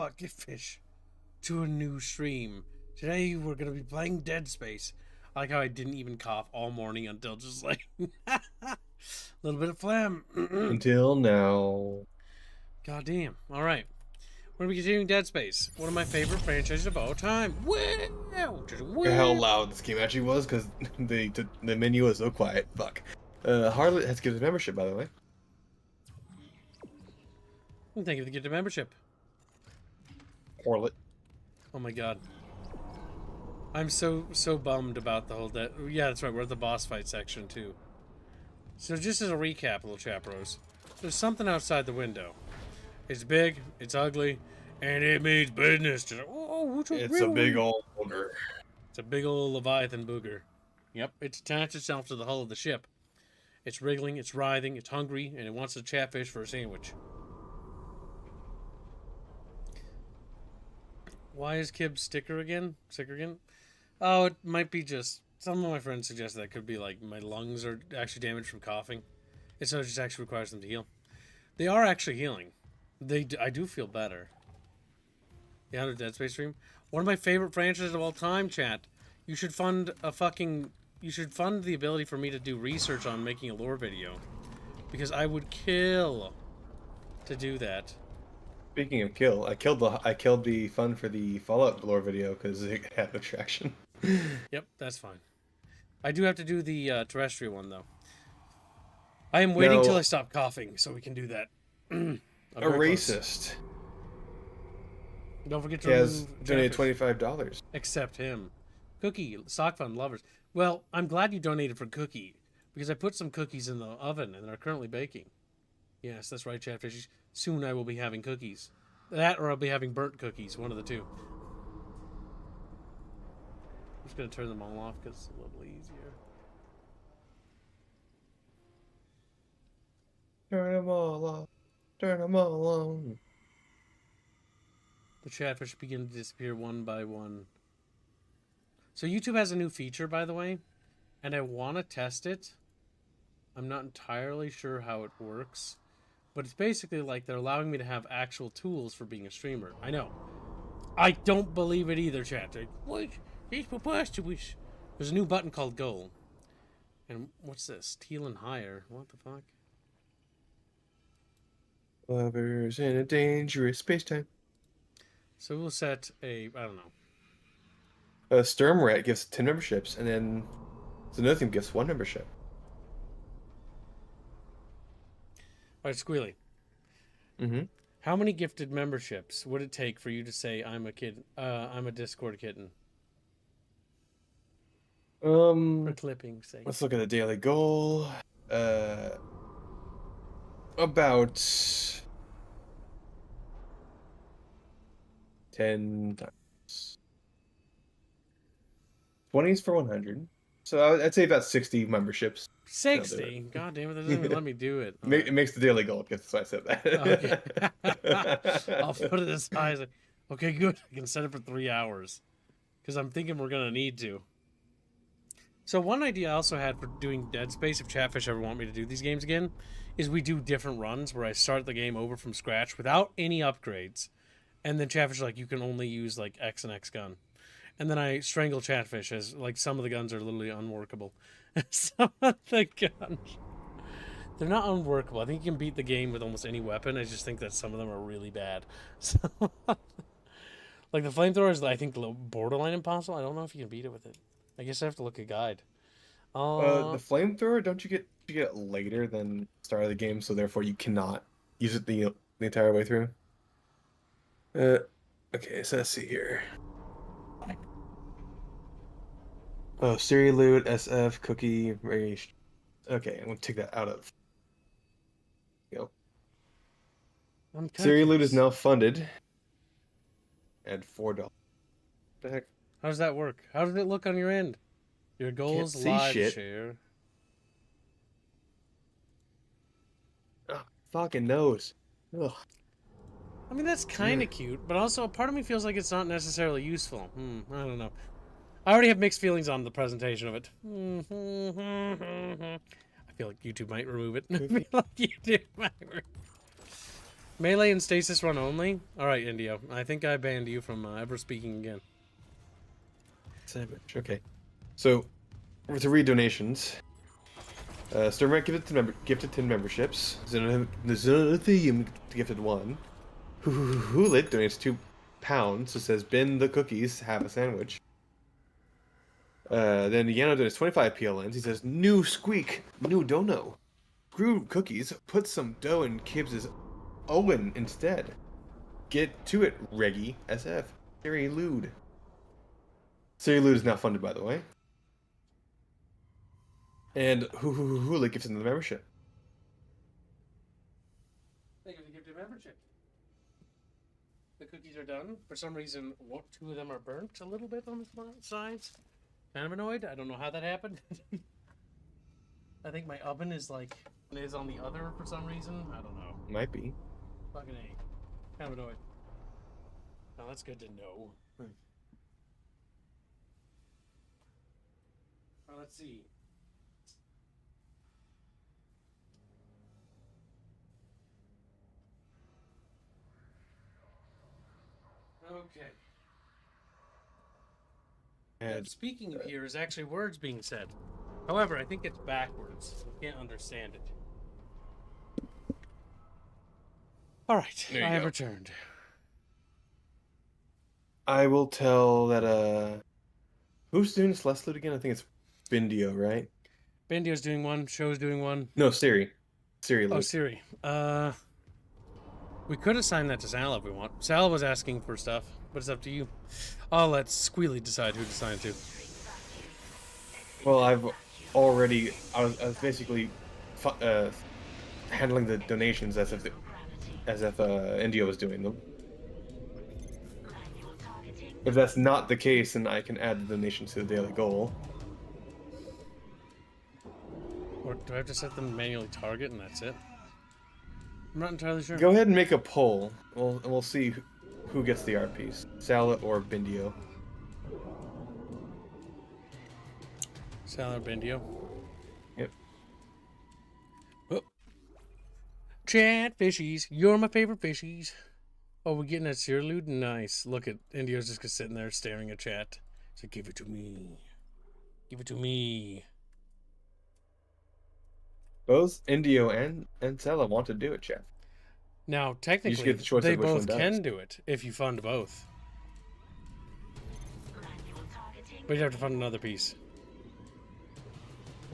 fuck fish to a new stream. Today we're gonna be playing Dead Space. I like how I didn't even cough all morning until just like a little bit of phlegm. Until now. God damn. All right. We're gonna be continuing Dead Space, one of my favorite franchises of all time. Wow! Look at how loud this game actually was because the menu was so quiet. Fuck. Harlot has given membership, by the way. Thank you for the gift of membership. Harlot. Oh my god. I'm so bummed about the whole yeah, that's right, we're at the boss fight section too. So just as a recap, little chaperos, there's something outside the window. It's big, it's ugly, and it means business. It's a big old booger. It's a big old Leviathan booger. Yep, it's attached itself to the hull of the ship. It's wriggling, it's writhing, it's hungry, and it wants a chatfish for a sandwich. Why is Kib sick again? Oh, it might be just... Some of my friends suggest that could be like my lungs are actually damaged from coughing. And so it just actually requires them to heal. They are actually healing. I do feel better. The Out of Dead Space stream. One of my favorite franchises of all time, chat. You should fund You should fund the ability for me to do research on making a lore video. Because I would kill to do that. Speaking of kill, I killed the fund for the Fallout lore video because it had no traction. Yep, that's fine. I do have to do the terrestrial one though. I am waiting till I stop coughing so we can do that. A racist. Close. Don't forget to he has donated $25. Except him. Cookie, sock fund lovers. Well, I'm glad you donated for Cookie because I put some cookies in the oven and they're currently baking. Yes, that's right, Chatfish. Soon I will be having cookies. That or I'll be having burnt cookies, one of the two. I'm just going to turn them all off because it's a little easier. Turn them all off. Turn them all on. The Chatfish begin to disappear one by one. So YouTube has a new feature, by the way, and I want to test it. I'm not entirely sure how it works. But it's basically like they're allowing me to have actual tools for being a streamer. I know. I don't believe it either, chat. What? It's preposterous. There's a new button called Goal. And what's this? Teal and higher. What the fuck? Lovers in a dangerous space-time. So we'll set a... I don't know. Sturmrat gives 10 memberships, and then another team gives 1 membership. Alright, Squealy. Mm-hmm. How many gifted memberships would it take for you to say I'm a kid? I'm a Discord kitten. For clipping's sake. Let's look at the daily goal. About 10 times. 20s for 100. So I'd say about 60 memberships. 60? God damn it, that doesn't even let me do it. It makes the daily goal, that's why I said that. Okay. I'll put it as high as... Okay, good. I can set it for 3 hours. Because I'm thinking we're going to need to. So one idea I also had for doing Dead Space, if Chatfish ever want me to do these games again, is we do different runs where I start the game over from scratch without any upgrades. And then Chatfish is like, you can only use like X and X gun. And then I strangle Chatfish as like some of the guns are literally unworkable. Some of the guns, they're not unworkable. I think you can beat the game with almost any weapon. I just think that some of them are really bad. So, like the flamethrower is, I think, borderline impossible. I don't know if you can beat it with it. I guess I have to look at a guide. The flamethrower, don't you get it later than the start of the game, so therefore you cannot use it the entire way through? Okay, so let's see here. Oh, Siri loot, SF, cookie, range. Okay, I'm gonna take that out of. Go. Siri loot is now funded. At $4. The heck? How does that work? How does it look on your end? Your goals live shit. share. Oh, fucking nose. Ugh. I mean, that's kind of cute, but also a part of me feels like it's not necessarily useful. I don't know. I already have mixed feelings on the presentation of it. I feel like YouTube might remove it. I feel like YouTube might Melee and stasis run only? Alright, Indio. I think I banned you from ever speaking again. Sandwich. Okay. So, to read donations. Sturmrat gifted 10 memberships. Xenothium gifted 1. Hoolit donates £2. It says, bin the cookies, have a sandwich. Then Yano donates 25 PLNs. He says, new squeak, new dono. Grew cookies, put some dough in Kibbs's Owen instead. Get to it, Reggie, SF. Siri Lude. Siri Lude is not funded, by the way. And Hula gives him the membership. Thank you for the gifted membership. The cookies are done. For some reason, 2 of them are burnt a little bit on the sides. Kind of annoyed. I don't know how that happened. I think my oven is on the other for some reason. I don't know. Might be. Fucking A. Kind of annoyed. Oh, that's good to know. Let's see. Okay. And speaking of here is actually words being said. However, I think it's backwards. I can't understand it. All right, I have returned. I will tell that who's doing this last loot again? I think it's Bindio, right? Bindio's doing one. Show's doing one. No, Siri. Siri loot. Oh, Siri. We could assign that to Sal if we want. Sal was asking for stuff, but it's up to you. I'll let Squealy decide who to assign to. Well, I was basically handling the donations as if Indio was doing them. If that's not the case, then I can add the donations to the daily goal. Or do I have to set them manually target and that's it? I'm not entirely sure. Go ahead and make a poll. We'll see who gets the art piece, Sala or Bindio. Sal or Bindio? Yep. Oh. Chat fishies, you're my favorite fishies. Oh, we're getting that Sirlude? Nice. Look at Indio's just sitting there staring at chat. So give it to me. Give it to me. Both Indio and Sala want to do it, Chef. Now, technically, get the choice they of which both one can does. do it if you fund both. But you have to fund another piece.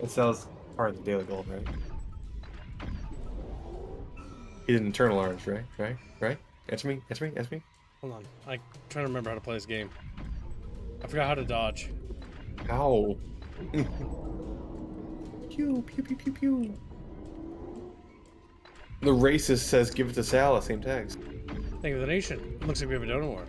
And Sala's part of the daily goal, right? He did internal arms, right? Right? Answer me. Hold on. I'm trying to remember how to play this game. I forgot how to dodge. Ow. Pew, pew, pew, pew, pew. The racist says give it to Sala, same tags. Thank you for the nation. Looks like we have a donor war.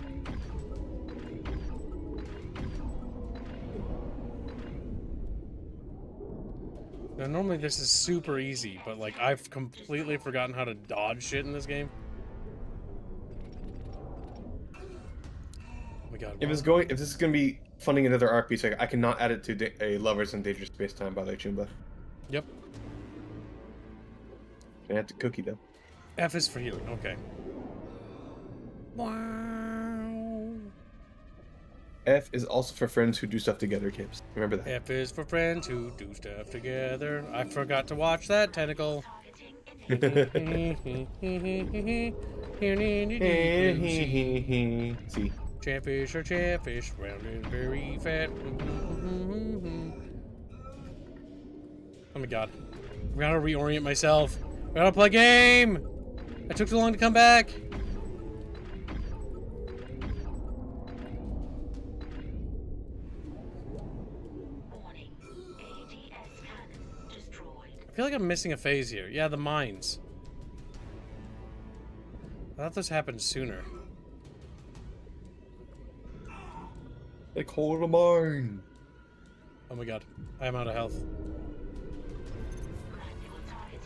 Now, normally this is super easy, but like I've completely forgotten how to dodge shit in this game. Oh my god. If this is gonna be funding another art piece, I cannot add it to a Lovers in Dangerous Space Time by the Chumba. Yep. I have to cookie though. F is for healing. Okay. Wow. F is also for friends who do stuff together, Kips. Remember that. F is for friends who do stuff together. I forgot to watch that tentacle. See. Chatfish or chatfish, round and very fat. Oh my god. I gotta reorient myself. I gotta play a game! I took too long to come back. I feel like I'm missing a phase here. Yeah, the mines. I thought this happened sooner. They call it a mine. Oh my god. I am out of health.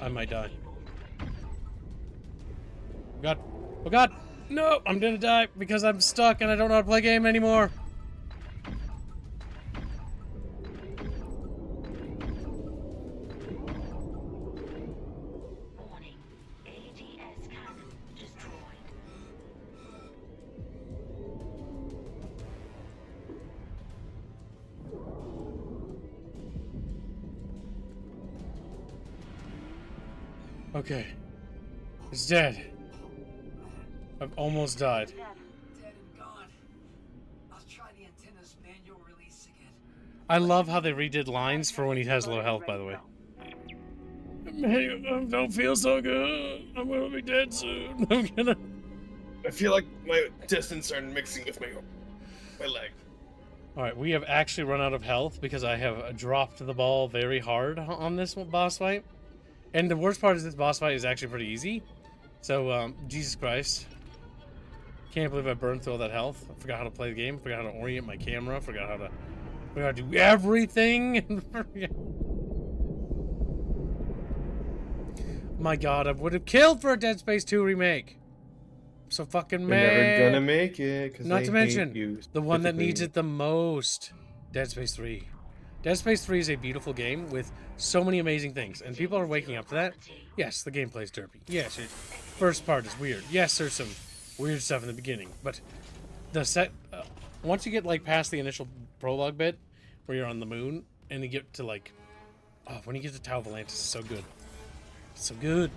I might die. Oh god. Oh god! No! I'm gonna die because I'm stuck and I don't know how to play a game anymore. Okay. It's dead. I've almost died. Dead and gone. I'll try the antenna's manual release again. I love how they redid lines for when he has low health, by the way. I don't feel so good. I'm gonna be dead soon. I'm gonna... I feel like my intestines are mixing with my leg. Alright, we have actually run out of health because I have dropped the ball very hard on this boss fight. And the worst part is this boss fight is actually pretty easy. So, Jesus Christ. Can't believe I burned through all that health. I forgot how to play the game. Forgot how to orient my camera. Forgot how to do everything. My God, I would have killed for a Dead Space 2 remake. I'm so fucking mad. You're never gonna make it. Not to mention, the one that needs it the most. Dead Space 3. Dead Space 3 is a beautiful game with so many amazing things. And people are waking up to that. Yes, the gameplay's derpy. Yes, first part is weird. Yes, there's some weird stuff in the beginning. But the set... once you get, like, past the initial prologue bit, where you're on the moon, and you get to, like... Oh, when you get to Tau Volantis, it's so good. So good.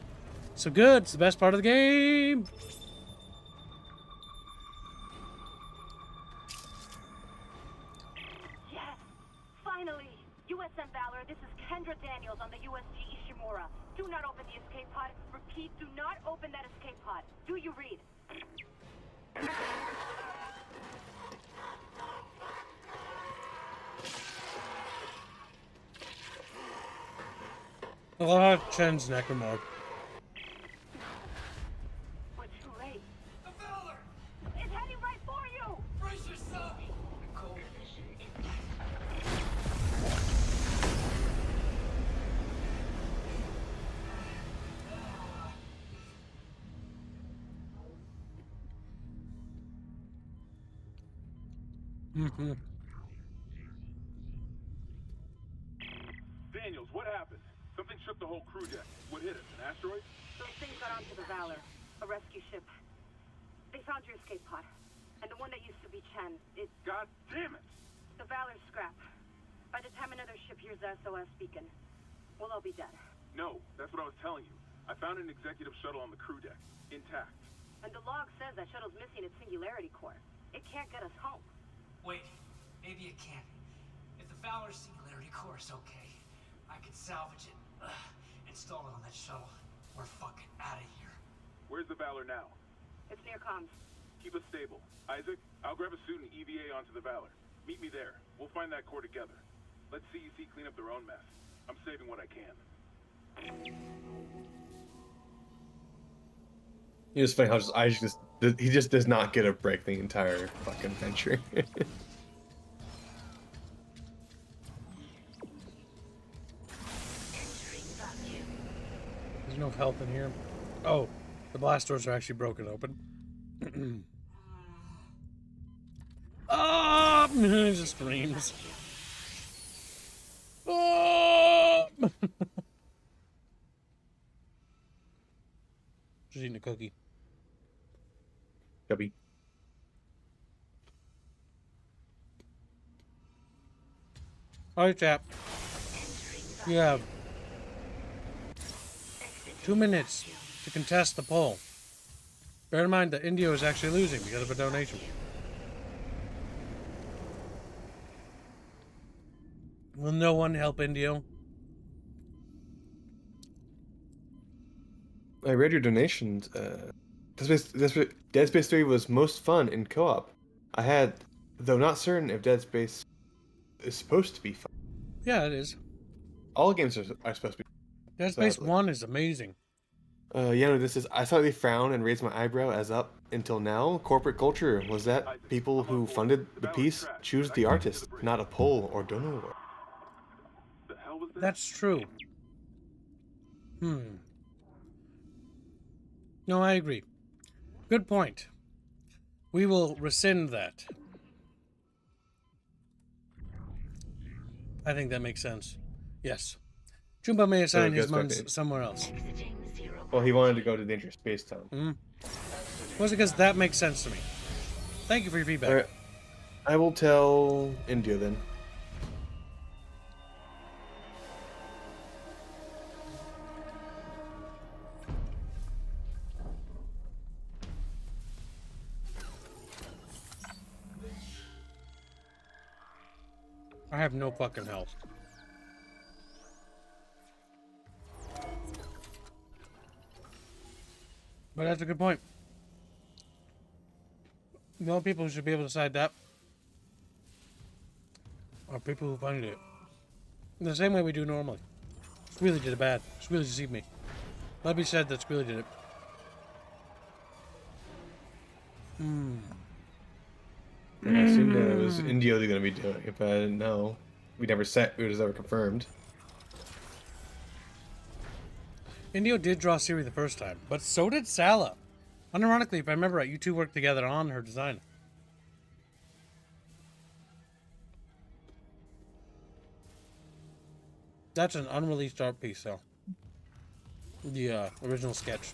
So good. It's the best part of the game. Yes. Finally. USM Valor, this is Kendra Daniels on the USG Ishimura. Do not open the escape pod. Repeat, do not open that escape pod. Do you read? I love how Chen's necromorph. We're too late. The Valor! It's heading right for you! Brace yourself! Cold. Mm-hmm. Daniels, what happened? Something shook the whole crew deck. What hit us? An asteroid? Those things got onto the Valor, a rescue ship. They found your escape pod. And the one that used to be Chen, God damn it! the Valor's scrap. By the time another ship hears the SOS beacon, we'll all be dead. No, that's what I was telling you. I found an executive shuttle on the crew deck, intact. And the log says that shuttle's missing its singularity core. It can't get us home. Wait, maybe it can. If the Valor's singularity core is okay, I can salvage it, install it on that shuttle. We're fucking out of here. Where's the Valor now? It's near comms. Keep us stable. Isaac, I'll grab a suit and EVA onto the Valor. Meet me there. We'll find that core together. Let CEC clean up their own mess. I'm saving what I can. It's funny how he just does not get a break the entire fucking adventure. There's no health in here. Oh, the blast doors are actually broken open. Ah! It just screams. Ah! Just eating a cookie. Gubby. Alright, chap. You have 2 minutes to contest the poll. Bear in mind that India is actually losing because of a donation. Will no one help India? I read your donations. Dead Space 3 was most fun in co-op. I had, though not certain if Dead Space is supposed to be fun. Yeah, it is. All games are supposed to be. Dead Space Sadly. 1 is amazing. No, this is. I slightly frown and raise my eyebrow as up until now. Corporate culture was that people who funded the piece choose the artist, not a poll or donor. The hell was that? That's true. No, I agree. Good point. We will rescind that. I think that makes sense. Yes. Jumba may assign his months somewhere else. Well, he wanted to go to dangerous space time. Was it because that makes sense to me? Thank you for your feedback. All right. I will tell India then. I have no fucking health. But that's a good point. The only people who should be able to decide that are people who find it. In the same way we do normally. Squealy did it bad. Squealy deceived me. Let me said that Squealy did it. I assumed it was Indio going to be doing it, but I didn't know. We never said it was ever confirmed. Indio did draw Siri the first time, but so did Sala. Unironically, if I remember right, you two worked together on her design. That's an unreleased art piece, though. The original sketch.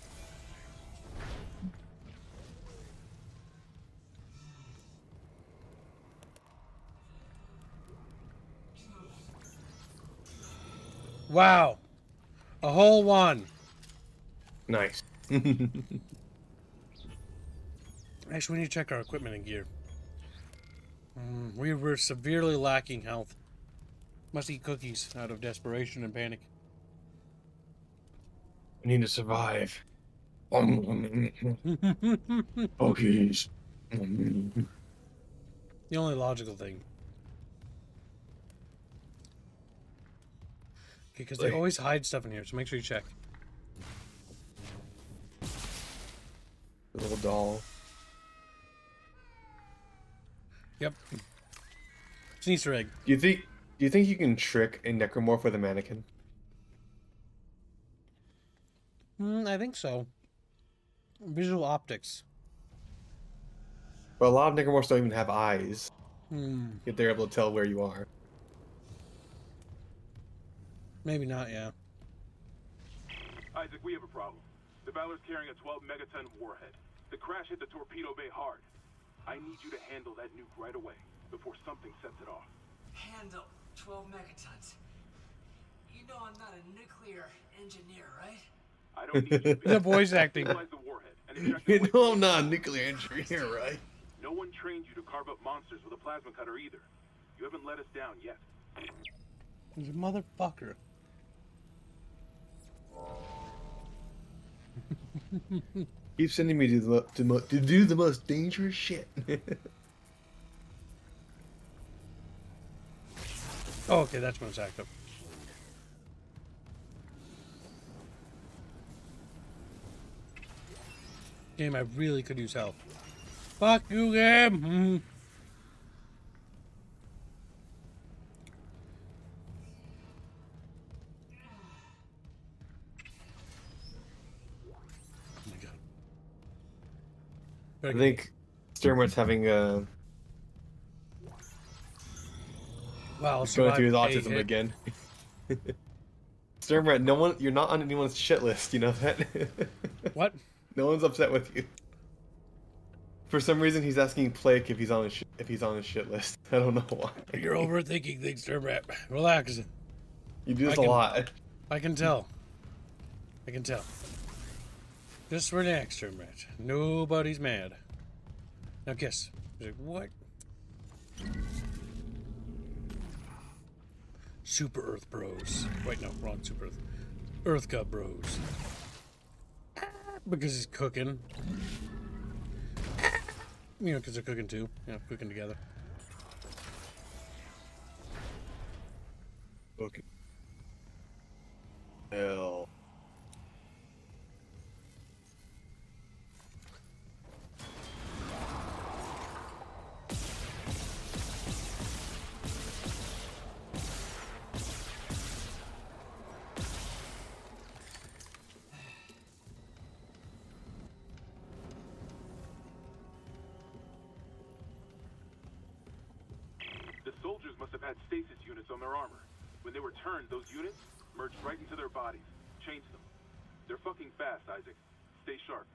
Wow. A whole one. Nice. Actually, we need to check our equipment and gear. We were severely lacking health. Must eat cookies out of desperation and panic. I need to survive. Cookies. The only logical thing. Okay, because they always hide stuff in here, so make sure you check. Little doll. Yep. It's an Easter egg. Do you think you can trick a necromorph with a mannequin? I think so. Visual optics. But a lot of necromorphs don't even have eyes. Hmm. Yet they're able to tell where you are. Maybe not, yeah. Isaac, we have a problem. The Valor's carrying a 12 megaton warhead. The crash hit the torpedo bay hard. I need you to handle that nuke right away before something sets it off. Handle 12 megatons. You know I'm not a nuclear engineer, right? I don't need you to The voice acting. stabilize the warhead and eject You it know I'm not a nuclear engineer, right? No one trained you to carve up monsters with a plasma cutter either. You haven't let us down yet. He's a motherfucker. Keep sending me to do the most dangerous shit. Oh, okay, that's when it's active. Game, I really could use help. Fuck you, game! Oh my god. I think Sturmer's having a Wow, going through his survived a autism hit. again. Sturmer, you're not on anyone's shit list. You know that? What? No one's upset with you. For some reason, he's asking Plake if he's on his shit list. I don't know why. You're overthinking things, Dermot. Relax. You do this I a can- lot. I can tell. I can tell. Just relax, Dermot. Nobody's mad. Now guess. He's like, what? Super Earth Bros. Wait, no, wrong Super Earth. Earth God Bros. Because he's cooking. You know, because they're cooking too. You know, cooking together. Okay. Hell. The soldiers must have had stasis units on their armor. When they were turned, those units merged right into their bodies. Changed them. They're fucking fast, Isaac. Stay sharp.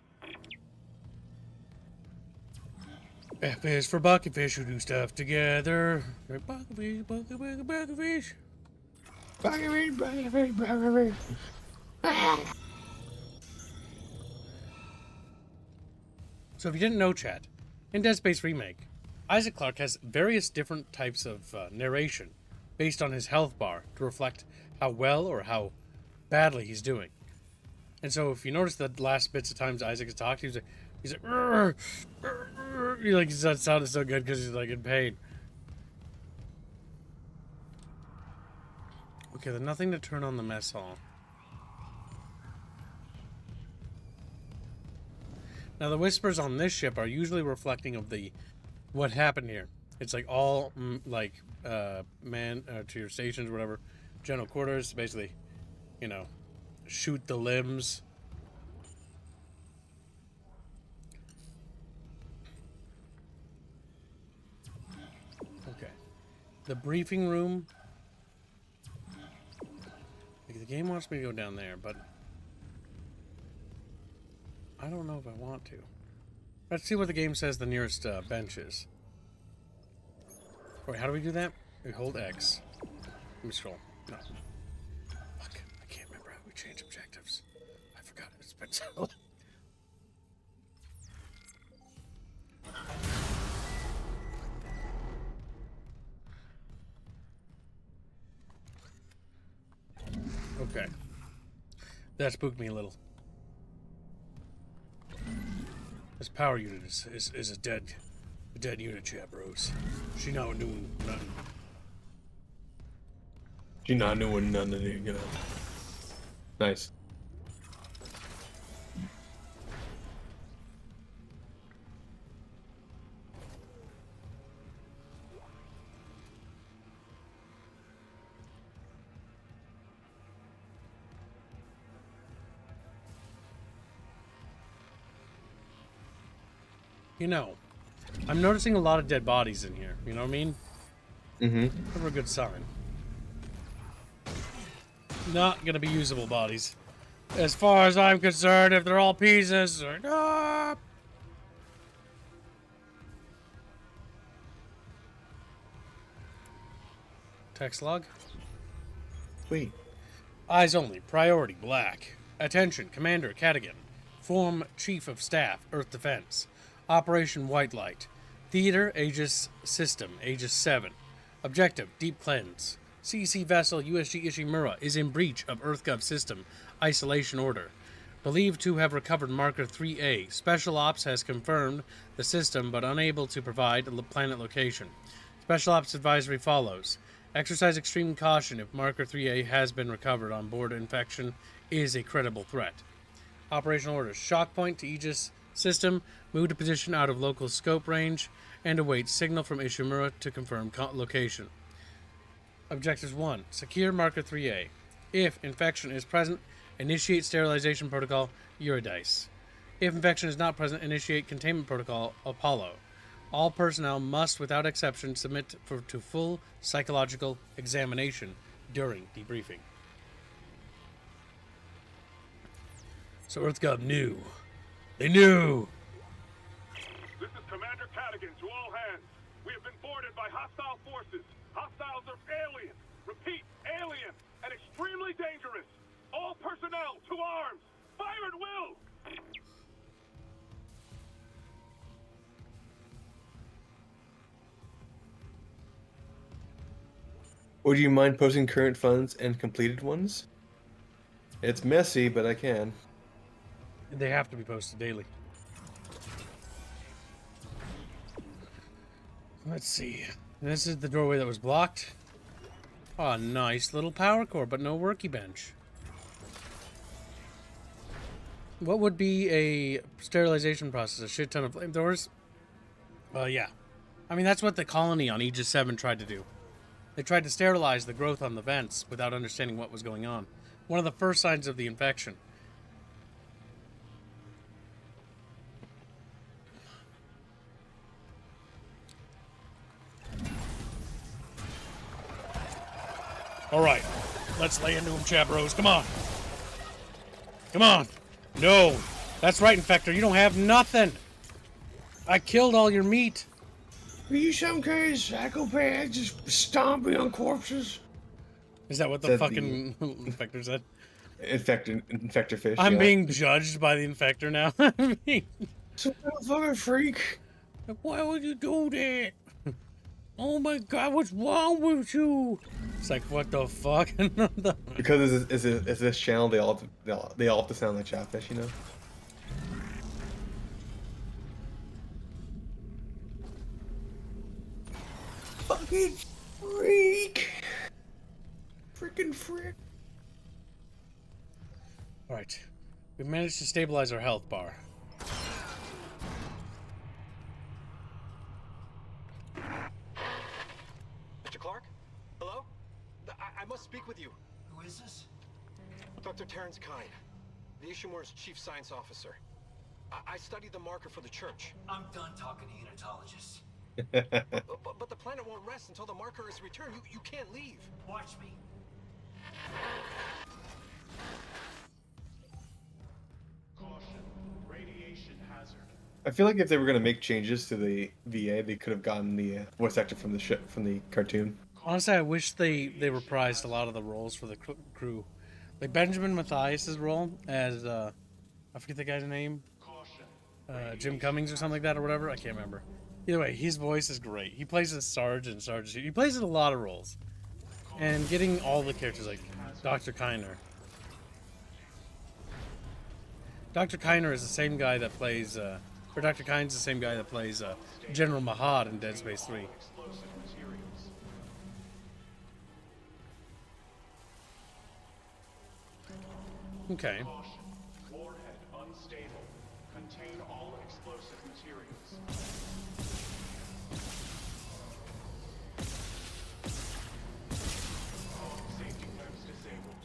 F is for Buckyfish who do stuff together. Buckyfish, Buckyfish. So if you didn't know, chat, in Dead Space Remake, Isaac Clarke has various different types of narration based on his health bar to reflect how well or how badly he's doing. And so if you notice the last bits of times Isaac has talked, he's like, "Rrr, rrr, rrr." He like that sounded so good because he's like in pain. Okay, there's nothing to turn on the mess hall. Now the whispers on this ship are usually reflecting of the what happened here. It's like all man to your stations, whatever, general quarters, basically, you know, shoot the limbs. Okay, the briefing room. Like, the game wants me to go down there, but I don't know if I want to. Let's see what the game says the nearest bench is. Wait, how do we do that? We hold X. Let me scroll. No. Fuck. I can't remember how we change objectives. I forgot. It's been so long. Okay. That spooked me a little. This power unit is a dead unit, chat bros. She not doing nothing. She not doing nothing. Nice. You know, I'm noticing a lot of dead bodies in here. You know what I mean? Mm-hmm. Never a good sign. Not gonna be usable bodies. As far as I'm concerned, if they're all pieces, or no. Text log. Wait. Eyes only. Priority black. Attention, Commander Cadigan. Form Chief of Staff, Earth Defense. Operation White Light. Theater, Aegis System, Aegis 7. Objective, Deep Cleanse. CC vessel USG Ishimura is in breach of EarthGov system. Isolation order. Believed to have recovered marker 3A. Special Ops has confirmed the system but unable to provide a planet location. Special Ops advisory follows. Exercise extreme caution if marker 3A has been recovered on board. Infection is a credible threat. Operational orders. Shock point to Aegis system. Move to position out of local scope range and await signal from Ishimura to confirm location. Objectives 1. Secure marker 3A. If infection is present, initiate sterilization protocol Eurydice. If infection is not present, initiate containment protocol Apollo. All personnel must, without exception, submit to full psychological examination during debriefing. So EarthGov knew. They knew! This is Commander Cadigan to all hands. We have been boarded by hostile forces. Hostiles are alien. Repeat, alien. And extremely dangerous. All personnel to arms. Fire at will! Would you mind posting current funds and completed ones? It's messy, but I can. They have to be posted daily. Let's see. This is the doorway that was blocked. Oh, nice little power core, but no worky bench. What would be a sterilization process? A shit ton of flamethrowers? Yeah. I mean, that's what the colony on Aegis 7 tried to do. They tried to sterilize the growth on the vents without understanding what was going on. One of the first signs of the infection. All right, let's lay into him, chabros. Come on. Come on. No. That's right, Infector. You don't have nothing. I killed all your meat. Are you some kind of psychopath just stomping on corpses? Is that what the fucking Infector said? Infector fish. I'm yeah. being judged by the Infector now. Some motherfucking freak. Why would you do that? Oh my god, what's wrong with you? It's like, what the fuck? Because it's this channel, they all have to sound like Chatfish, you know. Fucking freak! Freaking freak! Alright. We've managed to stabilize our health bar. Mr. Clark? Hello? I must speak with you. Who is this? Dr. Terrence Kine, the Ishimura's chief science officer. I studied the marker for the church. I'm done talking to unitologists. But the planet won't rest until the marker is returned. You can't leave. Watch me. Caution. Radiation hazard. I feel like if they were gonna make changes to the VA, they could have gotten the voice actor from the cartoon. Honestly, I wish they reprised a lot of the roles for the crew. Like Benjamin Mathias' role as, I forget the guy's name. Jim Cummings or something like that or whatever. I can't remember. Either way, his voice is great. He plays as Sarge and Sarge. He plays in a lot of roles. And getting all the characters like Dr. Kiner. Dr. Kiner is the same guy that plays, or Dr. Kine's the same guy that plays General Mahad in Dead Space 3. Okay. Warhead unstable. Contain all explosive materials. Safety clamps disabled.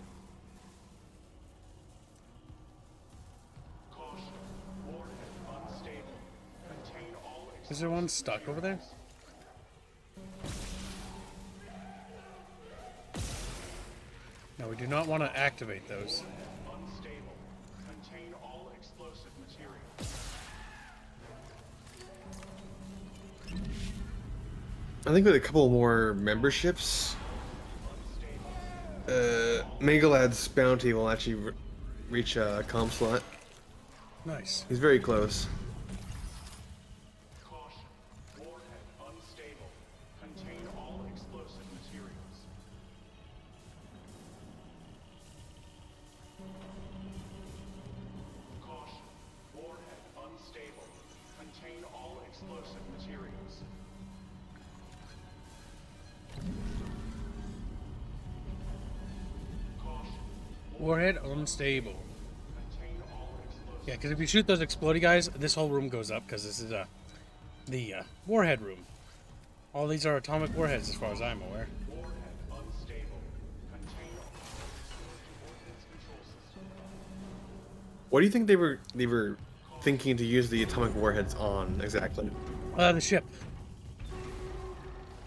Caution. Warhead unstable. Contain all explosive Is there one stuck over there? No, we do not want to activate those. unstable. Contain all explosive materials. I think with a couple more memberships, Megalad's bounty will actually reach a comm slot. Nice. He's very close. Caution. Warhead unstable. Contain all explosive materials. Caution. Warhead unstable. Contain all explosive materials. Caution. Warhead unstable. Contain all explosive. Yeah, because if you shoot those explodey guys, this whole room goes up because this is the warhead room. All these are atomic warheads as far as I'm aware. Warhead unstable. Contain ordnance control system. What do you think they were thinking to use the atomic warheads on exactly? The ship.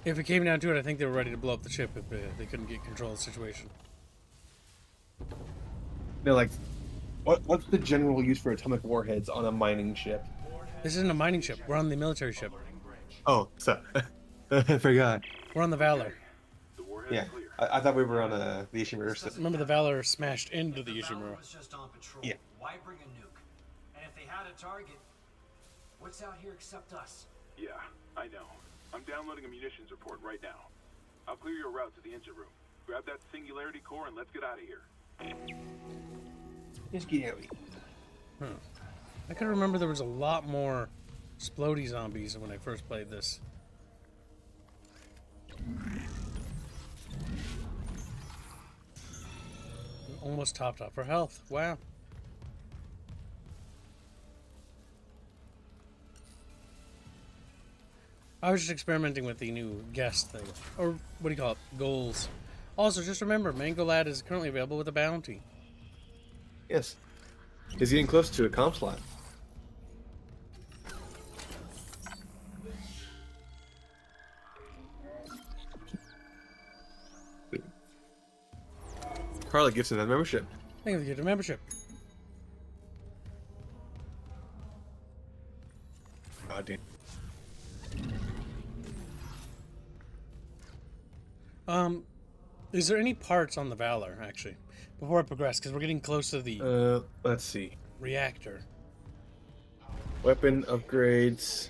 If it came down to it, I think they were ready to blow up the ship if they couldn't get control of the situation. They're like, what's the general use for atomic warheads on a mining ship? This isn't a mining ship. We're on the military ship. Oh, so I forgot. We're on the Valor. The warhead Yeah, clear. I thought we were on the Ishimura system. Remember the Valor smashed into the The Valor Ishimura. was just on patrol. Yeah. Why bring a nuke? And if they had a target, what's out here except us? Yeah, I know. I'm downloading a munitions report right now. I'll clear your route to the engine room. Grab that singularity core and let's get out of here. Just get out. I can remember there was a lot more explodey zombies when I first played this. Almost topped off our health. Wow. I was just experimenting with the new guest thing. Or what do you call it? Goals. Also, just remember, Mango Lad is currently available with a bounty. Yes. He's getting close to a comm slot. Carla gets another membership. Thank you for your membership. God damn. Is there any parts on the Valor, actually, before I progress? Because we're getting close to the Let's see. reactor. Weapon upgrades.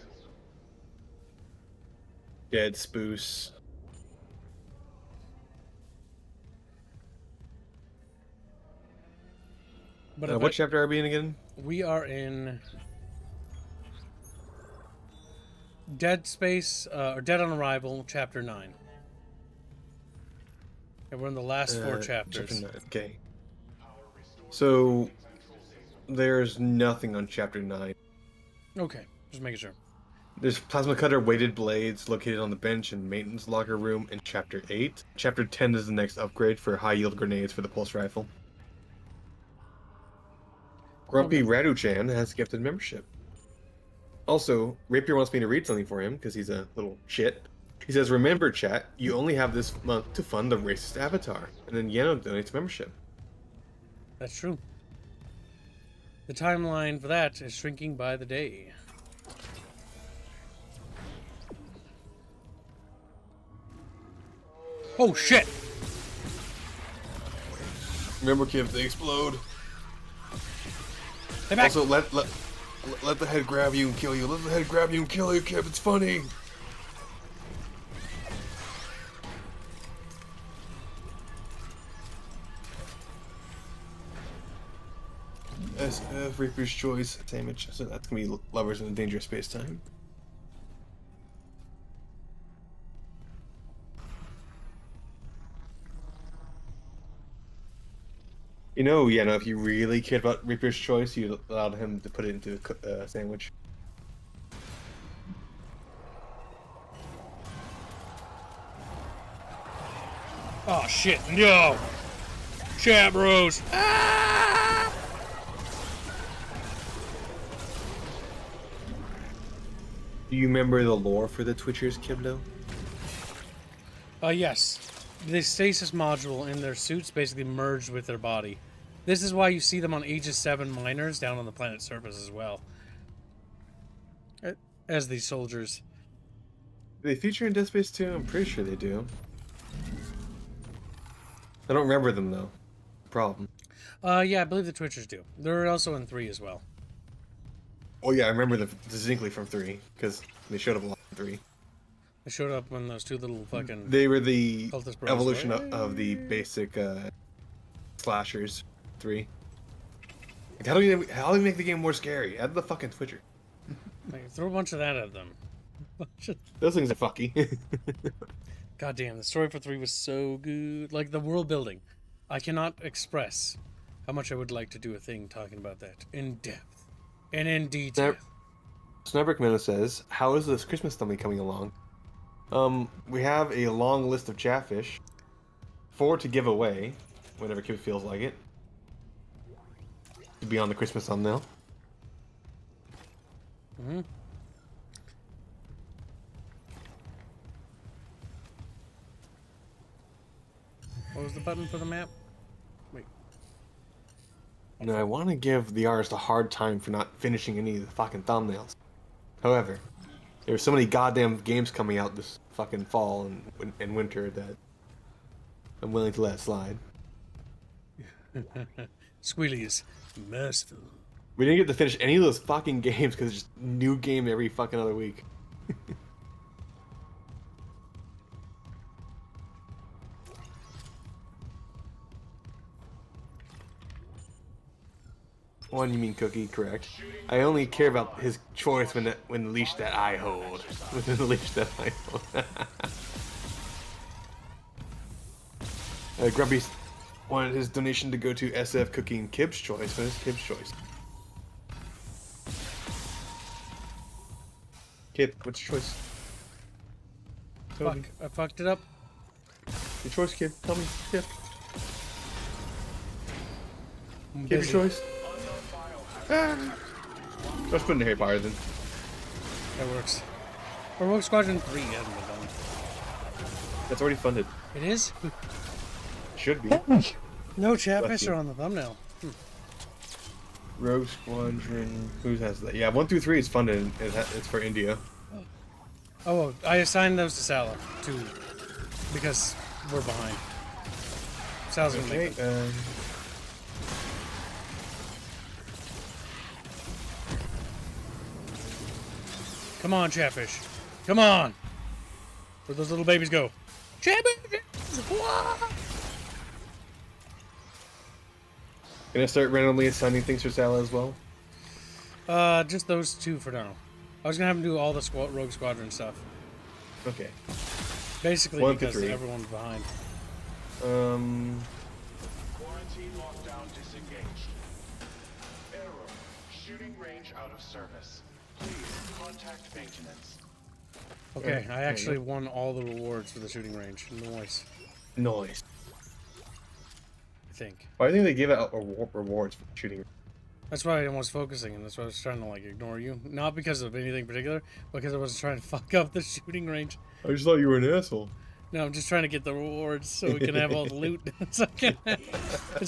Dead Spoos. But What chapter are we in again? we are in Dead Space, or Dead on Arrival, Chapter 9. And we're in the last 4 chapters. Chapter 9. Okay. So there's nothing on Chapter 9. Okay, just making sure. There's plasma cutter weighted blades located on the bench and maintenance locker room in Chapter 8. Chapter 10 is the next upgrade for high yield grenades for the pulse rifle. Grumpy Radu-chan has gifted membership. Also, Rapier wants me to read something for him because he's a little shit. He says, "Remember, chat, you only have this month to fund the racist avatar." And then Yano donates membership. That's true. The timeline for that is shrinking by the day. Oh shit! Remember, Kim, they explode. Hey, back! Also, let the head grab you and kill you. Let the head grab you and kill you, Kim. It's funny. SF Reaper's Choice damage. So that's gonna be lovers in a dangerous space time. You know, yeah, no, if you really cared about Reaper's Choice, you allowed him to put it into a sandwich. Oh shit, no! Chat bros! Ah! Do you remember the lore for the Twitchers, Kibdo? Yes. The stasis module in their suits basically merged with their body. This is why you see them on Aegis 7 miners down on the planet's surface as well. As these soldiers. Do they feature in Dead Space 2? I'm pretty sure they do. I don't remember them, though. Problem. Yeah, I believe the Twitchers do. They're also in 3 as well. Oh yeah, I remember the distinctly from 3, because they showed up a lot in 3. They showed up when those two little fucking... They were the cultist bros, evolution right? of the basic slashers. 3. Like, how do we make the game more scary? Add the fucking Twitcher. Like, throw a bunch of that at them. Those things are fucky. God damn, the story for 3 was so good. Like, the world building. I cannot express how much I would like to do a thing talking about that in depth and in detail. Snapper Commander says, "How is this Christmas thumbnail coming along?" We have a long list of Chatfish. 4 to give away, whenever Kid feels like it. To be on the Christmas thumbnail. Mm-hmm. What was the button for the map? Wait. No, I want to give the artist a hard time for not finishing any of the fucking thumbnails. However, there's so many goddamn games coming out this fucking fall and winter that I'm willing to let it slide. Squealy is merciful. We didn't get to finish any of those fucking games because it's just new game every fucking other week. One, you mean Cookie, correct. I only care about his choice when the leash that I hold. Within the leash that I hold. Grumpy wanted his donation to go to SF Cookie and Kib's choice. What is Kib's choice? Kib, what's your choice? Fuck, I fucked it up. Your choice, Kib. Tell me, Kib. I'm Kib, your busy. choice. Let's put in Harry Potter then. That works. Or Rogue Squadron 3 hasn't been done. That's already funded. It is? Should be. No Chatfish you. are on the thumbnail. Rogue Squadron. Who has that? Yeah, 1 through 3 is funded. It's for India. Oh, I assigned those to Salah, too. Because we're behind. Salah's gonna Okay. make them. Come on, Chatfish. Come on! Where'd those little babies go? Champions! Wah! Can I start randomly assigning things for Sala as well? Just those two for now. I was gonna have him do all the Rogue Squadron stuff. Okay. Basically, 1 to because 3. everyone's behind. Quarantine lockdown disengaged. Error. Shooting range out of service. Please contact maintenance. Okay, Yeah, I actually won all the rewards for the shooting range. Nice. Noise. I think. Why do you think they give out rewards for shooting? That's why I was focusing, and that's why I was trying to, like, ignore you. Not because of anything particular, but because I was trying to fuck up the shooting range. I just thought you were an asshole. No, I'm just trying to get the rewards so we can have all the loot. so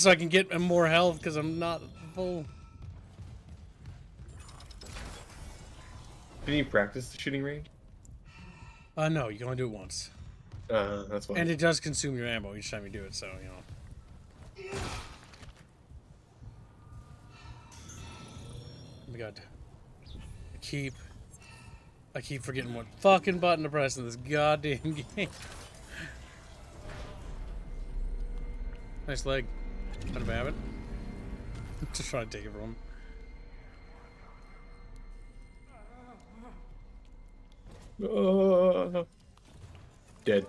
I can get more health, because I'm not full. Did you practice the shooting range? No, you can only do it once. That's why. And it does consume your ammo each time you do it, so, you know. Oh my god. I keep forgetting what fucking button to press in this goddamn game. Nice leg. Out of habit. Just trying to take it from him. Dead.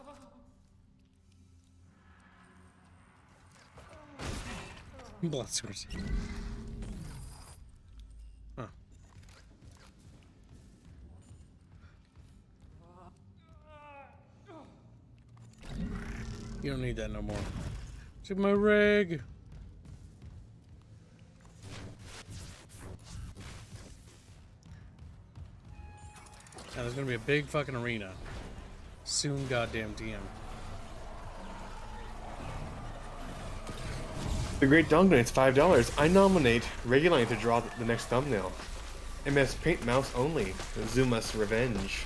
Blood source. Huh. You don't need that no more. Check my rig. Now there's gonna be a big fucking arena. Soon, goddamn TM. The Great Dong donates $5. I nominate Reguline to draw the next thumbnail. MS Paint Mouse only. Zuma's Revenge.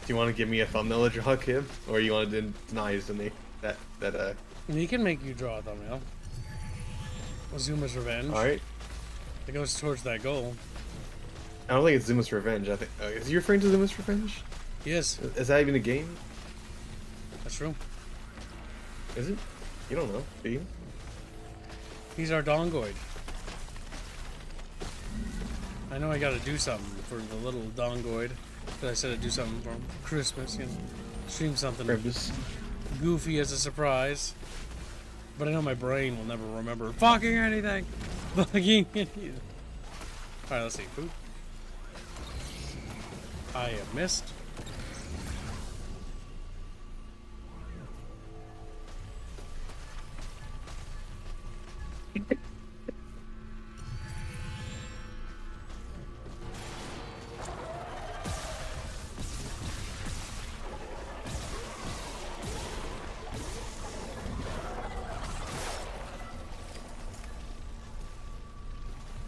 Do you want to give me a thumbnail to draw, Kib? Or you want to deny to me that He can make you draw a thumbnail. Zuma's Revenge. Alright. It goes towards that goal. I don't think it's Zuma's Revenge. I think is he referring to Zuma's Revenge? Yes, Is that even a game? that's true. Is it? You don't know, do you? He's our dongoid. I know I gotta do something for the little dongoid. But I said I'd do something for Christmas, you know. Stream something Krampus. goofy as a surprise. But I know my brain will never remember fucking anything. Fucking anything. Alright, let's see. Food. I have missed.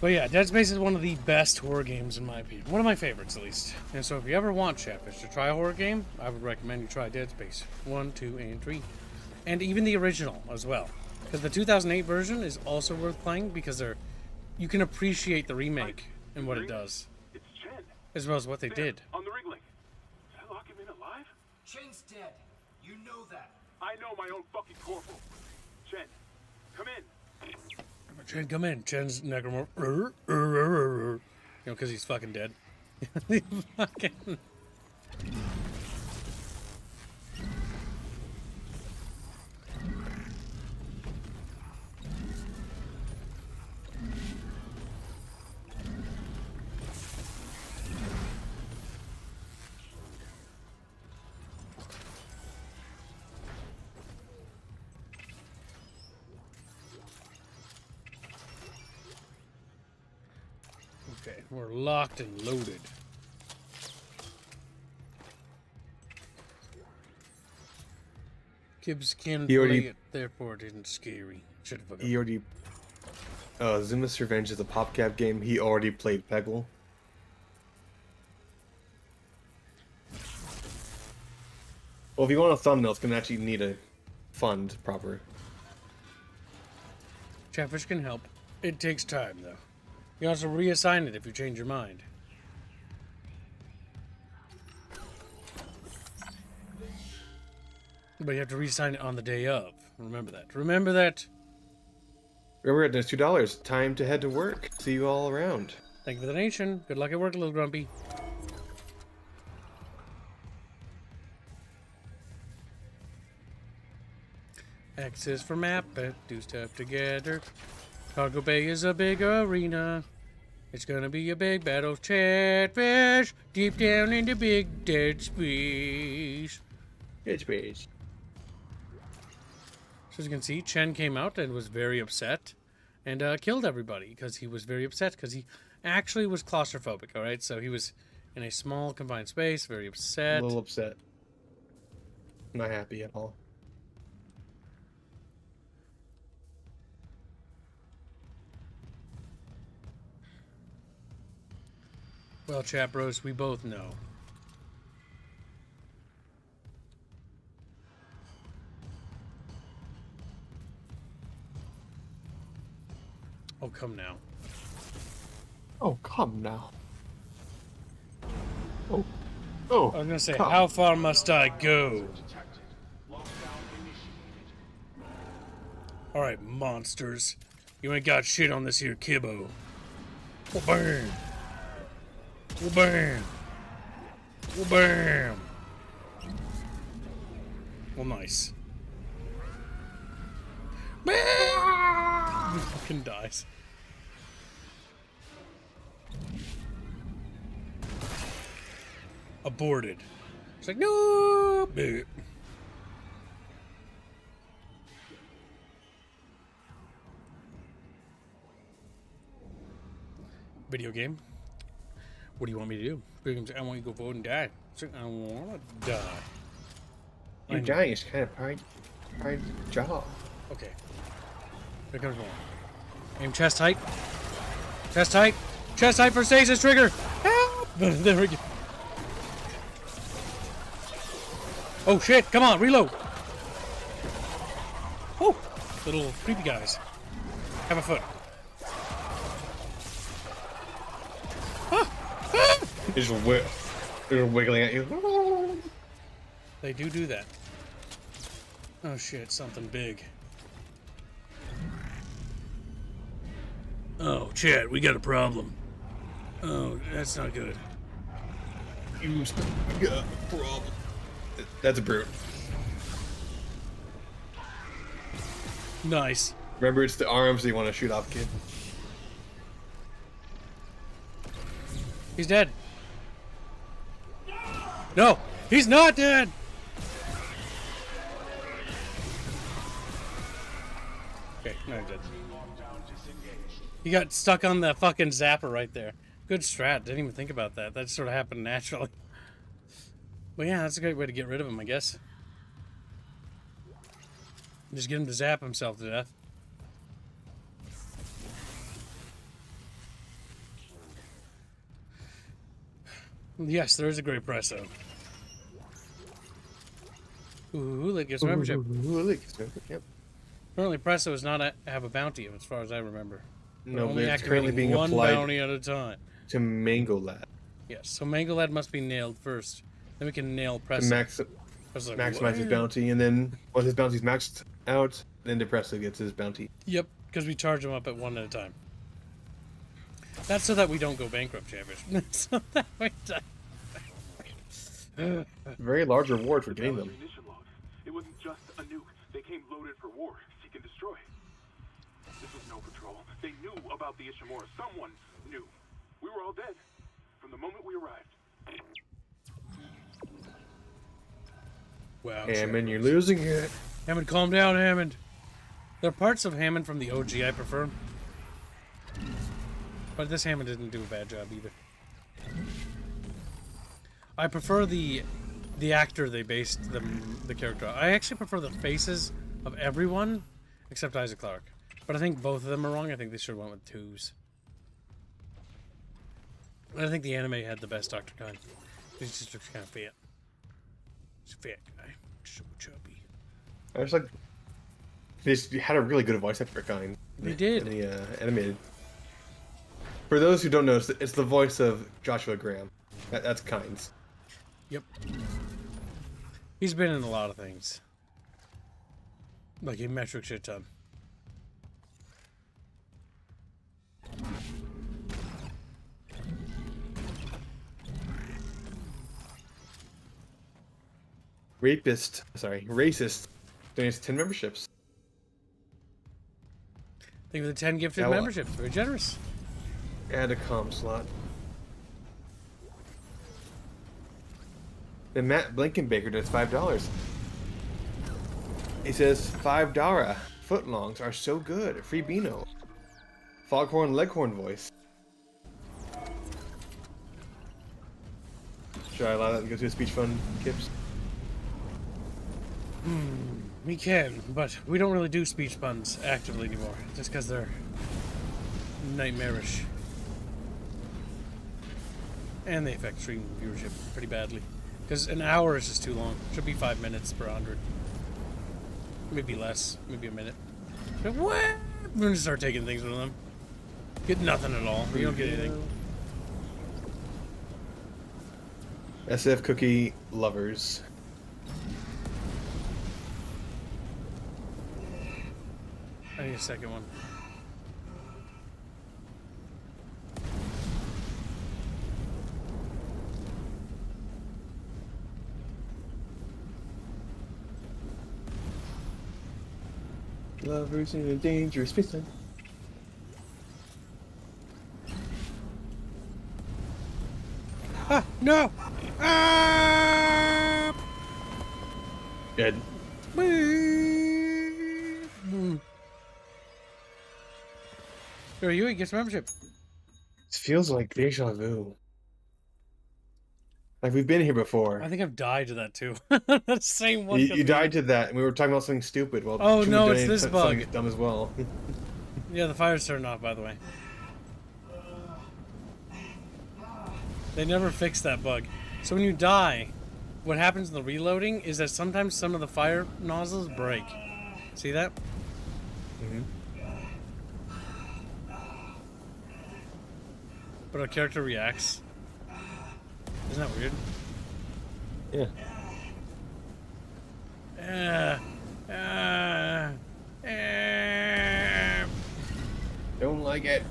But yeah, Dead Space is one of the best horror games in my opinion. One of my favorites, at least. And so if you ever want Chatfish to try a horror game, I would recommend you try Dead Space 1, 2, and 3. And even the original as well. Because the 2008 version is also worth playing because you can appreciate the remake and what it does. It's Chen. As well as what they There, did. on the rig link. Did I lock him in alive? Chen's dead. You know that. I know my own fucking corporal. Chen, come in. Chen, come in. Chen's necromorph. You know, because he's fucking dead. Fucking... Okay, we're locked and loaded. Kibbs can He already- play it, therefore it isn't scary. Should have He already. Zuma's Revenge is a PopCap game. He already played Peggle. Well, if you want a thumbnail, it's gonna actually need a fund proper. Chatfish can help. It takes time, though. You also reassign it if you change your mind. But you have to re-sign it on the day of. Remember that. Remember that. Remember, there's $2. Time to head to work. See you all around. Thank you for the donation. Good luck at work, little grumpy. X is for map, but do stuff together. Cargo Bay is a big arena. It's gonna be a big battle of Chatfish deep down in the big dead space. Dead space. So as you can see, Chen came out and was very upset and killed everybody because he was very upset because he actually was claustrophobic, alright? So he was in a small confined space, very upset. A little upset. Not happy at all. Well, chat bros, we both know. Oh, come now. Oh, come now. Oh. Oh. I was gonna say, come. how far must I go? Alright, monsters. You ain't got shit on this here kibbo. Oh, bam! Oh, bam! Oh, bam! Well, nice. Bam! He fucking dies. Aborted. It's like, no! Bleh. Video game. What do you want me to do? Video games, I want you to go vote and die. So I want to die. You dying is kind of part job. Okay. Here comes one. Aim chest height. Chest height. Chest height for stasis trigger. Help! There we go. Oh shit! Come on, reload. Oh, little creepy guys. Have a foot. They're wiggling at you. They do that. Oh shit, something big. Oh, Chad, we got a problem. Oh, that's not good. You got a problem. That's a brute. Nice. Remember, it's the arms that you want to shoot off, kid. He's dead. No, he's not dead. Okay, no, he's dead. He got stuck on the fucking zapper right there. Good strat. Didn't even think about that. That sort of happened naturally. But yeah, that's a great way to get rid of him, I guess. Just get him to zap himself to death. Yes, there is a great presso. Ooh, that gives membership. Yep. Currently, presso does not have a bounty, as far as I remember. No, only but it's currently activating being one applied bounty at a time. to Mango Lad. Yes, so Mango Lad must be nailed first. Then we can nail To presso. maximize his bounty, and then once his bounty's maxed out, then Depresso gets his bounty. Yep, because we charge them up at one at a time. That's so that we don't go bankrupt, Chatfish. So that we don't. Very large reward for getting them. Munition logs. It wasn't just a nuke. They came loaded for war. Seek and destroy. This was no patrol. They knew about the Ishimura. Someone knew. We were all dead from the moment we arrived. Wow, Hammond, you're losing it. Hammond, calm down, Hammond. There are parts of Hammond from the OG I prefer. But this Hammond didn't do a bad job either. I prefer the actor they based the character on. I actually prefer the faces of everyone except Isaac Clarke. But I think both of them are wrong. I think they should have went with twos. I think the anime had the best Dr. Khan. He just looks kind of fat. He's a fat guy. So chubby. I was like, they had a really good voice actor for Kine. They did. In the animated. For those who don't know, it's the voice of Joshua Graham. That's Kine's. Yep. He's been in a lot of things. Like a metric shit ton. Racist donates 10 memberships. Thank you for the 10 gifted memberships. Very generous. Add a comm slot. Then Matt Blinkenbaker does $5. He says $5 footlongs are so good. Free Beano. Foghorn Leghorn voice. Should I allow that to go to a speech fund, Kips? We can, but we don't really do speech puns actively anymore, just because they're nightmarish. And they affect stream viewership pretty badly. Because an hour is just too long. Should be 5 minutes per 100. Maybe less, maybe a minute. But what? We're gonna start taking things from them. Get nothing at all. You don't get anything. SF Cookie Lovers. I need a second one. Lovers in a dangerous space. Ah, no! Ah! Good. Who are you? He gets membership. This feels like deja vu. Like we've been here before. I think I've died to that too. That same one. You died to that, and we were talking about something stupid. Well, oh Chuma no, it's donated this something bug. dumb as well. Yeah, the fire's turned off, by the way. They never fixed that bug. So when you die, what happens in the reloading is that sometimes some of the fire nozzles break. See that? Mm-hmm. But our character reacts. Isn't that weird? Yeah. Don't like it.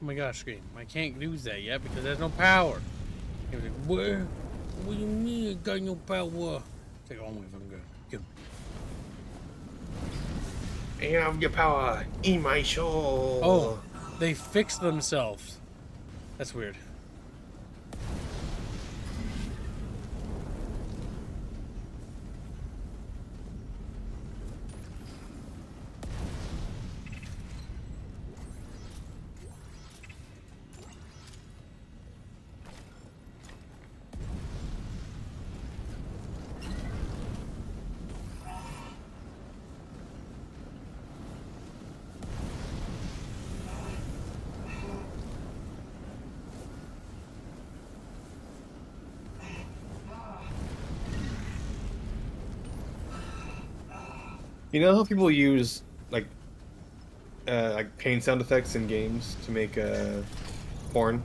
Oh my gosh, screen. I can't use that yet because there's no power. Like, what do you mean I got no power? It's like, oh my fucking god. Get him. I have your power in my soul. Oh, they fixed themselves. That's weird. You know how people use like pain sound effects in games to make porn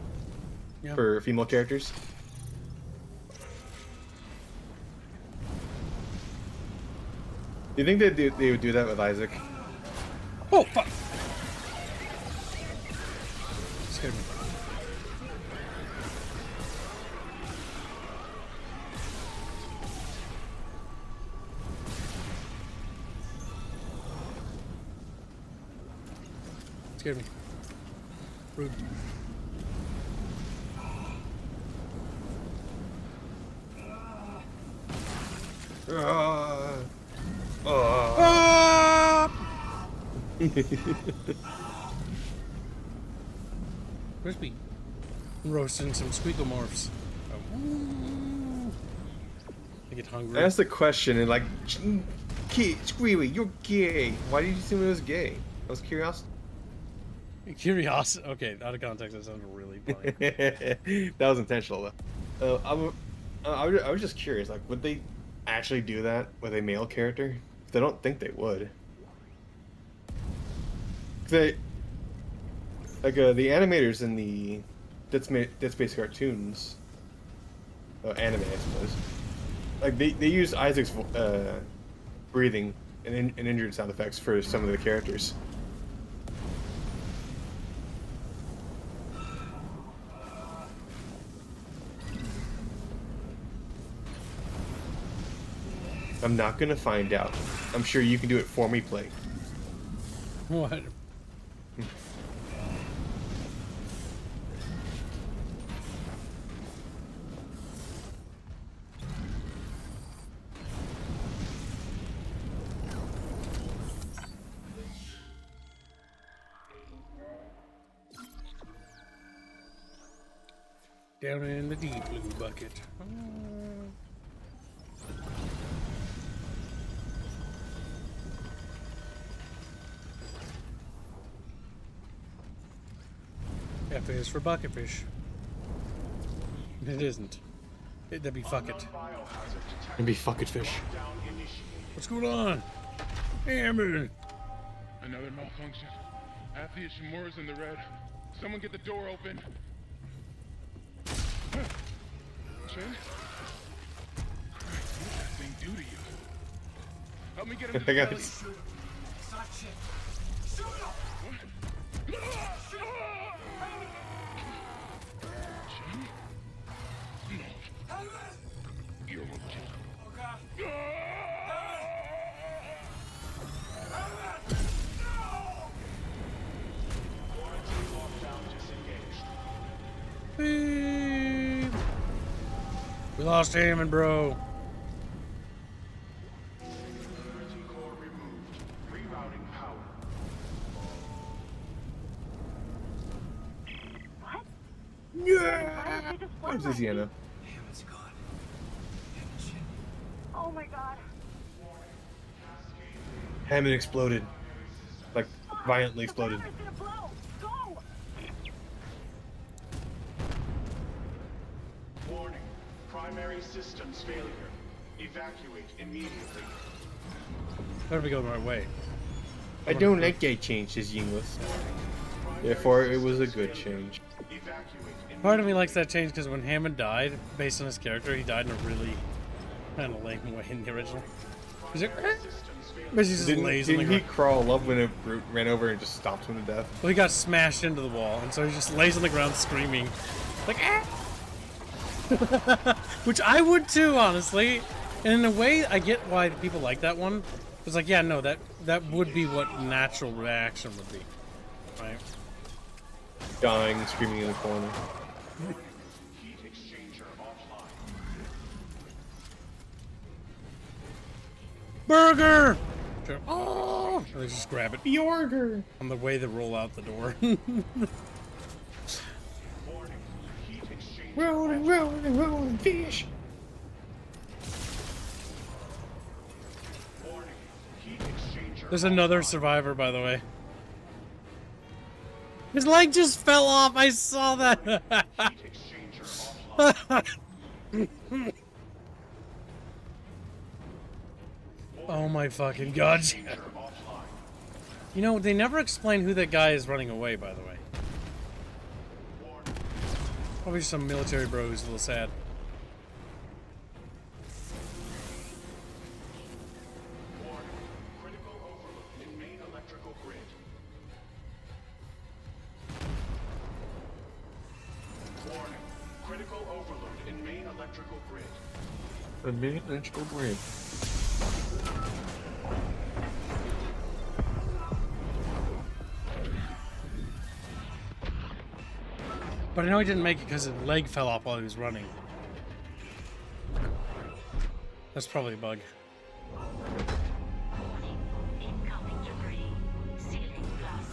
for female characters? Do you think they would do that with Isaac? Oh, fuck! Scared me. Scared me. Rude. Crispy. Roasting some SQEKMORPHS. I get hungry. I asked the question and like, Squealy, you're gay. Why did you assume it was gay? I was curious. Curiosity. Okay, out of context, that sounded really funny. That was intentional though. I was just curious, like, would they actually do that with a male character? I don't think they would. They, like, the animators in the Dead Space cartoons, anime, I suppose, like, they use Isaac's breathing and injured sound effects for some of the characters. I'm not gonna find out. I'm sure you can do it for me, Play. What? Down in the deep blue bucket. F is for bucket fish. It isn't. That'd be fuck it. It'd be fucking fish. What's going on? Hammond! Another malfunction. Half the Ishimura's in the red. Someone get the door open. Chin? Christ, what did that thing do to you? Help me get him to I the got belly. it. Shoot him. It's not shit. Shoot him! Chin? No. Hammond! You're a kid. Oh god. Beep. We lost Hammond, bro. What? Yeah! Why did they just Where's flood Ziziana? Hammond's gone. Hammond shit. Oh my god. Hammond exploded. Like, violently exploded. The battery's gonna blow. Go! Warning. Primary systems failure. Evacuate immediately. Better be going the right way. I don't like that change, says Yinglis. Therefore, it was a good change. Evacuate Part of me likes that change because when Hammond died, based on his character, he died in a really kind of lame way in the original. He's like, but he just lays on the Didn't he ground. crawl up when a brute ran over and just stopped him to death? Well, he got smashed into the wall, and so he just lays on the ground screaming, like, ah! Which I would too, honestly. And in a way, I get why people like that one. It's like, yeah, no, that would be what natural reaction would be, right? Dying, screaming in the corner. heat exchanger offline. Burger! Oh! And they just grab it Bjorger! on the way they roll out the door. Warning. Heat exchanger. Rolling, rolling, rolling fish! Warning. Heat exchanger. There's another survivor, by the way. His leg just fell off. I saw that. Heat exchanger offline. Oh my fucking god. Exchanger offline. You know, they never explain who that guy is running away, by the way. Warning. Probably some military bro who's a little sad. Warning. Critical overload in main electrical grid. Warning. Critical overload in main electrical grid. A minute, let's go break. But I know he didn't make it because his leg fell off while he was running. That's probably a bug. Incoming debris. Ceiling blast.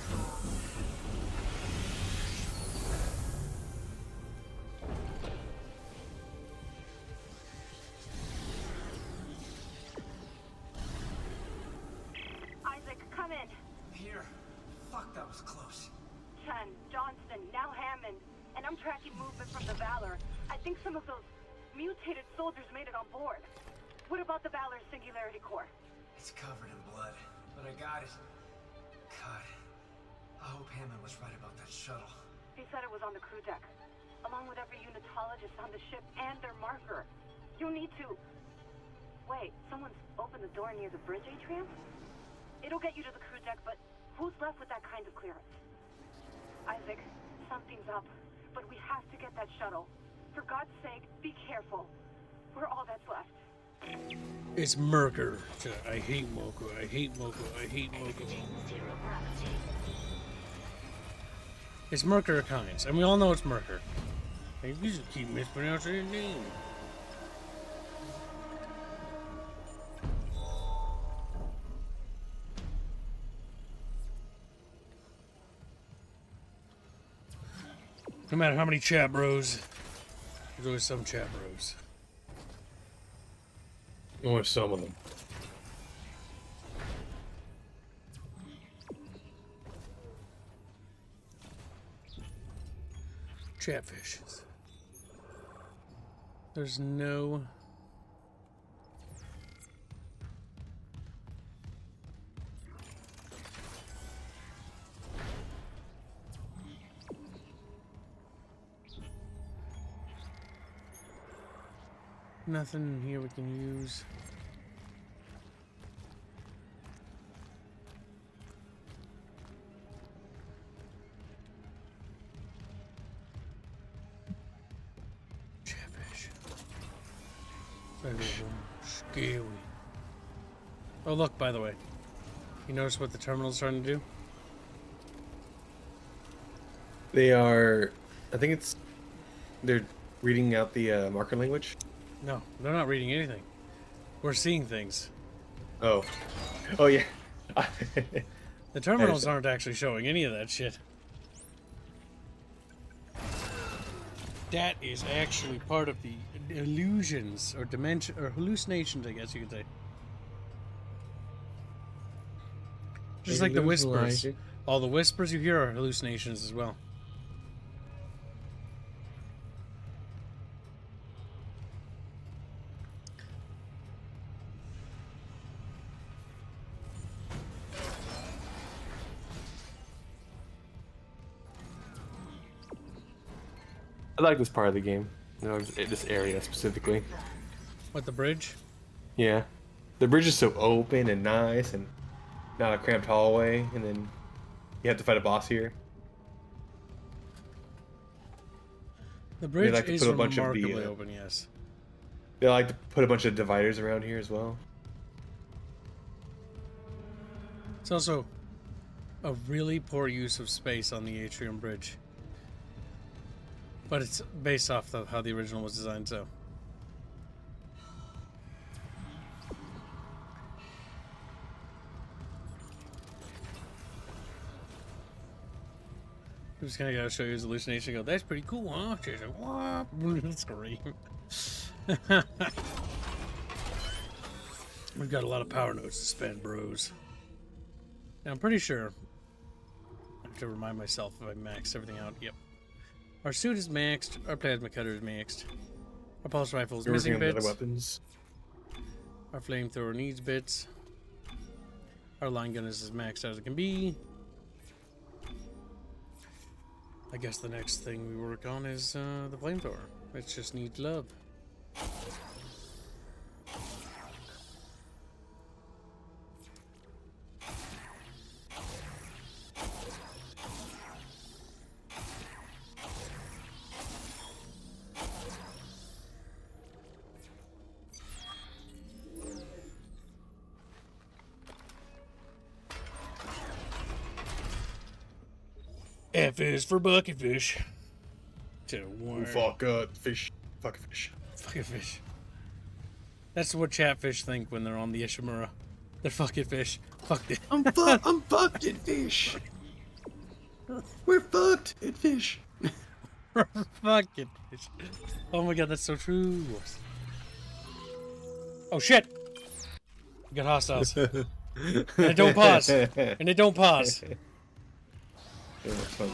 Isaac, come in. Here. Fuck, that was close. Chen, Johnston, now Hammond. And I'm tracking movement from the Valor. I think some of those Mutated soldiers made it on board. What about the Valor's singularity core? It's covered in blood, but I got it. God, I hope Hammond was right about that shuttle. He said it was on the crew deck, along with every unitologist on the ship and their marker. You need to... Wait, someone's opened the door near the bridge atrium? It'll get you to the crew deck, but who's left with that kind of clearance? Isaac, something's up, but we have to get that shuttle. For God's sake, be careful. We're all that's left. It's Mercer. I hate Mocha. I hate Mocha. I hate Mocha. Zero gravity. It's Mercer Kynes, and we all know it's Mercer. You just keep mispronouncing your name. No matter how many chat bros, there's always some chat bros. Only some of them. Chatfishes. There's no... Nothing in here we can use. Chatfish. Scary. Oh look, by the way. You notice what the terminal's trying to do? They are... I think it's... They're reading out the marker language. No, they're not reading anything. We're seeing things. Oh. Oh, yeah. The terminals aren't actually showing any of that shit. That is actually part of the illusions or dimension or hallucinations, I guess you could say. Just like the whispers. All the whispers you hear are hallucinations as well. I like this part of the game. You know, this area specifically. What, the bridge? Yeah. The bridge is so open and nice and not a cramped hallway, and then you have to fight a boss here. The bridge like to is put a bunch of remarkably the, open, yes. They like to put a bunch of dividers around here as well. It's also a really poor use of space on the atrium bridge. But it's based off of how the original was designed, so. I'm just gonna gotta show you his hallucination. Go, that's pretty cool, huh? She's like, what? That's great. We've got a lot of power nodes to spend, bros. Now, I'm pretty sure. I have to remind myself if I maxed everything out. Yep. Our suit is maxed. Our plasma cutter is maxed. Our pulse rifle is missing bits. Other weapons. Our flamethrower needs bits. Our line gun is as maxed as it can be. I guess the next thing we work on is the flamethrower. It just needs love. F is for bucket fish. Fuck fish. Fuck fish. Fucking fish. That's what chatfish think when they're on the Ishimura. They're fucking fish. Fuck it. I'm fucked in fish. We're fucked in fish. Fucking fish. Oh my god, that's so true. Oh shit! We got hostiles. And it don't pause. And it don't pause. Yeah, that's funny.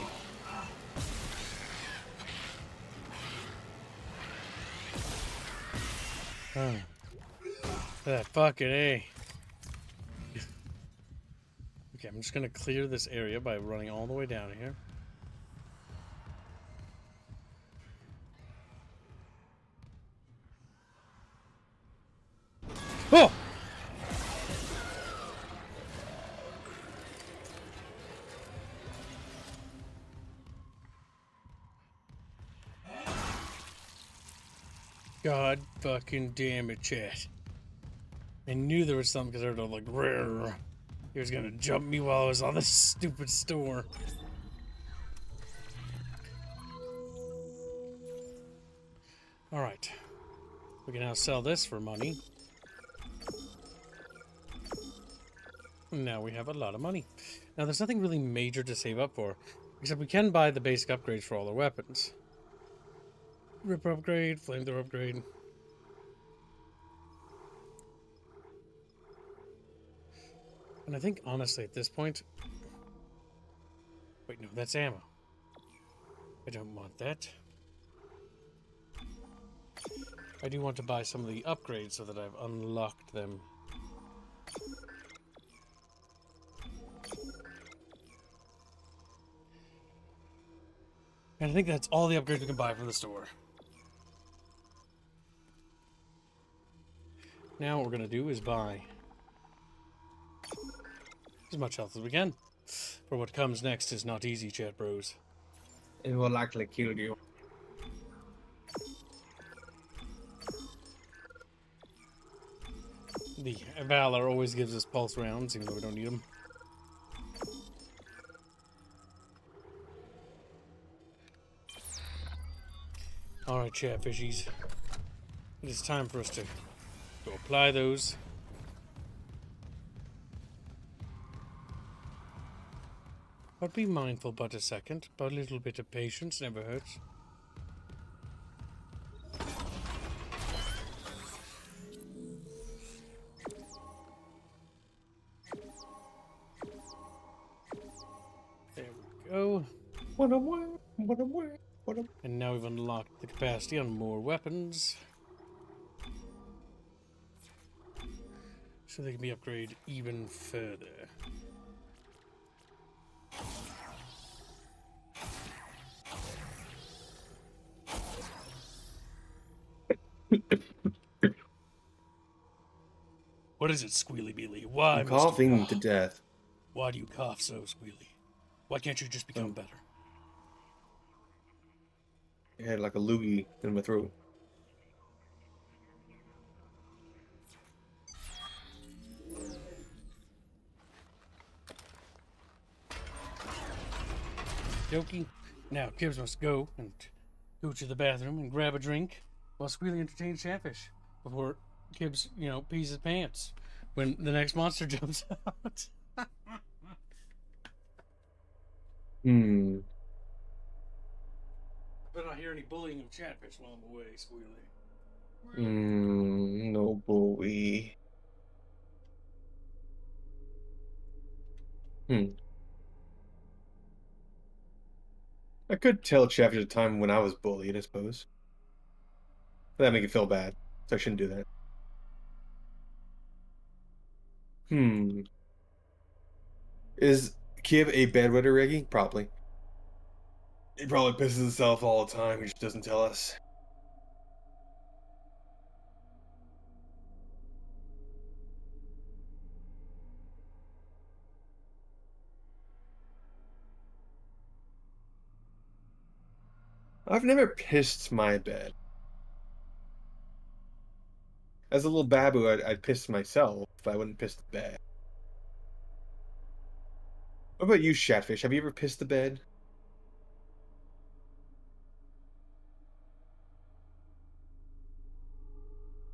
That fucking A. Okay, I'm just gonna clear this area by running all the way down here. Oh! God fucking damn it, chat. I knew there was something because I heard like, rrr. He was gonna jump me while I was on this stupid store. Alright. We can now sell this for money. Now we have a lot of money. Now there's nothing really major to save up for, except we can buy the basic upgrades for all our weapons. Ripper upgrade, flamethrower upgrade. And I think honestly at this point... Wait, no, that's ammo. I don't want that. I do want to buy some of the upgrades so that I've unlocked them. And I think that's all the upgrades we can buy from the store. Now what we're going to do is buy as much health as we can. For what comes next is not easy, chat bros. It will likely kill you. The Valor always gives us pulse rounds, even though we don't need them. Alright, chatfishies. It is time for us to go apply those. But be mindful but a second. But a little bit of patience never hurts. There we go. And now we've unlocked the capacity on more weapons. So they can be upgraded even further. What is it, Squealy Beely? Why, I'm coughing to Mr. death. Why do you cough so, Squealy? Why can't you just become better? I had like a loogie in my throat. Jokey. Now, Kibbs must go to the bathroom and grab a drink while Squealy entertains Chatfish before Kibbs, pees his pants when the next monster jumps out. Better not hear any bullying of Chatfish while I'm away, Squealy. No boy. I could tell Chatfish at a time when I was bullied, I suppose. That'd make it feel bad, so I shouldn't do that. Is Kib a bedwetter, Reggie? Probably. He probably pisses himself all the time, he just doesn't tell us. I've never pissed my bed. As a little babu, I'd piss myself, but I wouldn't piss the bed. What about you, Chatfish? Have you ever pissed the bed?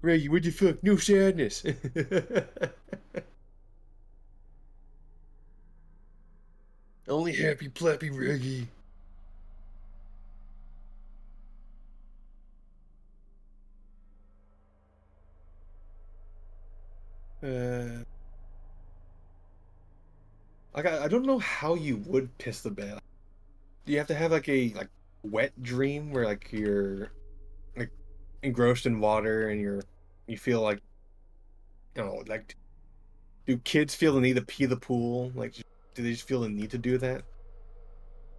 Reggie, what the fuck? No sadness. Only happy plappy Reggie. I don't know how you would piss the bed. Do you have to have like a wet dream where like you're like engrossed in water and you're you feel like, I don't know, like, do kids feel the need to pee the pool? Like, do they just feel the need to do that?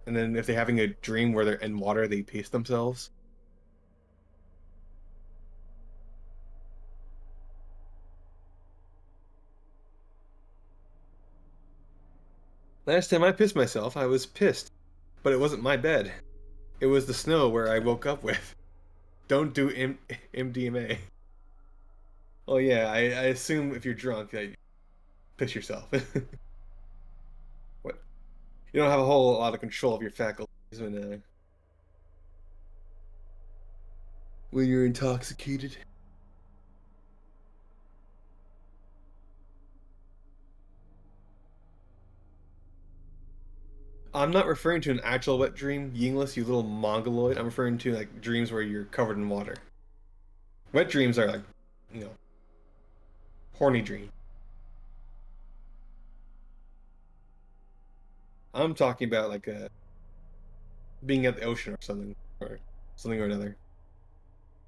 And then if they're having a dream where they're in water, they pace themselves. Last time I pissed myself, I was pissed. But it wasn't my bed. It was the snow where I woke up with. Don't do MDMA. Oh yeah, I assume if you're drunk, that you piss yourself. What? You don't have a whole lot of control of your faculties when you're intoxicated. I'm not referring to an actual wet dream, Yingless, you little mongoloid. I'm referring to like dreams where you're covered in water. Wet dreams are like, you know, horny dreams. I'm talking about like being at the ocean or something or another.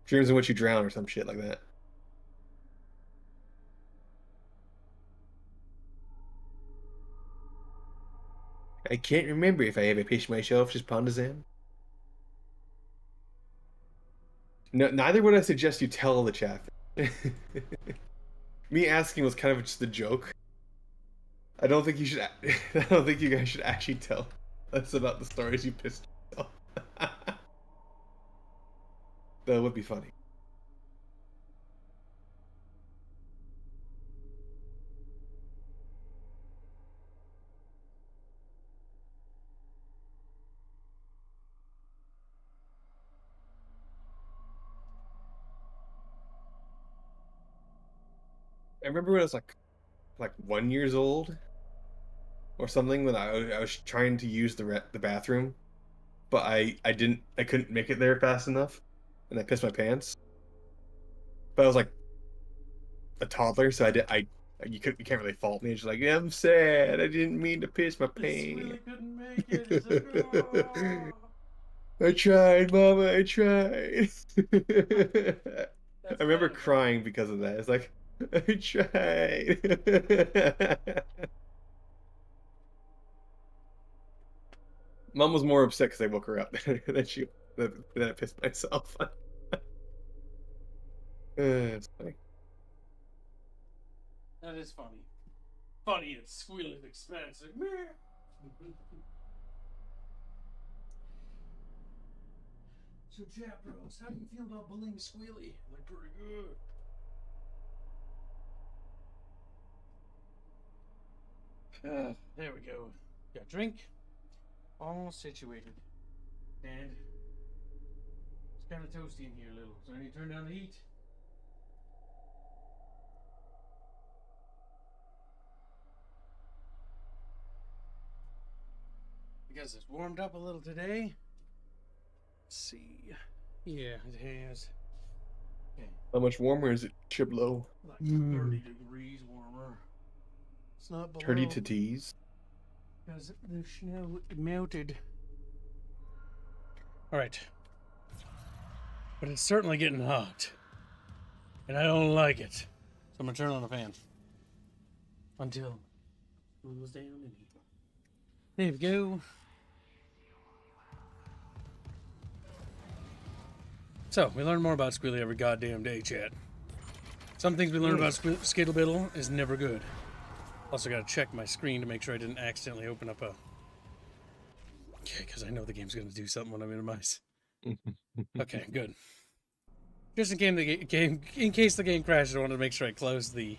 Dreams in which you drown or some shit like that. I can't remember if I ever pissed myself, just Pondazan. No, neither would I suggest you tell the chat. Me asking was kind of just a joke. I don't think you should. I don't think you guys should actually tell us about the stories you pissed yourself. That would be funny. I remember when I was like 1 years old or something when I was trying to use the bathroom, but I couldn't make it there fast enough, and I pissed my pants. But I was like a toddler, so you can't really fault me. It's just like, yeah, I'm sad. I didn't mean to piss my pants. Really couldn't make it. It's like, oh. I tried, Mama. I tried. I remember funny, crying because of that. It's like, I tried. Mom was more upset because I woke her up than I pissed myself. It's funny. That is funny. Funny and squealing expensive. So, chat bros, how do you feel about bullying Squealy? Like, pretty good. There we go. Got a drink. All situated. And it's kind of toasty in here a little. So I need to turn down the heat. Because it's warmed up a little today. Let's see. Yeah, it has. Okay. How much warmer is it, Chiblo? Like 30 degrees warmer. It's not below. 30 to tease. Because the snow melted. Alright. But it's certainly getting hot. And I don't like it. So I'm going to turn on the fan. Until it cools down in here. There we go. So, we learn more about Squealy every goddamn day, chat. Some things we learn about Skittlebiddle is never good. Also got to check my screen to make sure I didn't accidentally open up a... Okay, because I know the game's going to do something when I minimize. Okay, good. Just in case the game crashes, I wanted to make sure I closed the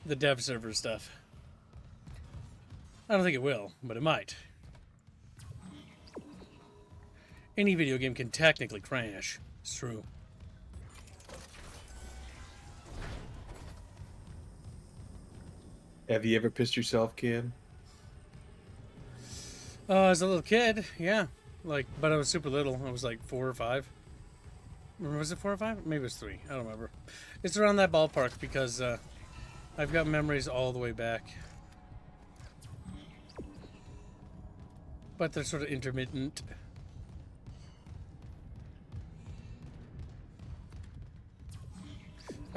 dev server stuff. I don't think it will, but it might. Any video game can technically crash. It's true. Have you ever pissed yourself, kid? As a little kid, yeah. But I was super little. I was like 4 or 5. Was it 4 or 5? Maybe it was 3. I don't remember. It's around that ballpark because I've got memories all the way back. But they're sort of intermittent.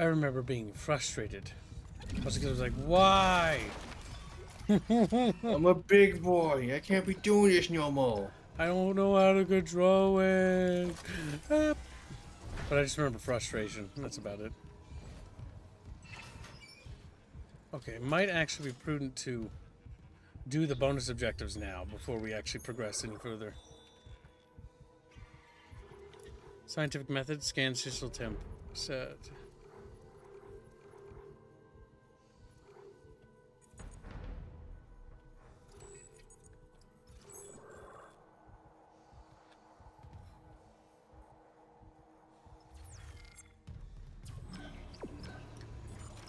I remember being frustrated. I was like, why? I'm a big boy. I can't be doing this no more. I don't know how to control it. But I just remember frustration. That's about it. Okay, it might actually be prudent to do the bonus objectives now before we actually progress any further. Scientific method, scan system temp. Set.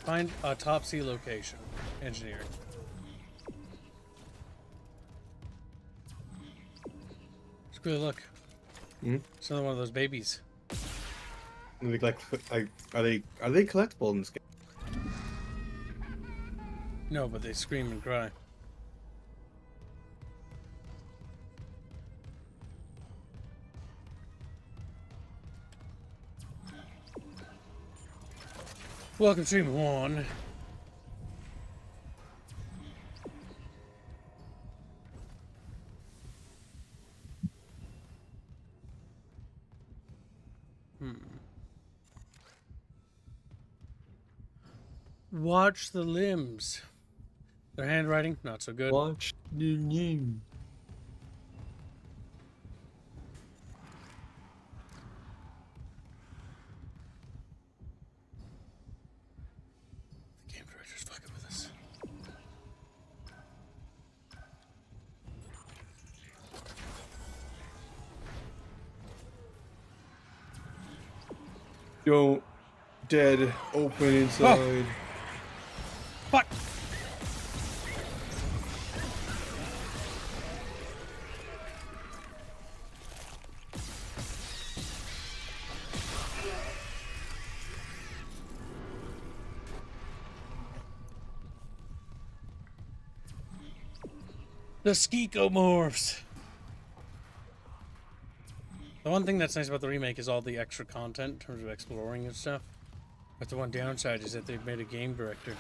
Find autopsy location. Engineering. Squealy, look. Hmm? It's another one of those babies. Are they collectible in this game? No, but they scream and cry. Welcome to Stream 1. Watch the limbs. Their handwriting, not so good. Watch the news. The game director's fucking with us. Don't dead open inside. Fuck! The SQEKMORPHS. The one thing that's nice about the remake is all the extra content in terms of exploring and stuff. But the one downside is that they've made a game director.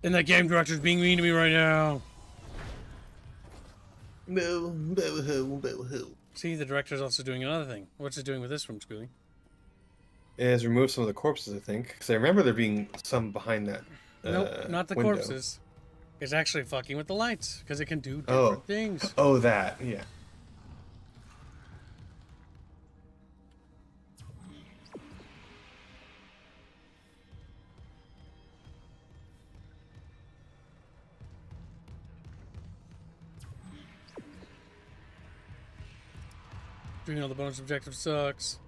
And that game director's being mean to me right now. See, the director's also doing another thing. What's it doing with this room, Squealy? It has removed some of the corpses, I think. Because I remember there being some behind that. Nope, not the window. corpses. It's actually fucking with the lights, because it can do different things. Oh, that, yeah. Doing all the bonus objectives sucks.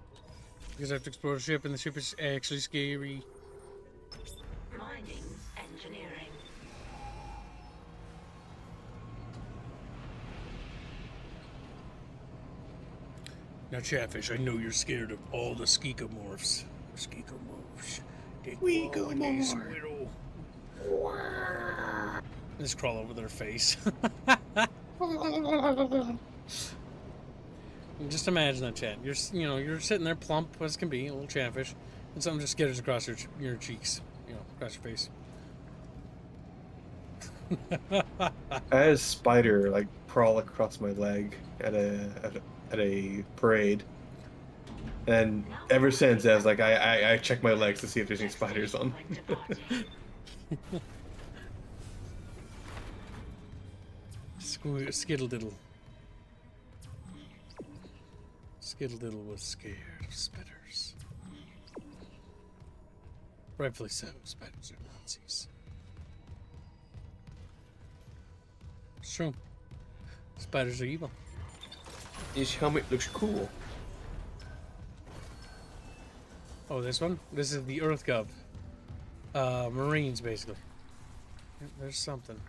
Because I have to explore the ship, and the ship is actually scary. Mining engineering. Now, Chatfish, I know you're scared of all the SQEKMORPHS. SQEKMORPHs. They go in these little... Just crawl over their face. Just imagine that, chat. You're sitting there plump as can be, a little chatfish, and something just skitters across your cheeks, across your face. I had a spider like crawl across my leg at a parade, and ever since I was like, I check my legs to see if there's any spiders on. Skiddle-diddle. Skiddle-diddle was scared of spiders. Rightfully so, spiders are Nazis. It's true. Spiders are evil. This helmet looks cool. Oh, this one? This is the Earth Gov. Marines, basically. There's something.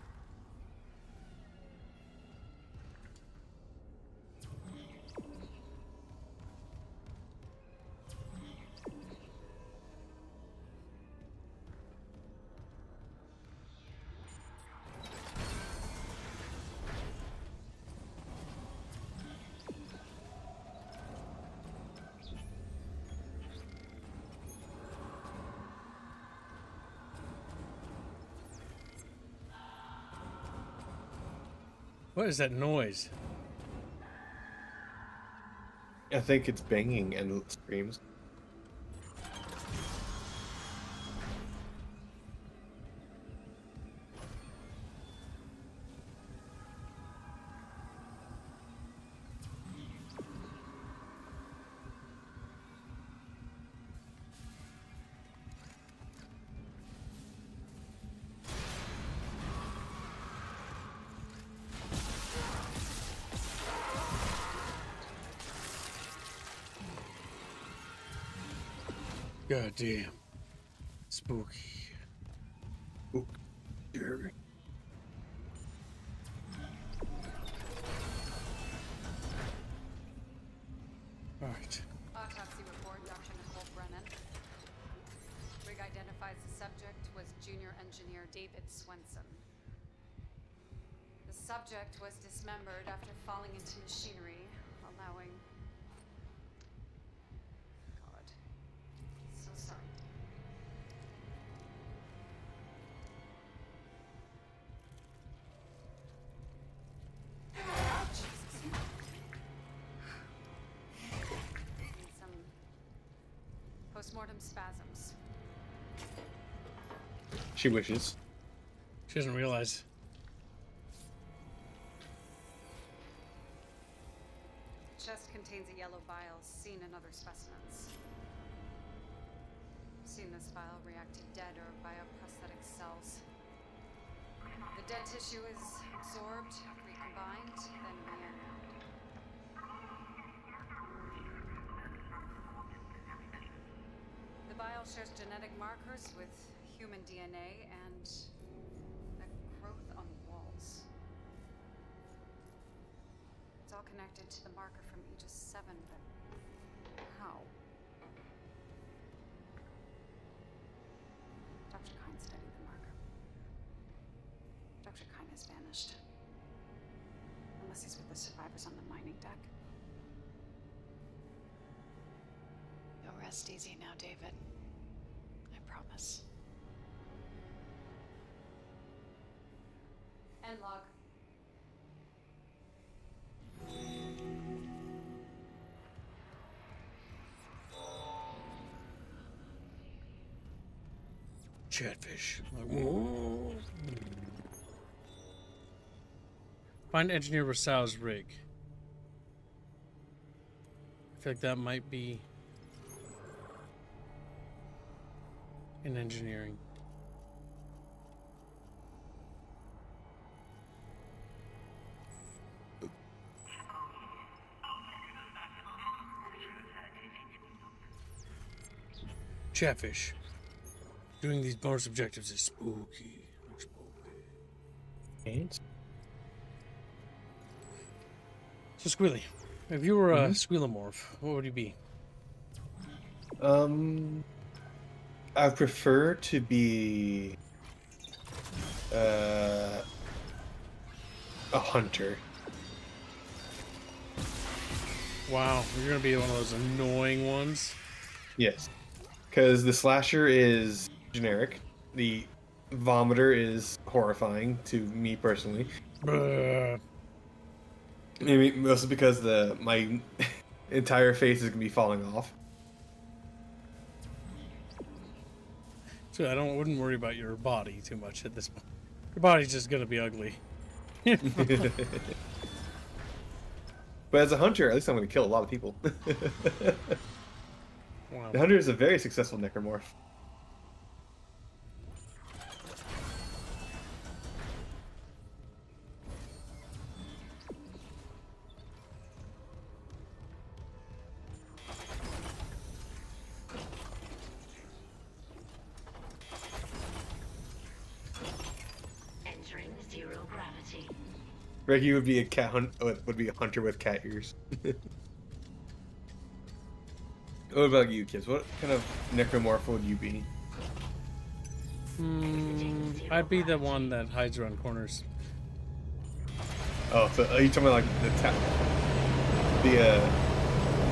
What is that noise? I think it's banging and screams. God damn. Spooky. Scary. Alright. Autopsy report, Dr. Nicole Brennan. Rig identifies the subject was junior engineer David Swenson. The subject was dismembered after falling into machinery, allowing... God. So sorry. Jesus. Need some postmortem spasms. She wishes. She doesn't realize. Chest contains a yellow bile seen in other specimens. Seen this bile react to dead or bioprosthetic cells. The dead tissue is absorbed, recombined, then reanimated. The bile shares genetic markers with human DNA and a growth on walls. It's all connected to the marker from Aegis 7, but how? Dr. Kine studied the marker. Dr. Kine has vanished. Unless he's with the survivors on the mining deck. You'll rest easy now, David. I promise. End log. Chatfish. Find engineer Rasal's rig. I feel like that might be in engineering. Chatfish. Doing these bonus objectives is spooky. Ain't? So Squealy, if you were a Squealemorph, what would you be? I prefer to be a hunter. Wow, you're gonna be one of those annoying ones. Yes, because the slasher is generic. The vomiter is horrifying to me personally. Maybe mostly because my entire face is gonna be falling off. So I wouldn't worry about your body too much at this point. Your body's just gonna be ugly. But as a hunter, at least I'm gonna kill a lot of people. Wow. The hunter is a very successful necromorph. Entering zero gravity. Reggie would be a would be a hunter with cat ears. What about you, kids? What kind of necromorph would you be? I'd be the one that hides around corners. Oh, so are you talking about like the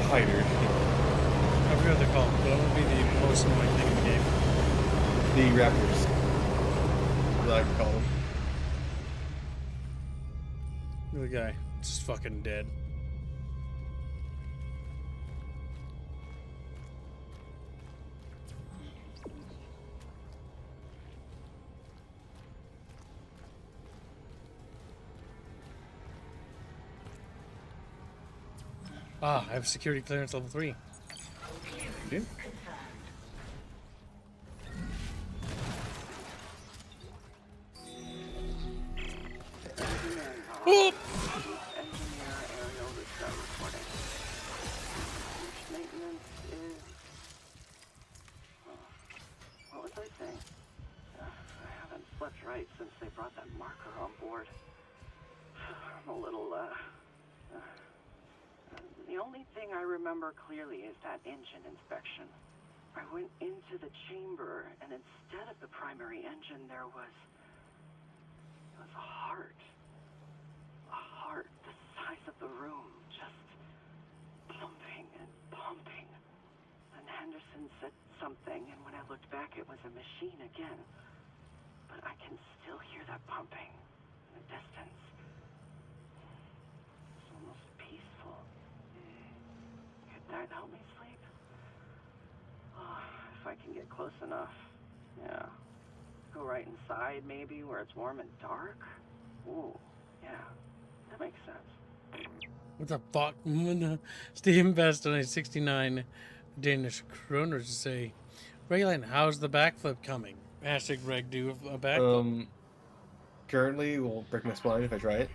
hider? I forgot what they're called, but that would be the most annoying thing in the game. The raptors. What I can call them. Look at the guy. Just fucking dead. Ah, I have security clearance level 3. Yeah. Oh! Engineer aerial reporting. Maintenance is... What was I saying? I haven't slept right since they brought that marker on board. I'm a little, The only thing I remember clearly is that engine inspection. I went into the chamber, and instead of the primary engine, there was... It was a heart. A heart the size of the room, just pumping and pumping. And Henderson said something, and when I looked back, it was a machine again. But I can still hear that pumping in the distance. It's almost peaceful. Could that help me sleep? Oh, if I can get close enough. Yeah. Go right inside, maybe, where it's warm and dark. Ooh, yeah. That makes sense. What the fuck? Steve Best on a 69 Danish kroners to say, Raylan, how's the backflip coming? Hashtag Reg do a backflip. Currently, will break my spine if I try it.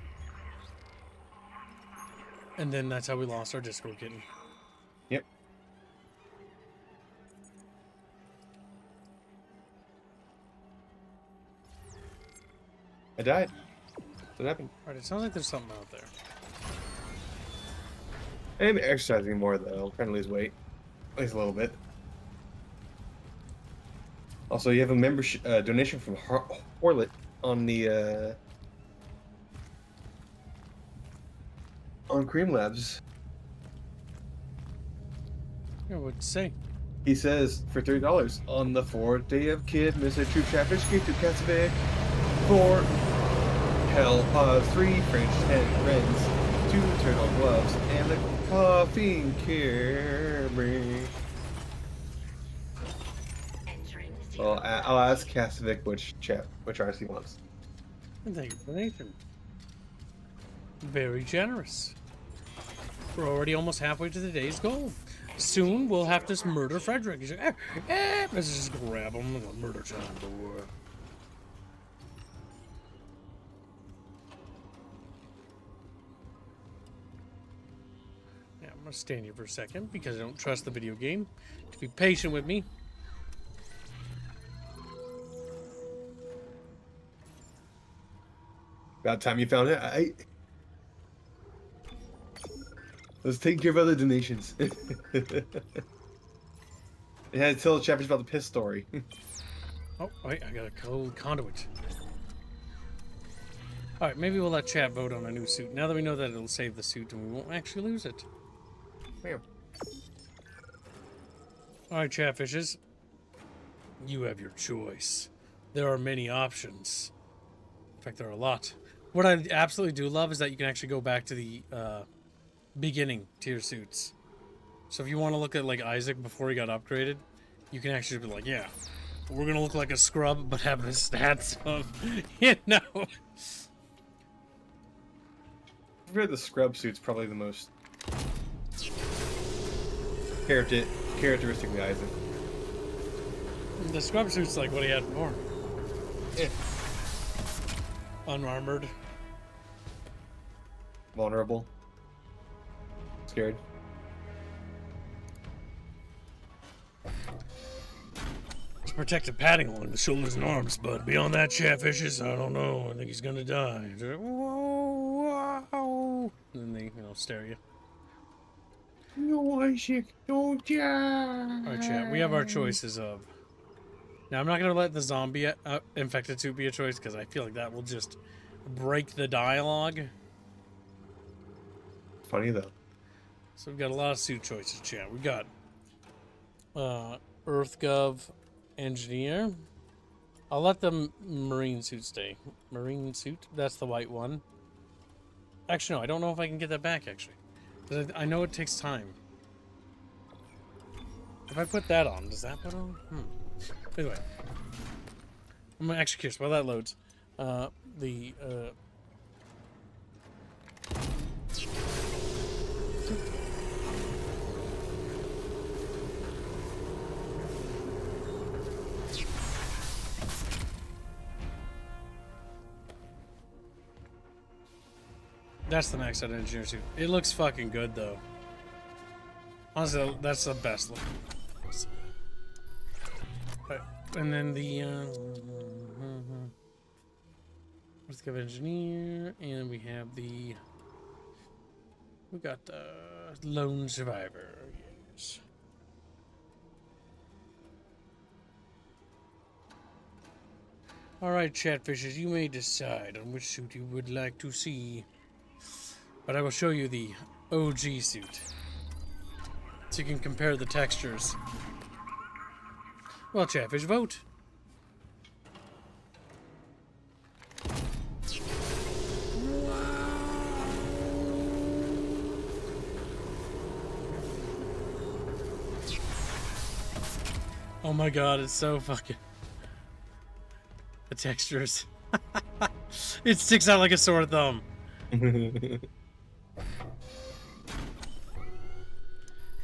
And then that's how we lost our Discord kitten. Yep. I died. What happened? Alright, it sounds like there's something out there. I'm exercising more though. I'm trying to lose weight. At least a little bit. Also, you have a membership donation from Horlet on the on Cream Labs. Yeah, what'd you say? He says for $30 on the 4th day of Kid, Mr. True Chatfish gave to Casavic for Hell 3 French 10 Rens, 2 turtle gloves, and a coffee carry. Well, I'll ask Casavic which artist he wants. And thank you for the donation. Very generous. We're already almost halfway to the day's goal. Soon we'll have to murder Frederick. He's like, let's just grab him. Murder time, boy. Yeah, I'm gonna stand here for a second because I don't trust the video game. To be patient with me. About time you found it. Let's take care of other donations. It had to tell the chapters about the piss story. Oh, wait, I got a cold conduit. Alright, maybe we'll let chat vote on a new suit. Now that we know that it'll save the suit and we won't actually lose it. Bam. Alright, chatfishes. You have your choice. There are many options. In fact, there are a lot. What I absolutely do love is that you can actually go back to the beginning tier suits. So if you want to look at like Isaac before he got upgraded, you can actually be like, yeah, we're gonna look like a scrub but have the stats of, you know. I've read the scrub suit's probably the most characteristically Isaac. The scrub suit's like what he had before. Yeah. Unarmored. Vulnerable. Scared. It's protective padding along the shoulders and arms, but beyond that, chatfishes, I don't know. I think he's gonna die. Whoa, whoa. And then they, stare at you. No, Isaac, don't die. Alright, chat, we have our choices of... Now, I'm not gonna let the zombie infected suit be a choice, because I feel like that will just break the dialogue. Funny, though. So we've got a lot of suit choices, chat. We got EarthGov Engineer. I'll let the Marine suit stay. Marine suit, that's the white one. Actually, no, I don't know if I can get that back, actually. 'Cause I know it takes time. If I put that on, does that put on? Anyway. I'm actually curious while that loads. That's the max out engineer suit. It looks fucking good though. Honestly, that's the best look. Right. And then the let's go engineer, and we have we got lone survivor. Yes. All right, chatfishes, you may decide on which suit you would like to see. But I will show you the OG suit, so you can compare the textures. Well, chatfish, vote. Oh my god, it's so fucking... The textures. It sticks out like a sore thumb.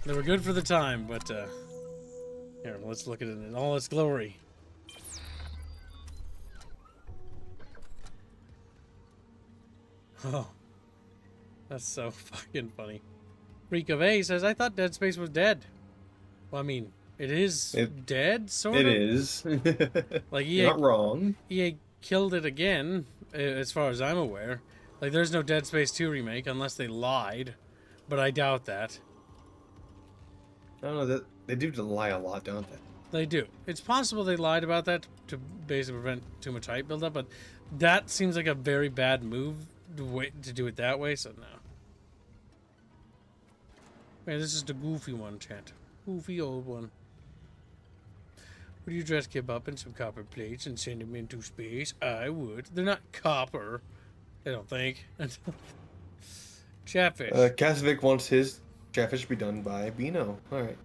They were good for the time, but here, let's look at it in all its glory. Oh, that's so fucking funny. Freak of A says, I thought Dead Space was dead. Well, I mean, it is dead, sort of. It is. Like, EA, not wrong. EA killed it again, as far as I'm aware. Like, there's no Dead Space 2 remake, unless they lied. But I doubt that. I don't know, that they do lie a lot, don't they? They do. It's possible they lied about that to basically prevent too much hype buildup, but that seems like a very bad move to do it that way, so no. Man, this is the goofy one, chat. Goofy old one. Would you dress Kib up in some copper plates and send him into space? I would. They're not copper, I don't think. Chatfish. Kasovic wants his Chatfish to be done by Beano. Alright.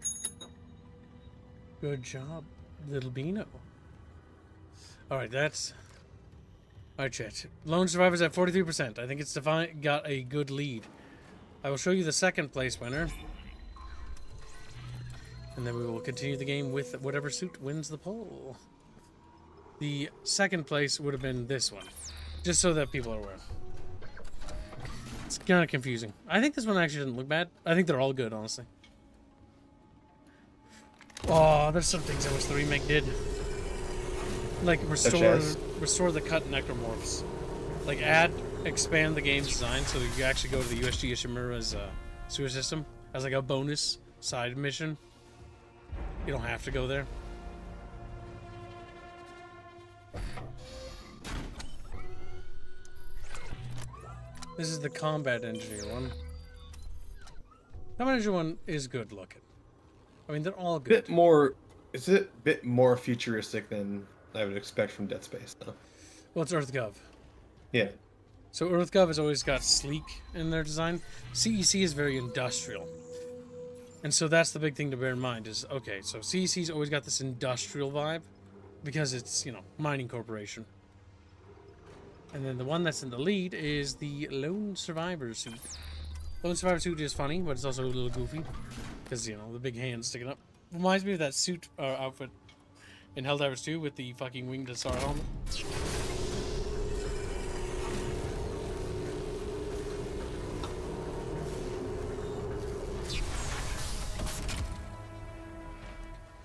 Good job, little Beano. Alright, that's... Alright, chat. Lone Survivor's at 43%. I think it's got a good lead. I will show you the second place winner. And then we will continue the game with whatever suit wins the poll. The second place would have been this one. Just so that people are aware. It's kind of confusing. I think this one actually didn't look bad. I think they're all good, honestly. Oh, there's some things I wish the remake did. Like restore the cut necromorphs. Like expand the game's design so that you actually go to the USG Ishimura's sewer system as like a bonus side mission. You don't have to go there. This is the combat engineer one. Combat engineer one is good looking. I mean, they're all good. It's a bit more futuristic than I would expect from Dead Space, though. Well, it's EarthGov. Yeah. So EarthGov has always got sleek in their design. CEC is very industrial. And so that's the big thing to bear in mind is, okay, so CEC's always got this industrial vibe because it's, you know, mining corporation. And then the one that's in the lead is the Lone Survivor suit. Lone Survivor suit is funny, but it's also a little goofy because, you know, the big hands sticking up. Reminds me of that suit outfit in Helldivers 2 with the fucking winged Asar helmet.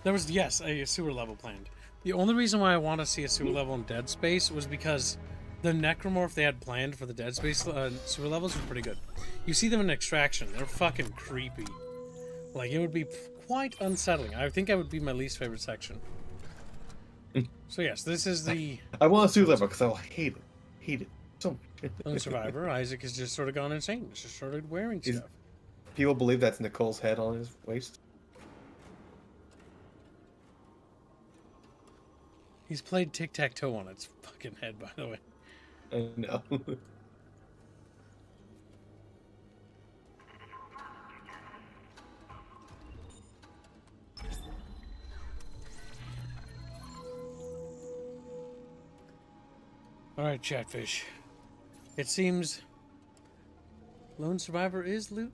There was, yes, a sewer level planned. The only reason why I want to see a sewer level in Dead Space was because the necromorph they had planned for the Dead Space sewer levels was pretty good. You see them in Extraction, they're fucking creepy. Like, it would be quite unsettling. I think that would be my least favorite section. So yes, this is the... I want a sewer level because I'll hate it. Hate it. So Lone Survivor. Isaac has just sort of gone insane. He's just started wearing stuff. People believe that's Nicole's head on his waist. He's played tic-tac-toe on its fucking head, by the way. I know. Alright, Chatfish. It seems Lone Survivor is loot.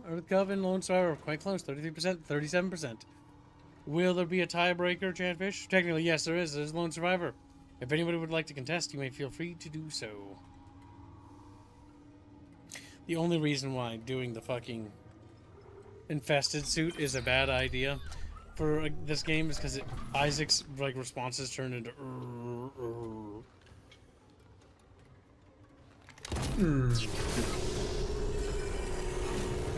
Earth Gov and Lone Survivor are quite close. 33%, 37%. Will there be a tiebreaker, Chatfish? Technically, yes, there is. There's Lone Survivor. If anybody would like to contest, you may feel free to do so. The only reason why doing the fucking infested suit is a bad idea for this game is because Isaac's like responses turn into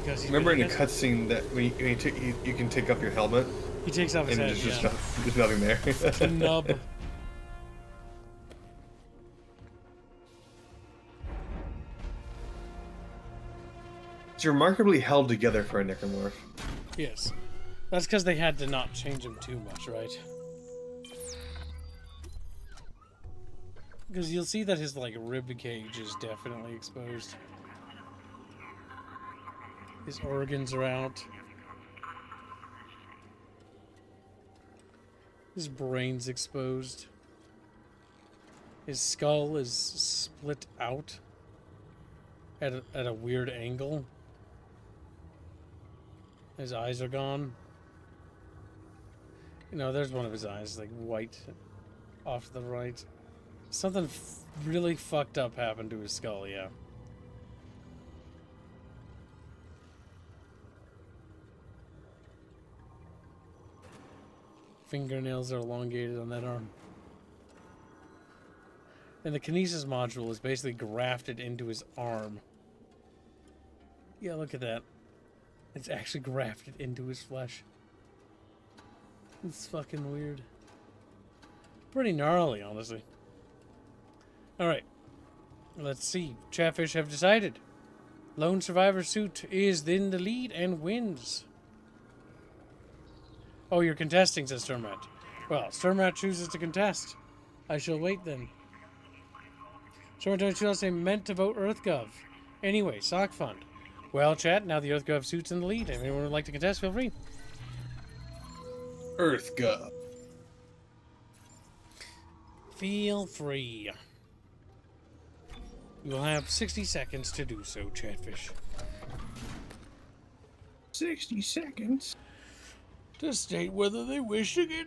because remember in the cutscene that when you can take off your helmet, he takes off his and head. there's nothing there. The nub. It's remarkably held together for a necromorph. Yes. That's because they had to not change him too much, right? Because you'll see that his, like, rib cage is definitely exposed. His organs are out. His brain's exposed. His skull is split out at a weird angle. His eyes are gone. You know, there's one of his eyes, like, white off to the right. Something really fucked up happened to his skull, yeah. Fingernails are elongated on that arm. And the kinesis module is basically grafted into his arm. Yeah, look at that. It's actually grafted into his flesh. It's fucking weird. Pretty gnarly, honestly. Alright. Let's see. Chatfish have decided. Lone Survivor suit is in the lead and wins. Oh, you're contesting, says Sturmat. Well, Sturmat chooses to contest. I shall wait then. Sturmat 22 say meant to vote EarthGov. Anyway, sock fund. Well, chat, now the EarthGov suit's in the lead. If anyone would like to contest, feel free. EarthGov. Feel free. You will have 60 seconds to do so, Chatfish. 60 seconds? To state whether they wish to get...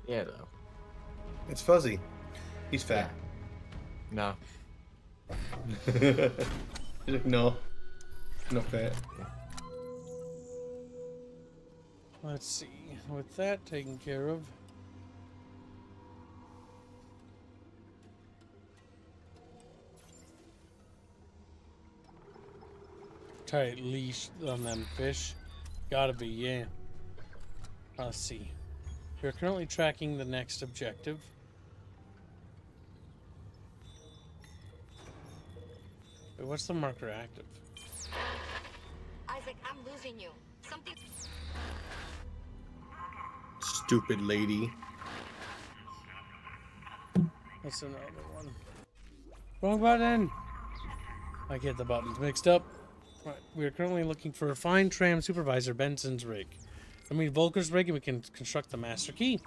Yeah, though. It's fuzzy. He's fat. No. No. Not fat. Let's see. With that taken care of. Tight leash on them fish. Gotta be, yeah. Let's see. We're currently tracking the next objective. Wait, what's the marker active? Isaac, I'm losing you. Something. Stupid lady. That's another one. Wrong button! I get the buttons mixed up. Right, we are currently looking for a fine tram supervisor Benson's rig. I mean Volker's rig, and we can construct the master key.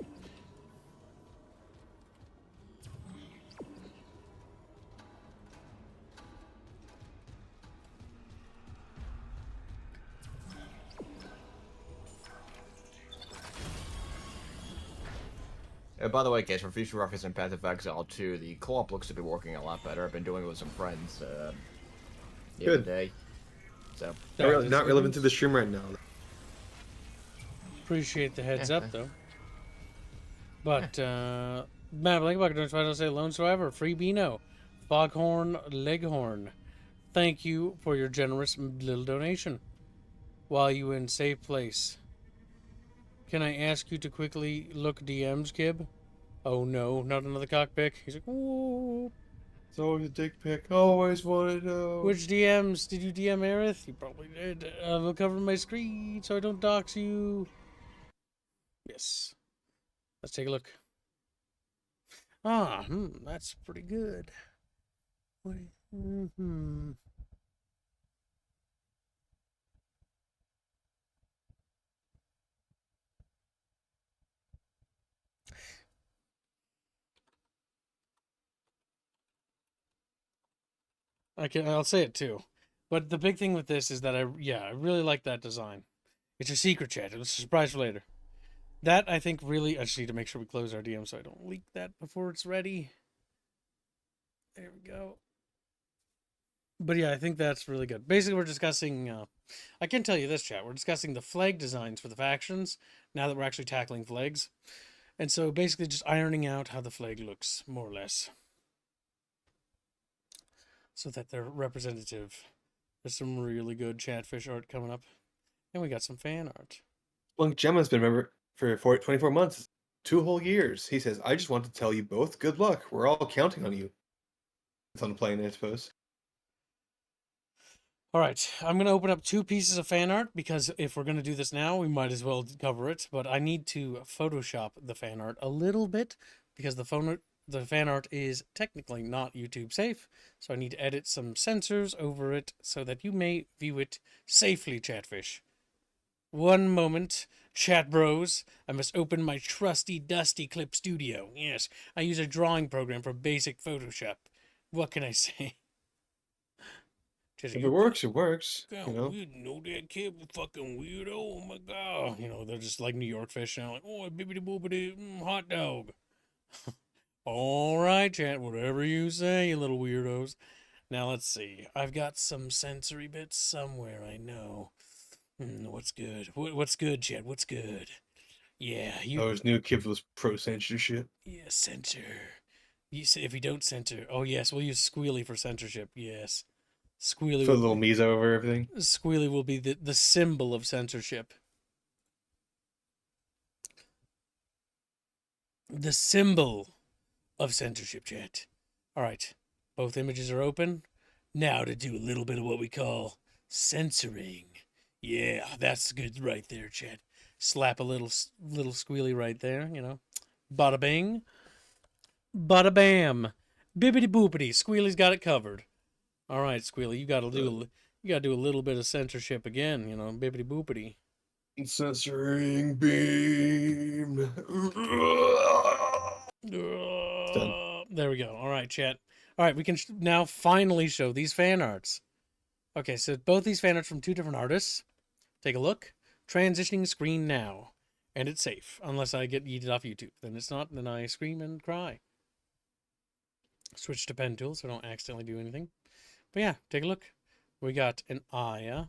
By the way, guys, for future reference in Path of Exile 2, the co-op looks to be working a lot better. I've been doing it with some friends the other day. So Not relevant to the stream right now. Appreciate the heads up, though. But, Matt Blankbuck, don't try to say Lone Survivor, Free Beano, Foghorn Leghorn. Thank you for your generous little donation. While you in safe place. Can I ask you to quickly look DMs, Kib? Oh no, not another cockpick. He's like, ooh. It's always a dick pic. Always wanted to know. Which DMs? Did you DM Aerith? You probably did. I'll cover my screen so I don't dox you. Yes. Let's take a look. That's pretty good. Mm-hmm. I'll say it too. But the big thing with this is that I really like that design. It's a secret, chat. It's a surprise for later. That I think really I just need to make sure we close our DM so I don't leak that before it's ready. There we go. But yeah, I think that's really good. Basically, we're discussing. I can tell you this, chat. We're discussing the flag designs for the factions now that we're actually tackling flags, and so basically just ironing out how the flag looks, more or less, so that they're representative. There's some really good Chatfish art coming up, and we got some fan art. Blunk Gemma's been a member for 24 months, 2 whole years. He says, "I just want to tell you both good luck. We're all counting on you." It's on the plane, I suppose. All right, I'm going to open up 2 pieces of fan art because if we're going to do this now, we might as well cover it. But I need to Photoshop the fan art a little bit because the fan art is technically not YouTube safe. So I need to edit some censors over it so that you may view it safely, Chatfish. One moment, chat bros. I must open my trusty, dusty Clip Studio. Yes, I use a drawing program for basic Photoshop. What can I say? If it works, it works. God, you know? we know that kid was fucking weirdo. Oh my god. You know, they're just like New York fish now. Like, oh, bibbidi boobidi, hot dog. All right, chat, whatever you say, you little weirdos. Now, let's see. I've got some sensory bits somewhere, I know. What's good? What's good, chat? What's good? Yeah, you... Oh, his new kid was pro-censorship. Yeah, censor. You say if we don't censor... Oh, yes, we'll use Squealy for censorship. Yes. Squealy. Put a little Mizo over everything. Squealy will be the symbol of censorship. The symbol of censorship, chat. All right. Both images are open. Now to do a little bit of what we call censoring. Yeah, that's good right there, chat. Slap a little Squealy right there, you know. Bada bing. Bada bam. Bibbidi boopity. Squealy's got it covered. All right, Squealy, you got to do a little bit of censorship again, you know, bibbidi boopity. Censoring beam. There we go. All right, chat. All right, we can now finally show these fan arts. Okay, so both these fan arts from 2 different artists. Take a look. Transitioning screen now, and it's safe unless I get yeeted off YouTube. Then it's not. Then I scream and cry. Switch to pen tool so I don't accidentally do anything. But yeah, take a look. We got an Aya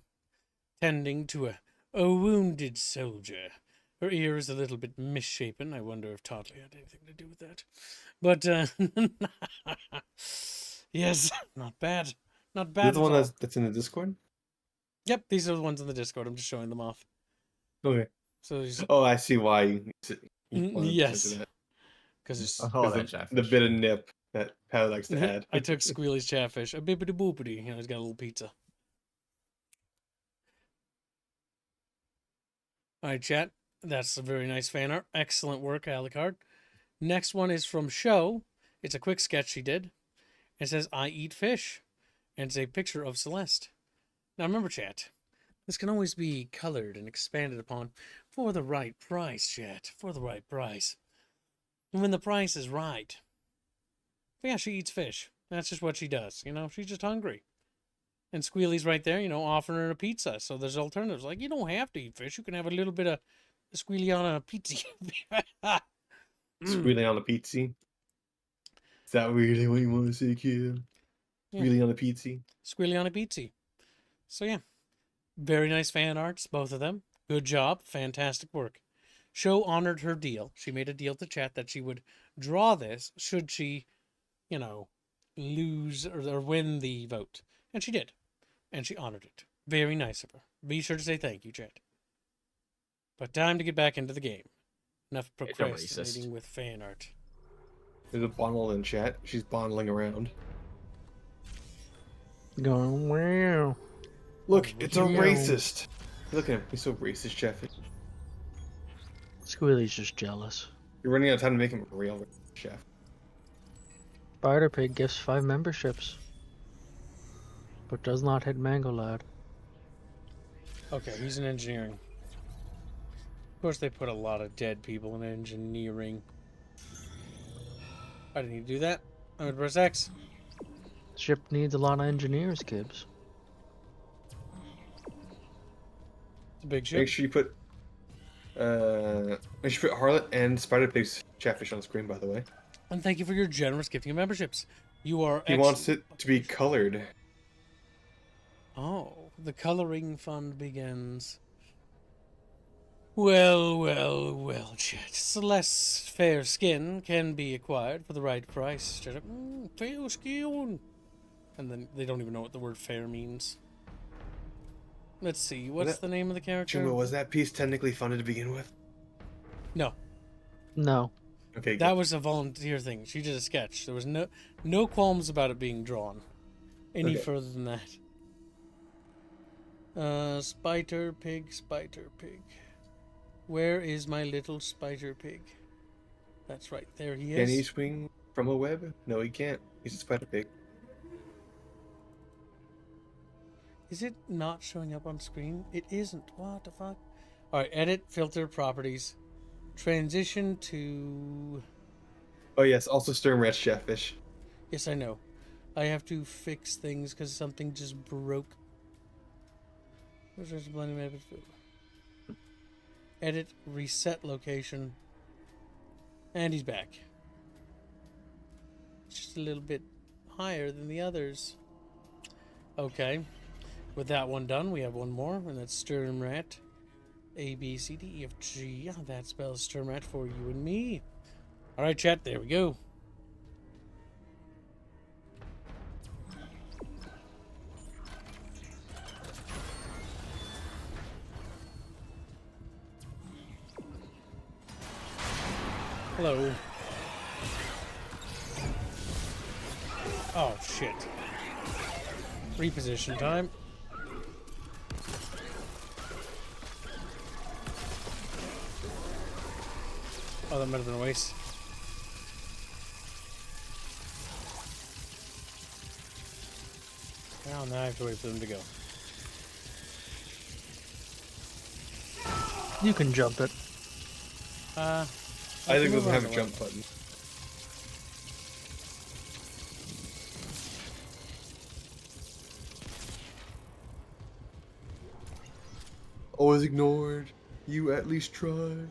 tending to a wounded soldier. Her ear is a little bit misshapen. I wonder if Toddler had anything to do with that. But, yes, not bad. Not bad. Is the one that's in the Discord? Yep, these are the ones in the Discord. I'm just showing them off. Okay. So I see why you yes. Because it's the bit of nip that Pat likes to add. I took Squealy's Chatfish. A bibbidi boopity. You know, he's got a little pizza. All right, chat. That's a very nice fan art. Excellent work, Alucard. Next one is from Show. It's a quick sketch she did. It says, I eat fish. And it's a picture of Celeste. Now remember, chat, this can always be colored and expanded upon for the right price, chat. For the right price. And when the price is right. But yeah, she eats fish. That's just what she does. You know, she's just hungry. And Squealy's right there, you know, offering her a pizza. So there's alternatives. Like, you don't have to eat fish. You can have a little bit of Squealy on a pizza. Squealy on a pizza? Is that really what you want to say, kid? Squealy on a pizza? Squealy on a pizza. So yeah. Very nice fan arts, both of them. Good job. Fantastic work. Show honored her deal. She made a deal to chat that she would draw this should she, you know, lose or win the vote. And she did. And she honored it. Very nice of her. Be sure to say thank you, chat. But time to get back into the game. Enough procrastinating with fan art. There's a bundle in chat. She's bondling around. Going wow. Look, it's a racist. Look at him. He's so racist, Jeff. Squealy's just jealous. You're running out of time to make him a real chef. Barter Pig gifts 5 memberships. but does not hit Mango Lad. Okay, he's in engineering. Of course, they put a lot of dead people in engineering. I didn't need to do that. I'm gonna press X. Ship needs a lot of engineers, Gibbs. It's a big ship. Make sure you put Harlot and Spider Pig's Chatfish on the screen, by the way. And thank you for your generous gifting of memberships. You are. He wants it to be colored. Oh, the coloring fund begins. Well, chat. Celeste's fair skin can be acquired for the right price. Fair skin. And then they don't even know what the word fair means. Let's see. What's the name of the character? Jimbo, was that piece technically funded to begin with? No. No. Okay. That was a volunteer thing. She did a sketch. There was no qualms about it being drawn any further than that. Spider Pig. Where is my little Spider Pig? That's right. There he is. Can he swing from a web? No, he can't. He's a Spider Pig. Is it not showing up on screen? It isn't. What the fuck? Alright, edit, filter, properties. Transition to... Oh yes, also Sturm Red Chatfish. Yes, I know. I have to fix things because something just broke. Edit, reset location. And he's back. Just a little bit higher than the others. Okay. With that one done, we have one more, and that's Sturmrat. A, B, C, D, E, F, G. That spells Sturmrat for you and me. Alright, chat, there we go. Hello. Oh, shit. Reposition time. Oh, that might have been a waste. Well, now I have to wait for them to go. You can jump it. Isaac doesn't have a jump button. Always ignored. You at least tried.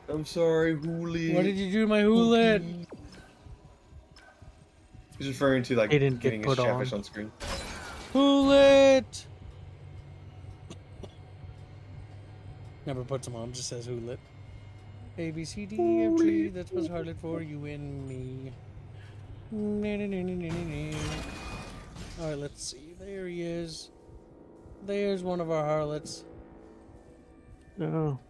I'm sorry, Hoolie. What did you do to my Hoolit? He's referring to like didn't getting get his put Chatfish on. on screen. Hoolit! Never puts them on, just says Hoolit. A, B, C, D, E, F, G. That was Harlot for you and me. Alright, let's see. There he is. There's one of our harlots. No.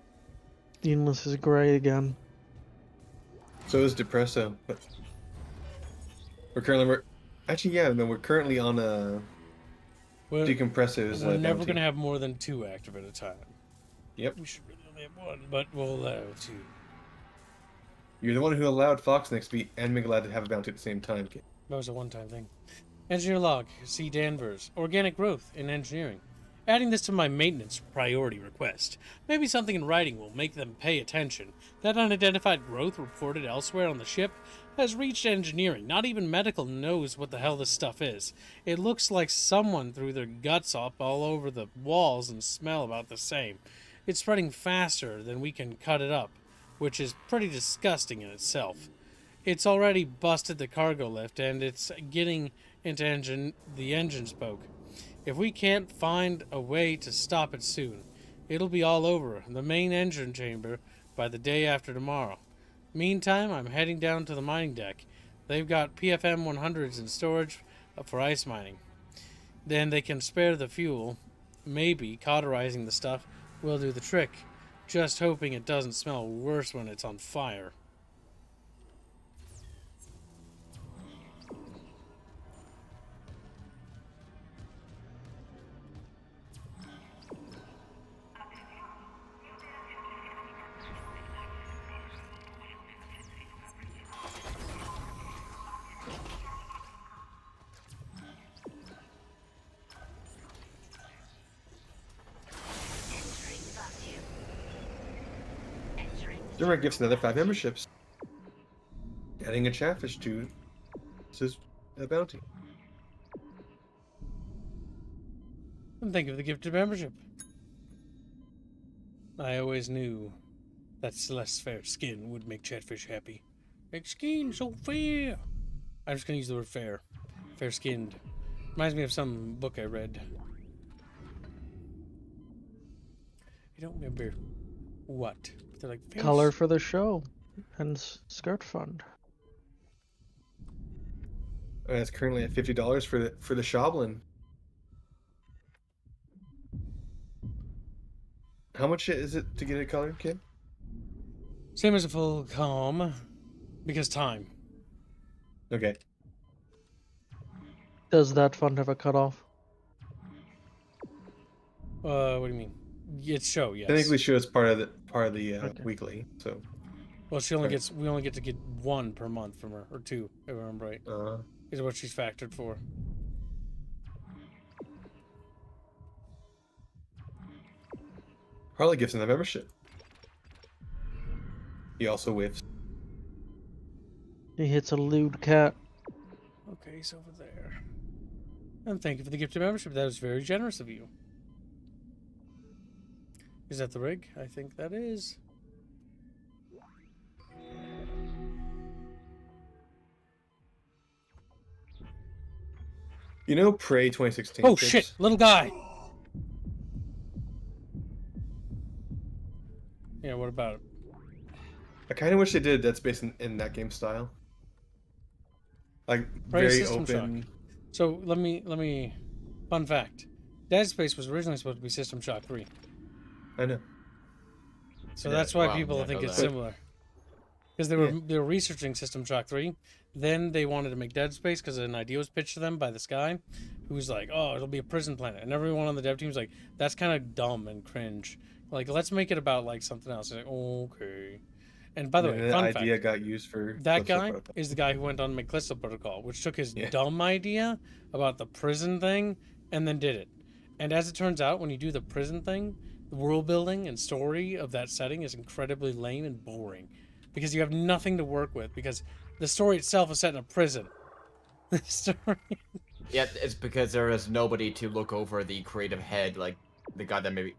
Deanless is gray again. So is Depresso, but we're currently on a Decompressive's. We're never going to have more than 2 active at a time. Yep. We should really only have 1, but we'll allow 2. You're the one who allowed Fox next beat and Miguelad to have a bounty at the same time, kid. That was a one-time thing. Engineer log. C. Danvers. Organic growth in engineering. Adding this to my maintenance priority request. Maybe something in writing will make them pay attention. That unidentified growth reported elsewhere on the ship has reached engineering. Not even medical knows what the hell this stuff is. It looks like someone threw their guts up all over the walls and smell about the same. It's spreading faster than we can cut it up, which is pretty disgusting in itself. It's already busted the cargo lift, and it's getting into the engine spoke. If we can't find a way to stop it soon, it'll be all over the main engine chamber by the day after tomorrow. Meantime, I'm heading down to the mining deck. They've got PFM 100s in storage for ice mining. Then they can spare the fuel. Maybe cauterizing the stuff will do the trick. Just hoping it doesn't smell worse when it's on fire. Germanic gifts another 5 memberships. Adding a Chatfish to his bounty. And thank you for the gifted membership. I always knew that Celeste's fair skin would make Chatfish happy. Make skin so fair. I'm just gonna use the word fair. Fair skinned. Reminds me of some book I read. I don't remember what. They're like fair Color for the show and skirt fund. And it's currently at $50 for the Shoblin. How much is it to get it colored, kid? Same as a full comb, because time. Okay. Does that fund have a cutoff? What do you mean? It's show, yes. Technically, show is part of the Okay. weekly. So. Well, she only gets. We only get to get 1 per month from her, or 2, if I remember right. Is what she's factored for. Harley gives him the membership. He also whiffs. He hits a lewd cat. Okay, he's over there. And thank you for the gift of membership. That was very generous of you. Is that the rig? I think that is. You know, Prey 2016. Oh shit, little guy. Yeah, what about it? I kind of wish they did that's based in that game style. Like Prey very System open. Shock. So let me. Fun fact: Dead Space was originally supposed to be System Shock 3. I know. So Yeah, that's why wow, people yeah, think know it's that. similar. Because they were researching System Shock 3. Then they wanted to make Dead Space because an idea was pitched to them by this guy who was like, oh, it'll be a prison planet. And everyone on the dev team was like, that's kind of dumb and cringe. Like, let's make it about like something else. Like, okay. And by the way, the fun idea fact, got used for that Callisto guy Protocol. is the guy who went on to make Callisto Protocol, which took his Yeah. dumb idea about the prison thing and then did it. And as it turns out, when you do the prison thing, the world building and story of that setting is incredibly lame and boring because you have nothing to work with because the story itself is set in a prison. The story. Yeah, it's because there is nobody to look over the creative head, like the guy that maybe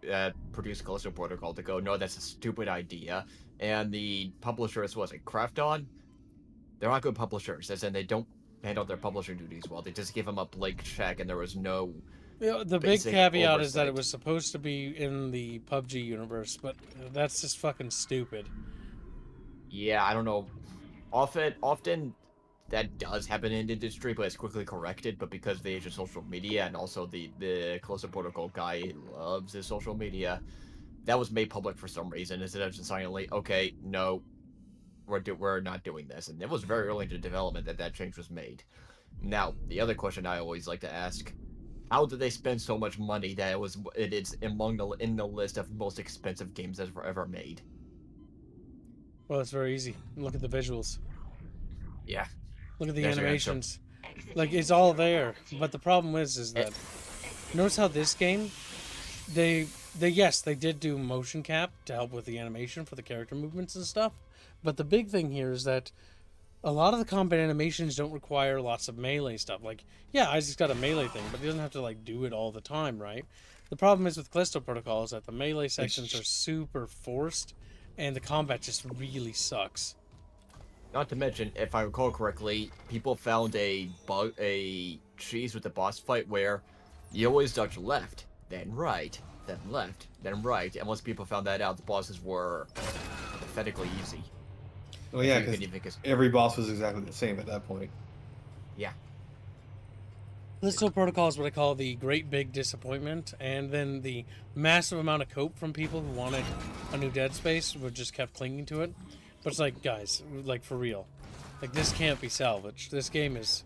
produced Callisto Protocol, to go, no, that's a stupid idea. And the publishers, was it Krafton? They're not good publishers, as in they don't handle their publishing duties well. They just give them a blank check, and there was no. The big basic caveat is that it oversight. was supposed to be in the PUBG universe, but that's just fucking stupid. Yeah, I don't know. Often that does happen in industry, but it's quickly corrected. But because of the age of social media, and also the Callisto Protocol guy loves his social media, that was made public for some reason instead of just silently, okay, no, we're not doing this. And it was very early into development that change was made. Now, the other question I always like to ask: how did they spend so much money that it's in the list of most expensive games ever made? Well, it's very easy. Look at the visuals. Yeah. Look at the There's your answer. animations. Like, it's all there. But the problem is that notice how this game, they did do motion cap to help with the animation for the character movements and stuff. But the big thing here is that a lot of the combat animations don't require lots of melee stuff. Like, yeah, Isaac's got a melee thing, but he doesn't have to like do it all the time, right? The problem is with Callisto Protocol is that the melee sections are super forced, and the combat just really sucks. Not to mention, if I recall correctly, people found a cheese with the boss fight where you always dodge left, then right, then left, then right, and once people found that out, the bosses were pathetically easy. Oh yeah, If you can because every boss was exactly the same at that point. Yeah. Callisto Protocol is what I call the great big disappointment, and then the massive amount of cope from people who wanted a new Dead Space, who just kept clinging to it. But it's like, guys, like for real, like this can't be salvaged. This game is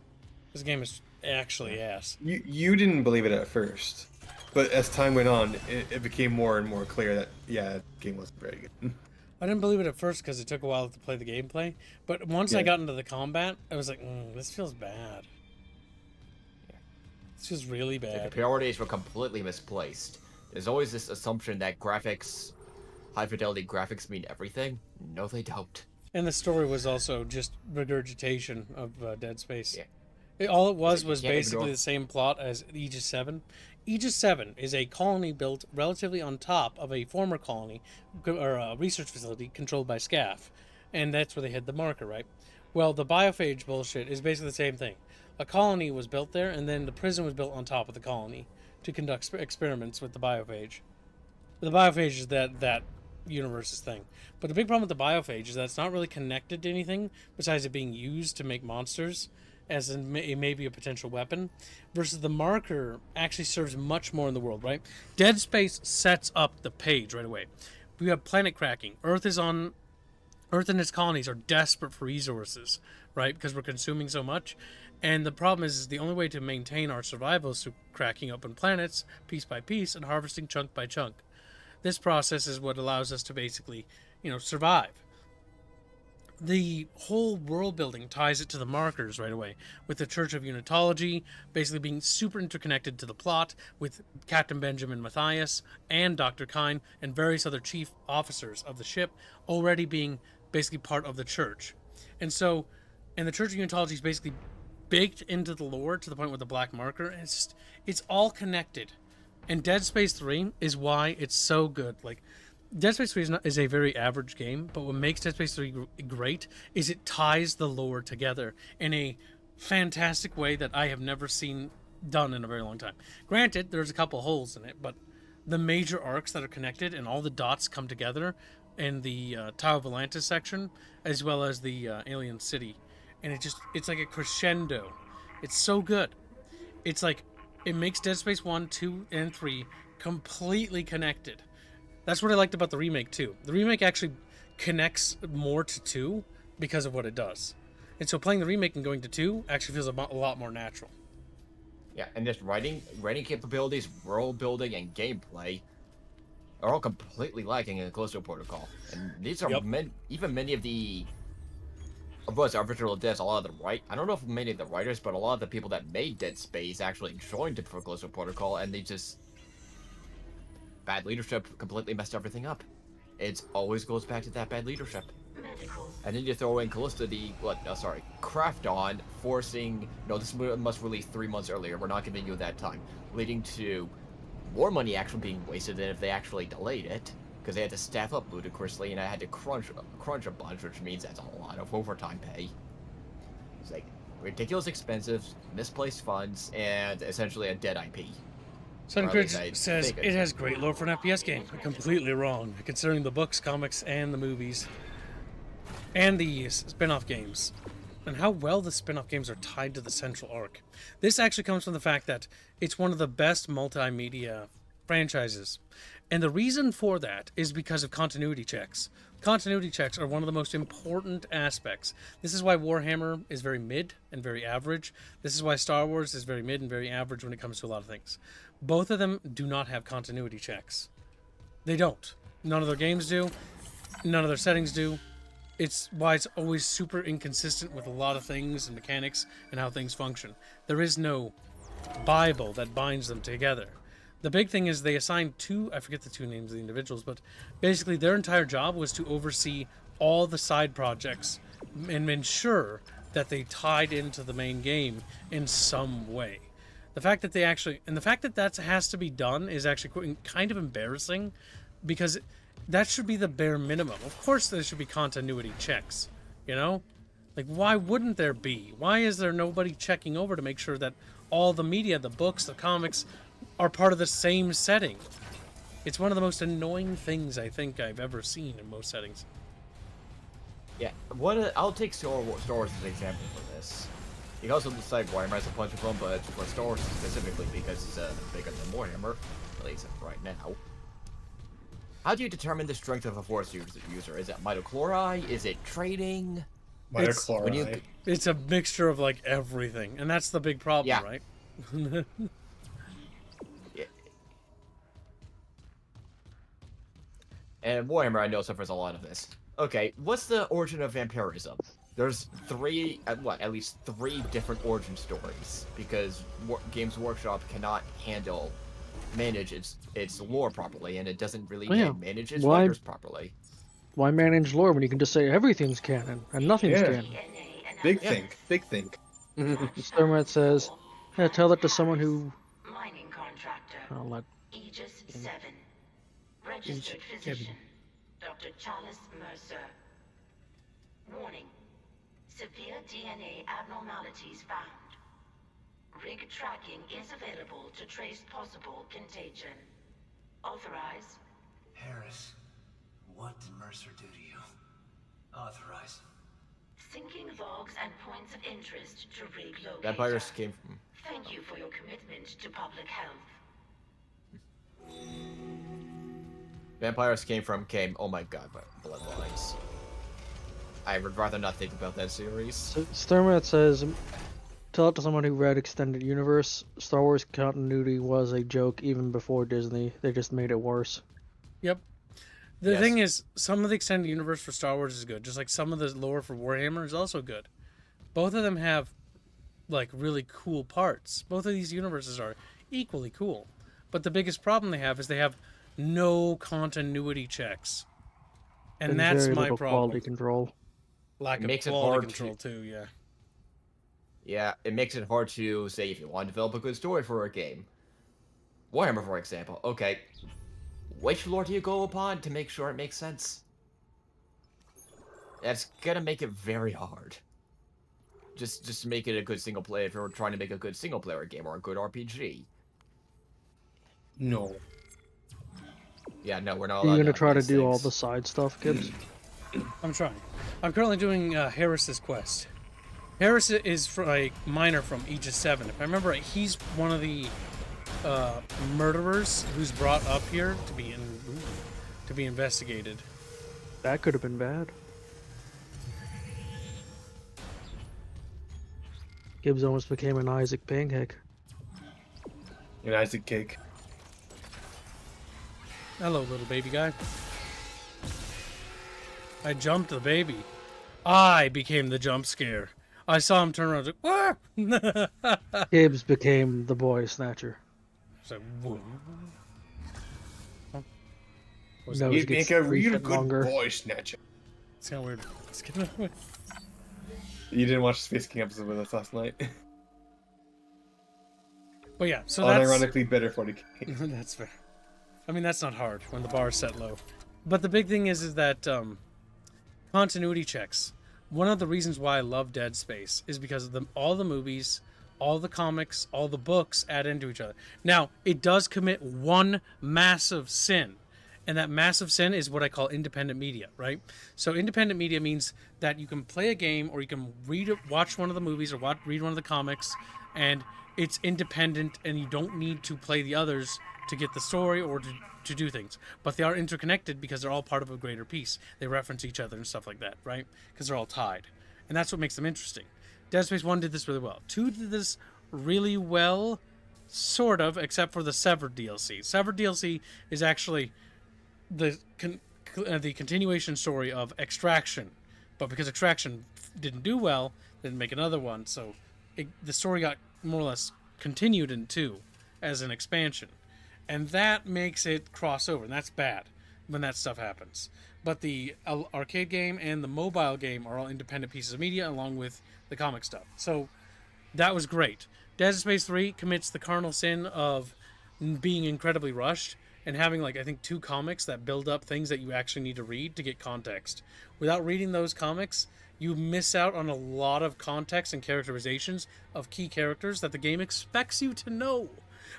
actually ass. You didn't believe it at first, but as time went on, it became more and more clear that the game wasn't very good. I didn't believe it at first because it took a while to play the gameplay, but once I got into the combat, I was like, this feels bad. This feels really bad. The priorities were completely misplaced. There's always this assumption that graphics high-fidelity graphics mean everything. No, they don't. And the story was also just regurgitation of Dead Space. Yeah. All it was You was can't basically ignore- the same plot as Aegis 7. Aegis 7 is a colony built relatively on top of a former colony, or a research facility controlled by SCAF. And that's where they hid the marker, right? Well, the biophage bullshit is basically the same thing. A colony was built there, and then the prison was built on top of the colony to conduct experiments with the biophage. The biophage is that universe's thing. But the big problem with the biophage is that it's not really connected to anything besides it being used to make monsters, as in maybe a potential weapon, versus the marker actually serves much more in the world, right? Dead Space sets up the page right away. We have planet cracking. Earth and its colonies are desperate for resources, right? Because we're consuming so much. And the problem is the only way to maintain our survival is through cracking open planets piece by piece and harvesting chunk by chunk. This process is what allows us to basically, survive. The whole world building ties it to the markers right away, with the Church of Unitology basically being super interconnected to the plot, with Captain Benjamin Matthias and Dr. Kine and various other chief officers of the ship already being basically part of the church. And the Church of Unitology is basically baked into the lore to the point with the black marker, and it's all connected. And Dead Space 3 is why it's so good. Like, Dead Space 3 is a very average game, but what makes Dead Space 3 great is it ties the lore together in a fantastic way that I have never seen done in a very long time. Granted, there's a couple holes in it, but the major arcs that are connected and all the dots come together in the Tower of Atlantis section, as well as the Alien City. And it's like a crescendo. It's so good. It's like, it makes Dead Space 1, 2, and 3 completely connected. That's what I liked about the remake, too. The remake actually connects more to 2 because of what it does. And so playing the remake and going to 2 actually feels a lot more natural. Yeah, and just writing capabilities, world building, and gameplay are all completely lacking in the Callisto Protocol. And these are even many of the... Of course, original devs, a lot of the I don't know if many of the writers, but a lot of the people that made Dead Space actually joined it for Callisto Protocol, and they just... Bad leadership completely messed everything up. It always goes back to that bad leadership. And then you throw in Callisto Craft On, forcing... No, this must release 3 months earlier, we're not giving you that time. Leading to more money actually being wasted than if they actually delayed it. Because they had to staff up ludicrously, and I had to crunch a bunch, which means that's a lot of overtime pay. It's like ridiculous expensive, misplaced funds, and essentially a dead IP. Suncridge says it has great lore for an FPS game. Completely wrong, considering the books, comics, and the movies, and the spin-off games, and how well the spin-off games are tied to the central arc. This actually comes from the fact that it's one of the best multimedia franchises. And the reason for that is because of continuity checks. Continuity checks are one of the most important aspects. This is why Warhammer is very mid and very average. This is why Star Wars is very mid and very average when it comes to a lot of things. Both of them do not have continuity checks. They don't. None of their games do. None of their settings do. It's why it's always super inconsistent with a lot of things and mechanics and how things function. There is no Bible that binds them together. The big thing is they assigned I forget the 2 names of the individuals, but basically their entire job was to oversee all the side projects and ensure that they tied into the main game in some way. The fact that that has to be done is actually kind of embarrassing, because that should be the bare minimum. Of course there should be continuity checks, Like, why wouldn't there be? Why is there nobody checking over to make sure that all the media, the books, the comics, are part of the same setting? It's one of the most annoying things I think I've ever seen in most settings. Yeah, I'll take Star Wars as an example for this. You can also decide Warhammer has a bunch of them, but for Star Wars specifically because it's bigger than Warhammer, at least right now. How do you determine the strength of a Force user? Is it mitochloride? Is it trading? Mitochloride. It's a mixture of like everything, and that's the big problem, right? Yeah. And Warhammer, I know, suffers a lot of this. Okay, what's the origin of vampirism? There's at least 3 different origin stories, because Games Workshop cannot handle manage its lore properly, and it doesn't really Oh, yeah. manage its Why- writers properly. Why manage lore when you can just say everything's canon and nothing's Yeah. canon? Big think. Big think. Sturmat says, yeah, tell that to someone who... Mining contractor. I'll let... Aegis 7. Registered physician. Dr. Charles Mercer. Warning. Severe DNA abnormalities found. Rig tracking is available to trace possible contagion. Authorize. Harris, what did Mercer do to you? Authorize. Syncing logs and points of interest to rig locator. Vampires came from... Thank you for your commitment to public health. Vampires came. Oh my god, Bloodlines. I would rather not think about that series. So Sturmat says, tell it to someone who read Extended Universe. Star Wars continuity was a joke even before Disney. They just made it worse. Yep. The thing is, some of the extended universe for Star Wars is good, just like some of the lore for Warhammer is also good. Both of them have, like, really cool parts. Both of these universes are equally cool. But the biggest problem they have is they have no continuity checks. And that's very my little problem. quality control. Lack of makes it quality hard control, too, yeah. Yeah, it makes it hard to say if you want to develop a good story for a game. Warhammer, for example. Okay, which lore do you go upon to make sure it makes sense? That's gonna make it very hard. Just to make it a good single player if you're trying to make a good single player game or a good RPG. No. Yeah, no, we're not Are allowed you gonna to try to these do all things. the side stuff, Gibbs? I'm trying. I'm currently doing Harris's quest. Harris is a miner from Aegis 7. If I remember right, he's one of the murderers who's brought up here to be investigated. That could have been bad. Gibbs almost became an Isaac pancake. An Isaac cake. Hello, little baby guy. I jumped the baby. I became the jump scare. I saw him turn around. I was like, "Ah!" Gibbs became the boy snatcher. It's like, whoa. No, You'd make a real good boy snatcher. It's kind of weird. It's kind of weird. You didn't watch the Space King episode with us last night. But yeah, so that's... Unironically better 40k. That's fair. I mean, that's not hard when the bar is set low. But the big thing is that continuity checks. One of the reasons why I love Dead Space is because of all the movies, all the comics, all the books add into each other. Now, it does commit one massive sin. And that massive sin is what I call independent media, right? So independent media means that you can play a game or you can watch one of the movies or read one of the comics, and it's independent and you don't need to play the others to get the story or to do things. But they are interconnected because they're all part of a greater piece. They reference each other and stuff like that, right? Because they're all tied. And that's what makes them interesting. Dead Space 1 did this really well. 2 did this really well, sort of, except for the Severed DLC. Severed DLC is actually the continuation story of Extraction, but because Extraction didn't do well, they didn't make another one, so the story got more or less continued in 2 as an expansion, and that makes it cross over, and that's bad when that stuff happens. But the arcade game and the mobile game are all independent pieces of media along with the comic stuff, so that was great. Dead Space 3 commits the cardinal sin of being incredibly rushed and having, like, I think 2 comics that build up things that you actually need to read to get context. Without reading those comics, you miss out on a lot of context and characterizations of key characters that the game expects you to know,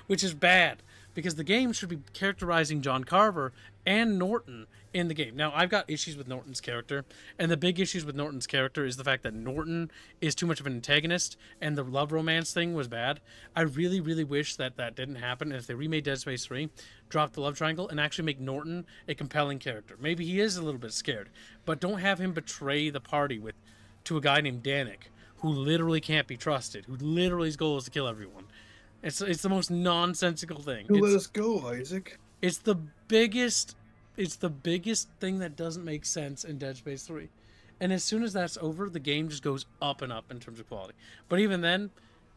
which is bad, because the game should be characterizing John Carver and Norton in the game. Now, I've got issues with Norton's character, and the big issues with Norton's character is the fact that Norton is too much of an antagonist, and the love romance thing was bad. I really, really wish that that didn't happen, and if they remade Dead Space 3, drop the love triangle, and actually make Norton a compelling character. Maybe he is a little bit scared, but don't have him betray the party to a guy named Danik, who literally can't be trusted, who literally his goal is to kill everyone. It's the most nonsensical thing. Let us go, Isaac. It's the biggest thing that doesn't make sense in Dead Space 3. And as soon as that's over, the game just goes up and up in terms of quality. But even then,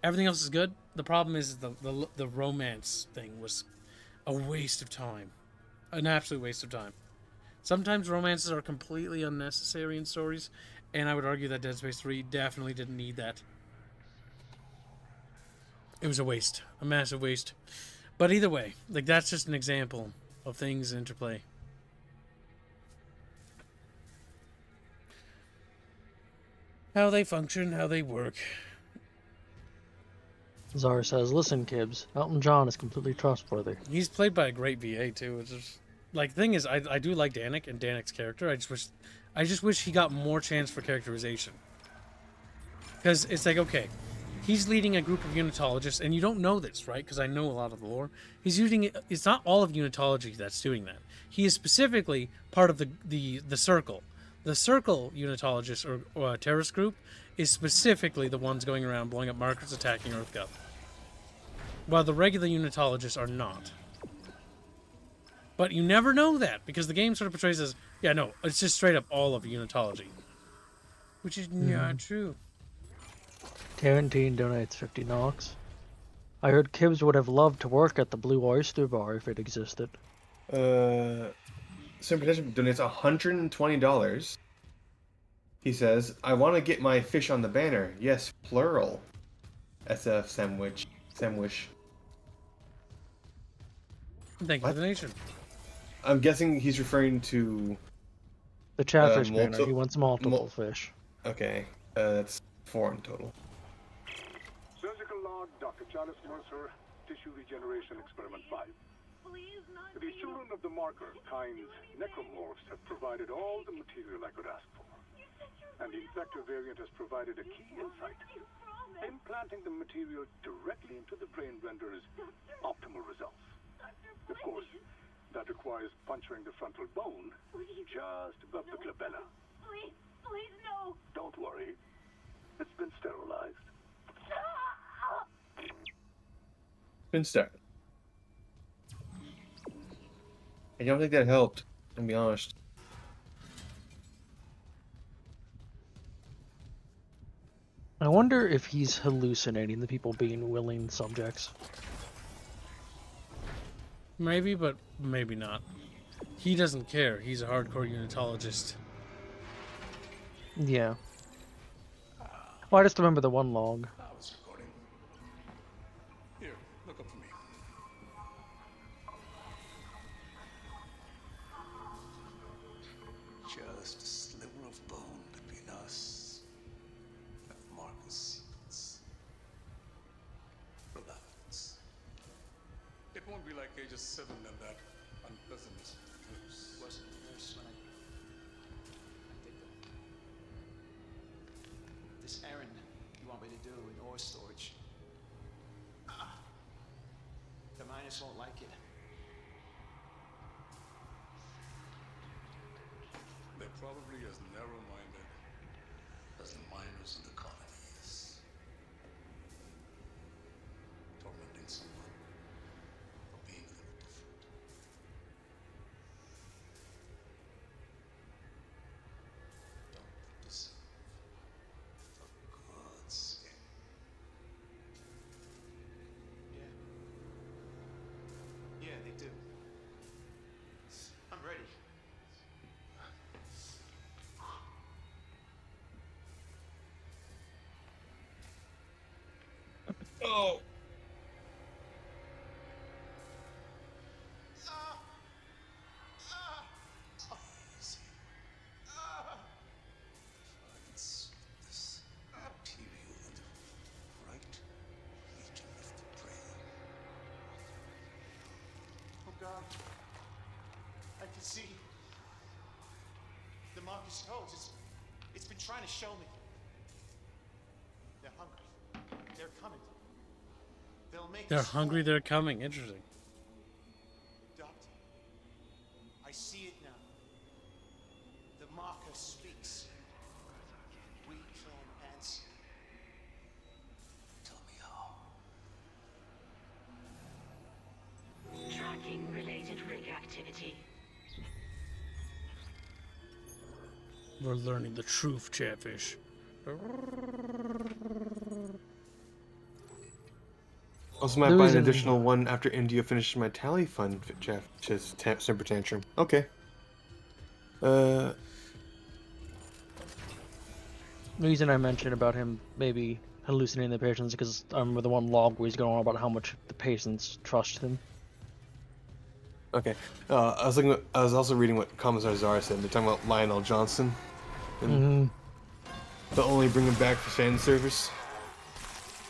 everything else is good. The problem is the romance thing was... a waste of time. An absolute waste of time. Sometimes romances are completely unnecessary in stories, and I would argue that Dead Space 3 definitely didn't need that. It was a waste. A massive waste. But either way, like, that's just an example of things in interplay. How they function, how they work. Zara says, "Listen, Kibbs, Elton John is completely trustworthy." He's played by a great VA too. It's just, like, the thing is, I do like Danik and Danik's character. I just wish he got more chance for characterization. Because it's like, okay, he's leading a group of unitologists, and you don't know this, right? Because I know a lot of the lore. It's not all of unitology that's doing that. He is specifically part of the circle. The circle unitologist or terrorist group is specifically the ones going around blowing up markers, attacking EarthGov. While the regular unitologists are not. But you never know that, because the game sort of portrays as, yeah, no, it's just straight up all of unitology. Which is not true. Tarantine donates 50 Nox. I heard Kibbs would have loved to work at the Blue Oyster Bar if it existed. Simplification donates $120. He says, "I want to get my fish on the banner. Yes, plural. SF sandwich. Sandwich." Thank you for the donation. I'm guessing he's referring to the Chatfish banner. He wants multiple fish. Okay, that's 4 in total. Surgical log, Dr. Charles Mercer, Tissue Regeneration Experiment 5. The children of the marker, kind's necromorphs, have provided all the material I could ask for. And the infector variant has provided a key insight. Implanting the material directly into the brain renders optimal results. Of course, that requires puncturing the frontal bone just above the glabella. Please, no. Don't worry. It's been sterilized. Been started. I don't think that helped, to be honest. I wonder if he's hallucinating the people being willing subjects. Maybe, but maybe not. He doesn't care. He's a hardcore unitologist. Yeah. Well, I just remember the one log. I was recording. Here, look up for me. Just a sliver of bone between us. That Marcus secrets. Relax. It won't be like ages 7 and that unpleasant news. Wasn't a nurse when I did this errand you want me to do in ore storage. The miners won't like it. They're probably as narrow-minded as the miners in the colonies. Tormenting someone for being a little different. Don't put this for God's sake. Yeah, they do. I'm ready. Oh! Finds this material in the right region of the brain. Oh God. I can see the Marcus toes. It's been trying to show me. They're hungry. They're coming. They'll make They're us hungry, fight. they're coming. Interesting. Doctor, I see it now. The marker speaks. We can answer. Tell me how. Tracking related rig activity. We're learning the truth, Chatfish. Also, might The buy an reason- additional one after India finishes my tally fund, just Simper Tantrum. Okay. The reason I mentioned about him maybe hallucinating the patients because I remember the one log where he's going on about how much the patients trust him. Okay. I was also reading what Commissar Zara said. They're talking about Lionel Johnson. And they'll only bring him back for fan service.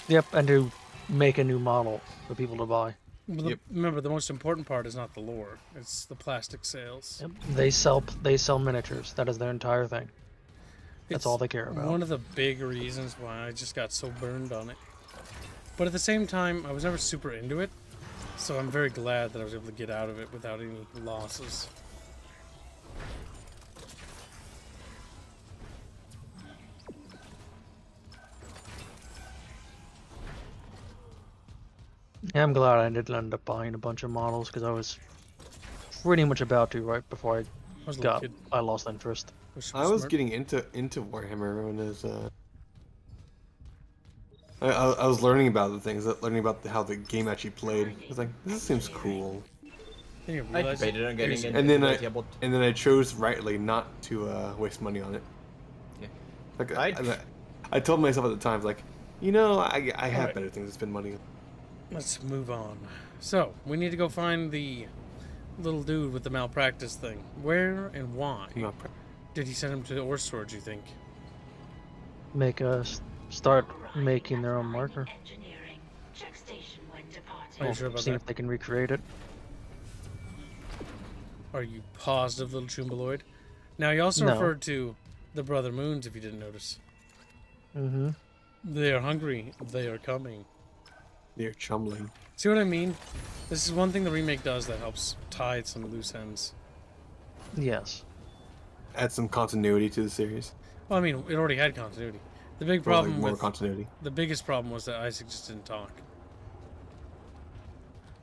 Yep, and to make a new model for people to buy. Well, remember, the most important part is not the lore; it's the plastic sales. Yep. They sell miniatures. That is their entire thing. That's all they care about. One of the big reasons why I just got so burned on it. But at the same time, I was never super into it, so I'm very glad that I was able to get out of it without any losses. Yeah, I'm glad I didn't end up buying a bunch of models because I was pretty much about to right before I lost interest. I was getting into Warhammer when it was I was learning about the things, learning about how the game actually played. I was like, this seems cool. I debated on getting into and then I chose rightly not to waste money on it. Yeah. Like I told myself at the time, like, you know, I have better things to spend money on. Let's move on. So, we need to go find the little dude with the malpractice thing. Where and why? Did he send him to the ore storage, you think? Make us start making their own marker. Are you sure about See that? if they can recreate it. Are you positive, little Chumbaloid? Now, he also No. referred to the Brother Moons, if you didn't notice. Mm-hmm. They are hungry. They are coming. They're chumbling. See what I mean? This is one thing the remake does that helps tie some loose ends. Yes. Add some continuity to the series. Well, I mean, it already had continuity. The big Well, like problem more with continuity. the biggest problem was that Isaac just didn't talk.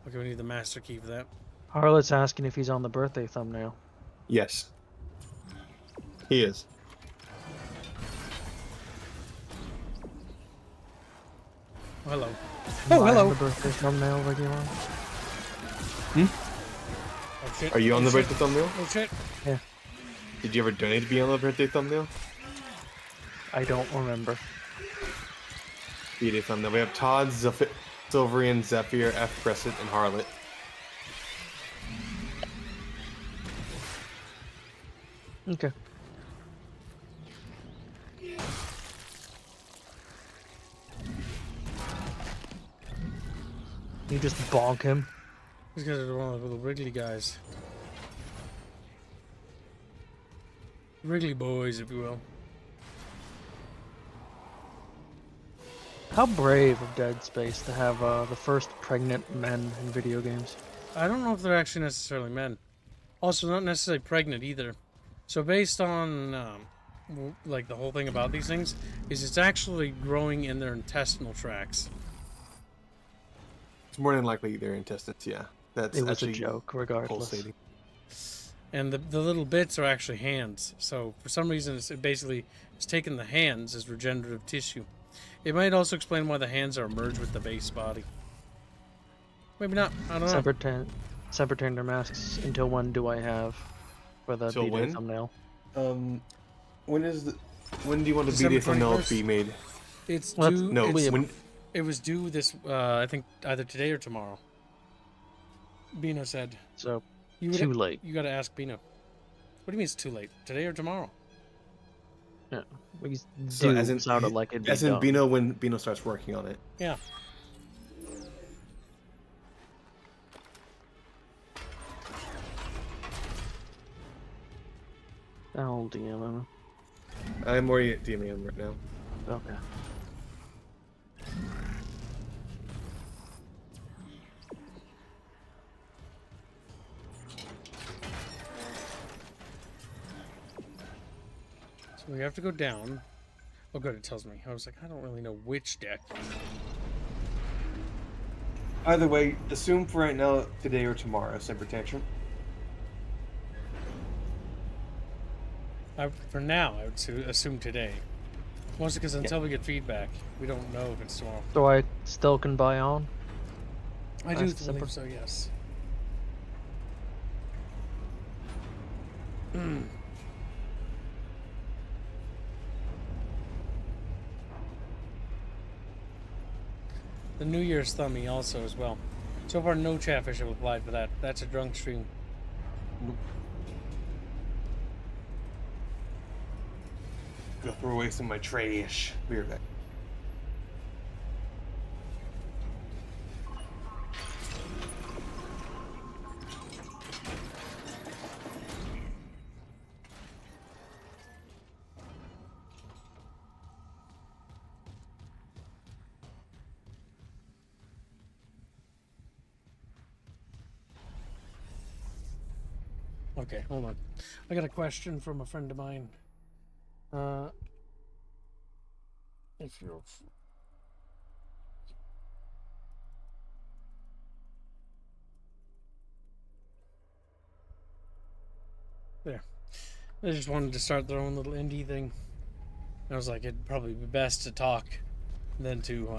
Okay, we need the master key for that. Harlot's asking if he's on the birthday thumbnail. Yes. He is. Hello. Am Oh, I hello. on the birthday thumbnail regular? Oh, shit. Are you on Oh, the shit. birthday thumbnail? Oh, shit. Yeah. Did you ever donate to be on the birthday thumbnail? I don't remember. Birthday thumbnail. We have Todd, Silverian, Zephyr, F. Crescent, and Harlot. Okay. You just bonk him. These guys are one of the little Wrigley guys. Wrigley boys, if you will. How brave of Dead Space to have the first pregnant men in video games. I don't know if they're actually necessarily men. Also, not necessarily pregnant either. So based on, like, the whole thing about these things, is it's actually growing in their intestinal tracts. It's more than likely their intestines, yeah. That's It was a actually joke, regardless. pulsating. And the little bits are actually hands. So for some reason, it basically is taking the hands as regenerative tissue. It might also explain why the hands are merged with the base body. Maybe not. I don't know. Semper Tender masks. Until when do I have for the Till B-Day when? thumbnail? When do you want the December BD thumbnail to 21st? be made? It's Let's- due. No, it's- when It was due this, I think, either today or tomorrow. Bino said. So You too late. You gotta ask Bino. What do you mean it's too late? Today or tomorrow? Yeah, we So do as in- sounded like it'd be as in done. Bino when Bino starts working on it. Yeah. I'll DM him. I'm already DMing him right now. Okay. So we have to go down. Oh, good, it tells me. I was like, I don't really know which deck. Either way, assume for right now today or tomorrow, Semper Tantrum. For now, I would assume today. Mostly because until we get feedback, we don't know if it's tomorrow. So I still can buy on? I do Last December. believe so, yes. The New Year's Thummy also as well. So far, no Chatfish have applied for that. That's a drunk stream. Nope. Go throw away some of my trash. Be right back. Okay, hold on. I got a question from a friend of mine. If you're... There. I just wanted to start their own little indie thing. I was like, it'd probably be best to talk than to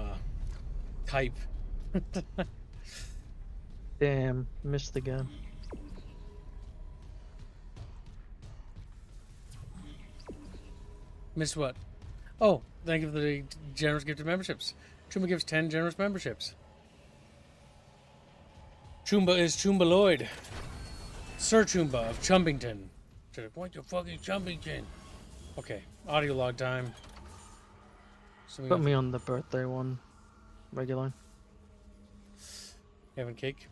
type. Damn, missed again. Missed what? Oh, thank you for the generous gift of memberships. Chumba gives 10 generous memberships. Chumba is Chumba Lloyd. Sir Chumba of Chumbington. To the point of fucking Chumbington. Okay, audio log time. So we Put got me on the birthday one. Regular. having cake.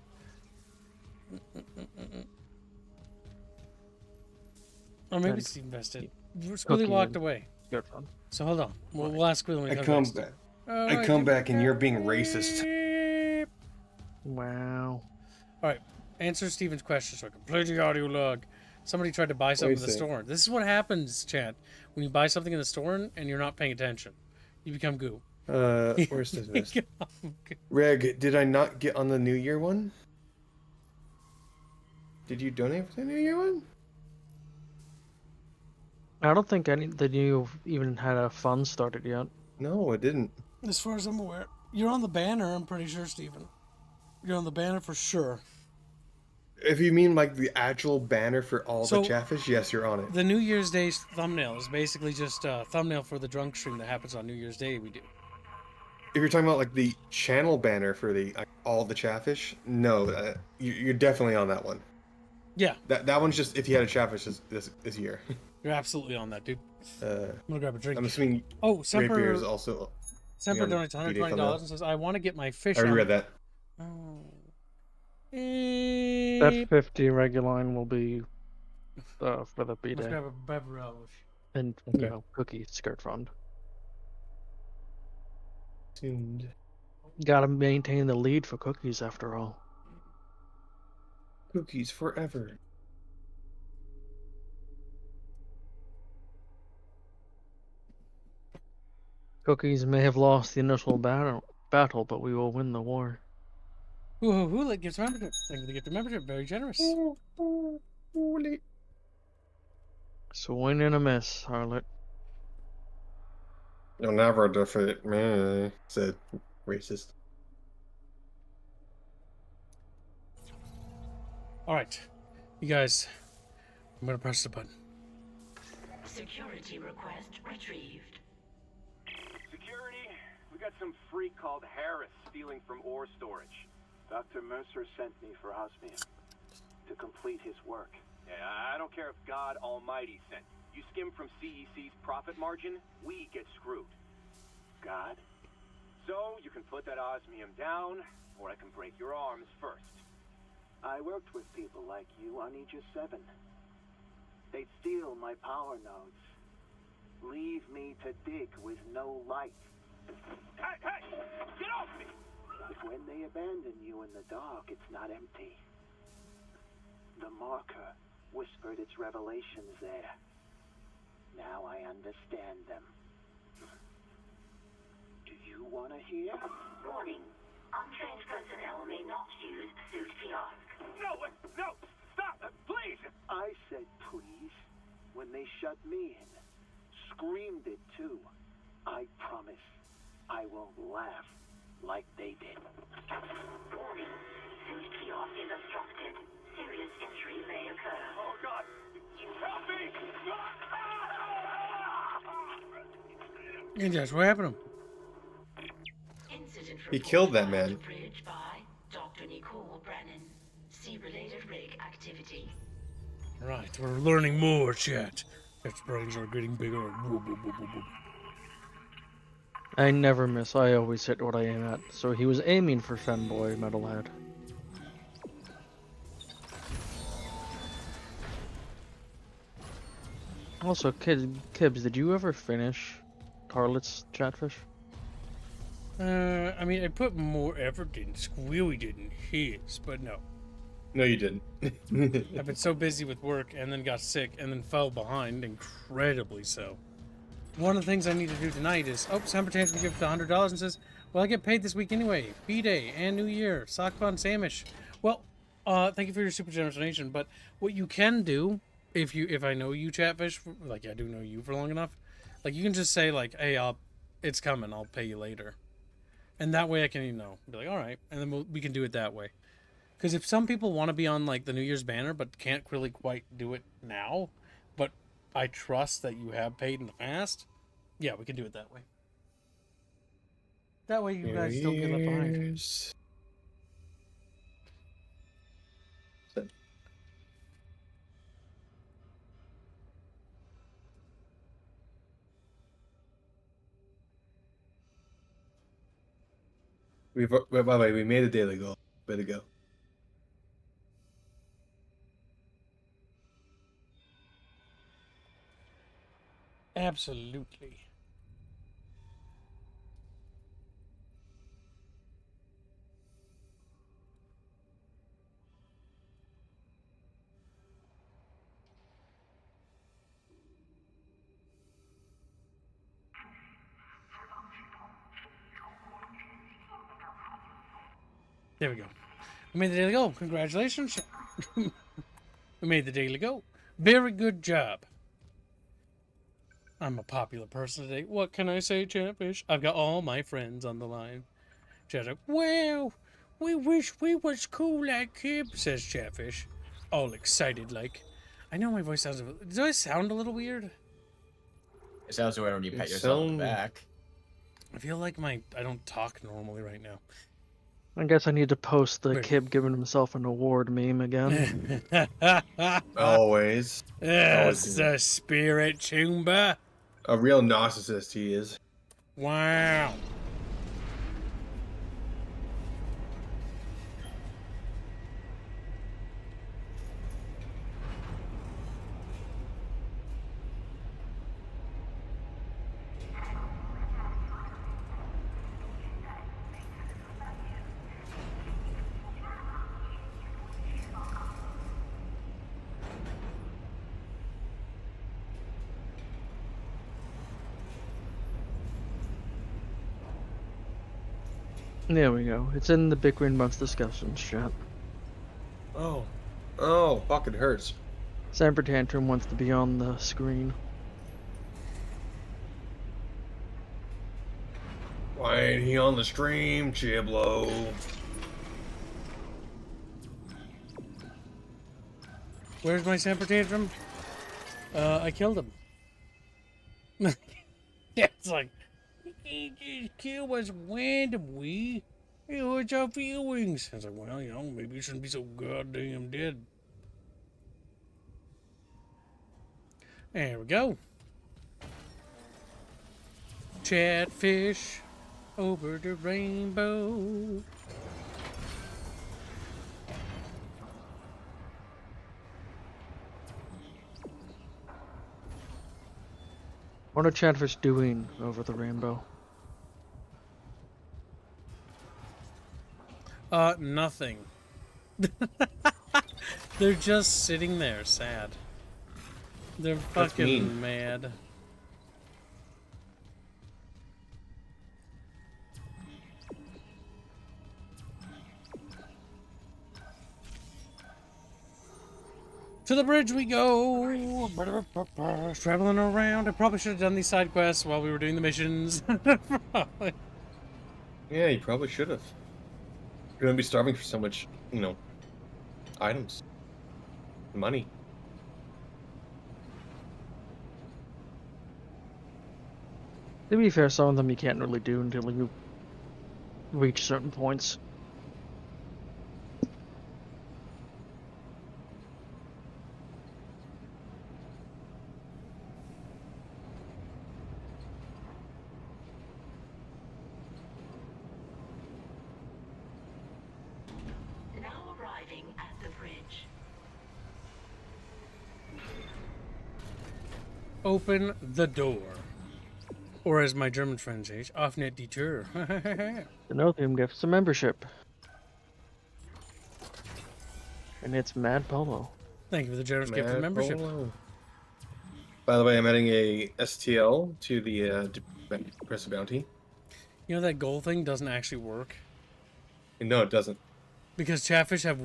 Or maybe it's invested. Squilly walked away. Good fun. So hold on. We'll ask Squilly when he I comes come next. back. I come back and you're being racist. Wow. Alright, answer Steven's question so I can play the audio log. Somebody tried to buy something in the store. This is what happens, chat, when you buy something in the store and you're not paying attention. You become goo. Where's this? Reg, did I not get on the New Year one? Did you donate for the New Year one? I don't think the new even had a fund started yet. No, it didn't. As far as I'm aware. You're on the banner, I'm pretty sure, Steven. You're on the banner for sure. If you mean like the actual banner for all the Chatfish, yes, you're on it. The New Year's Day thumbnail is basically just a thumbnail for the drunk stream that happens on New Year's Day we do. If you're talking about like the channel banner for the all the Chatfish, no, you're definitely on that one. Yeah. That one's just if you had a Chatfish this year. You're absolutely on that, dude. I'm gonna grab a drink. I'm assuming. Oh, Semper Rapier is also. Semper donates $120 and says, "I want to get my fish." I read that. Oh. That 50 regular line will be for the B-Day. Let's grab a beverage. And, Okay. you know, cookie skirt fund. Tuned. Gotta maintain the lead for cookies after all. Cookies forever. Cookies may have lost the initial battle, but we will win the war. Ooh, that gives membership. Thank you for the gift of membership. Very generous. Swing and a miss, Harlot. You'll never defeat me, said racist. Alright. You guys, I'm gonna press the button. Security request retrieved. Security, we got some freak called Harris stealing from ore storage. Dr. Mercer sent me for osmium to complete his work. Yeah, I don't care if God Almighty sent you. You skim from CEC's profit margin, we get screwed. God? So, you can put that osmium down, or I can break your arms first. I worked with people like you on Aegis 7. They'd steal my power nodes. Leave me to dig with no light. Hey, hey! Get off me! But when they abandon you in the dark, it's not empty. The marker whispered its revelations there. Now I understand them. Do you want to hear? Warning. Untrained personnel may not use suit kiosk. No, stop, please! I said please when they shut me in. Screamed it too. I promise I won't laugh like they did. Warning. Suit kiosk is obstructed. Serious injury may occur. Oh, God! Help me! And that's what happened. Incident He killed that report man. bridge by Dr. Nicole Brennan. See related rig activity. Right, we're learning more, chat. Its brains are getting bigger. I never miss. I always hit what I aim at. So he was aiming for Femboy Metalhead. Also, Kibbs, did you ever finish Carlet's Chatfish? I mean, I put more effort in. Squealy didn't his, but no. No, you didn't. I've been so busy with work and then got sick and then fell behind, incredibly so. One of the things I need to do tonight is, Samper Tantrum gives the $100 and says, well, I get paid this week anyway. B-Day and New Year. Sock fun, Samish. Well, thank you for your super generous donation, but what you can do, if I know you, Chatfish, like I do know you for long enough, like you can just say like, hey, it's coming, I'll pay you later. And that way I can, be like, all right, and then we can do it that way. Because if some people want to be on like the New Year's banner but can't really quite do it now, but I trust that you have paid in the past, yeah, we can do it that way. That way you guys don't get left behind. By the way, we made a daily goal. Way to go. Absolutely. There we go. We made the daily goal. Congratulations. We made the daily goal. Very good job. I'm a popular person today. What can I say, Chatfish? I've got all my friends on the line. Chatfish, well, we wish we was cool like him, says Chatfish. All excited like. I know my voice sounds... Does I sound a little weird? It sounds weird when you pat yourself on the back. I feel like I don't talk normally right now. I guess I need to post the Kib giving himself an award meme again. Always. Yes, the spirit chamber. A real narcissist he is. Wow. There we go. It's in the Bickering months discussions chat. Oh, fucking hurts. Samper Tantrum wants to be on the screen. Why ain't he on the stream, Chiblo? Where's my Samper Tantrum? I killed him. Yeah, it's like, he kill was randomly. It hurts our feelings. I was like, well, maybe you shouldn't be so goddamn dead. There we go. Chatfish over the rainbow. What are Chatfish doing over the rainbow? Nothing. They're just sitting there, sad. They're fucking mad. To the bridge we go. Traveling around. I probably should have done these side quests while we were doing the missions. Yeah, you probably should have. You're gonna be starving for so much, items, money. To be fair, some of them you can't really do until you reach certain points. Now arriving at the bridge. Open the door. Or as my German friends say, Offnet die Tür. The Nothium gifts a membership. And it's Mad Polo. Thank you for the generous gift of membership. By the way, I'm adding a STL to the Press Bounty. You know that goal thing doesn't actually work? No, it doesn't. Because Chatfish have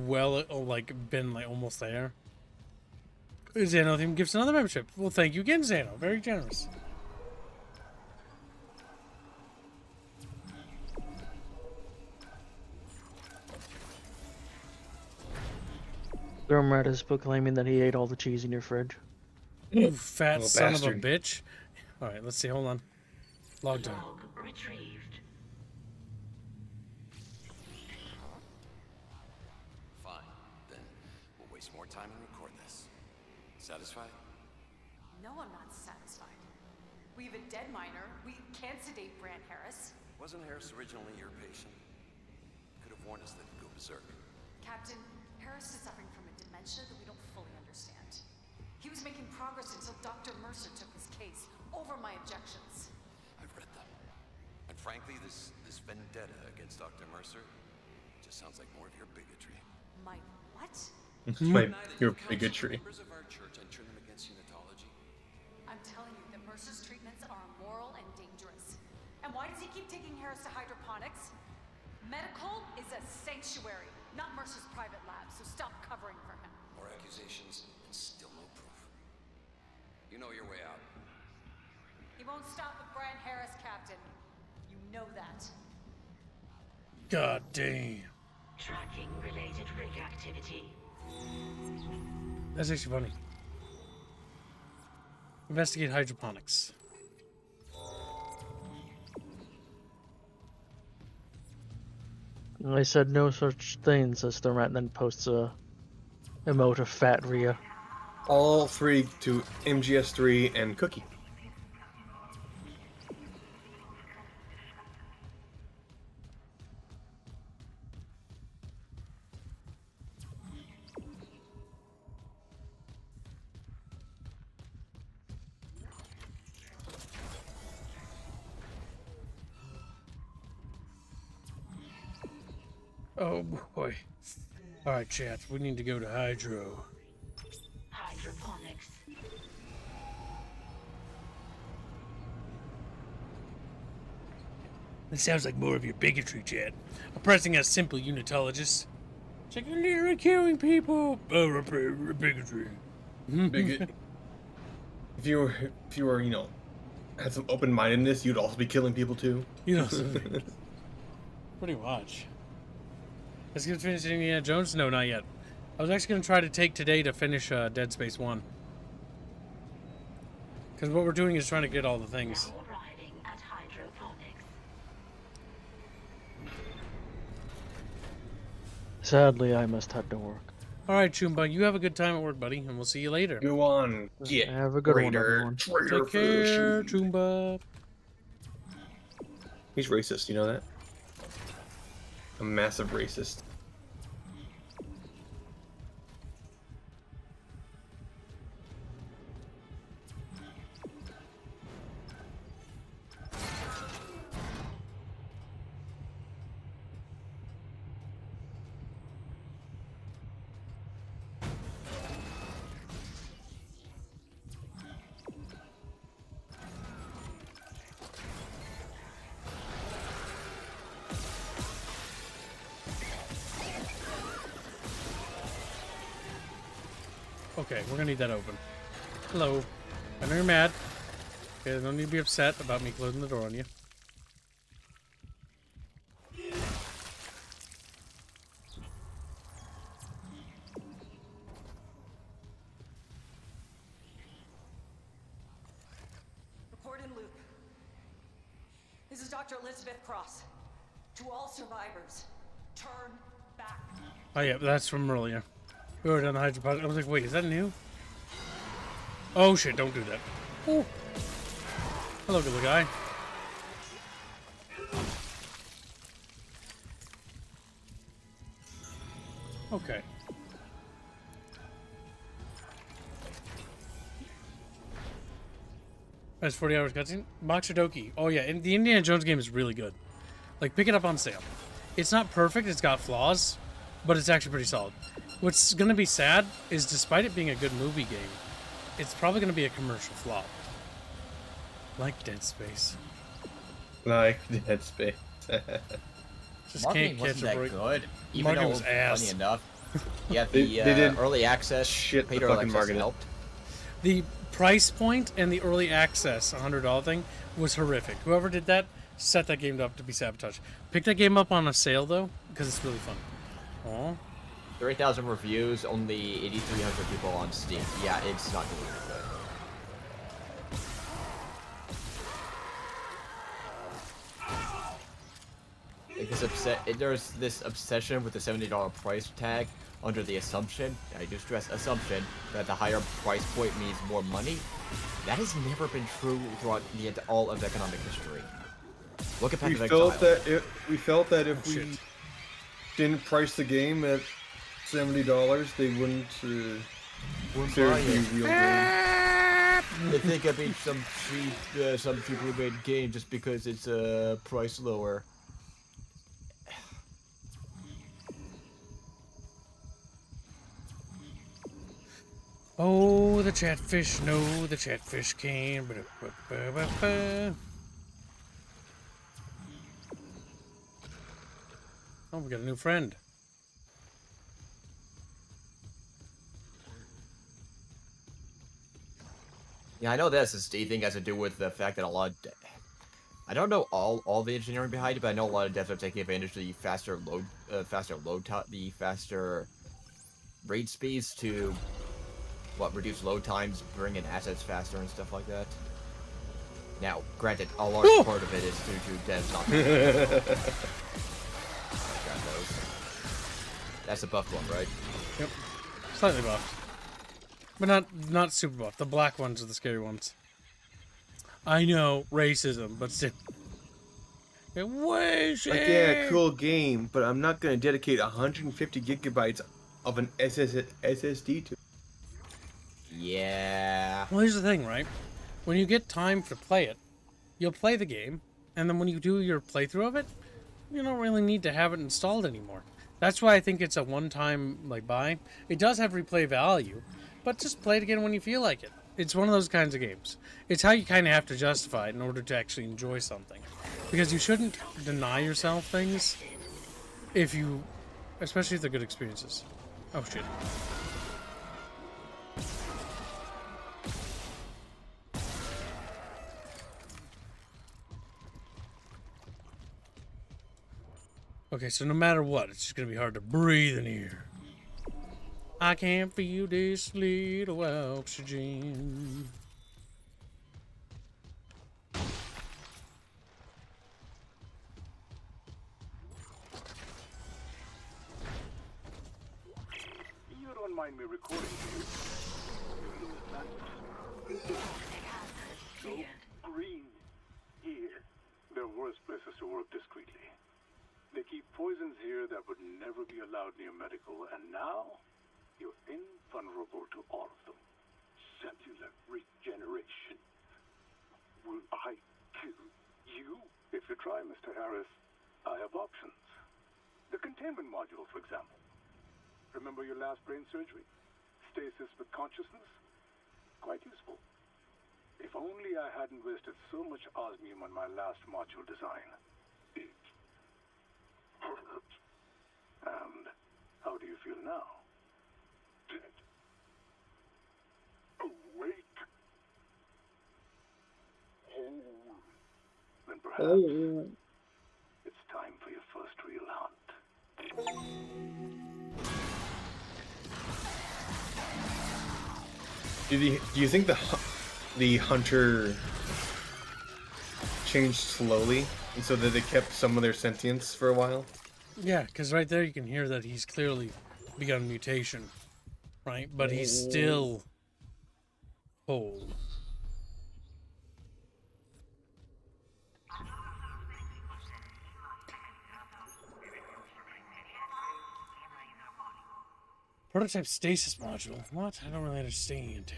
been almost there. Xano gives another membership. Well, thank you again, Xano. Very generous. Thermrat is proclaiming that he ate all the cheese in your fridge. You fat Little son bastard. of a bitch. Alright, let's see. Hold on. Log time. Log retrieved. Fine. Then we'll waste more time and record this. Satisfied? No, I'm not satisfied. We have a dead miner. We can't sedate Brant Harris. Wasn't Harris originally your patient? Could have warned us that he'd go berserk. Captain, Harris is suffering from a dementia that we don't fully understand. He was making progress until Dr. Mercer took his case over my objections. I've read them. And frankly, this vendetta against Dr. Mercer just sounds like more of your bigotry. My what? Your bigotry. Members of our church and turn them against unitology. I'm telling you that Mercer's treatments are immoral and dangerous. And why does he keep taking Harris to hydroponics? Medical is a sanctuary, not Mercer's private lab, so stop covering for him. More accusations and still no proof. You know your way out. He won't stop with Brant Harris, Captain. You know that. God damn. Tracking related rig activity. That's actually funny. Investigate hydroponics. I said no such thing, says Thermrat, and then posts a emote of fat Rhea. All three to MGS3 and Cookie. Oh boy. Alright, chat. We need to go to Hydro. Hydroponics. That sounds like more of your bigotry, chat. Oppressing us simple unitologists. It's like, you're literally killing people. Oh, bigotry. Bigot. If you were, had some open-mindedness, you'd also be killing people too. Pretty much. Let's get finished Indiana Jones? No, not yet. I was actually going to try to take today to finish Dead Space 1. Because what we're doing is trying to get all the things. Now arriving at hydroponics. Sadly, I must head to work. Alright, Choomba, you have a good time at work, buddy, and we'll see you later. Go on. Yeah. Have a good one, everyone. Take care, Choomba. He's racist, you know that? A massive racist. Okay, we're gonna need that open. Hello. I know you're mad. Okay, no need to be upset about me closing the door on you. Dr. Elizabeth Cross. To all survivors, turn back. Oh yeah, that's from earlier. We were done the hydroponic. I was like, wait, is that new? Oh shit, don't do that. Oh. Hello, good guy. Okay. That's 40 hours cutscene. Moxadoki. Oh yeah, and the Indiana Jones game is really good. Like, pick it up on sale. It's not perfect, it's got flaws, but it's actually pretty solid. What's gonna be sad is, despite it being a good movie game, it's probably gonna be a commercial flop. Like Dead Space. Like Dead Space. Just Marketing can't wasn't catch a that break. good. Even Marketing though was it was ass. funny enough. Yeah, They the did early access shit paid the early fucking access marketing. helped. The price point and the early access $100 thing was horrific. Whoever did that set that game up to be sabotaged. Pick that game up on a sale though, because it's really fun. Aw. 30,000 reviews, only 8,300 people on Steam. Yeah, it's not doing good. Like there's this obsession with the $70 price tag under the assumption, I do stress assumption, that the higher price point means more money. That has never been true throughout all of economic history. Look at Path of Exile. We felt that if we didn't price the game at $70, they wouldn't seriously real game. They think I beat some cheaply made game just because it's priced lower. Oh, the chatfish, no, the chatfish can. Oh, we got a new friend. Yeah, I know this thing has to do with the fact that a lot of I don't know all the engineering behind it, but I know a lot of devs are taking advantage of the faster raid speeds to reduce load times, bring in assets faster and stuff like that. Now, granted, a large part of it is due to devs not. Got those. That's the buff one, right? Yep, slightly buffed, but not super buffed. The black ones are the scary ones. I know, racism, but still. Like, yeah, cool game, but I'm not going to dedicate 150 gigabytes of an SSD to it. Yeah. Well, here's the thing, right? When you get time to play it, you'll play the game, and then when you do your playthrough of it, you don't really need to have it installed anymore. That's why I think it's a one-time buy. It does have replay value, but just play it again when you feel like it. It's one of those kinds of games. It's how you kind of have to justify it in order to actually enjoy something. Because you shouldn't deny yourself things especially if they're good experiences. Oh shit. Okay, so no matter what, it's just gonna be hard to breathe in here. I can't feel this little oxygen. You don't mind me recording you. So green here. They're worse places to work discreetly. They keep poisons here that would never be allowed near medical, and now you're invulnerable to all of them. Cellular regeneration. Will I kill you? If you try, Mr. Harris, I have options. The containment module, for example. Remember your last brain surgery? Stasis with consciousness? Quite useful. If only I hadn't wasted so much osmium on my last module design. It hurt. And how do you feel now? Dead. Awake. Whole. Then perhaps it's time for your first real hunt. Do you think the hunter changed slowly, and so that they kept some of their sentience for a while. Yeah, because right there you can hear that he's clearly begun mutation, right? But he's still whole. Prototype stasis module. What? I don't really understand.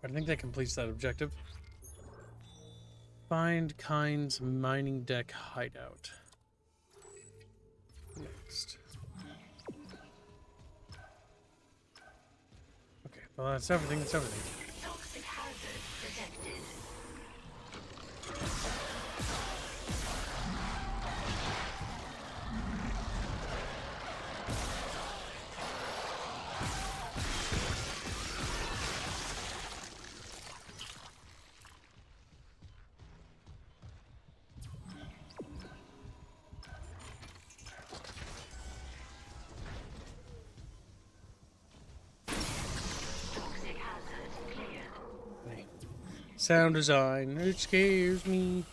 I think that completes that objective. Find Kind's mining deck hideout. Next. Okay, well that's everything. That's everything. Toxic hazard detected. Toxic hazard cleared. Sound design. It scares me.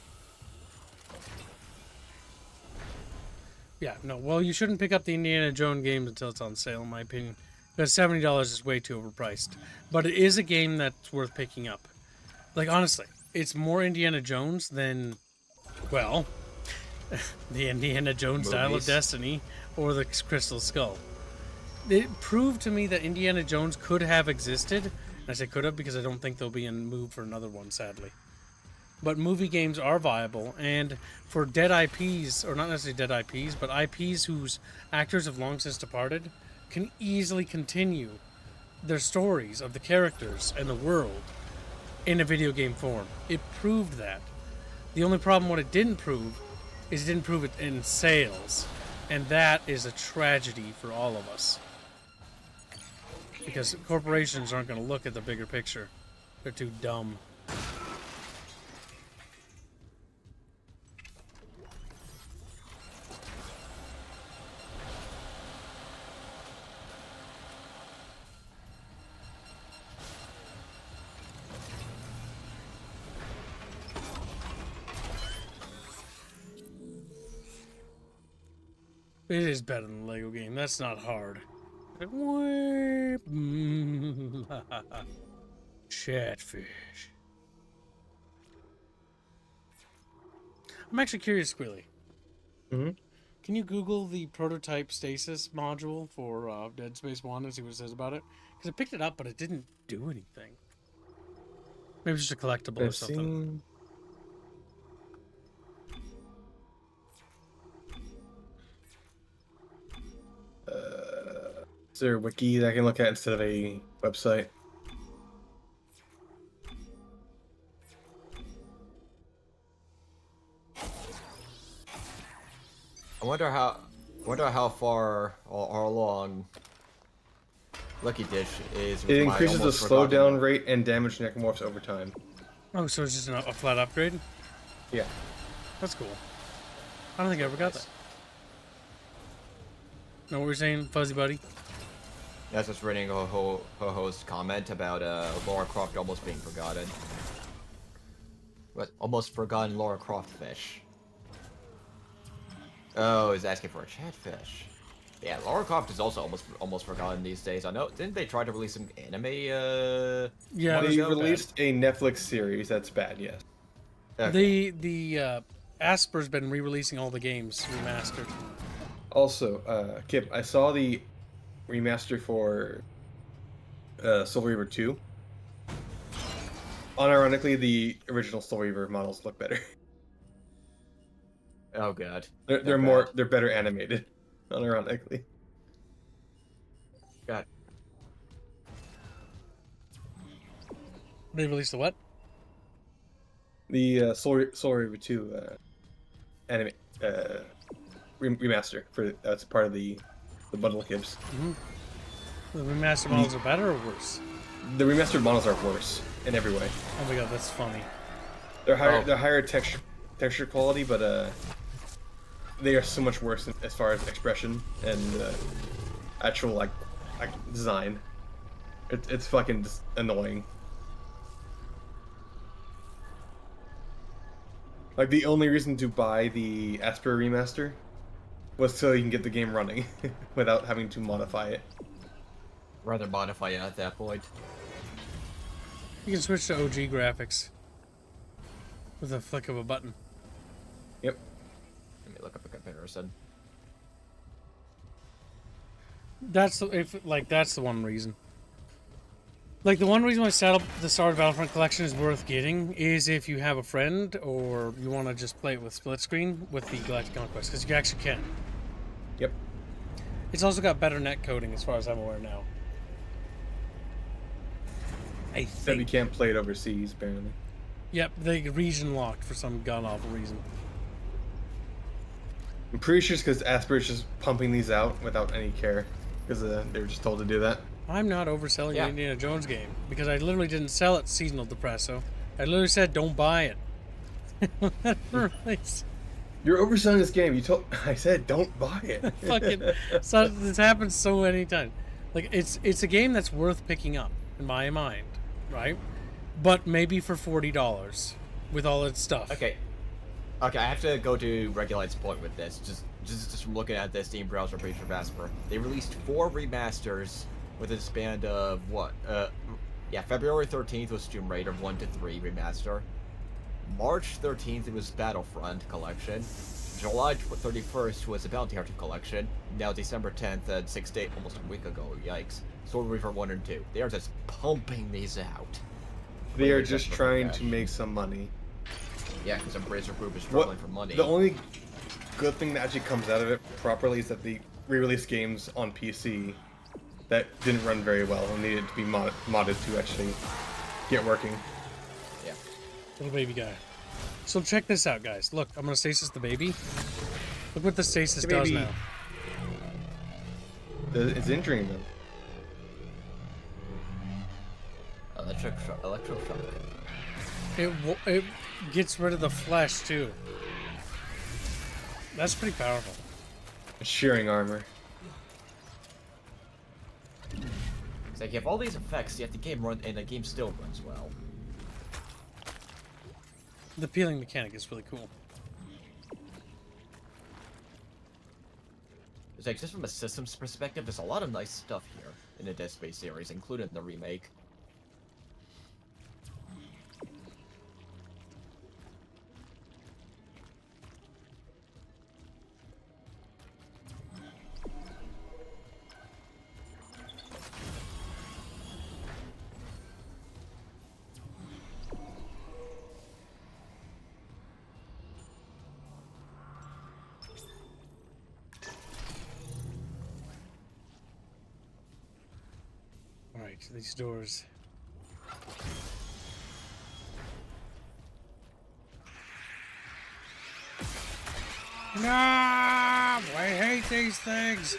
Yeah, no. Well, you shouldn't pick up the Indiana Jones games until it's on sale, in my opinion. Because $70 is way too overpriced. But it is a game that's worth picking up. Like, honestly, it's more Indiana Jones than, well, the Indiana Jones Dial of Destiny or the Crystal Skull. It proved to me that Indiana Jones could have existed. And I say could have because I don't think they'll be in move for another one, sadly. But movie games are viable, and for dead IPs, or not necessarily dead IPs, but IPs whose actors have long since departed, can easily continue their stories of the characters and the world in a video game form. It proved that. The only problem what it didn't prove is it didn't prove it in sales, and that is a tragedy for all of us. Because corporations aren't going to look at the bigger picture. They're too dumb. It is better than the Lego game. That's not hard. Like, Chatfish. I'm actually curious, Squealy. Mm-hmm. Can you Google the prototype stasis module for Dead Space 1 and see what it says about it? Because I picked it up, but it didn't do anything. Maybe it's just a collectible or something. Is there a wiki that I can look at instead of a website? I wonder how far or along Lucky Dish is. It increases the slowdown rate and damage necromorphs over time. Oh, so it's just a flat upgrade? Yeah. That's cool. I don't think I ever got that. Know what we're saying, Fuzzy Buddy? That's just reading Ho-Ho's comment about Lara Croft almost being forgotten. What? Almost forgotten Lara Croft fish. Oh, he's asking for a chatfish. Yeah, Lara Croft is also almost forgotten these days. I know. Didn't they try to release some anime? Yeah, they released a Netflix series that's bad. Yes. Okay. The Asper's been re-releasing all the games remastered. Also, Kip, I saw the remaster for Soul Reaver 2. Unironically, the original Soul Reaver models look better. Oh god. They're better animated. Unironically. God. They released the what? The Soul Reaver 2 remaster for that's part of the bundle of Kips. Mm-hmm. The remastered models are better or worse? The remastered models are worse in every way. Oh my god, that's funny. They're higher. They're higher texture quality, but they are so much worse as far as expression and actual like design. It's fucking just annoying. Like the only reason to buy the Asper remaster was so you can get the game running without having to modify it. Rather modify it at that point. You can switch to OG graphics with a flick of a button. Yep. Let me look up a comparison. That's that's the one reason. Like the one reason why the Star Wars Battlefront collection is worth getting is if you have a friend or you want to just play it with split screen with the Galactic Conquest, because you actually can. Yep. It's also got better net coding as far as I'm aware now. I Except think. you can't play it overseas, apparently. Yep, they region locked for some god awful reason. I'm pretty sure it's because Asper's just pumping these out without any care, because they were just told to do that. I'm not overselling the Indiana Jones game because I literally didn't sell it seasonal depresso. I literally said don't buy it. You're overselling this game. I said don't buy it. Fucking so this happens so many times. Like it's a game that's worth picking up in my mind, right? But maybe for $40 with all its stuff. Okay, I have to go to Regulite's point with this. Just from looking at the Steam browser page for Asper, they released 4 remasters within a span of what? February 13th was Tomb Raider 1 to 3 remaster. March 13th it was Battlefront collection. July 31st was the Bounty Hunter collection. Now December 10th, 6 days, almost a week ago. Yikes! Sword Reaper 1 and 2. They are just pumping these out. They are just trying to make some money. Yeah, because Embracer Group is struggling for money. The only good thing that actually comes out of it properly is that they re-release games on PC that didn't run very well and needed to be modded to actually get working. Yeah. Little baby guy. So check this out, guys. Look, I'm gonna stasis the baby. Look what the stasis does now. It's injuring them. Electroshock. It gets rid of the flesh too. That's pretty powerful. Shearing armor. It's like you have all these effects, yet the game still runs well. The peeling mechanic is really cool. It's like, just from a systems perspective, there's a lot of nice stuff here in the Dead Space series, including the remake. Alright, these doors. No! I hate these things!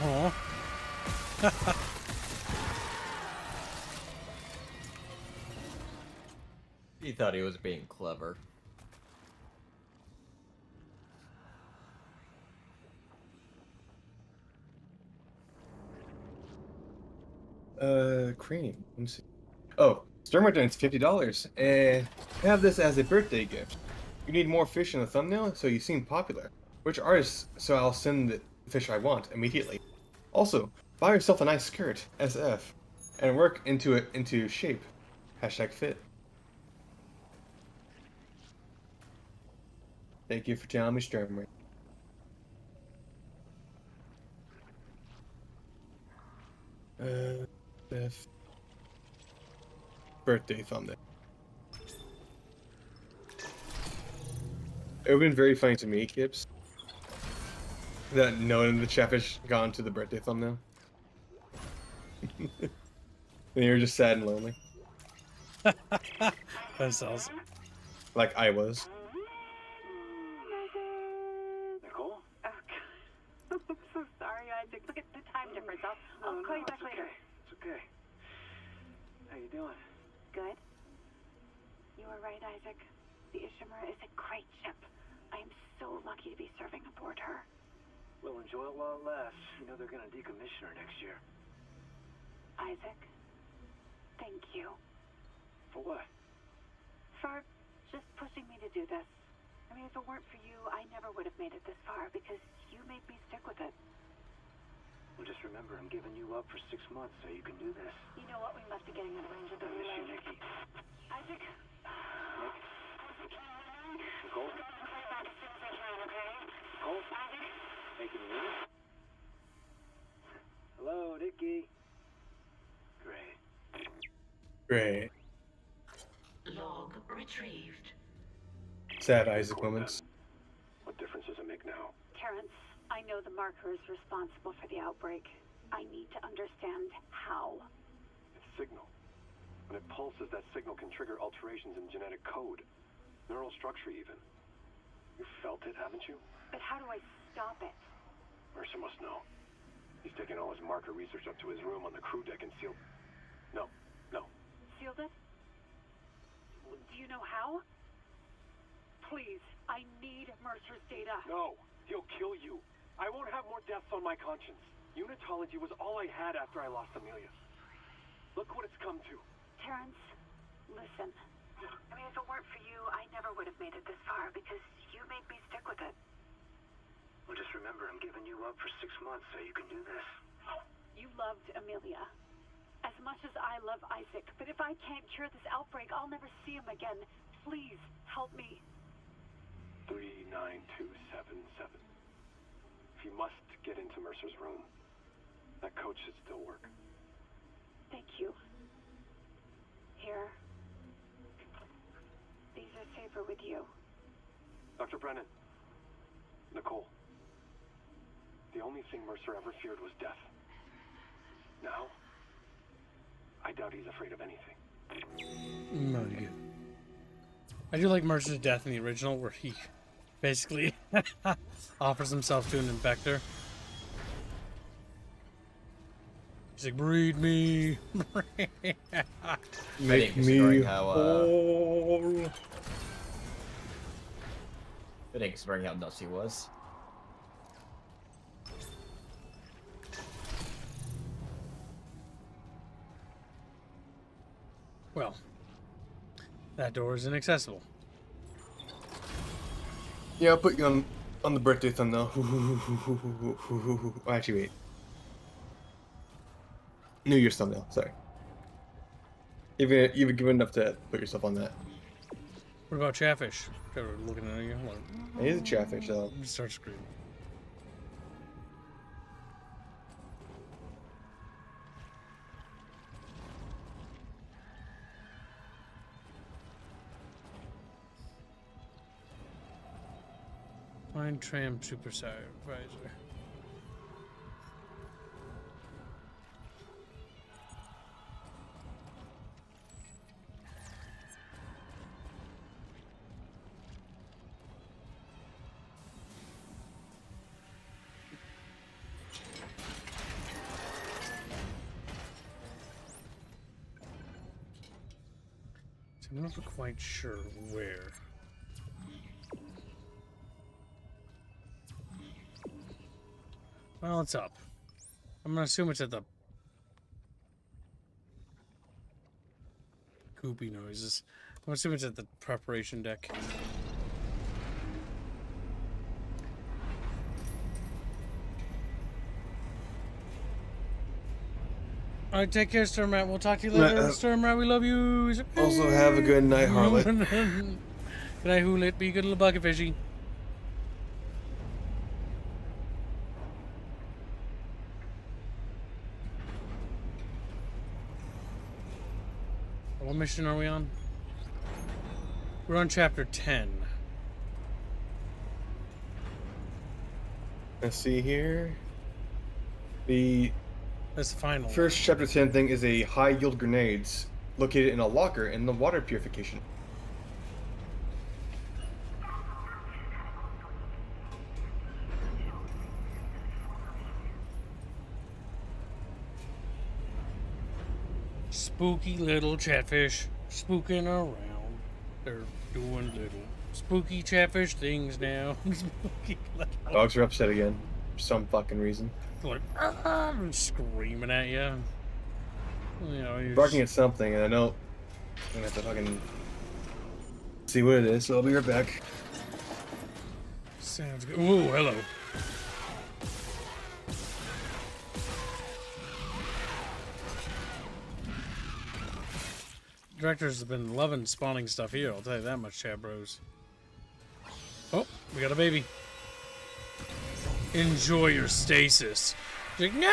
Oh. He thought he was being clever. Cream. Let me see. Oh, Stormwind $50. And have this as a birthday gift. You need more fish in the thumbnail, so you seem popular. Which artist? So I'll send the fish I want immediately. Also, buy yourself a nice skirt, SF, and work into shape. #fit. Thank you for telling me, Stormwind. F. Birthday thumbnail. It would have been very funny to me, Kips, that no one in the Chatfish got into the birthday thumbnail. And you were just sad and lonely. That's awesome. Like I was. Nicole? Oh, God. I'm so sorry, Isaac. Look at the time difference. I'll call you back later. It's okay. right, Isaac. The Ishimura is a great ship. I am so lucky to be serving aboard her. We'll enjoy it while it lasts. You know they're gonna decommission her next year. Isaac, thank you. For what? For just pushing me to do this. I mean, if it weren't for you, I never would have made it this far because you made me stick with it. Well, just remember, I'm giving you up for 6 months so you can do this. You know what? We must be getting out of range of the I miss you, relay. Nikki. Isaac? Nick? Nicole? Nicole? Hey, can you hear me? Hello, Nikki. Great. Great. Log retrieved. Sad Isaac moments. What difference does it make now? Terrence, I know the marker is responsible for the outbreak. I need to understand how. It's signal. When it pulses, that signal can trigger alterations in genetic code. Neural structure, even. You felt it, haven't you? But how do I stop it? Mercer must know. He's taken all his marker research up to his room on the crew deck and sealed... No. Sealed it? Do you know how? Please, I need Mercer's data. No, he'll kill you. I won't have more deaths on my conscience. Unitology was all I had after I lost Amelia. Look what it's come to. Terrence, listen. I mean, if it weren't for you, I never would have made it this far because you made me stick with it. Well, just remember, I'm giving you up for 6 months so you can do this. You loved Amelia as much as I love Isaac, but if I can't cure this outbreak, I'll never see him again. Please, help me. 39277. If you must get into Mercer's room, that code should still work. Thank you. Here. These are safer with you. Dr. Brennan. Nicole. The only thing Mercer ever feared was death. Now, I doubt he's afraid of anything. No, you. I do like Mercer's death in the original, where he basically offers himself to an infector. He's like, breed me. Make me whole. I think considering how nuts he was. Well, that door is inaccessible. Yeah, I'll put you on the birthday thumbnail. Oh, actually, wait. New Year's thumbnail. Sorry. You've given enough to put yourself on that. What about Chatfish? Trevor looking at you. He's a Chatfish, though. Start screaming. Mine tram supervisor. I'm not quite sure where. Well, it's up. I'm gonna assume it's at the goopy noises. I'm gonna assume it's at the preparation deck. Alright, take care, Sturmat. We'll talk to you later. Sturmat, we love you. Also, have a good night, Harlot. Good night, Hoolit. Be a good little bucket fishy. What mission are we on? We're on chapter 10. Let's see here. That's the final. First chapter 10 thing is a high yield grenades located in a locker in the water purification. Spooky little Chatfish spooking around. They're doing little spooky chatfish things now. Spooky little... Dogs are upset again. For some fucking reason. Like, screaming at you. You know, you're Barking at something, and I know I'm gonna have to fucking see what it is, so I'll be right back. Sounds good. Ooh, hello. Directors have been loving spawning stuff here, I'll tell you that much, chat bros. Oh, we got a baby. Enjoy your stasis. Like, no!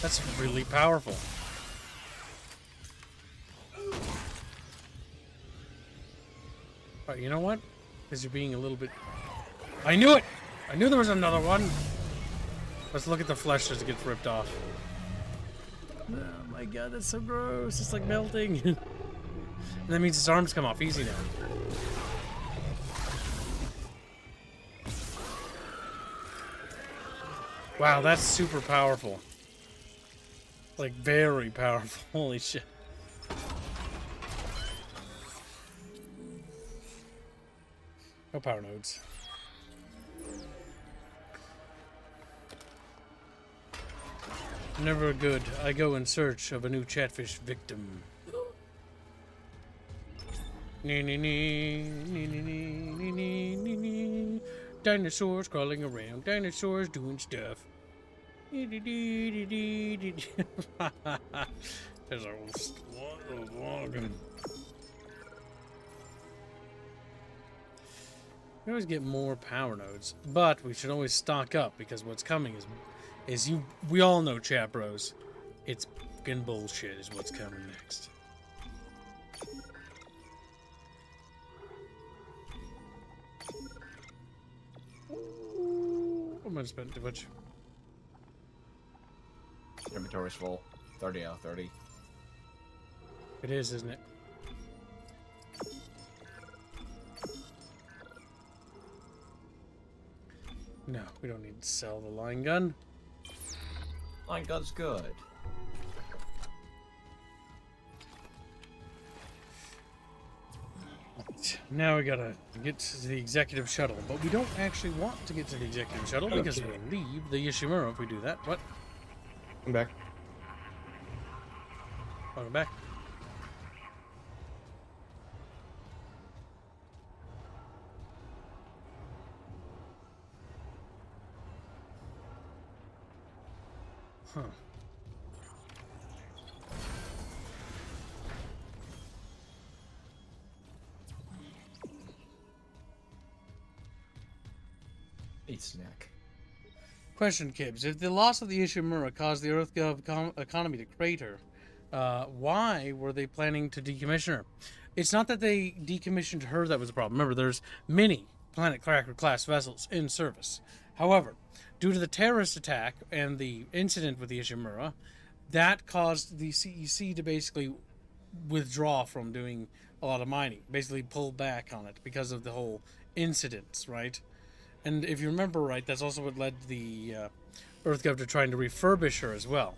That's really powerful. Alright, you know what? Because you're being a little bit... I knew it! I knew there was another one! Let's look at the flesh as it gets ripped off. Oh my god, that's so gross. It's like melting. And that means his arms come off easy now. Wow, that's super powerful. Like, very powerful. Holy shit. No power nodes. Never good. I go in search of a new chatfish victim. Dinosaurs crawling around. Dinosaurs doing stuff. There's a wagon. We always get more power nodes, but we should always stock up because what's coming is we all know, chat bros, it's fucking bullshit is what's coming next. I'm gonna spend too much. Inventory's full. 30 out of 30. It is, isn't it? No, we don't need to sell the line gun. Line gun's good. Now we gotta get to the executive shuttle, but we don't actually want to get to the executive shuttle because we'll leave the Yoshimura if we do that. What? I'm back. Welcome back. Huh. Eat snack. Question, Kibbs. If the loss of the Ishimura caused the EarthGov economy to crater, why were they planning to decommission her? It's not that they decommissioned her that was the problem. Remember, there's many Planet Cracker class vessels in service. However, due to the terrorist attack and the incident with the Ishimura, that caused the CEC to basically withdraw from doing a lot of mining, basically pull back on it because of the whole incidents, right? And if you remember right, that's also what led the EarthGov to trying to refurbish her as well.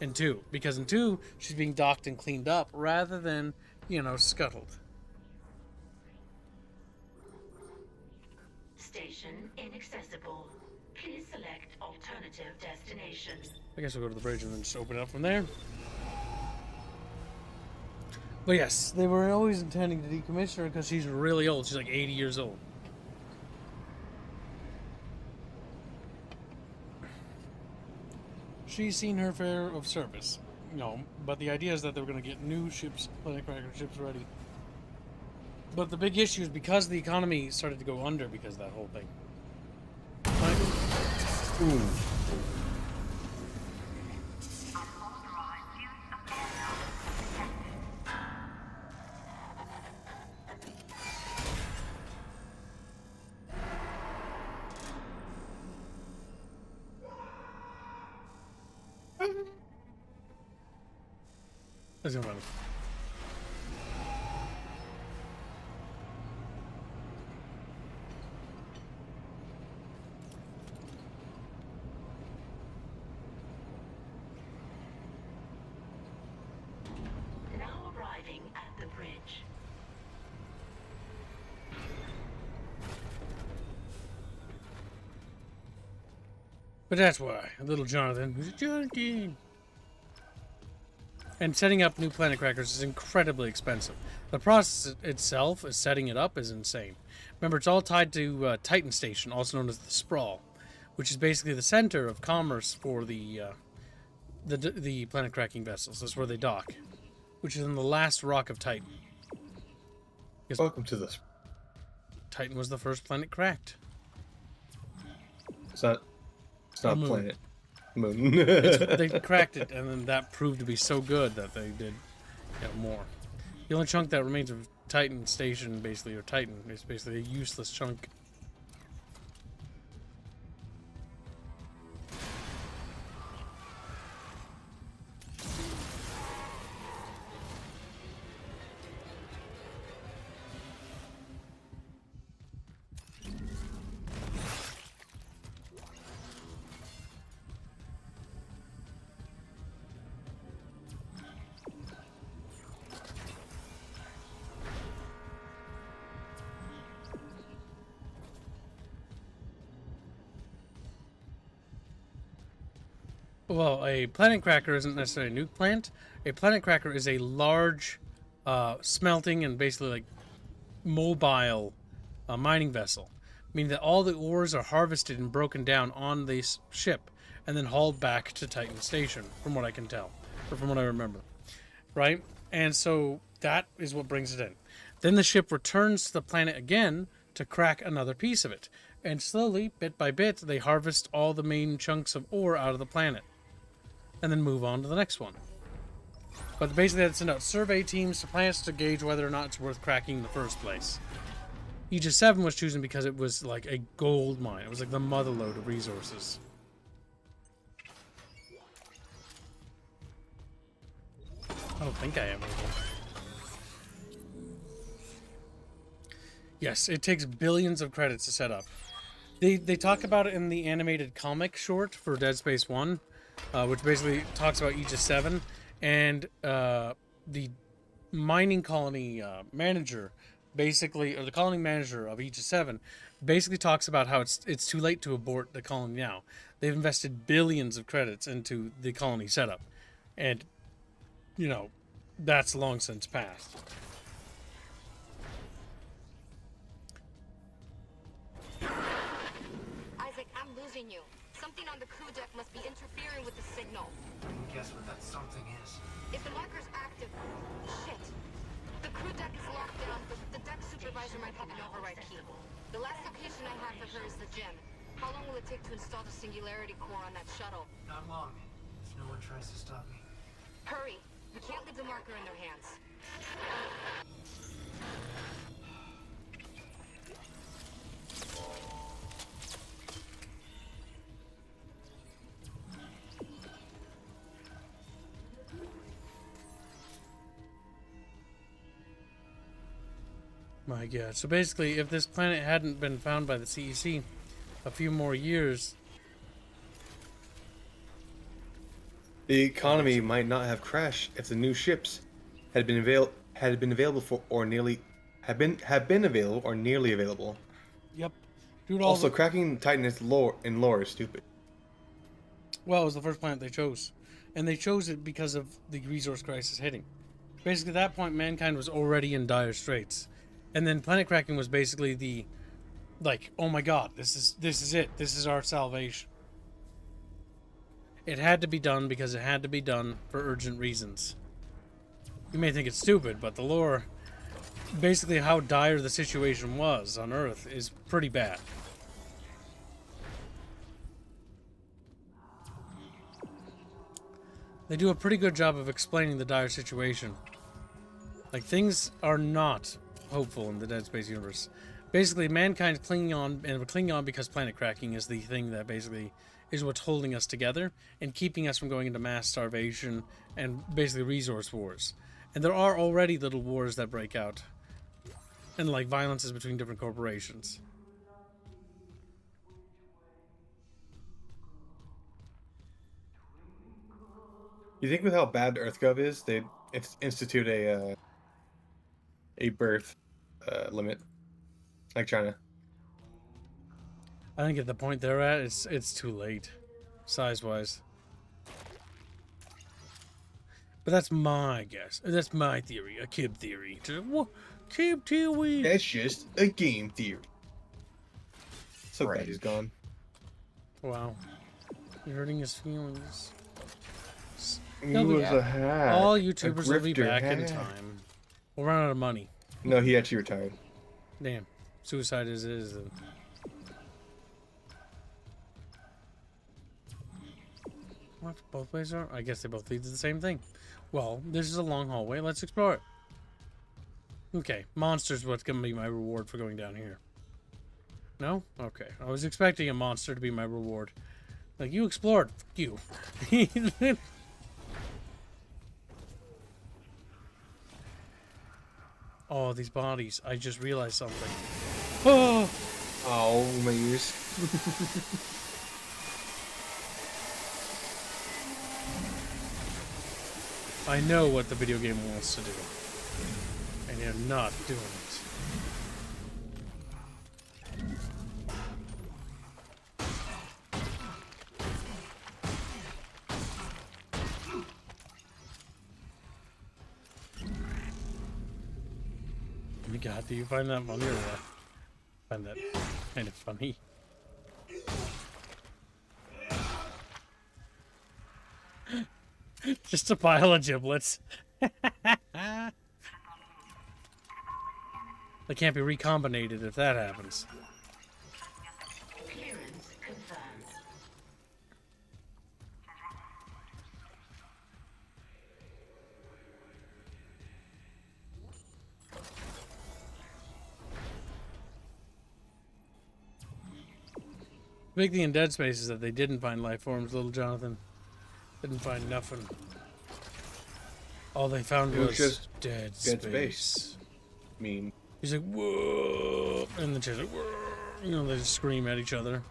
In 2, because in 2, she's being docked and cleaned up rather than, you know, scuttled. Station inaccessible. Please select alternative destination. I guess we'll go to the bridge and then just open it up from there. But yes, they were always intending to decommission her because she's really old. She's like 80 years old. She's seen her fair of service, you know, but the idea is that they were going to get new ships, Planet Cracker ships ready. But the big issue is because the economy started to go under because of that whole thing. Ooh. Let's go, brother. But that's why, little Jonathan, who's a Jonathan. And setting up new planet crackers is incredibly expensive. The process itself, is setting it up, is insane. Remember, it's all tied to Titan Station, also known as the Sprawl, which is basically the center of commerce for the planet cracking vessels. That's where they dock, which is in the last rock of Titan. Welcome to this. Titan was the first planet cracked. It's not Moon. planet. Moon. They cracked it, and then that proved to be so good that they did get more. The only chunk that remains of Titan Station, basically, or Titan, is basically a useless chunk. Well, a planet cracker isn't necessarily a nuke plant. A planet cracker is a large smelting and basically like mobile mining vessel, meaning that all the ores are harvested and broken down on this ship and then hauled back to Titan Station, from what I can tell, or from what I remember. Right? And so that is what brings it in. Then the ship returns to the planet again to crack another piece of it. And slowly, bit by bit, they harvest all the main chunks of ore out of the planet. And then move on to the next one. But basically, they send out survey teams to planets to gauge whether or not it's worth cracking in the first place. Aegis 7 was chosen because it was like a gold mine. It was like the motherlode of resources. I don't think I am able. Yes, it takes billions of credits to set up. They talk about it in the animated comic short for Dead Space 1, which basically talks about Aegis 7, and the mining colony manager, basically, or the colony manager of Aegis 7, basically talks about how it's too late to abort the colony now. They've invested billions of credits into the colony setup, and, you know, that's long since passed. Isaac, I'm losing you. Something on the crew deck must be interfering with the signal. Guess what that something is? If the marker's active... Shit. The crew deck is locked down, but the deck supervisor might have an override key. The last location I have for her is the gym. How long will it take to install the singularity core on that shuttle? Not long. If no one tries to stop me. Hurry. We can't leave the marker in their hands. My god. So basically, if this planet hadn't been found by the CEC a few more years... The economy might not have crashed if the new ships had been available for or nearly have been available or nearly available. Yep. Also, cracking Titan is lore is stupid. Well, it was the first planet they chose, and they chose it because of the resource crisis hitting. Basically, at that point, mankind was already in dire straits, and then planet cracking was basically the, like, oh my god, this is it. This is our salvation. It had to be done because it had to be done for urgent reasons. You may think it's stupid, but the lore, basically how dire the situation was on Earth, is pretty bad. They do a pretty good job of explaining the dire situation. Like, things are not hopeful in the Dead Space universe. Basically, mankind's clinging on, and we're clinging on because planet cracking is the thing that basically is what's holding us together and keeping us from going into mass starvation and basically resource wars. And there are already little wars that break out, and like violences between different corporations. You think with how bad EarthGov is, they'd institute a birth limit, like China. I think at the point they're at, it's too late. size-wise. But that's my guess. That's my theory, a kib theory. Kib theory. That's just a game theory. So glad he's gone. Wow. You're hurting his feelings. He was a hack. All YouTubers will be grifter back in hack. time. We'll run out of money. No, he actually retired. Damn. Suicide as it is. Then. What? Both ways are? I guess they both lead to the same thing. Well, this is a long hallway. Let's explore it. Okay. Monster's what's going to be my reward for going down here. No? Okay. I was expecting a monster to be my reward. Like, you explored. Fuck you. Oh, these bodies. I just realized something. Oh! Oh, my ears. I know what the video game wants to do. And you're not doing it. Oh my god, do you find that funny or what? I find that kind of funny. Just a pile of giblets. They can't be recombinated if that happens. Clearance confirmed. Big thing in Dead Space is that they didn't find life forms, little Jonathan. Didn't find nothing. All they found was just dead space. Mean. He's like, whoa, and the child's like, whoa. You know, they just scream at each other.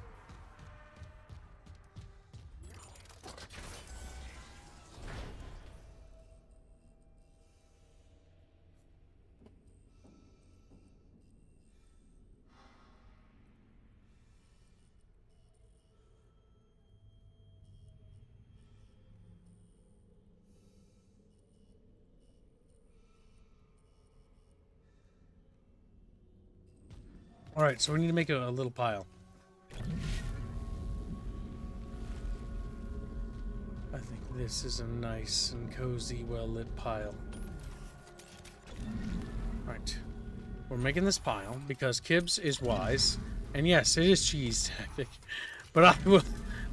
Alright, so we need to make a little pile. I think this is a nice and cozy, well-lit pile. Alright. We're making this pile because Kibbs is wise. And yes, it is cheese tactic. But I will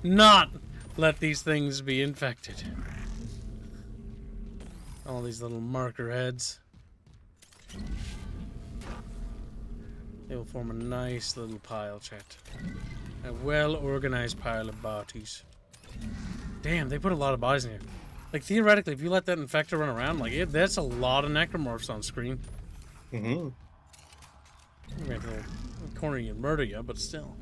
not let these things be infected. All these little marker heads. They will form a nice little pile, chat. A well-organized pile of bodies. Damn, they put a lot of bodies in here. Like, theoretically, if you let that infector run around, like, that's a lot of necromorphs on screen. Mm-hmm. I'm going to corner you and murder you, but still.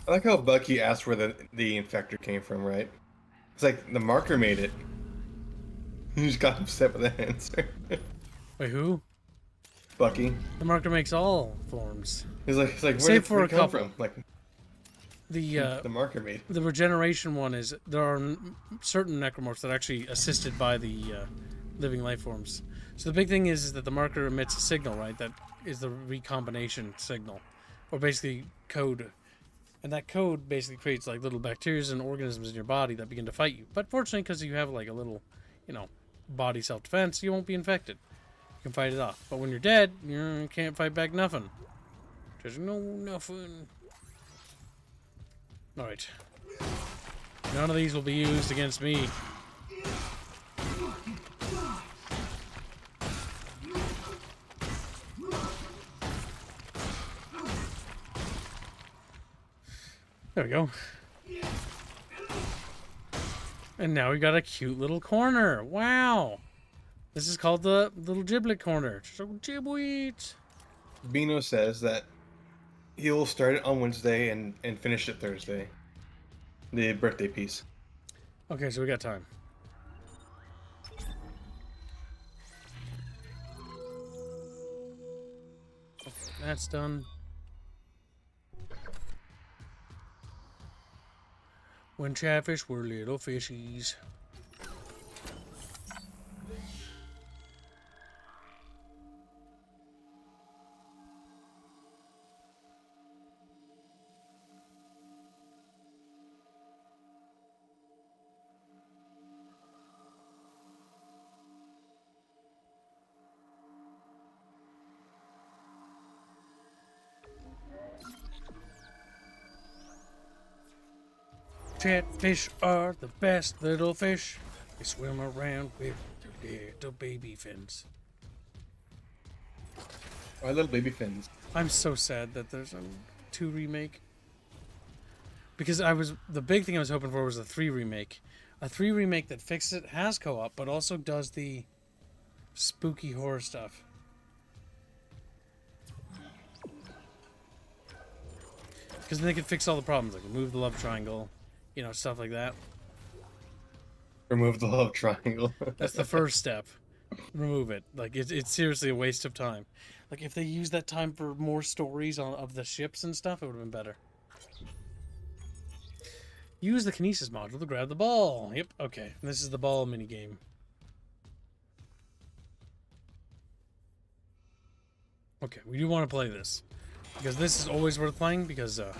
I like how Bucky asked where the infector came from, right? It's like, the marker made it. He just got upset with that answer. Wait, who? Bucky. The marker makes all forms. He's like, where Save did for a it come couple. from? Like, The marker made. The regeneration one is there are certain necromorphs that are actually assisted by the living life forms. So the big thing is that the marker emits a signal, right? That is the recombination signal, or basically code, and that code basically creates like little bacteria and organisms in your body that begin to fight you. But fortunately, because you have like a little, body self-defense, you won't be infected. You can fight it off. But when you're dead, you can't fight back nothing. There's no nothing. Alright. None of these will be used against me. There we go. And now we got a cute little corner. Wow. This is called the little giblet corner. So giblet. Bino says that he'll start it on Wednesday and finish it Thursday. The birthday piece. Okay, so we got time. Okay, that's done. When Chatfish were little fishies. Chatfish are the best little fish. They swim around with their little baby fins. Our little baby fins. I'm so sad that there's a 2 remake. Because the big thing I was hoping for was a 3 remake. A 3 remake that fixes it, has co-op, but also does the spooky horror stuff. Because then they could fix all the problems, like remove the love triangle. You know, stuff like that. Remove the love triangle. That's the first step. Remove it. Like, it's seriously a waste of time. Like, if they used that time for more stories of the ships and stuff, it would have been better. Use the kinesis module to grab the ball. Yep, okay. This is the ball minigame. Okay, we do want to play this. Because this is always worth playing, because it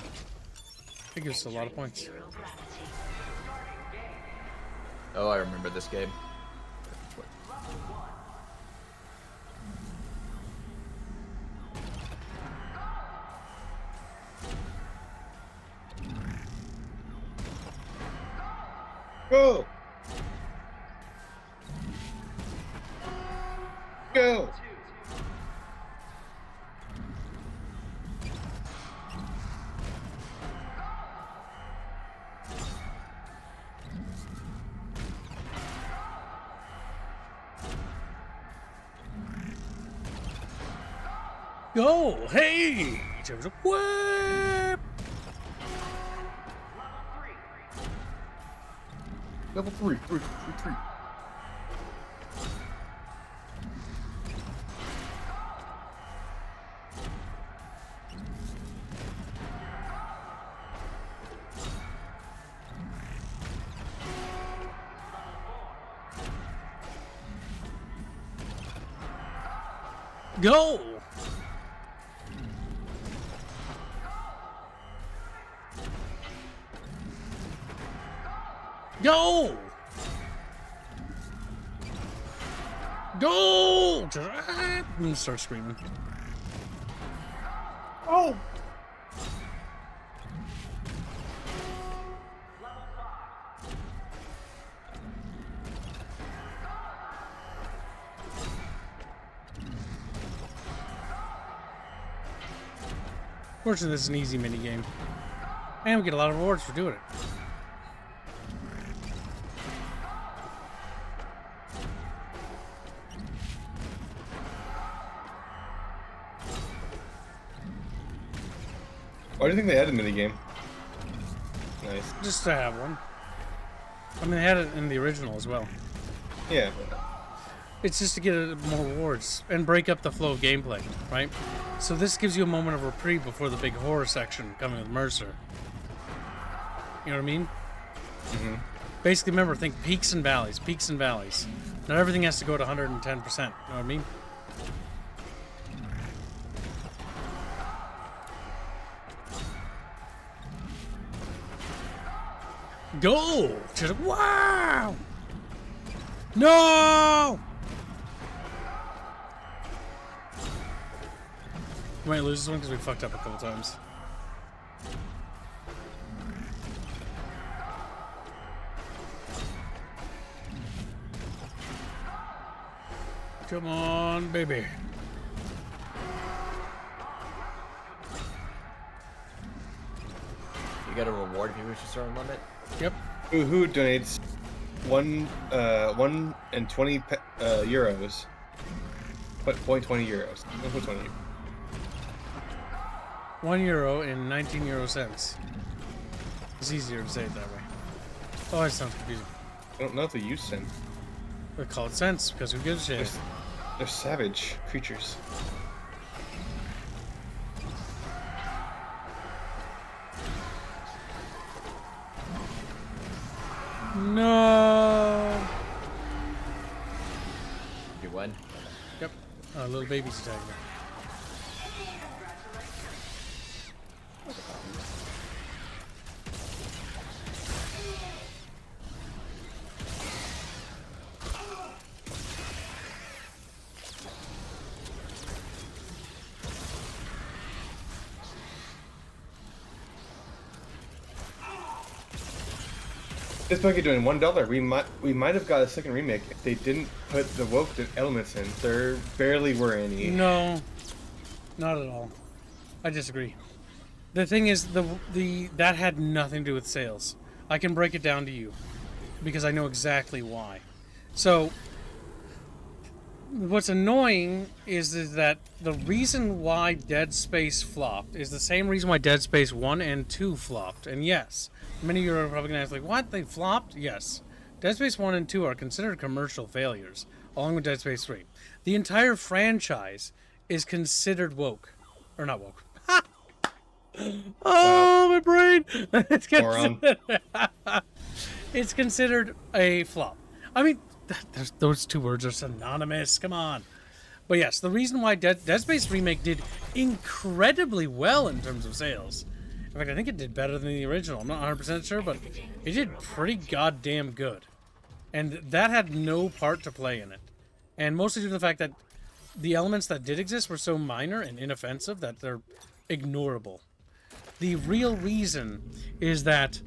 gives us a lot of points. Oh, I remember this game. Go! Go! Go! Hey! There's a whip! Level 3. Go! Go! Go! I'm gonna start screaming. Oh! Fortunately, this is an easy mini game, and we get a lot of rewards for doing it. Why do you think they added minigame? Nice. Just to have one. I mean, they had it in the original as well. Yeah. It's just to get more rewards and break up the flow of gameplay, right? So this gives you a moment of reprieve before the big horror section coming with Mercer. You know what I mean? Mm-hmm. Basically, remember, think peaks and valleys, peaks and valleys. Not everything has to go to 110%. You know what I mean? Go! Wow! No! We might lose this one because we fucked up a couple times. Come on, baby. You get a reward if you reach a certain limit? Yep. Who donates 1 and 20 euros? What, 0.20 euros? 1.20. €1 and 19 euro cents. It's easier to say it that way. Oh, that sounds confusing. I don't know if they use cents. They call it cents because who gives a shit? They're savage creatures. No. You win? Yep. Little baby's attacking me. This monkey doing $1. We might have got a second remake if they didn't put the woke elements in. There barely were any. No, not at all. I disagree. The thing is, that had nothing to do with sales. I can break it down to you because I know exactly why. So, what's annoying is that the reason why Dead Space flopped is the same reason why Dead Space 1 and 2 flopped. And yes, many of you are probably going to ask, like, what? They flopped? Yes. Dead Space 1 and 2 are considered commercial failures, along with Dead Space 3. The entire franchise is considered woke. Or not woke. Oh, my brain! It's considered a flop. I mean, those two words are synonymous. Come on. But yes, the reason why Dead Space Remake did incredibly well in terms of sales. In fact, I think it did better than the original. I'm not 100% sure, but it did pretty goddamn good. And that had no part to play in it. And mostly due to the fact that the elements that did exist were so minor and inoffensive that they're ignorable. The real reason is that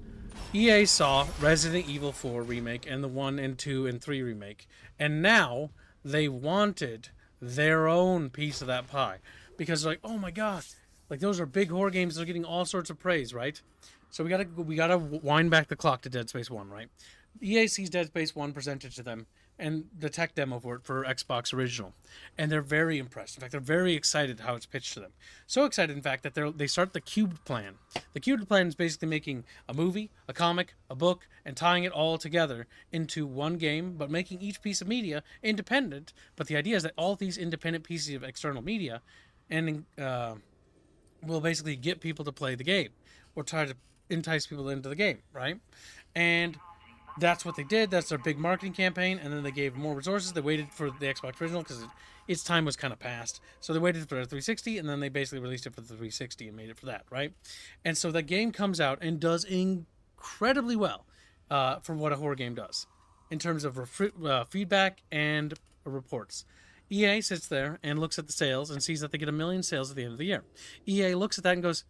EA saw Resident Evil 4 Remake and the 1 and 2 and 3 Remake, and now they wanted their own piece of that pie. Because they're like, oh my god, like those are big horror games, they're getting all sorts of praise, right? So we gotta wind back the clock to Dead Space 1, right? EA sees Dead Space 1 presented to them, and the tech demo for it for Xbox Original. And they're very impressed. In fact, they're very excited how it's pitched to them. So excited, in fact, that they start the Cubed Plan. The Cubed Plan is basically making a movie, a comic, a book, and tying it all together into one game, but making each piece of media independent. But the idea is that all these independent pieces of external media and will basically get people to play the game or try to entice people into the game, right? And that's what they did. That's their big marketing campaign. And then they gave more resources. They waited for the Xbox Original because its time was kind of past. So they waited for the 360, and then they basically released it for the 360 and made it for that, right? And so the game comes out and does incredibly well for what a horror game does in terms of feedback and reports. EA sits there and looks at the sales and sees that they get 1 million sales at the end of the year. EA looks at that and goes,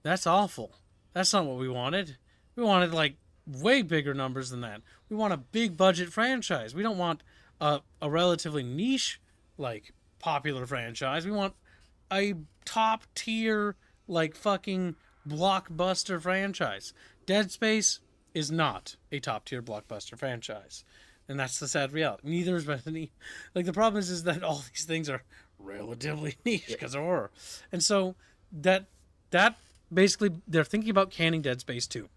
that's awful. That's not what we wanted. We wanted, like, way bigger numbers than that. We want a big budget franchise. We don't want a relatively niche, like, popular franchise. We want a top tier, like, fucking blockbuster franchise. Dead Space is not a top tier blockbuster franchise. And that's the sad reality. Neither is Bethany. Like, the problem is that all these things are relatively niche because of horror. And so that basically, they're thinking about canning Dead Space 2.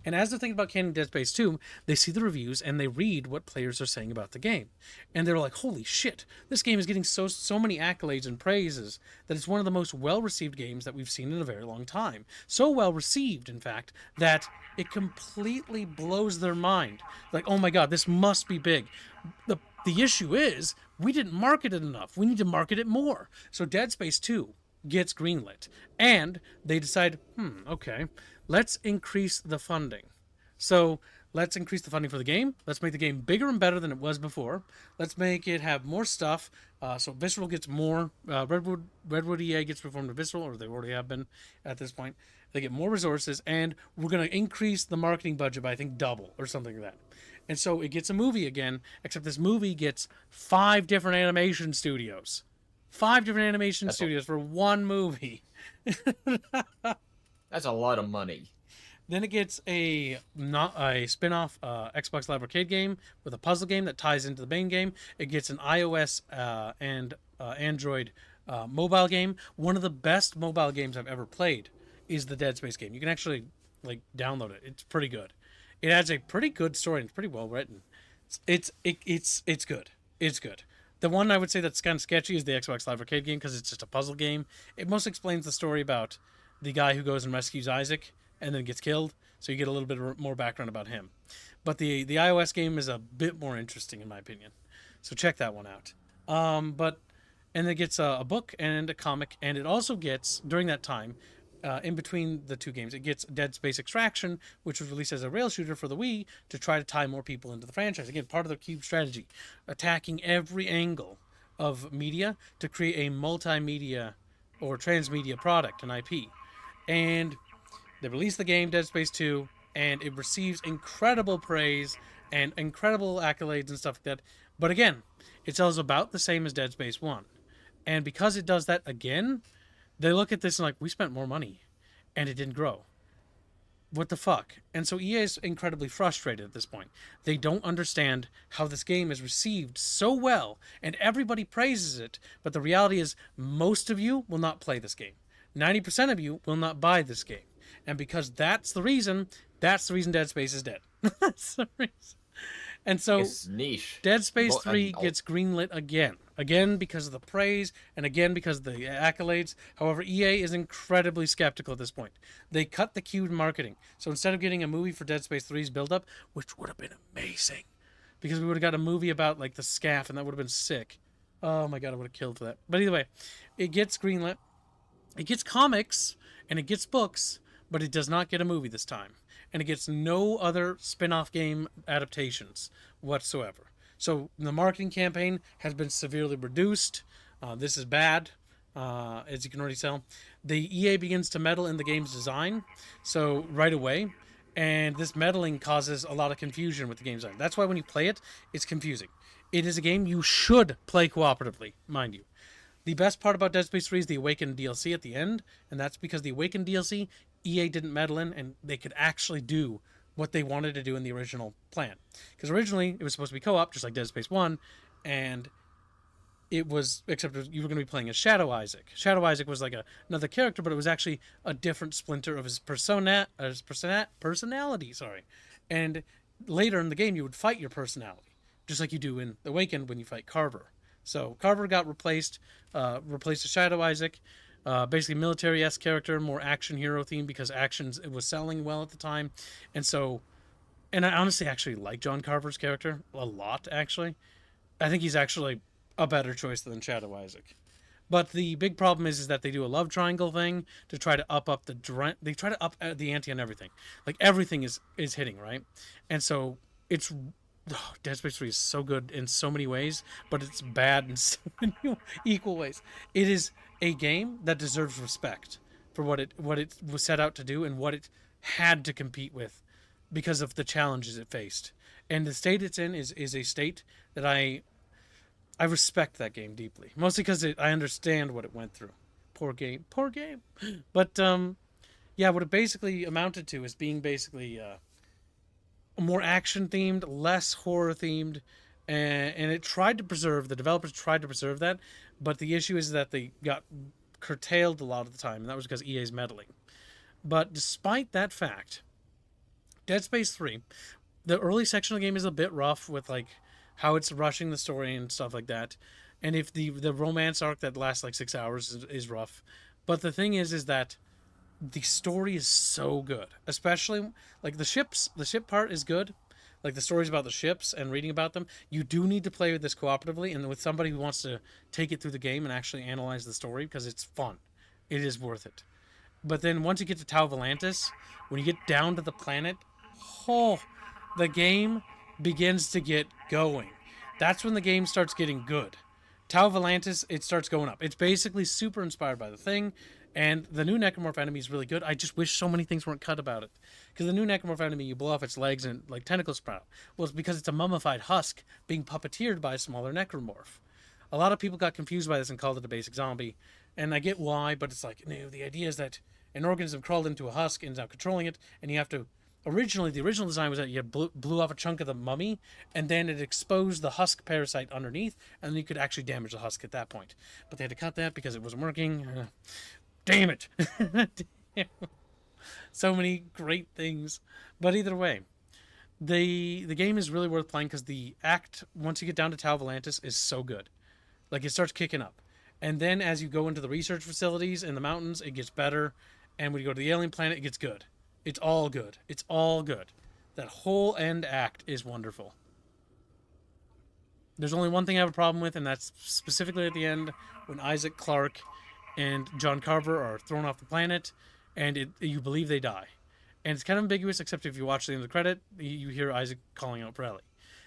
And as they're thinking about canning Dead Space 2, they see the reviews and they read what players are saying about the game. And they're like, holy shit, this game is getting so many accolades and praises that it's one of the most well-received games that we've seen in a very long time. So well-received, in fact, that it completely blows their mind. Like, oh my god, this must be big. The issue is, we didn't market it enough. We need to market it more. So Dead Space 2 gets greenlit. And they decide, okay, let's increase the funding. So let's increase the funding for the game. Let's make the game bigger and better than it was before. Let's make it have more stuff. So Visceral gets more. Redwood EA gets reformed to Visceral, or they already have been at this point. They get more resources, and we're going to increase the marketing budget by, I think, double or something like that. And so it gets a movie again, except this movie gets 5 different animation studios. 5 different animation studios for one movie. That's a lot of money. Then it gets a spin-off Xbox Live Arcade game with a puzzle game that ties into the main game. It gets an iOS and Android mobile game. One of the best mobile games I've ever played is the Dead Space game. You can actually download it. It's pretty good. It has a pretty good story and it's pretty well written. It's good. It's good. The one I would say that's kind of sketchy is the Xbox Live Arcade game because it's just a puzzle game. It most explains the story about the guy who goes and rescues Isaac and then gets killed. So you get a little bit more background about him. But the iOS game is a bit more interesting in my opinion. So check that one out. And it gets a book and a comic, and it also gets, during that time, in between the two games, it gets Dead Space Extraction, which was released as a rail shooter for the Wii to try to tie more people into the franchise. Again, part of their Cube strategy, attacking every angle of media to create a multimedia or transmedia product, an IP. And they released the game, Dead Space 2, and it receives incredible praise and incredible accolades and stuff like that. But again, it sells about the same as Dead Space 1. And because it does that again, they look at this and like, we spent more money and it didn't grow. What the fuck? And so EA is incredibly frustrated at this point. They don't understand how this game is received so well and everybody praises it, but the reality is most of you will not play this game. 90% of you will not buy this game. And because that's the reason Dead Space is dead. That's the reason. And so it's niche. Dead Space 3 gets greenlit again. Again because of the praise, and again because of the accolades. However, EA is incredibly skeptical at this point. They cut the Cube marketing. So instead of getting a movie for Dead Space 3's build-up, which would have been amazing, because we would have got a movie about like the SCAF, and that would have been sick. Oh my god, I would have killed for that. But either way, it gets greenlit. It gets comics, and it gets books, but it does not get a movie this time. And it gets no other spin-off game adaptations whatsoever. So the marketing campaign has been severely reduced. This is bad, as you can already tell. The EA begins to meddle in the game's design, so right away. And this meddling causes a lot of confusion with the game design. That's why when you play it, it's confusing. It is a game you should play cooperatively, mind you. The best part about Dead Space 3 is the Awakened DLC at the end, and that's because the Awakened DLC, EA didn't meddle in, and they could actually do what they wanted to do in the original plan. Because originally, it was supposed to be co-op, just like Dead Space 1, and it was, except you were going to be playing as Shadow Isaac. Shadow Isaac was like another character, but it was actually a different splinter of his personality, sorry. And later in the game, you would fight your personality, just like you do in Awakened when you fight Carver. So Carver got replaced to Shadow Isaac, basically military-esque character, more action hero theme because it was selling well at the time. And I honestly actually like John Carver's character a lot, actually. I think he's actually a better choice than Shadow Isaac. But the big problem is that they do a love triangle thing to try to up they try to up the ante on everything. Like everything is hitting, right? And so it's Dead Space 3 is so good in so many ways, but it's bad in so many equal ways. It is a game that deserves respect for what it was set out to do and what it had to compete with because of the challenges it faced. And the state it's in is a state that I respect that game deeply. Mostly because I understand what it went through. Poor game. But yeah, what it basically amounted to is being basically more action themed, less horror themed, and the developers tried to preserve that, but the issue is that they got curtailed a lot of the time, and that was because EA's meddling. But despite that fact, Dead Space 3, the early section of the game is a bit rough with like how it's rushing the story and stuff like that, and if the romance arc that lasts like 6 hours is rough. But the thing is that the story is so good, especially like the ship part is good. Like the stories about the ships and reading about them, you do need to play with this cooperatively and with somebody who wants to take it through the game and actually analyze the story because it's fun. It is worth it. But then once you get to Tau Volantis, when you get down to the planet, the game begins to get going. That's when the game starts getting good. Tau Volantis, it starts going up. It's basically super inspired by the Thing. And the new Necromorph enemy is really good. I just wish so many things weren't cut about it. Because the new Necromorph enemy, you blow off its legs and like tentacles sprout. Well, it's because it's a mummified husk being puppeteered by a smaller Necromorph. A lot of people got confused by this and called it a basic zombie. And I get why, but it's like, no, the idea is that an organism crawled into a husk and is now controlling it. And you have to... Originally, the original design was that you blew off a chunk of the mummy, and then it exposed the husk parasite underneath, and then you could actually damage the husk at that point. But they had to cut that because it wasn't working. Damn it. So many great things. But either way, the game is really worth playing because the act, once you get down to Tau Volantis, is so good. Like, it starts kicking up. And then as you go into the research facilities in the mountains, it gets better. And when you go to the alien planet, it gets good. It's all good. It's all good. That whole end act is wonderful. There's only one thing I have a problem with, and that's specifically at the end when Isaac Clarke and John Carver are thrown off the planet, and you believe they die. And it's kind of ambiguous, except if you watch the end of the credit, you hear Isaac calling out for Ellie.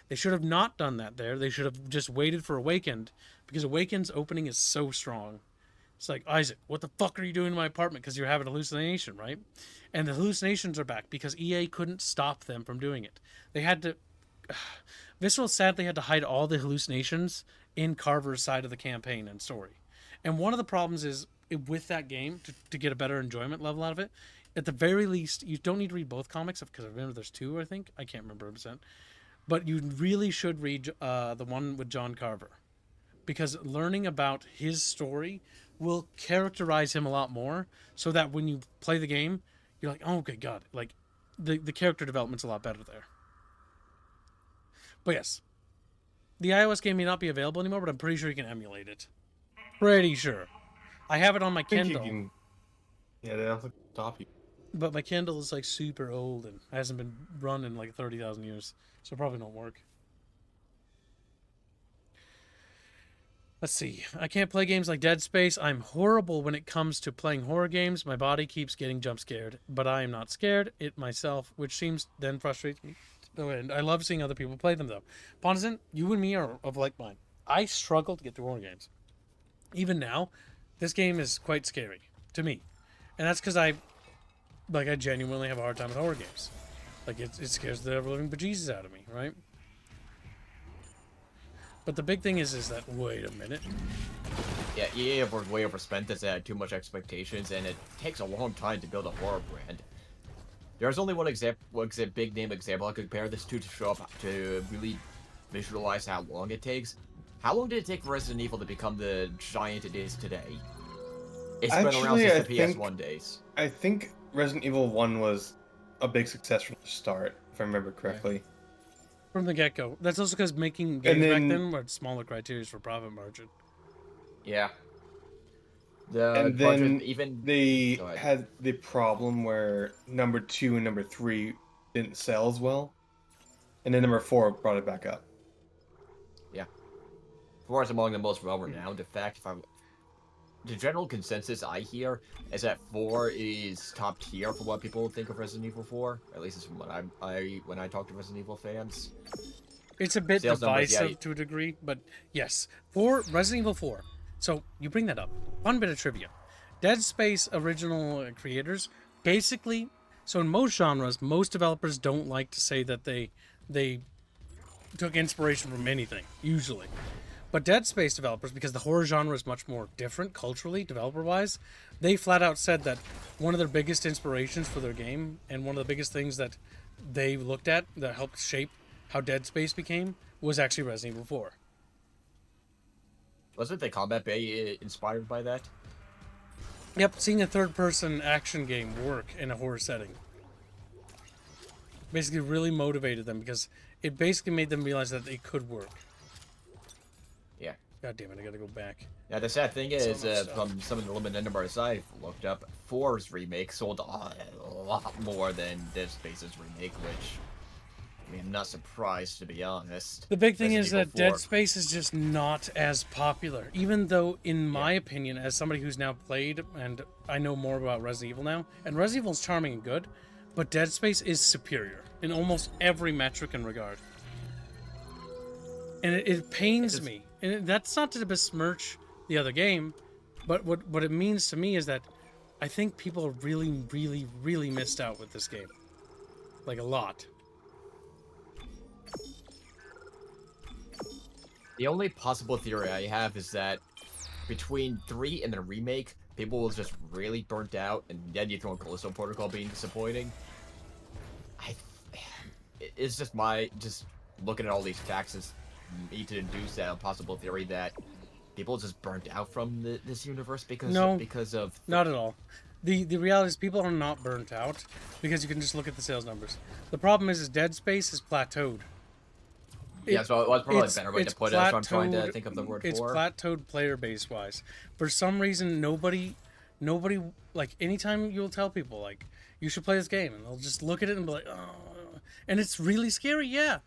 They should have not done that there. They should have just waited for Awakened, because Awakened's opening is so strong. It's like, Isaac, what the fuck are you doing in my apartment? Because you're having a hallucination, right? And the hallucinations are back because EA couldn't stop them from doing it. They had to... Visceral sadly had to hide all the hallucinations in Carver's side of the campaign and story. And one of the problems is, with that game, to get a better enjoyment level out of it, at the very least, you don't need to read both comics, because I remember there's 2, I think. I can't remember 100%. But you really should read the one with John Carver. Because learning about his story will characterize him a lot more, so that when you play the game, you're like, oh, okay, God. Like, the character development's a lot better there. But yes, the iOS game may not be available anymore, but I'm pretty sure you can emulate it. Pretty sure. I have it on my Kindle. Yeah, they don't stop you. But my Kindle is like super old and hasn't been run in like 30,000 years, so it probably don't work. Let's see. I can't play games like Dead Space. I'm horrible when it comes to playing horror games. My body keeps getting jump scared, but I am not scared it myself, which seems then frustrates me. And I love seeing other people play them, though. Ponzin, you and me are of like mind. I struggle to get through horror games. Even now, this game is quite scary to me. And that's because I genuinely have a hard time with horror games. Like, it scares the ever-living bejesus out of me, right? But the big thing is that, wait a minute. Yeah, EA way overspent this. They had too much expectations, and it takes a long time to build a horror brand. There's only one big name example I could compare this to show up to really visualize how long it takes. How long did it take for Resident Evil to become the giant it is today? It's been around since the PS1 days. I think Resident Evil 1 was a big success from the start, if I remember correctly. From the get-go. That's also because making games back then were smaller criteria for profit margin. Yeah. And then they had the problem where number 2 and number 3 didn't sell as well. And then number 4 brought it back up. Yeah. 4 is among the most well-renowned. In fact, the general consensus I hear is that 4 is top tier for what people think of Resident Evil 4. At least it's from what when I talk to Resident Evil fans. It's a bit divisive to a degree, but yes. Resident Evil 4. So, you bring that up. Fun bit of trivia. Dead Space original creators, basically, so in most genres, most developers don't like to say that they took inspiration from anything, usually. But Dead Space developers, because the horror genre is much more different culturally, developer-wise, they flat out said that one of their biggest inspirations for their game, and one of the biggest things that they looked at that helped shape how Dead Space became, was actually Resident Evil 4. Wasn't the Combat Bay inspired by that? Yep, seeing a third-person action game work in a horror setting basically really motivated them, because it basically made them realize that it could work. Yeah. God damn it, I gotta go back. Yeah, the sad thing is, from some of the limited numbers I've looked up, 4's remake sold a lot more than Dead Space's remake, which... I mean, I'm not surprised, to be honest. The big thing is that Dead Space is just not as popular. Even though, in my opinion, as somebody who's now played, and I know more about Resident Evil now, and Resident Evil is charming and good, but Dead Space is superior in almost every metric and regard. And it pains me. And that's not to besmirch the other game, but what it means to me is that I think people are really, really, really missed out with this game. Like, a lot. The only possible theory I have is that between 3 and the remake, people was just really burnt out, and then you throw in Callisto Protocol being disappointing. It's just just looking at all these facts is me to induce that possible theory that people just burnt out from this universe because of... Not at all. The reality is people are not burnt out because you can just look at the sales numbers. The problem is Dead Space is plateaued. Yeah, so it was probably a better way to put it, so I'm trying to think of the word It's plateaued player base wise. For some reason, nobody, like, anytime you'll tell people, like, you should play this game, and they'll just look at it and be like, oh, And it's really scary, yeah.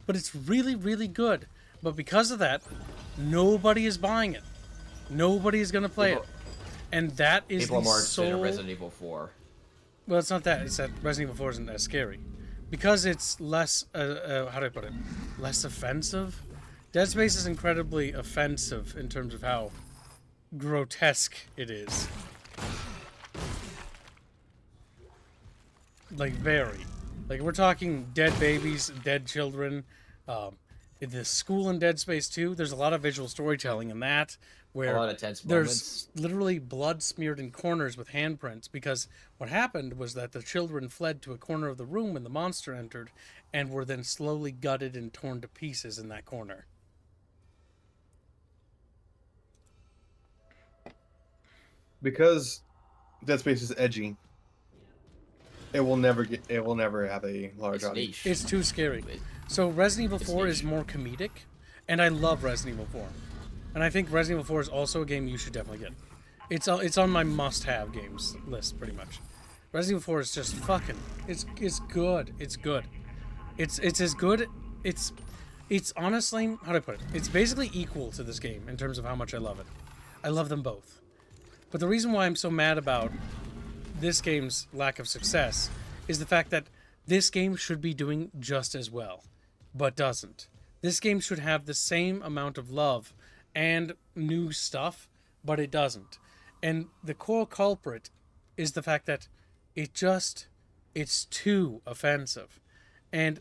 But it's really, really good. But because of that, nobody is buying it. Nobody is going to play it. And that is people are the more interested in sole... Resident Evil 4. Well, it's not that. It's that Resident Evil 4 isn't as scary. Because it's less, how do I put it? Less offensive? Dead Space is incredibly offensive in terms of how grotesque it is. Like, very. Like, we're talking dead babies, dead children. In the school in Dead Space 2, there's a lot of visual storytelling in that, where A lot of tense there's moments. literally blood smeared in corners with handprints, because what happened was that the children fled to a corner of the room when the monster entered, and were then slowly gutted and torn to pieces in that corner. Because Dead Space is edgy, it will never have a large It's audience. niche. It's too scary. So Resident Evil It's 4 niche. is more comedic, and I love Resident Evil 4. And I think Resident Evil 4 is also a game you should definitely get. It's on my must-have games list, pretty much. Resident Evil 4 is just fucking... It's good. It's good. It's as good... It's honestly... How do I put it? It's basically equal to this game in terms of how much I love it. I love them both. But the reason why I'm so mad about this game's lack of success is the fact that this game should be doing just as well, but doesn't. This game should have the same amount of love and new stuff, but it doesn't. And the core culprit is the fact that it's too offensive. And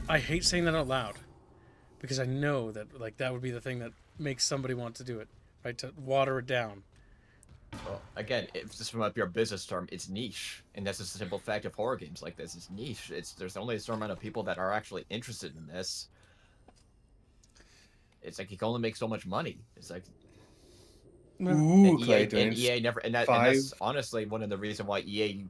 I hate saying that out loud, because I know that like that would be the thing that makes somebody want to do it, right? To water it down. Well, again, if just from a pure business term, it's niche, and that's just a simple fact of horror games like this. It's niche. There's only a certain amount of people that are actually interested in this. It's like you can only make so much money. It's like Ooh, and EA never, and that's honestly one of the reasons why EA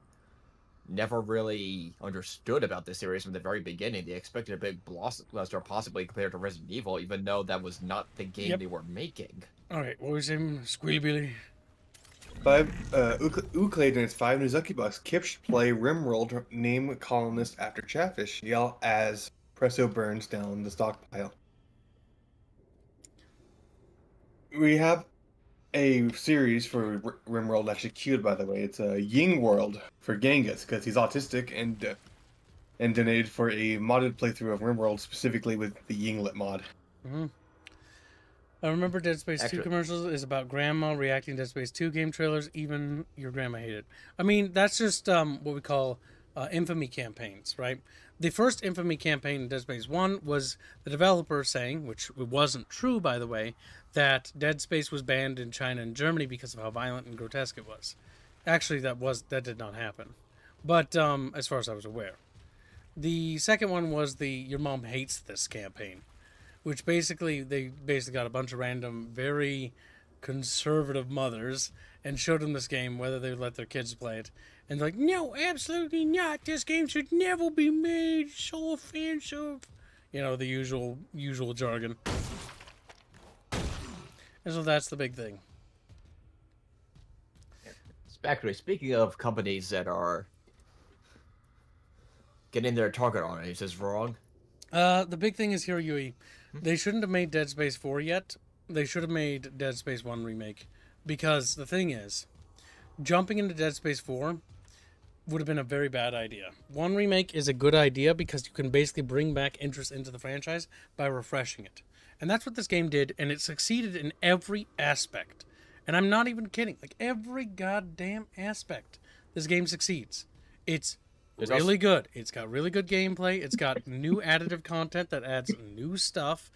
never really understood about this series from the very beginning. They expected a big blockbuster, possibly compared to Resident Evil, even though that was not the game they were making. All right, what was him? Squealy Billy. 5 Uclade donates 5 Nizuki bucks. Kip should play Rimworld, name columnist after Chatfish. Yell as Presso burns down the stockpile. We have a series for Rimworld actually queued, by the way. It's a Ying World for Genghis because he's autistic, and donated for a modded playthrough of Rimworld specifically with the Yinglet mod. Mm-hmm. I remember Dead Space 2 commercials is about grandma reacting to Dead Space 2 game trailers. Even your grandma hated. I mean, that's just what we call infamy campaigns, right? The first infamy campaign in Dead Space 1 was the developer saying, which wasn't true, by the way, that Dead Space was banned in China and Germany because of how violent and grotesque it was. Actually, that did not happen. But as far as I was aware. The second one was the Your Mom Hates This campaign, which basically, they got a bunch of random, very conservative mothers and showed them this game, whether they would let their kids play it. And they're like, no, absolutely not. This game should never be made. It's so offensive. You know, the usual jargon. And so that's the big thing. Actually, speaking of companies that are getting their target audience is wrong. The big thing is here, Yui. They shouldn't have made Dead Space 4 yet. They should have made Dead Space 1 remake. Because the thing is, jumping into Dead Space 4 would have been a very bad idea. 1 remake is a good idea because you can basically bring back interest into the franchise by refreshing it. And that's what this game did, and it succeeded in every aspect. And I'm not even kidding. Like, every goddamn aspect, this game succeeds. It's really good. It's got really good gameplay. It's got new additive content that adds new stuff.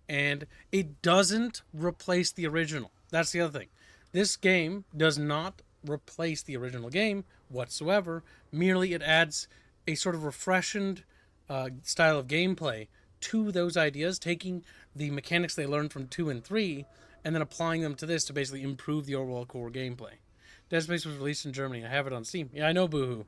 And it doesn't replace the original. That's the other thing. This game does not replace the original game whatsoever. Merely it adds a sort of refreshed style of gameplay to those ideas, taking the mechanics they learned from 2 and 3 and then applying them to this to basically improve the overall core gameplay. Dead Space was released in Germany. I have it on Steam. Yeah, I know, boohoo.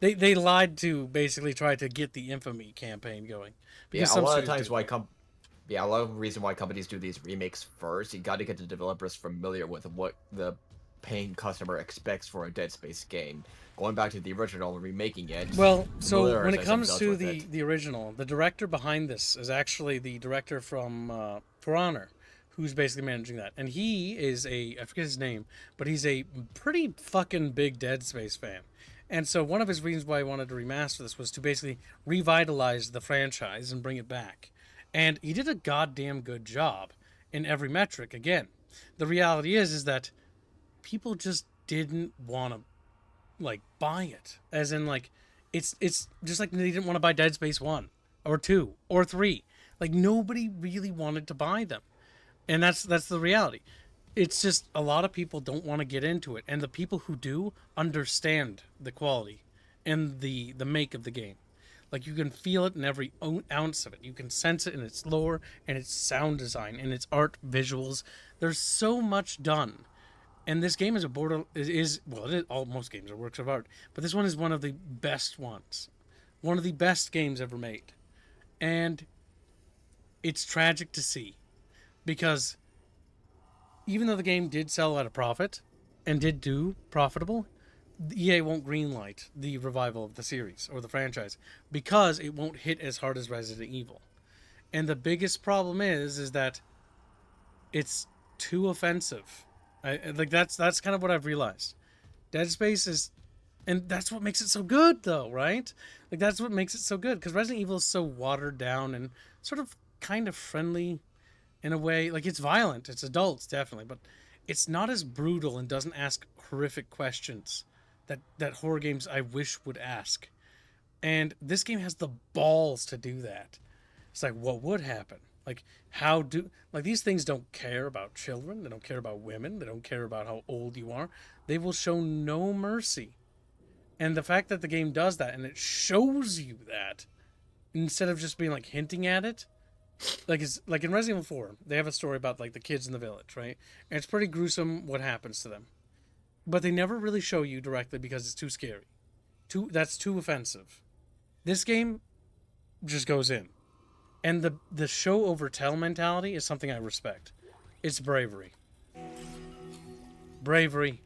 They lied to basically try to get the infamy campaign going. Yeah, a lot of times a lot of the reason why companies do these remakes first, you got to get the developers familiar with what the paying customer expects for a Dead Space game. Going back to the original and remaking it. Well, so when it familiarizing comes themselves to with the original, the director behind this is actually the director from For Honor, who's basically managing that. And he is I forget his name, but he's a pretty fucking big Dead Space fan. And so one of his reasons why he wanted to remaster this was to basically revitalize the franchise and bring it back. And he did a goddamn good job in every metric. Again, the reality is that people just didn't want to like buy it, as in like it's just like they didn't want to buy Dead Space 1 or 2 or 3. Like nobody really wanted to buy them, and that's the reality. It's just a lot of people don't want to get into it, and the people who do understand the quality and the make of the game. Like you can feel it in every ounce of it. You can sense it in its lore and its sound design and its art visuals. There's so much done. And this game is most games are works of art, but this one is one of the best ones. One of the best games ever made. And it's tragic to see, because even though the game did sell at a profit and did do profitable, EA won't greenlight the revival of the series or the franchise because it won't hit as hard as Resident Evil. And the biggest problem is that it's too offensive. That's kind of what I've realized. Dead Space is, and that's what makes it so good, though, right? Like that's what makes it so good, because Resident Evil is so watered down and sort of kind of friendly in a way. Like it's violent, it's adults definitely, but it's not as brutal and doesn't ask horrific questions that horror games I wish would ask. And this game has the balls to do that. It's like, what would happen? Like, these things don't care about children. They don't care about women. They don't care about how old you are. They will show no mercy. And the fact that the game does that, and it shows you that, instead of just being, like, hinting at it. Like, it's like in Resident Evil 4, they have a story about, like, the kids in the village, right? And it's pretty gruesome what happens to them. But they never really show you directly because it's too scary. That's too offensive. This game just goes in. And the show over tell mentality is something I respect. It's bravery. Bravery.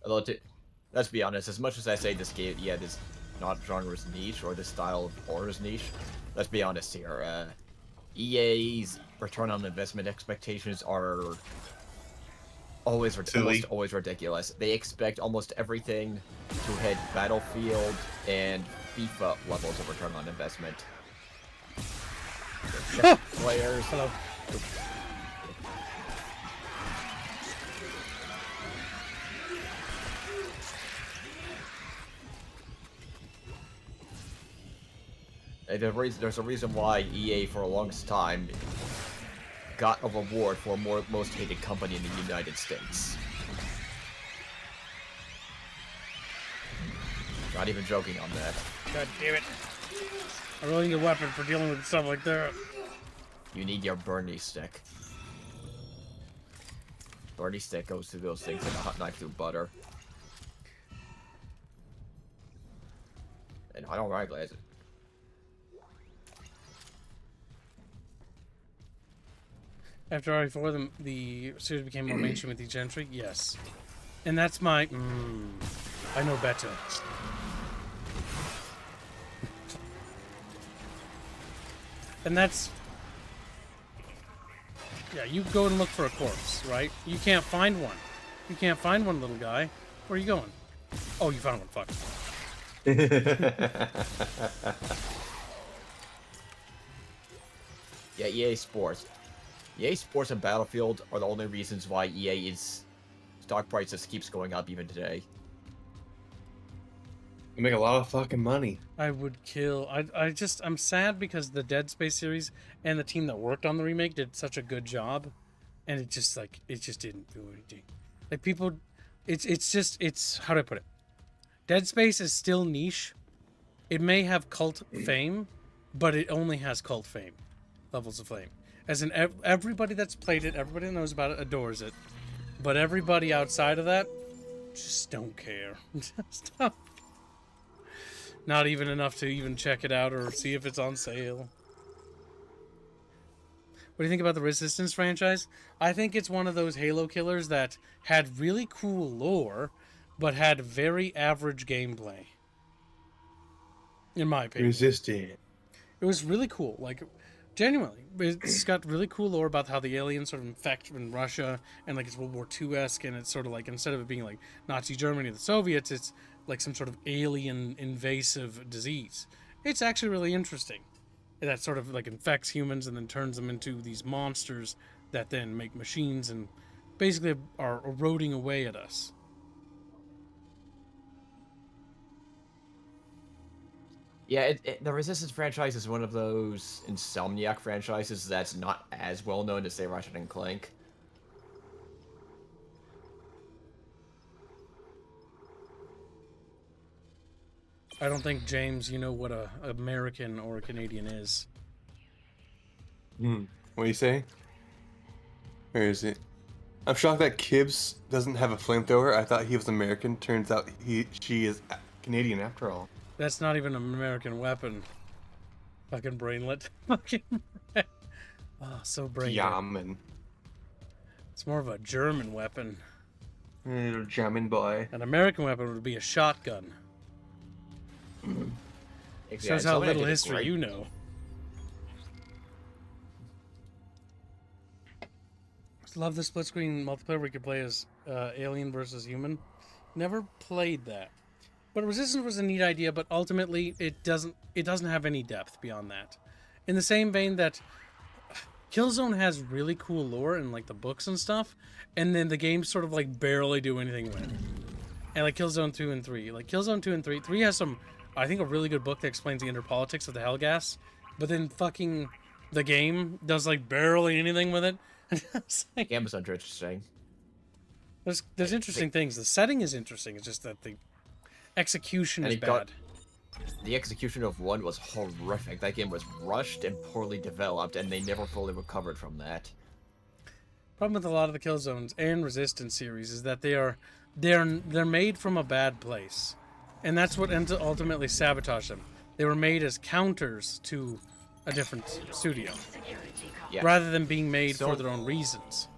Although, let's be honest, as much as I say this game, this not genre's niche, or this style of horror is niche, let's be honest here. EA's return on investment expectations are almost always ridiculous. They expect almost everything to hit Battlefield and FIFA levels of return on investment. Players. Hello. There's a reason why EA for a longest time got a reward for most hated company in the United States. Not even joking on that. God damn it. I really need a weapon for dealing with stuff like that. You need your Bernie stick. Bernie stick goes through those things like a hot knife through butter. And I don't realize it. After RE4, the series became more mainstream with each entry? Yes. And that's my... I know better. And that's... Yeah, you go and look for a corpse, right? You can't find one. You can't find one, little guy. Where are you going? Oh, you found one. Fuck. Yeah, EA Sports. EA Sports and Battlefield are the only reasons why EA's stock prices keeps going up even today. You make a lot of fucking money. I would kill. I'm sad because the Dead Space series and the team that worked on the remake did such a good job, and it just didn't do anything. Like people, it's how do I put it? Dead Space is still niche. It may have cult fame, but it only has cult fame, levels of fame. As in everybody that's played it, everybody that knows about it adores it, but everybody outside of that just don't care. Just don't. Not even enough to even check it out or see if it's on sale. What do you think about the Resistance franchise? I think it's one of those Halo killers that had really cool lore, but had very average gameplay. In my opinion. Resisting. It was really cool. Like, genuinely. It's got really cool lore about how the aliens sort of infect in Russia, and like it's World War II-esque, and it's sort of like, instead of it being like Nazi Germany or the Soviets, it's like some sort of alien invasive disease. It's actually really interesting. That sort of like infects humans and then turns them into these monsters that then make machines and basically are eroding away at us. Yeah, the Resistance franchise is one of those Insomniac franchises that's not as well known as, say, Ratchet and Clank. I don't think, James, you know what a American or a Canadian is. What do you say? Where is it? I'm shocked that Kibbs doesn't have a flamethrower. I thought he was American. Turns out she is Canadian after all. That's not even an American weapon. Fucking brainlet. Fucking. Oh, so brainlet. Yeah, man. It's more of a German weapon. German boy. An American weapon would be a shotgun. Shows how little history you know. Love the split screen multiplayer where you could play as alien versus human. Never played that. But Resistance was a neat idea, but ultimately it doesn't have any depth beyond that. In the same vein that Killzone has really cool lore and like the books and stuff, and then the games sort of like barely do anything with it. And like Killzone 2 and 3. Like Killzone 2 and 3. 3 has some, I think, a really good book that explains the inner politics of the Hellgas, but then fucking the game does like barely anything with it. Like, Amazon interesting. There's interesting things. The setting is interesting. It's just that the execution is bad. The execution of 1 was horrific. That game was rushed and poorly developed, and they never fully recovered from that. Problem with a lot of the Killzones and Resistance series is that they're made from a bad place, and that's what ultimately sabotaged them. They were made as counters to a different studio, rather than being made for their own reasons.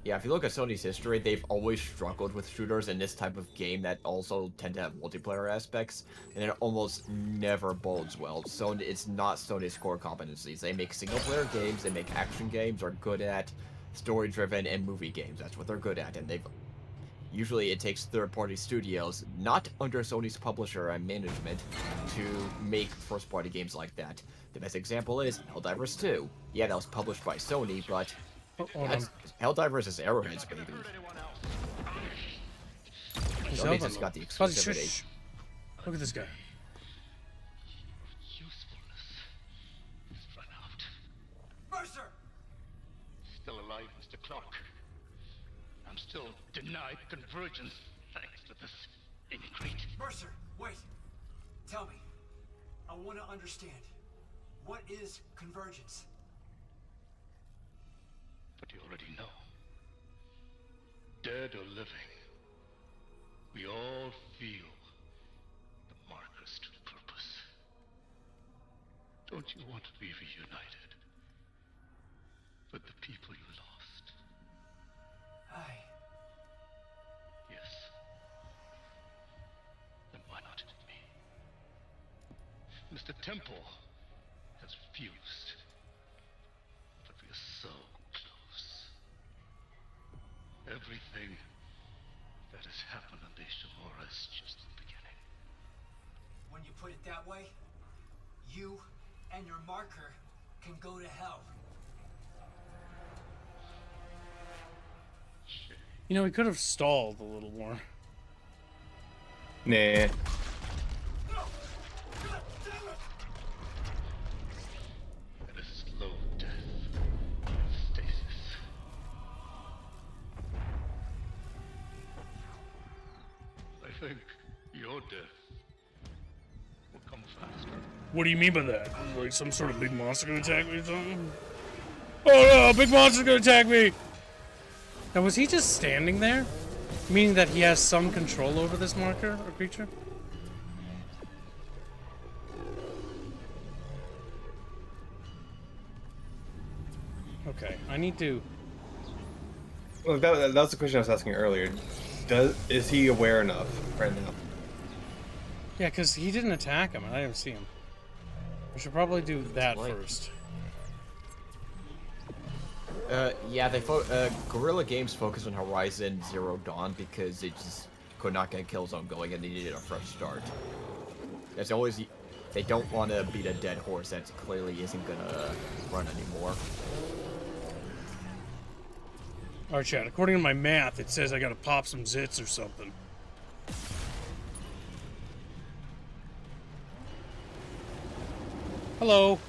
Yeah, if you look at Sony's history, they've always struggled with shooters in this type of game that also tend to have multiplayer aspects, and it almost never bodes well. So it's not Sony's core competencies. They make single-player games, they make action games, are good at story-driven and movie games. That's what they're good at, and usually it takes third-party studios, not under Sony's publisher and management, to make first-party games like that. The best example is Helldivers 2. Yeah, that was published by Sony, but Helldivers is Arrowhead's baby. Sony just got the exclusivity. Look at this guy. Mercer! Still alive, Mr. Clark. I'm still denied convergence thanks to this increase. Mercer, wait. Tell me. I want to understand. What is convergence? But you already know. Dead or living, we all feel the marker's true purpose. Don't you want to be reunited with the people you lost? Yes. Then why not me? Mr. Temple has refused. But we are so close. Everything that has happened on the Ishimura is just the beginning. When you put it that way, you and your marker can go to hell. You know, we could have stalled a little more. Nah. And a slow death. Stasis. I think your death will come faster. What do you mean by that? Like some sort of big monster gonna attack me or something? Oh no, a big monster's gonna attack me! Now, was he just standing there? Meaning that he has some control over this marker or creature? I need to. Well, that was the question I was asking earlier. Is he aware enough right now? Yeah, because he didn't attack him, and I didn't see him. I should probably do that first. Yeah, Guerrilla Games focused on Horizon Zero Dawn because it just could not get Killzone going and they needed a fresh start. There's always... They don't want to beat a dead horse that clearly isn't gonna run anymore. Alright, chat. According to my math, it says I gotta pop some zits or something. Hello.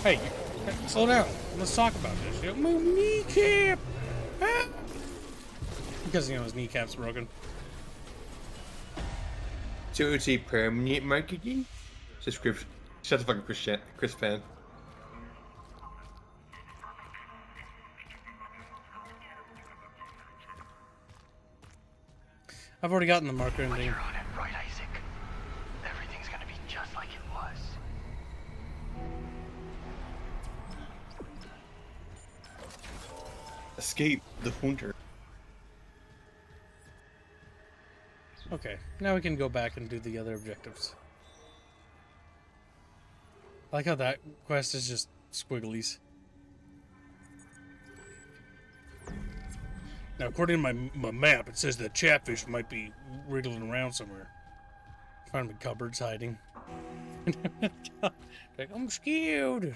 Hey, slow down. Let's talk about this. My kneecap! Ah! Because, you know, his kneecap's broken. So it's a permanent marketing? Subscription. Shut the fucking Chris fan. I've already gotten the marker ending. You're on it, right, Isaac? Everything's gonna be just like it was. Escape the hunter. Okay, now we can go back and do the other objectives. I like how that quest is just squigglies. Now, according to my map, it says that Chatfish might be wriggling around somewhere. Find the cupboards hiding. Like, I'm scared.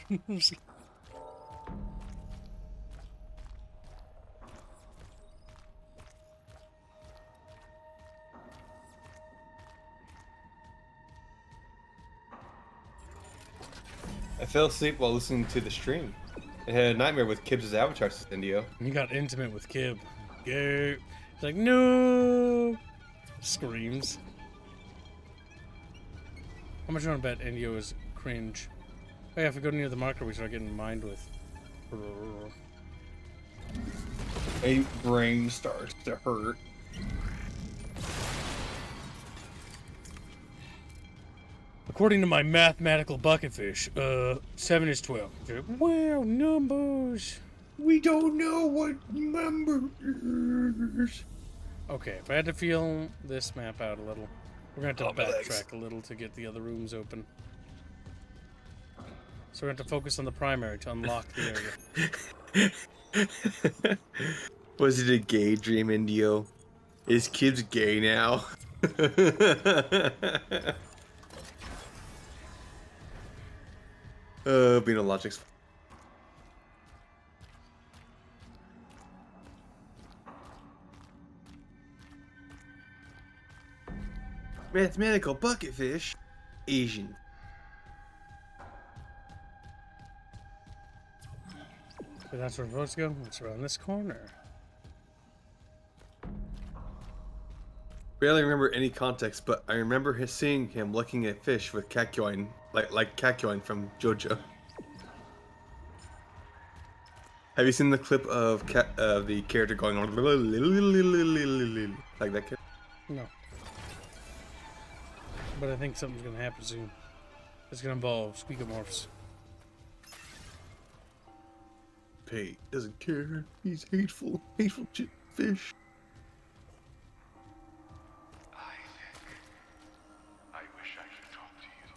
I fell asleep while listening to the stream. I had a nightmare with Kibbs' avatar, says Indio. You got intimate with Kib. Gay. He's like, no! Screams. How much you want to bet Indio is cringe? Oh yeah, if we go near the marker, we start getting mined with. A brain starts to hurt. According to my mathematical bucketfish, 7 is 12. Wow, numbers. We don't know what numbers. Okay, if I had to feel this map out a little, we're going to have to backtrack a little to get the other rooms open. So we're going to focus on the primary to unlock the area. Was it a gay dream, Indio? Is Kibbs gay now? Being a logic's. Mathematical bucketfish, Asian. So that's where we're supposed to go. It's around this corner. Barely remember any context, but I remember seeing him looking at fish with Kakyoin, like Kakyoin from JoJo. Have you seen the clip of the character going on like that? No. But I think something's gonna happen soon. It's gonna involve SQEKMORPHS. Pate doesn't care. He's hateful fish. I wish I could talk to you.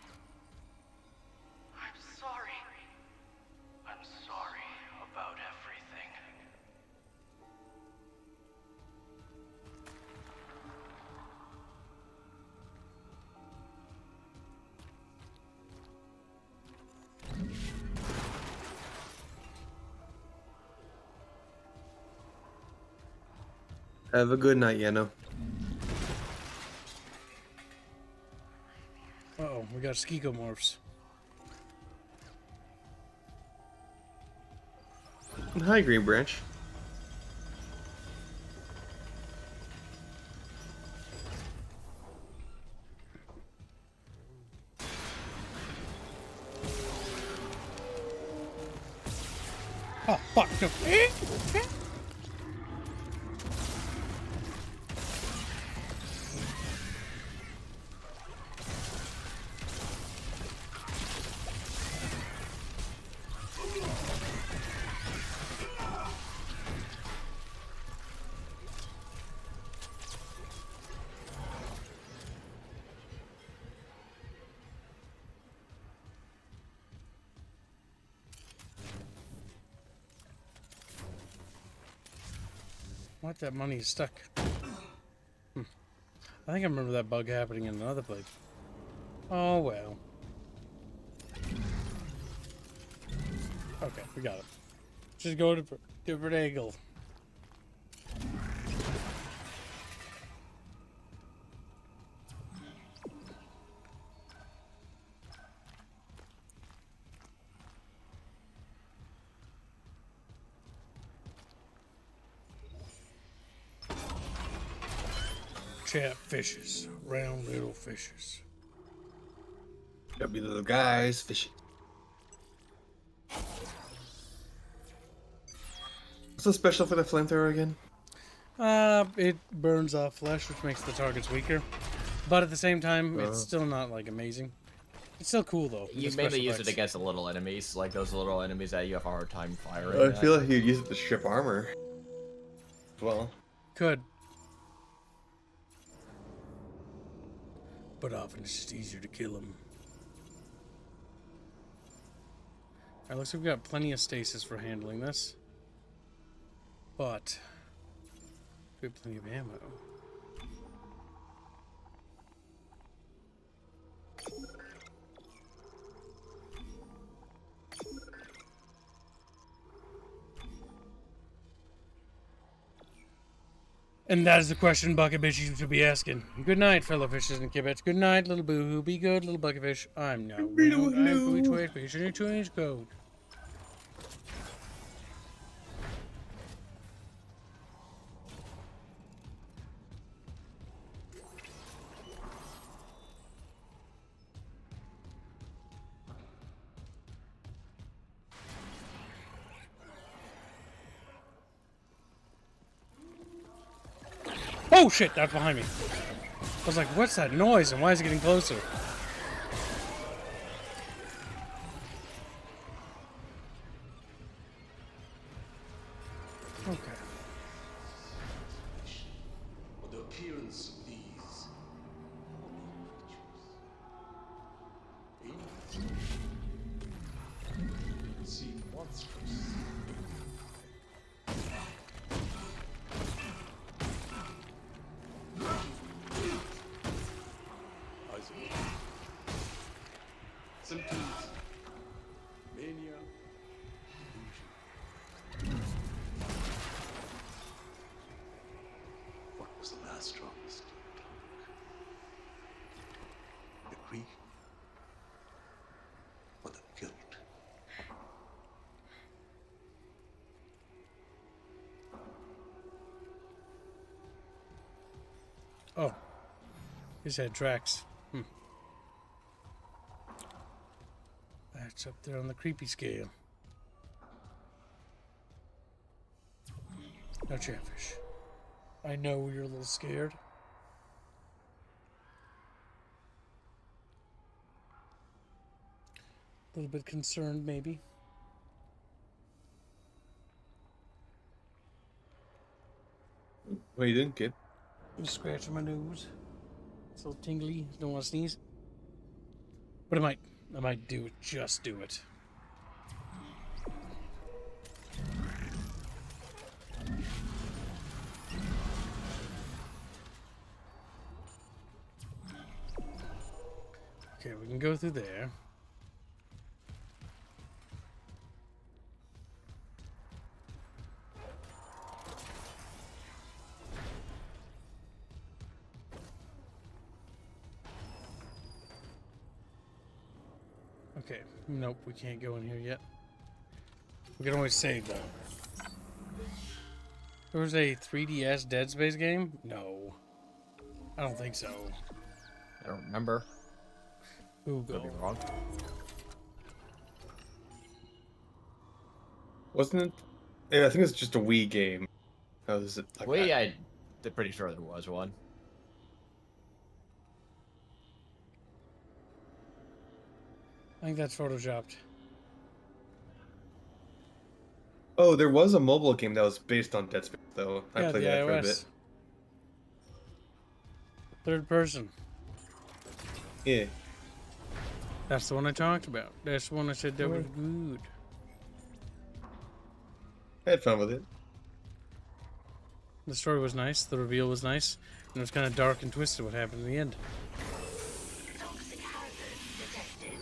I'm sorry. I'm sorry about everything. Have a good night, Yano. Uh-oh, we got SQEKMORPHS. Hi, Green Branch. Oh, fuck, no. What? That money is stuck. I think I remember that bug happening in another place. Oh well. Okay, we got it. Just go to different angle. Chat fishes, round little fishes. Chubby little guys fishing. What's so special for the flamethrower again? It burns off flesh, which makes the targets weaker. But at the same time, it's still not like amazing. It's still cool though. You mainly use it against the little enemies, like those little enemies that you have a hard time firing. I feel like you'd use it to strip armor. Well. Could. But often it's just easier to kill them. Alright, looks like we've got plenty of stasis for handling this. But we have plenty of ammo. And that is the question Bucketfish you should be asking. Good night, fellow fishes and kibbits. Good night, little boohoo. Be good, little Bucketfish. I'm now. I'm Booey Twitch Fish, and your 2-inch code. Oh shit, that's behind me. I was like, what's that noise and why is it getting closer? Okay. Or the appearance of these seem monstrous. Symptoms, mania, illusion. What was the last strongest? The grief or the guilt? Oh. He's had tracks. That's up there on the creepy scale. No Chatfish. I know you're a little scared. A little bit concerned, maybe. What are you doing, kid? I'm scratching my nose. It's a little tingly. Don't want to sneeze. But I might do it. Just do it. Okay, we can go through there. Okay, nope, we can't go in here yet. We can always save though. There was a 3DS Dead Space game? No. I don't think so. I don't remember. Ooh, Could be wrong. Wasn't it? Yeah, I think it's just a Wii game. How is it? Like Wii, that? I'm pretty sure there was one. I think that's photoshopped. Oh, there was a mobile game that was based on Dead Space, though. I Yeah, played the that for a iOS. bit. Third person. Yeah. That's the one I talked about. That's the one I said that was good. I had fun with it. The story was nice. The reveal was nice. And it was kind of dark and twisted what happened in the end. Toxic hazard detected.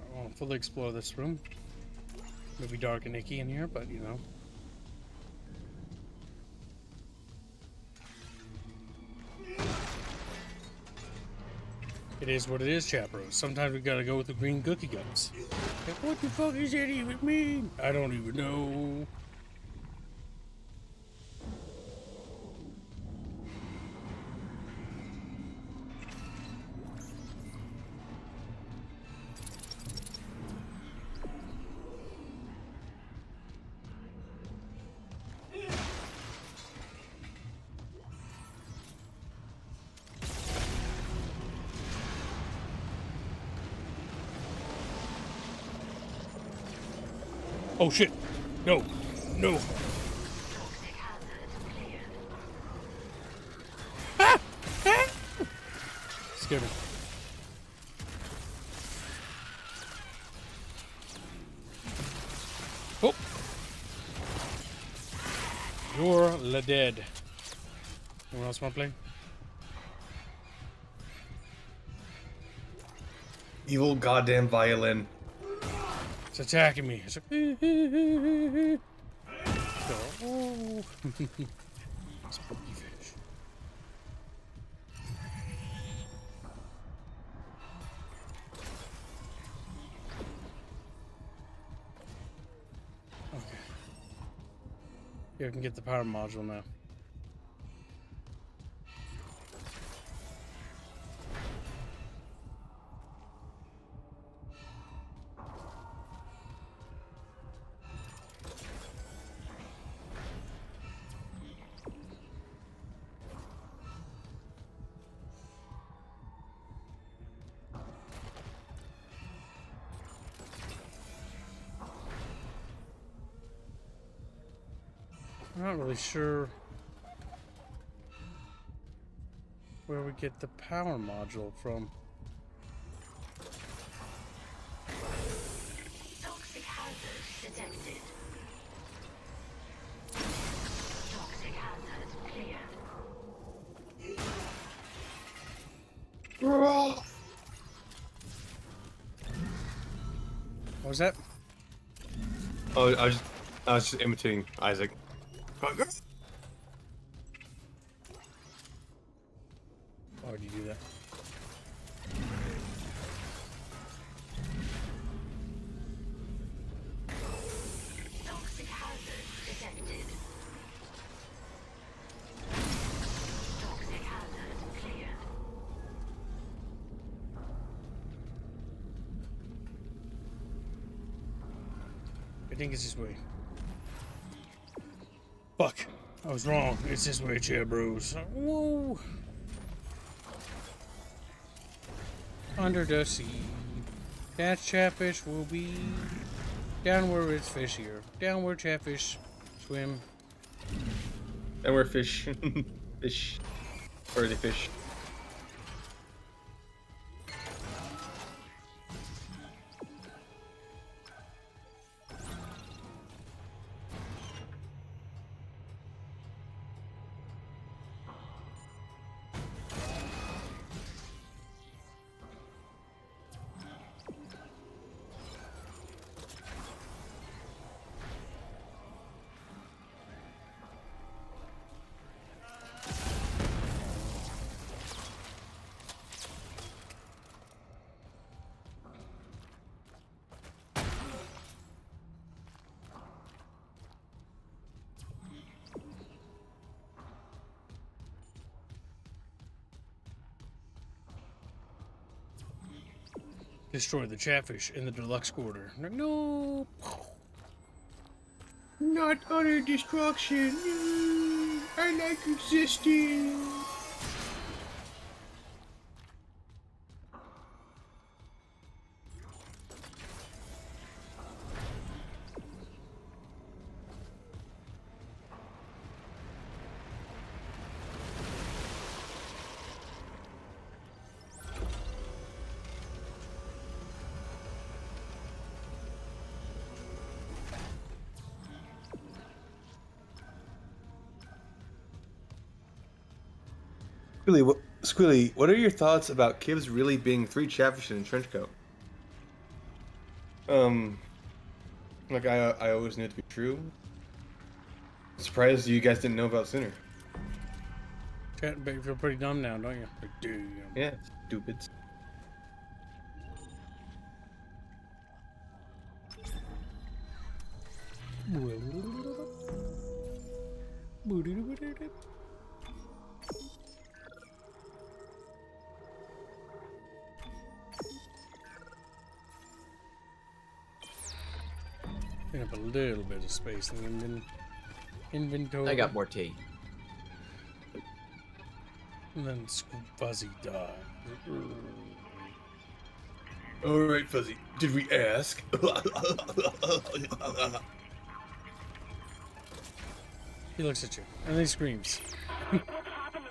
I won't fully explore this room. It'll be dark and icky in here, but you know. It is what it is, chat bros. Sometimes we gotta go with the green cookie guns. Like, what the fuck does that even mean? I don't even know. Oh shit! No! No! Ah! Ah! Scared me. Oh! You're la dead. Anyone else want to play? Evil goddamn violin. It's attacking me. It's like, oh. Spooky fish. Okay. Yeah, I can get the power module now. I'm not really sure where we get the power module from. Toxic hazard detected. Toxic hazard cleared. What was that? Oh, I was just imitating Isaac. Why would you do that? Toxic hazard detected. Toxic hazard cleared. I think it's this way. Fuck. I was wrong. It's this way, chat bros. Whoa. Under the sea. That chatfish will be down where it's fishier. Down where chatfish swim. And we're fish. Fish. Where are they fish? Destroy the Chatfish in the deluxe quarter. No. Not utter destruction. I like existing. Squilly, what are your thoughts about Kibbs really being 3 Chatfish in a trench coat? Like I always knew it to be true. Surprised you guys didn't know about sooner. Chat, you feel pretty dumb now, don't you? Like, dude. Yeah, stupids. Clean up a little bit of space in the inventory. I got more tea. And then Fuzzy died. Alright, Fuzzy. Did we ask? He looks at you, and then he screams. What's happening?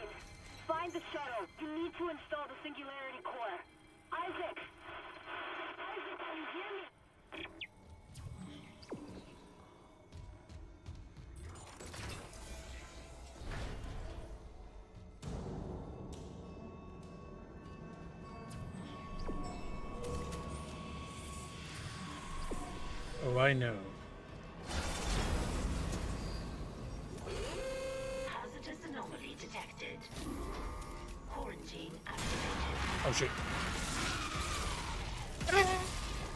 Find the shuttle. You need to install the singularity core. Isaac! Isaac, can you hear me? Oh, I know. Hazardous anomaly detected. Quarantine activated. Oh shit.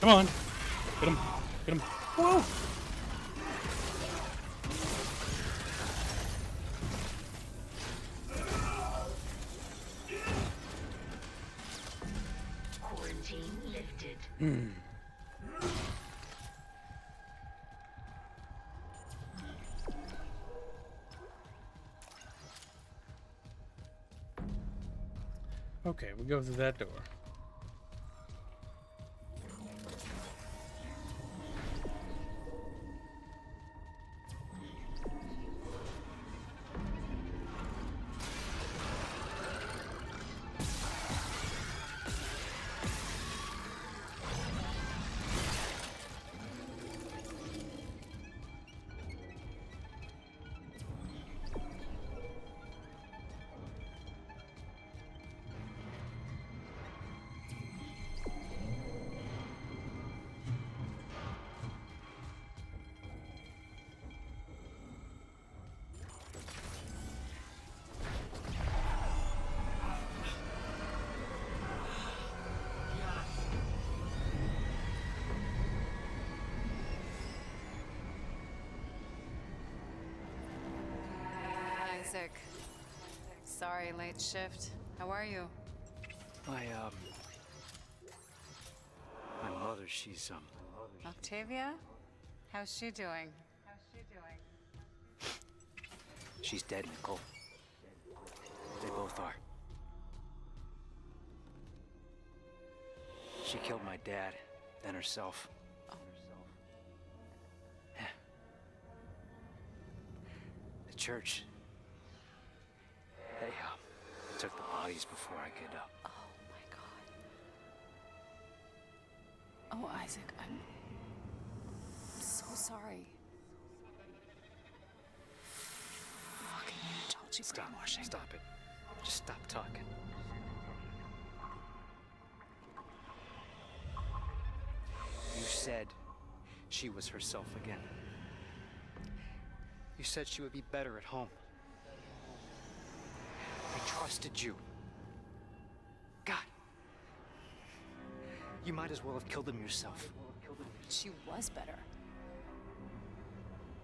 Come on. Get him. Get him. Whoa! Quarantine lifted. Okay, we go through that door. Isaac. Sorry, late shift. How are you? My mother, she's, Octavia? How's she doing? she's dead, Nicole. They both are. She killed my dad, then herself. Yeah. The church. They, took the bodies before I could, Oh my god. Oh, Isaac, I'm so sorry. Fucking Unitology brainwashing. Stop it. Just stop talking. You said she was herself again. You said she would be better at home. I trusted you. God. You might as well have killed him yourself. She was better.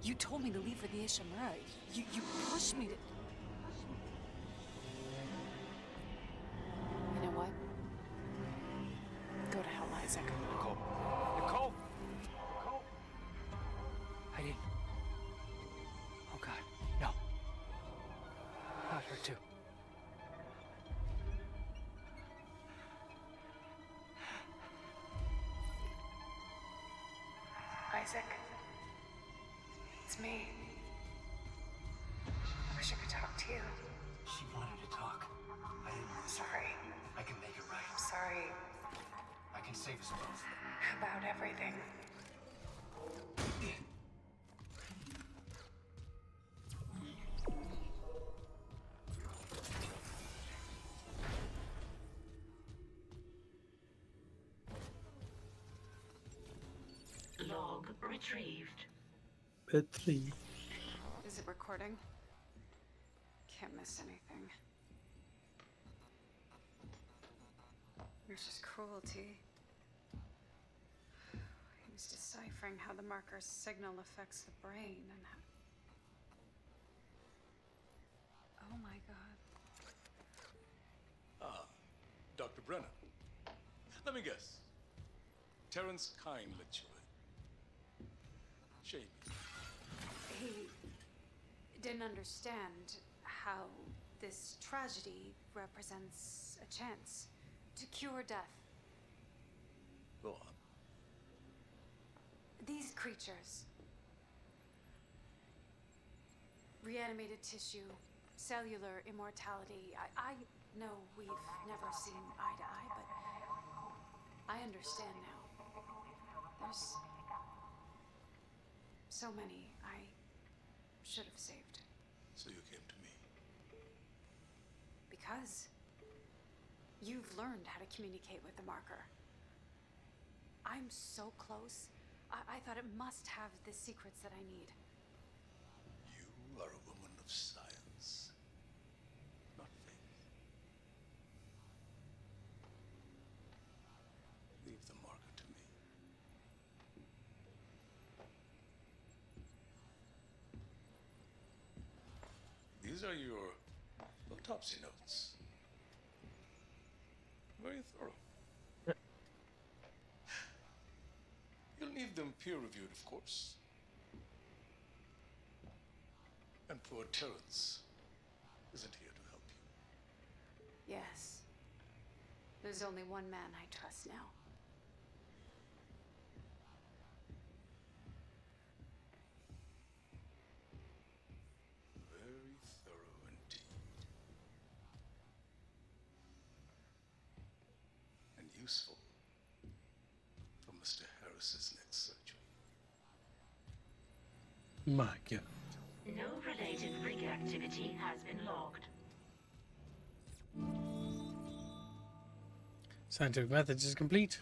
You told me to leave for the Ishamura. You pushed me to... You know what? Go to hell, Isaac. Isaac. Nicole. Nicole! Nicole! I didn't. Oh God, no. Not her too. Isaac. It's me. I wish I could talk to you. She wanted to talk. I didn't. Sorry. I can make it right. I'm sorry I can save us both. about everything. Log retrieved. Petri. Is it recording? Can't miss anything. Mercer's cruelty. He was deciphering how the marker's signal affects the brain and how... Oh my God. Ah, Dr. Brennan. Let me guess. Terrence Kine let you in. Shame. He didn't understand how this tragedy represents a chance to cure death. Go on. These creatures, reanimated tissue, cellular immortality. I know we've never seen eye to eye, but I understand now. There's so many I should have saved. So you came to me. Because you've learned how to communicate with the marker. I'm so close. I thought it must have the secrets that I need. You are a woman of science, not faith. Leave the marker to me. These are your autopsy notes. Very thorough. You'll need them peer-reviewed, of course. And poor Terrence isn't here to help you. Yes. There's only one man I trust now. Very thorough indeed. And useful for Mr. Harris's next surgery. My God. No related rig activity has been logged. Scientific methods is complete.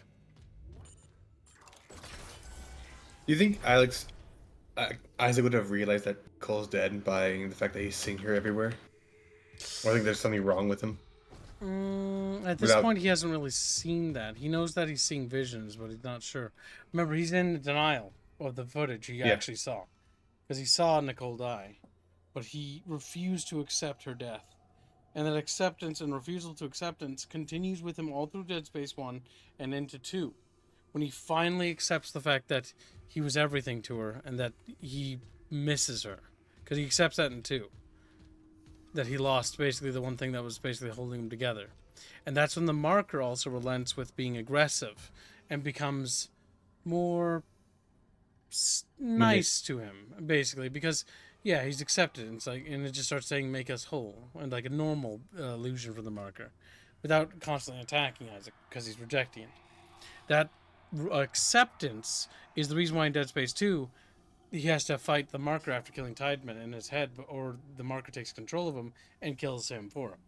Do you think Isaac would have realized that Cole's dead by the fact that he's seeing her everywhere? Or I think there's something wrong with him? At this point, he hasn't really seen that. He knows that he's seeing visions, but he's not sure. Remember, he's in denial of the footage he actually saw. Because he saw Nicole die, but he refused to accept her death. And that acceptance and refusal to acceptance continues with him all through Dead Space 1 and into 2. When he finally accepts the fact that he was everything to her and that he misses her. Because he accepts that in 2. That he lost basically the one thing that was basically holding him together. And that's when the marker also relents with being aggressive and becomes more nice to him, basically, because he's accepted. It's like, and it just starts saying "make us whole" and like a normal illusion for the marker, without constantly attacking Isaac because he's rejecting it. That acceptance is the reason why in Dead Space 2 he has to fight the marker after killing Tideman in his head, or the marker takes control of him and kills him for him,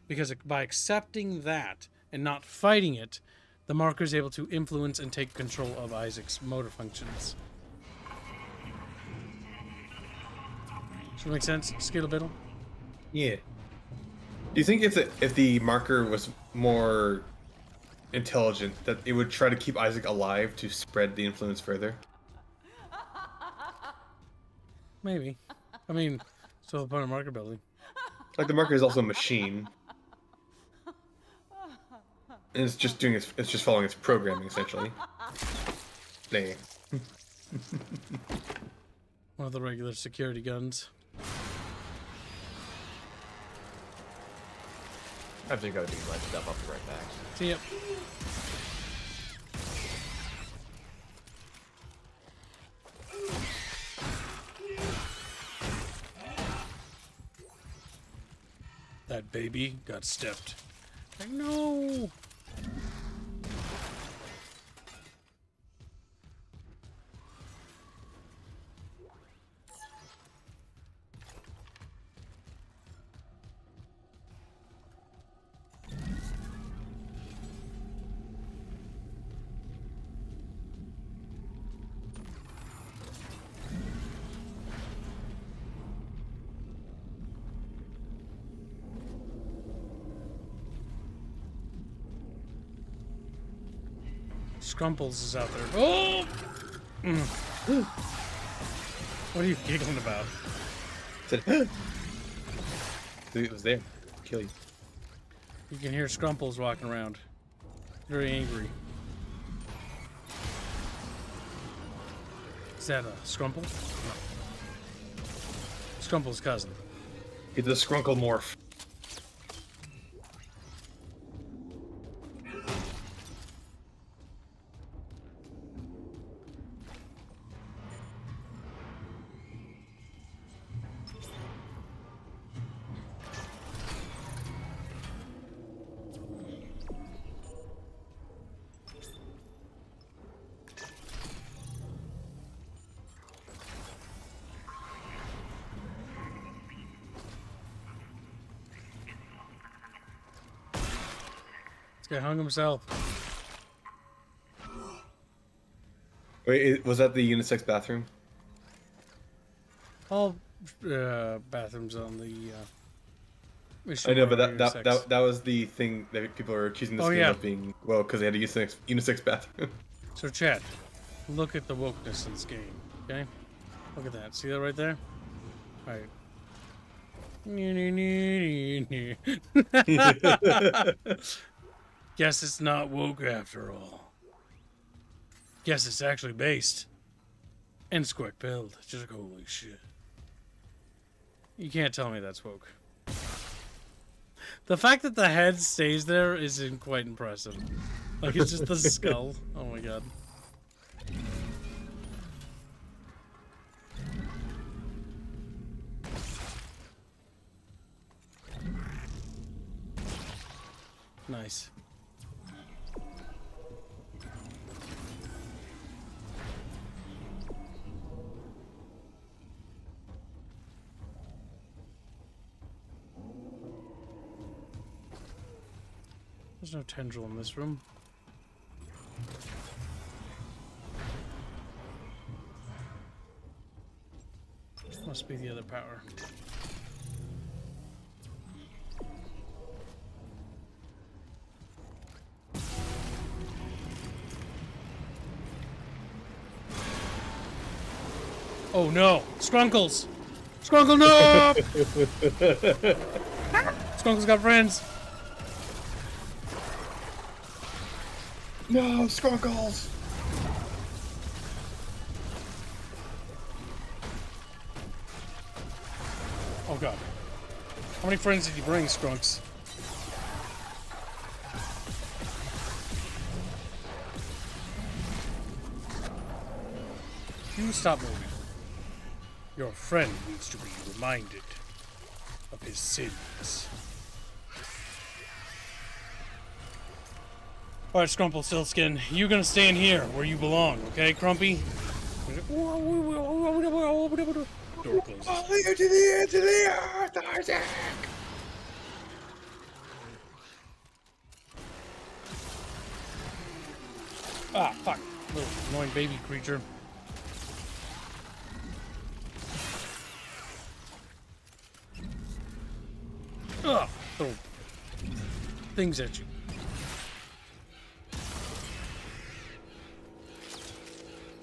because by accepting that and not fighting it, the marker is able to influence and take control of Isaac's motor functions. Does that make sense? Skittle Biddle? Yeah. Do you think if the marker was more intelligent, that it would try to keep Isaac alive to spread the influence further? Maybe. I mean, still the point of marker building. Like, the marker is also a machine. And it's just doing it's just following its programming essentially. Dang. One of the regular security guns. I have to go do my stuff. I'll be right back. See ya. That baby got stepped. I know. Scrumples is out there. Oh! What are you giggling about? It was there. Kill you. You can hear Scrumples walking around. Very angry. Is that a Scrumple? No. Scrumple's cousin. He's a SQEKMORPHS. This guy hung himself. Wait, was that the unisex bathroom? All bathrooms on the I know, but that was the thing that people are accusing this game of being, well, because they had a unisex bathroom. So, chat, look at the wokeness in this game, okay? Look at that. See that right there? All right. Guess it's not woke after all. Guess it's actually based in Squick build. Just like, holy shit. You can't tell me that's woke. The fact that the head stays there isn't quite impressive. Like, it's just the skull. Oh my god. Nice. There's no tendril in this room. Must be the other power. Oh no! Skrunkles! Skrunkle, no! Skrunkle's got friends. No, Skrunkles! Oh god. How many friends did you bring, Skrunks? You stop moving. Your friend needs to be reminded of his sins. Alright, Scrumple Silkskin, you're gonna stay in here where you belong, okay, Crumpy? Door closes. Follow you to the edge of the earth, Isaac! Ah, fuck. Little annoying baby creature. Ugh, throw things at you.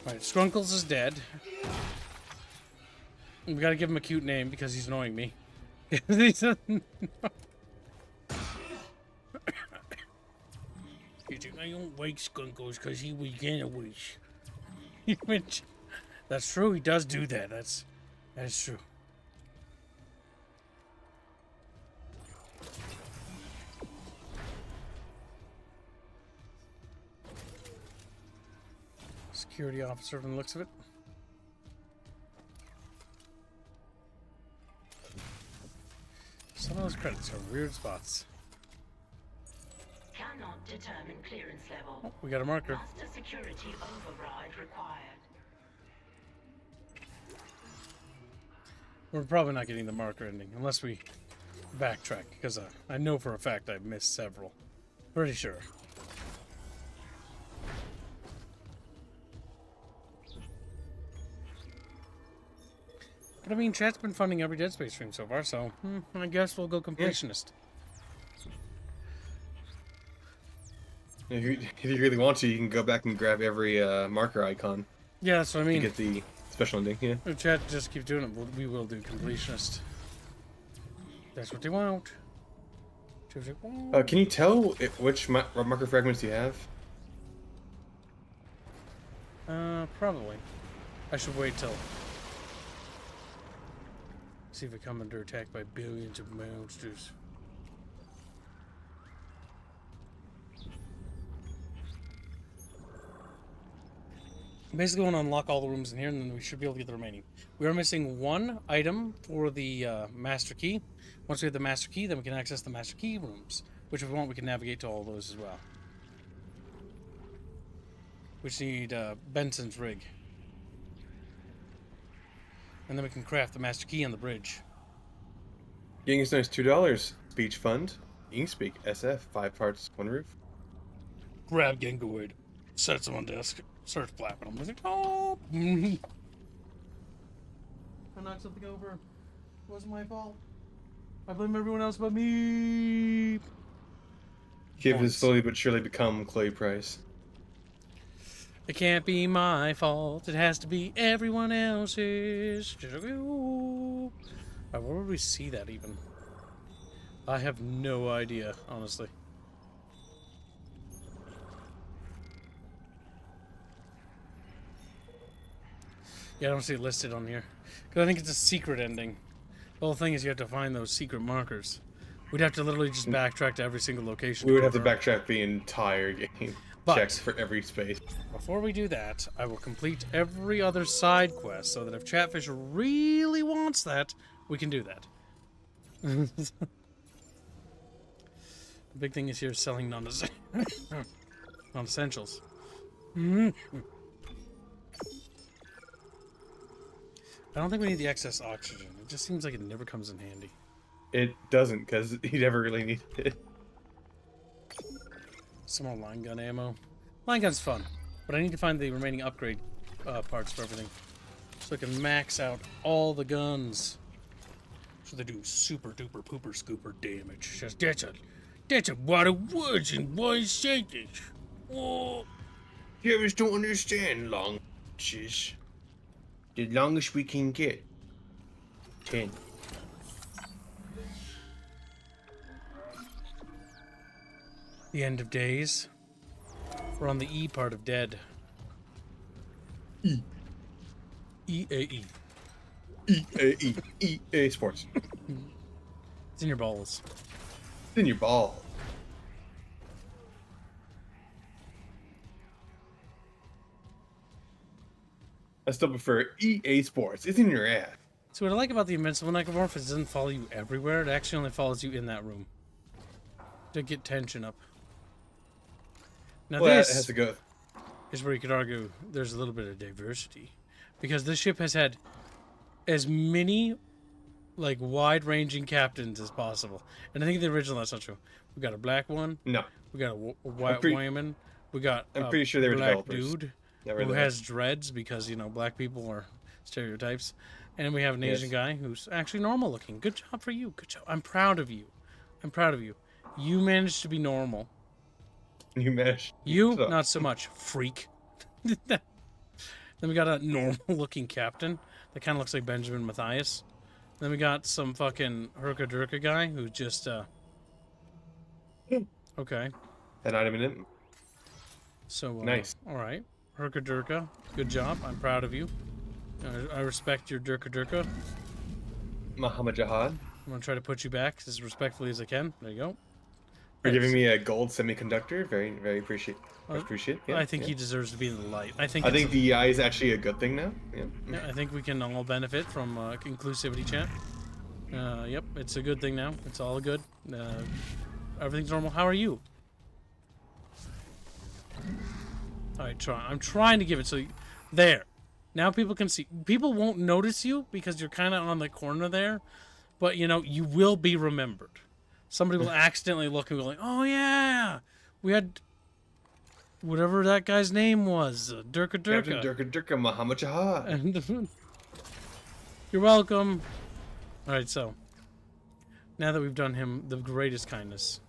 Alright, Skrunkles is dead. We gotta give him a cute name because he's annoying me. I don't like Skunkos because he was getaways. That's true. He does do that. That's true. Security officer from the looks of it. Some of those credits are weird spots. Cannot determine clearance level. Oh, we got a marker. Master security override required. We're probably not getting the marker ending unless we backtrack, because I know for a fact I've missed several. Pretty sure. But I mean, chat's been funding every Dead Space stream so far, so I guess we'll go completionist. If you really want to, you can go back and grab every marker icon. Yeah, that's what I mean. To get the special ending, yeah. If chat just keeps doing it, we will do completionist. That's what they want. Can you tell which marker fragments you have? Probably. I should wait till... See if we come under attack by billions of monsters. Basically, want to unlock all the rooms in here, and then we should be able to get the remaining. We are missing one item for the master key. Once we have the master key, then we can access the master key rooms, which if we want, we can navigate to all those as well. We just need Benson's rig. And then we can craft the master key on the bridge. Getting us nice $2. Speech fund. Inkspeak. SF. 5 parts, 1 roof. Grab Gengoid. Sets him on desk. Starts flapping him. I was like, oh! I knocked something over. It wasn't my fault. I blame everyone else but me. Kip has slowly but surely become Chloe Price. It can't be my fault. It has to be everyone else's. Where would we see that even? I have no idea, honestly. Yeah, I don't see it listed on here. Because I think it's a secret ending. The whole thing is you have to find those secret markers. We'd have to literally just backtrack to every single location. We would have to backtrack the entire game. But checks for every space. Before we do that, I will complete every other side quest so that if Chatfish really wants that, we can do that. The big thing is here selling non-essentials. I don't think we need the excess oxygen. It just seems like it never comes in handy. It doesn't, because he never really needed it. Some more line gun ammo. Line gun's fun, but I need to find the remaining upgrade parts for everything, so I can max out all the guns. So they do super duper pooper scooper damage. Just that's a lot of words in one sentence. Oh, you just don't understand languages. The longest we can get. 10. The end of days. We're on the E part of dead. E. E-A-E. E-A-E. E-A Sports. It's in your balls. It's in your ball. I still prefer EA Sports. It's in your ass. So what I like about the Invincible Necromorph is it doesn't follow you everywhere. It actually only follows you in that room. To get tension up. Now well, this it has to go. Is where you could argue there's a little bit of diversity. Because this ship has had as many like wide-ranging captains as possible. And I think the original that's not true. We got a black one. No. We got a white woman. We got I'm pretty sure they were black developers. Dude who has dreads because, you know, black people are stereotypes. And we have an Asian guy who's actually normal looking. Good job for you. Good job. I'm proud of you. I'm proud of you. You managed to be normal. You managed. You, not so much. Freak. Then we got a normal looking captain that kind of looks like Benjamin Mathias. Then we got some fucking Herka-Durka guy who just, okay. An item in it. So Nice. All right, Herka Durka, good job. I'm proud of you. I respect your Durka Durka. Muhammad Jihad. I'm gonna try to put you back as respectfully as I can. There you go. For giving me a gold semiconductor. Very, very appreciate. Yeah, I think he deserves to be in the light. I think DEI is actually a good thing now. Yeah. Yeah, I think we can all benefit from inclusivity, chat. Yep, it's a good thing now. It's all good. Everything's normal. How are you? All right, I'm trying to give it so there. Now people can see. People won't notice you because you're kind of on the corner there, but you know you will be remembered. Somebody will accidentally look and be like, "Oh yeah, we had whatever that guy's name was, Durka Durka." Captain Durka Durka, Muhammad Jihad. You're welcome. All right, so now that we've done him the greatest kindness.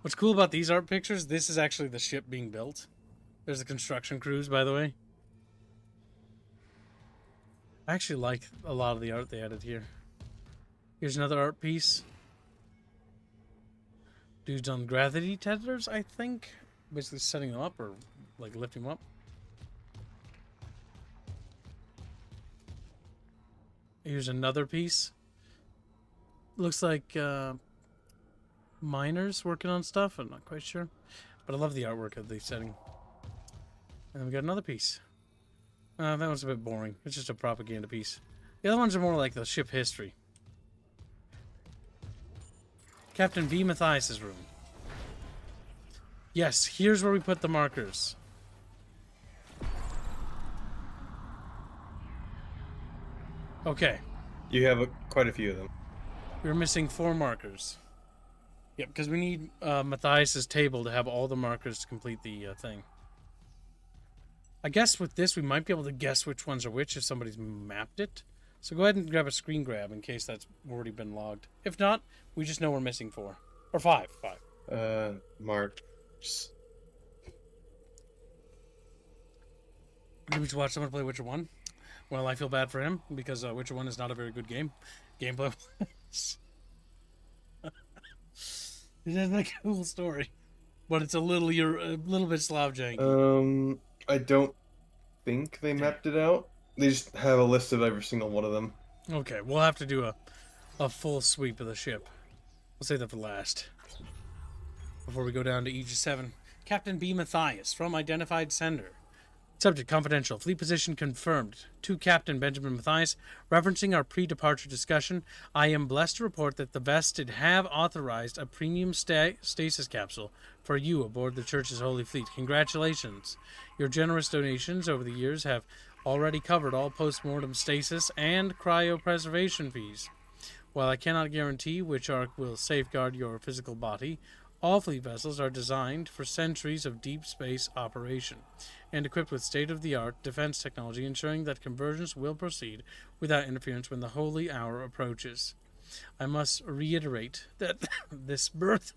What's cool about these art pictures, this is actually the ship being built. There's the construction crews, by the way. I actually like a lot of the art they added here. Here's another art piece. Dude's on gravity tethers, I think. Basically setting them up or like lifting them up. Here's another piece. Looks like miners working on stuff. I'm not quite sure. But I love the artwork of the setting. And we got another piece. That one's a bit boring. It's just a propaganda piece. The other ones are more like the ship history. Captain V. Matthias' room. Yes, here's where we put the markers. Okay. You have quite a few of them. We're missing 4 markers. Yep, because we need Matthias' table to have all the markers to complete the thing. I guess with this, we might be able to guess which ones are which if somebody's mapped it. So go ahead and grab a screen grab in case that's already been logged. If not, we just know we're missing 4. Or 5. Marks. Did we watch someone play Witcher 1? Well, I feel bad for him because Witcher 1 is not a very good game. Gameplay. It has a cool story, but it's you're a little bit Slav janky. I don't think they mapped it out. They just have a list of every single one of them. Okay, we'll have to do a full sweep of the ship. We'll save that for last. Before we go down to Aegis 7. Captain B. Matthias from identified sender. Subject confidential. Fleet position confirmed. To Captain Benjamin Matthias. Referencing our pre-departure discussion, I am blessed to report that the Vested have authorized a premium stasis capsule for you aboard the Church's Holy Fleet. Congratulations. Your generous donations over the years have already covered all post-mortem stasis and cryopreservation fees. While I cannot guarantee which arc will safeguard your physical body, all fleet vessels are designed for centuries of deep space operation and equipped with state-of-the-art defense technology, ensuring that conversions will proceed without interference when the holy hour approaches. I must reiterate that this birth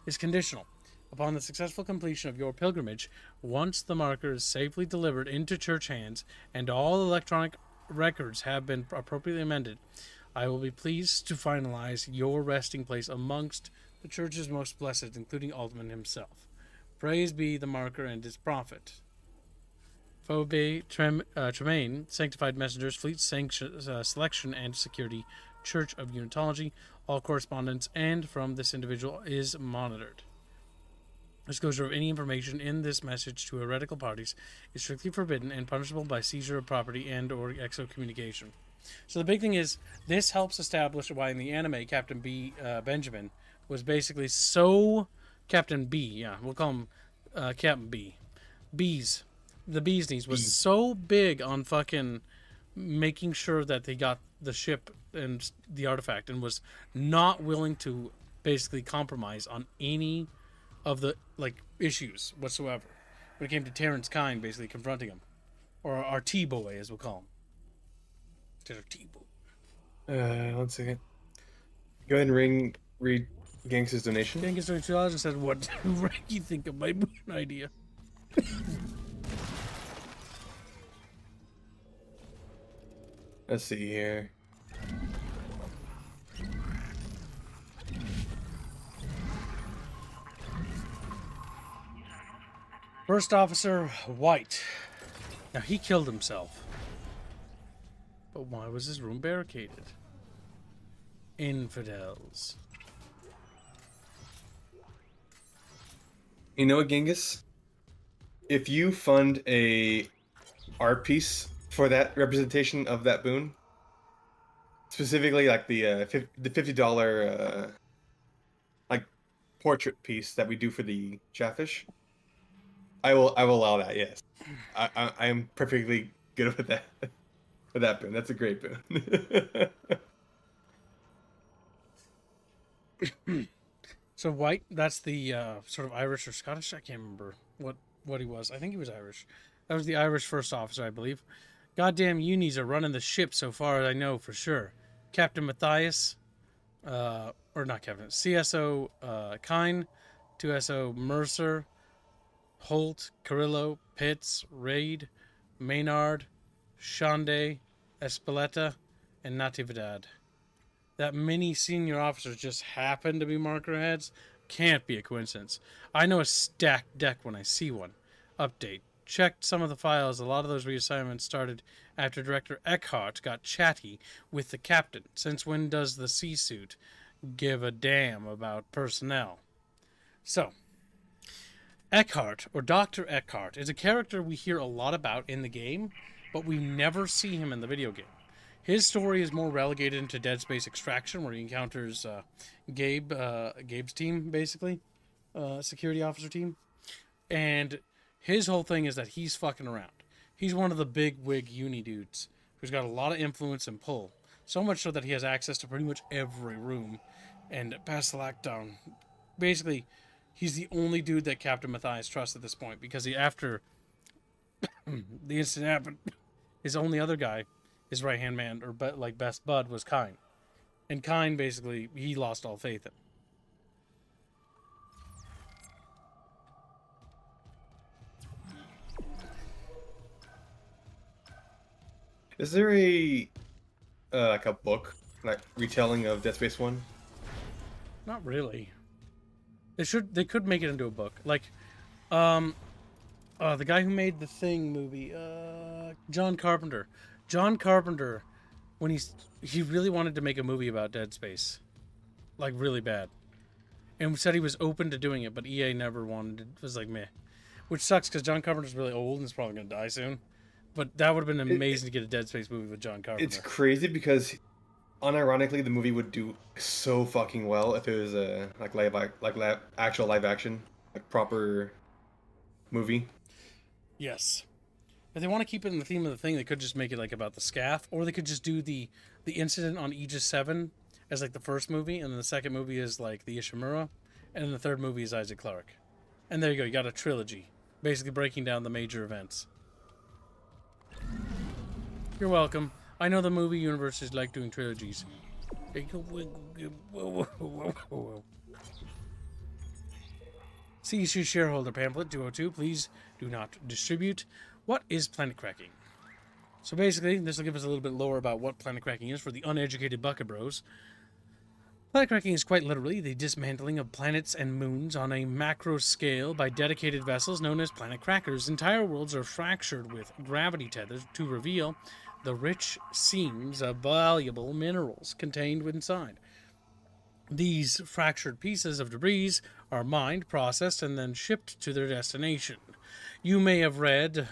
is conditional upon the successful completion of your pilgrimage. Once the marker is safely delivered into church hands and all electronic records have been appropriately amended, I will be pleased to finalize your resting place amongst the church's most blessed, including Altman himself. Praise be the marker and its prophet. Phoebe Tremaine, Sanctified Messengers, Fleet Selection and Security, Church of Unitology. All correspondence and from this individual is monitored. Disclosure of any information in this message to heretical parties is strictly forbidden and punishable by seizure of property and or excommunication. So the big thing is, this helps establish why in the anime Captain B. Benjamin was basically so... Captain B, yeah, we'll call him Captain B. The bee's knees was so big on fucking making sure that they got the ship and the artifact and was not willing to basically compromise on any of the issues whatsoever when it came to Terrence Kyne basically confronting him, or our T-boy as we'll call him. Just our T-boy. 1 second. Go ahead and read Gangsta's donation. Gangsta's donated $2 and said, "What do Reggie think of my moon idea?" Let's see here. First Officer White. Now, he killed himself. But why was his room barricaded? Infidels. You know what, Genghis? If you fund a art piece for that representation of that boon, specifically like the $50 like portrait piece that we do for the Chatfish, I will allow that. Yes, I am perfectly good with that with that boon. That's a great boon. So White, that's the sort of Irish or Scottish. I can't remember what he was. I think he was Irish. That was the Irish first officer, I believe. Goddamn unis are running the ship so far as I know for sure. Captain Matthias, or not Captain, CSO Kine, 2SO Mercer, Holt, Carrillo, Pitts, Raid, Maynard, Shande, Espeleta, and Natividad. That many senior officers just happen to be marker heads can't be a coincidence. I know a stacked deck when I see one. Update. Checked some of the files. A lot of those reassignments started after Director Eckhart got chatty with the captain. Since when does the C-suit give a damn about personnel? So, Eckhart, or Dr. Eckhart, is a character we hear a lot about in the game, but we never see him in the video game. His story is more relegated into Dead Space Extraction, where he encounters Gabe's team, basically, security officer team. And his whole thing is that he's fucking around. He's one of the big wig uni dudes who's got a lot of influence and pull. So much so that he has access to pretty much every room and pass the lockdown. Basically, he's the only dude that Captain Matthias trusts at this point, because after the incident happened, his only other guy, his right-hand man, or best bud, was Kine. And Kine, basically, he lost all faith in. Is there a like a book, like retelling of Dead Space 1? Not really. They could make it into a book. Like, the guy who made the Thing movie, John Carpenter. John Carpenter, when he really wanted to make a movie about Dead Space, like really bad, and said he was open to doing it, but EA never wanted it. It was like meh, which sucks because John Carpenter's really old and is probably gonna die soon. But that would have been amazing to get a Dead Space movie with John Carpenter. It's crazy because, unironically, the movie would do so fucking well if it was a actual live action, like proper movie. Yes. If they want to keep it in the theme of the Thing, they could just make it like about the SCAF, or they could just do the incident on Aegis 7 as like the first movie, and then the second movie is like the Ishimura, and then the third movie is Isaac Clarke. And there you go, you got a trilogy, basically breaking down the major events. You're welcome. I know the movie universes like doing trilogies. See issue shareholder pamphlet 202. Please do not distribute. What is planet cracking? So basically, this will give us a little bit lore about what planet cracking is for the uneducated bucket bros. Planet cracking is quite literally the dismantling of planets and moons on a macro scale by dedicated vessels known as planet crackers. Entire worlds are fractured with gravity tethers to reveal the rich seams of valuable minerals contained inside. These fractured pieces of debris are mined, processed, and then shipped to their destination. You may have read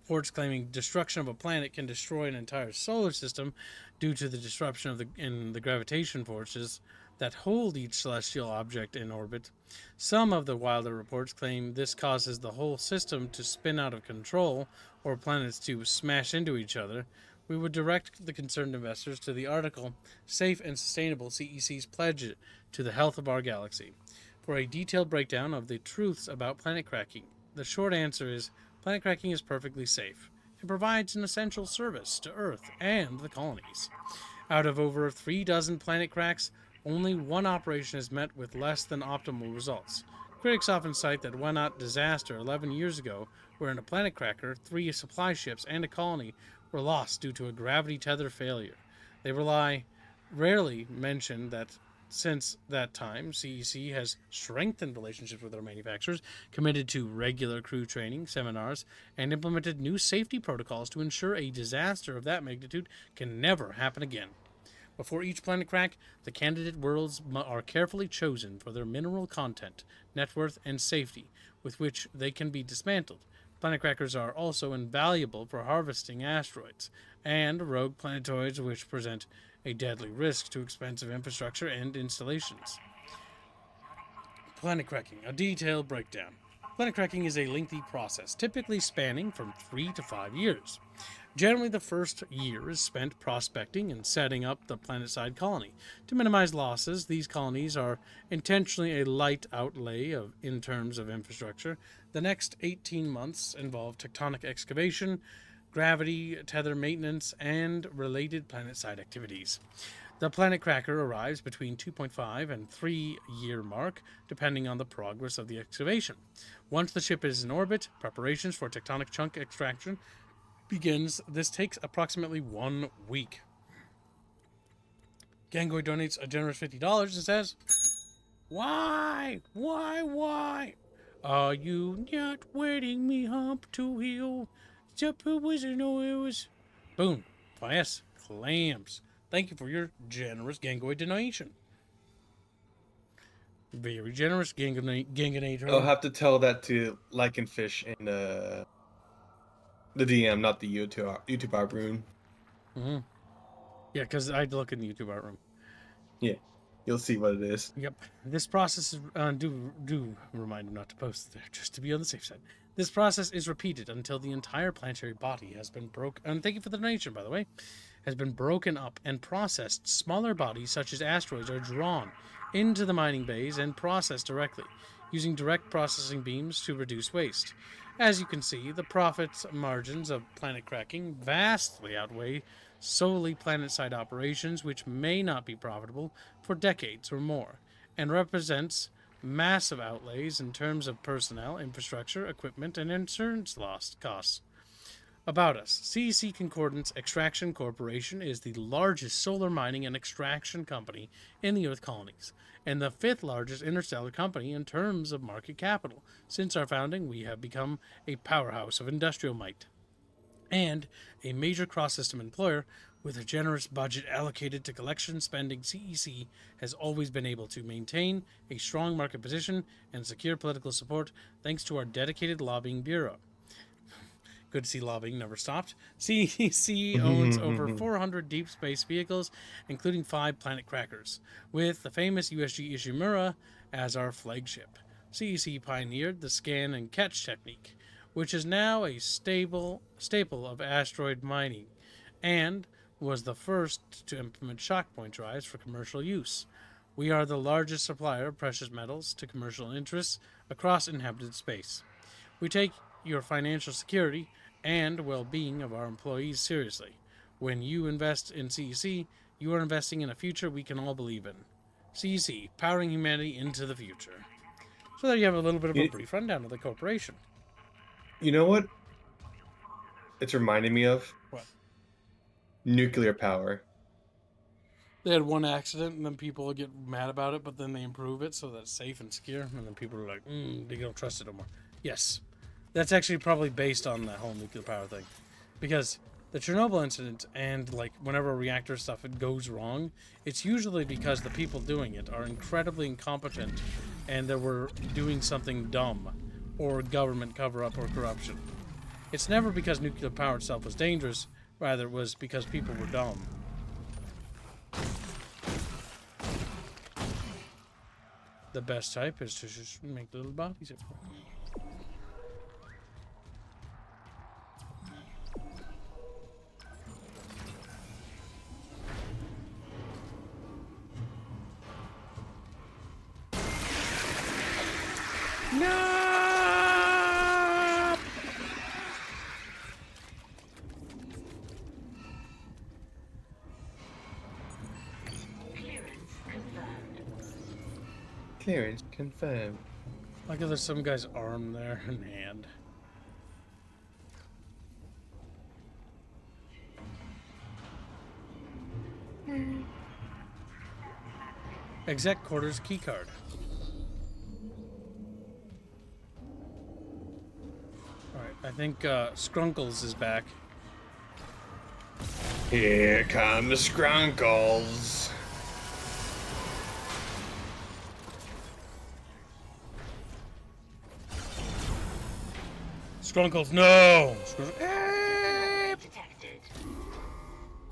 reports claiming destruction of a planet can destroy an entire solar system due to the disruption in the gravitation forces that hold each celestial object in orbit. Some of the wilder reports claim this causes the whole system to spin out of control or planets to smash into each other. We would direct the concerned investors to the article Safe and Sustainable CEC's Pledge to the Health of Our Galaxy for a detailed breakdown of the truths about planet cracking. The short answer is planet cracking is perfectly safe and provides an essential service to Earth and the colonies. Out of over 3 dozen planet cracks, only one operation is met with less than optimal results. Critics often cite that Wenat disaster 11 years ago, where in a planet cracker, 3 supply ships and a colony were lost due to a gravity tether failure. They rarely mention that Since that time, CEC has strengthened relationships with our manufacturers, committed to regular crew training, seminars, and implemented new safety protocols to ensure a disaster of that magnitude can never happen again. Before each planet crack, the candidate worlds are carefully chosen for their mineral content, net worth, and safety, with which they can be dismantled. Planet crackers are also invaluable for harvesting asteroids and rogue planetoids, which present a deadly risk to expensive infrastructure and installations. Planet cracking, a detailed breakdown. Planet cracking is a lengthy process, typically spanning from 3 to 5 years. Generally, the first year is spent prospecting and setting up the planet-side colony. To minimize losses, these colonies are intentionally a light outlay in terms of infrastructure. The next 18 months involve tectonic excavation, gravity, tether maintenance, and related planet-side activities. The planet cracker arrives between 2.5 and 3 year mark, depending on the progress of the excavation. Once the ship is in orbit, preparations for tectonic chunk extraction begins. This takes approximately 1 week. Gangoy donates a generous $50 and says, Why? Are you not waiting me hump to heal? Super wizard knows. Boom. Yes, clams. Thank you for your generous Gangoy donation. Very generous Ganganator. I'll have to tell that to Lycanfish in the DM, not the YouTube art room. Mm-hmm. Yeah, because I'd look in the YouTube art room. Yeah, you'll see what it is. Yep. This process is do remind him not to post there, just to be on the safe side. This process is repeated until the entire planetary body has been broken. And thank you for the donation, by the way. Has been broken up and processed. Smaller bodies, such as asteroids, are drawn into the mining bays and processed directly, using direct processing beams to reduce waste. As you can see, the profit margins of planet cracking vastly outweigh solely planet-side operations, which may not be profitable for decades or more, and represents massive outlays in terms of personnel, infrastructure, equipment, and insurance loss costs. About us, CEC Concordance Extraction Corporation is the largest solar mining and extraction company in the Earth colonies, and the 5th largest interstellar company in terms of market capital. Since our founding, we have become a powerhouse of industrial might, and a major cross-system employer. With a generous budget allocated to collection spending, CEC has always been able to maintain a strong market position and secure political support thanks to our dedicated lobbying bureau. Good to see lobbying never stopped. CEC owns over 400 deep space vehicles, including 5 planet crackers, with the famous USG Ishimura as our flagship. CEC pioneered the scan and catch technique, which is now a staple of asteroid mining, and was the first to implement shock point drives for commercial use. We are the largest supplier of precious metals to commercial interests across inhabited space. We take your financial security and well-being of our employees seriously. When you invest in CEC, you are investing in a future we can all believe in. CEC, powering humanity into the future. So there you have a little bit of a brief rundown of the corporation. You know what it's reminding me of? What? Nuclear power. They had one accident, and then people get mad about it, but then they improve it so that it's safe and secure, and then people are like, they don't trust it no more. Yes. That's actually probably based on that whole nuclear power thing. Because the Chernobyl incident and, like, whenever a reactor stuff goes wrong, it's usually because the people doing it are incredibly incompetent and they were doing something dumb, or government cover-up or corruption. It's never because nuclear power itself was dangerous, rather it was because people were dumb. The best type is to just make little bodies everywhere. No! Clearance confirmed. Like there's some guy's arm there and hand. Exec quarters keycard. Alright, I think Skrunkles is back. Here comes Skrunkles. Skrunkles, no! Detected.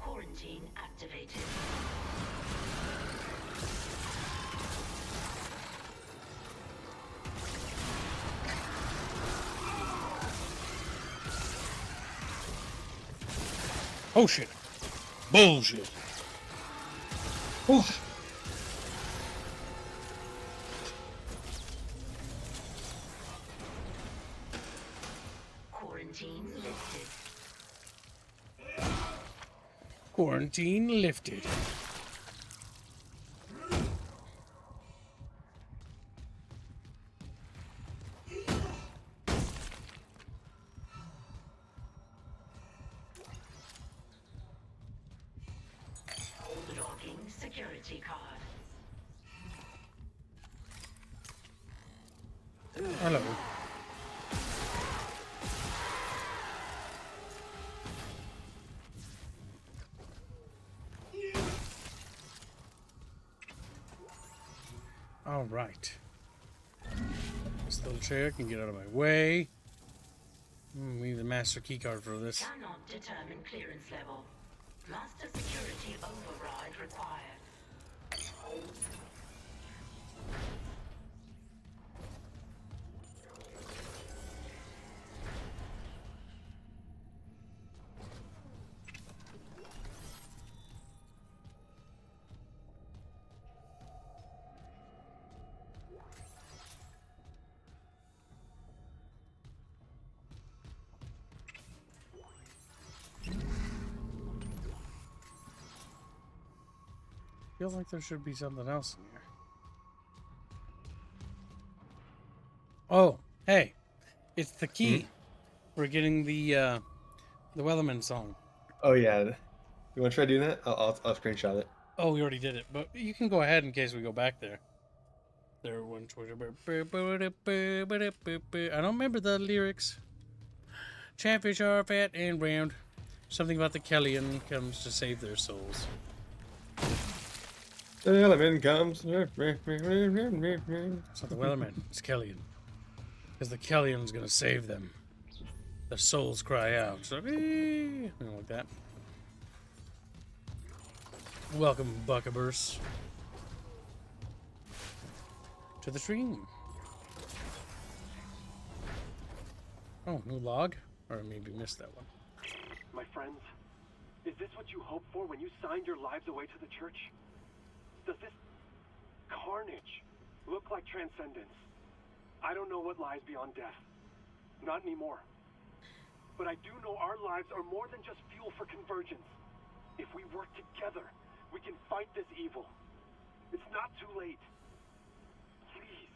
Quarantine activated. Oh shit. Bullshit. Oof. Quarantine lifted. Quarantine lifted. Logging security card. Hello. All right. This little chair can get out of my way. We need the master keycard for this. Cannot determine clearance level. Master security override required. Feels like there should be something else in here. Oh, hey, it's the key. We're getting the Wellerman song. Oh yeah. You want to try doing that? I'll screenshot it. Oh, we already did it, but you can go ahead in case we go back there. There one. I don't remember the lyrics. Chatfish are fat and round. Something about the Kellyan comes to save their souls. The Wellerman comes. It's not the Wellerman, it's Kellyan. Because the Kellyan's gonna save them. Their souls cry out. So, something like that. Welcome, Buckaburst, to the stream. Oh, new log? Or maybe missed that one. My friends, is this what you hoped for when you signed your lives away to the church? Does this carnage look like transcendence? I don't know what lies beyond death. Not anymore. But I do know our lives are more than just fuel for convergence. If we work together, we can fight this evil. It's not too late. Please.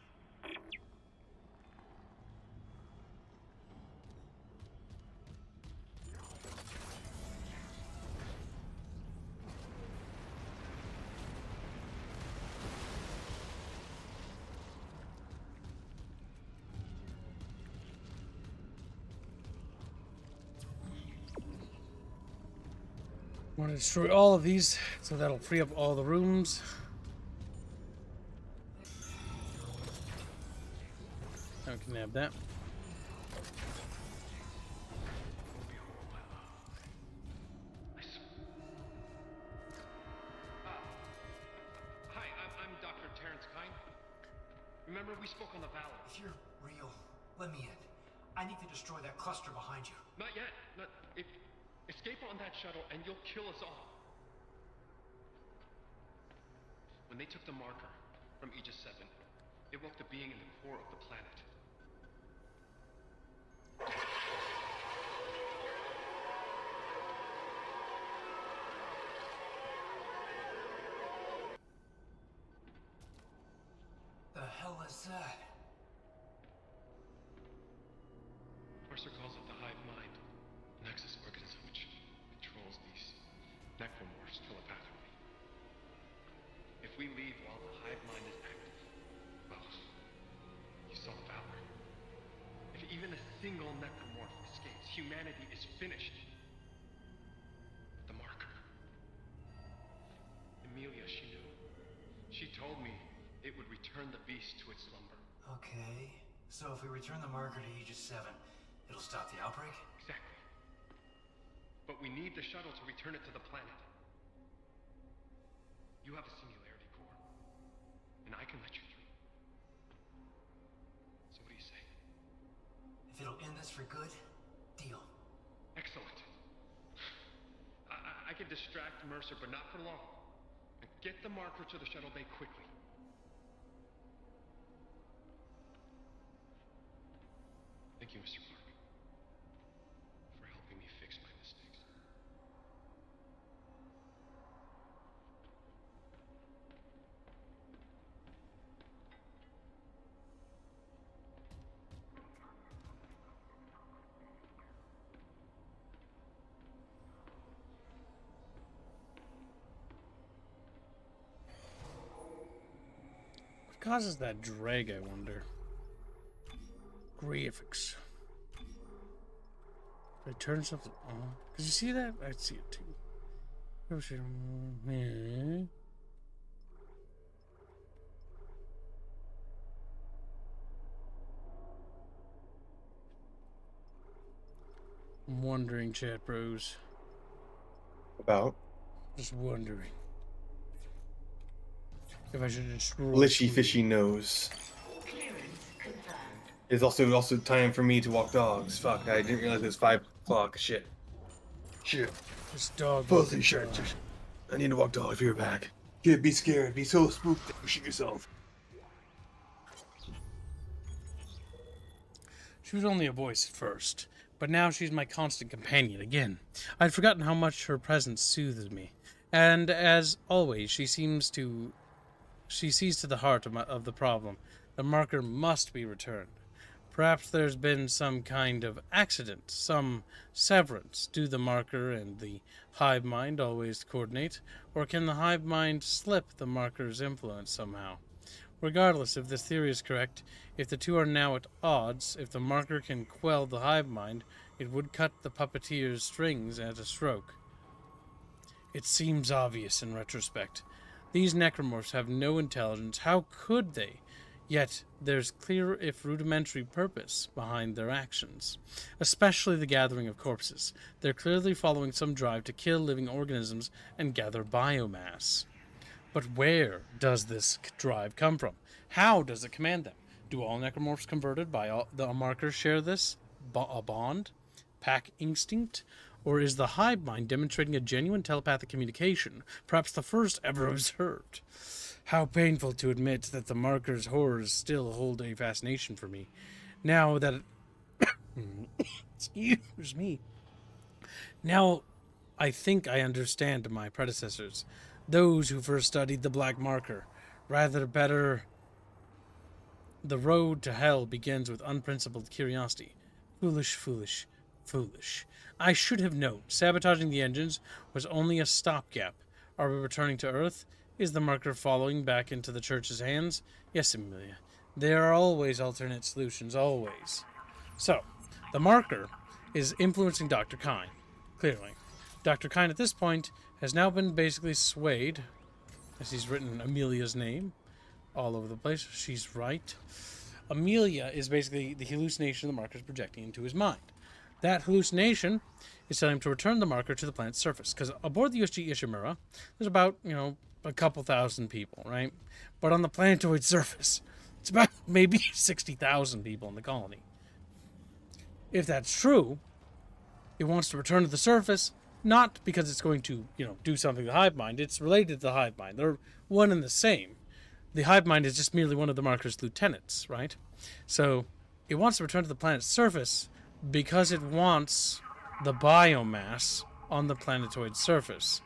I want to destroy all of these, so that'll free up all the rooms. Now we can nab that. Hi, I'm Dr. Terrence Kine. Remember we spoke on the Valor? If you're real, let me in. I need to destroy that cluster behind you. Not yet. Escape on that shuttle and you'll kill us all. When they took the marker from Aegis 7, it woke the being in the core of the planet. The hell is that? Mercer calls it the hive mind, nexus organism which controls these necromorphs telepathically. If we we leave while the hive mind is active, well, you saw Valor. If even a single necromorph escapes, humanity is finished. But the marker. Emilia, she knew. She told me it would return the beast to its slumber. Okay, so if we return the marker to Aegis 7, it'll stop the outbreak? Exactly. But we need the shuttle to return it to the planet. You have a singularity core, and I can let you through. So what do you say? If it'll end this for good, deal. Excellent. I can distract Mercer, but not for long. And get the marker to the shuttle bay quickly. Thank you, Mr. Clark, for helping me fix my mistakes. What causes that drag, I wonder? Graphics. I turn something on. Did you see that? I see it too. I'm wondering, chat bros. About? Just wondering if I should just Glitchy fishy nose. It's also time for me to walk dogs. Fuck, I didn't realize it was 5 o'clock. Shit. This dog. Fuzzy shirt. I need to walk dog if you're back. Kid, be scared. Be so spooked that you shoot yourself. She was only a voice at first, but now she's my constant companion again. I'd forgotten how much her presence soothed me, and as always, she sees to the heart of the problem. The marker must be returned. Perhaps there's been some kind of accident, some severance. Do the marker and the hive mind always coordinate, or can the hive mind slip the marker's influence somehow? Regardless, if this theory is correct, if the two are now at odds, if the marker can quell the hive mind, it would cut the puppeteer's strings at a stroke. It seems obvious in retrospect. These necromorphs have no intelligence. How could they? Yet there's clear, if rudimentary, purpose behind their actions, especially the gathering of corpses. They're clearly following some drive to kill living organisms and gather biomass. But where does this drive come from? How does it command them? Do all necromorphs converted by the markers share this? A bond? Pack instinct? Or is the hive mind demonstrating a genuine telepathic communication, perhaps the first ever observed? How painful to admit that the marker's horrors still hold a fascination for me. Now that... Excuse me. Now I think I understand my predecessors, those who first studied the black marker. Rather better... The road to hell begins with unprincipled curiosity. Foolish, foolish, foolish. I should have known. Sabotaging the engines was only a stopgap. Are we returning to Earth? Is the marker falling back into the church's hands? Yes, Emilia. There are always alternate solutions, always. So, the marker is influencing Dr. Kyne, clearly. Dr. Kyne at this point has now been basically swayed, as he's written Emilia's name all over the place. She's right. Emilia is basically the hallucination the marker is projecting into his mind. That hallucination is telling him to return the marker to the planet's surface, because aboard the USG Ishimura, there's about, a couple thousand people, right? But on the planetoid surface, it's about maybe 60,000 people in the colony. If that's true, it wants to return to the surface, not because it's going to, do something to the hive mind. It's related to the hive mind. They're one and the same. The hive mind is just merely one of the marker's lieutenants, right? So it wants to return to the planet's surface because it wants the biomass on the planetoid surface.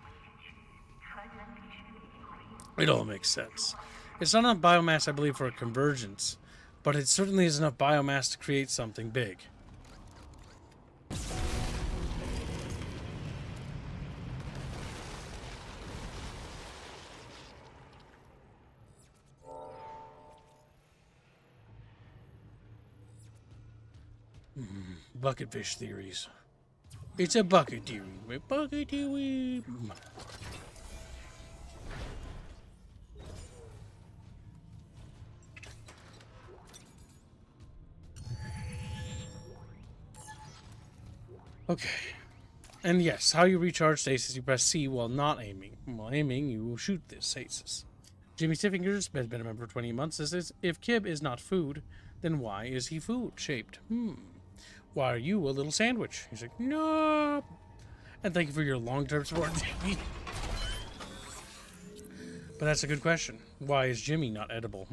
It all makes sense. It's not enough biomass, I believe, for a convergence, but it certainly is enough biomass to create something big. Bucketfish theories. It's a bucket theory. Bucket theory. Okay. And yes, how you recharge stasis, you press C while not aiming. While aiming, you will shoot this stasis. Jimmy Stiffingers has been a member for 20 months. Says, if Kib is not food, then why is he food-shaped? Why are you a little sandwich? He's like, no. And thank you for your long-term support, Jimmy. But that's a good question. Why is Jimmy not edible?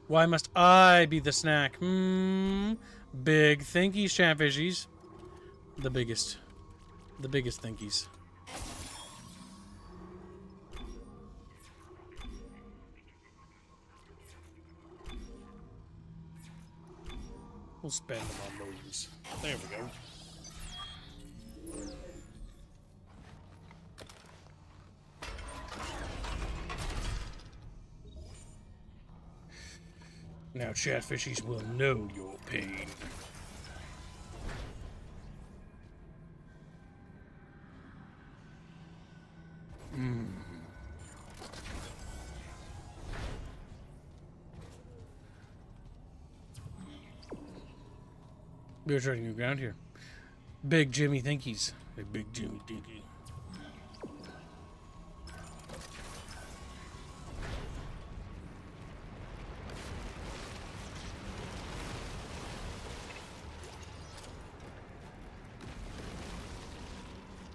Why must I be the snack? Big thinkies, chatfishies. The biggest thinkies. We'll spend them on those. There we go. Now chatfishies will know your pain. We're treading new ground here. Big Jimmy Thinkies. Big Jimmy Thinky.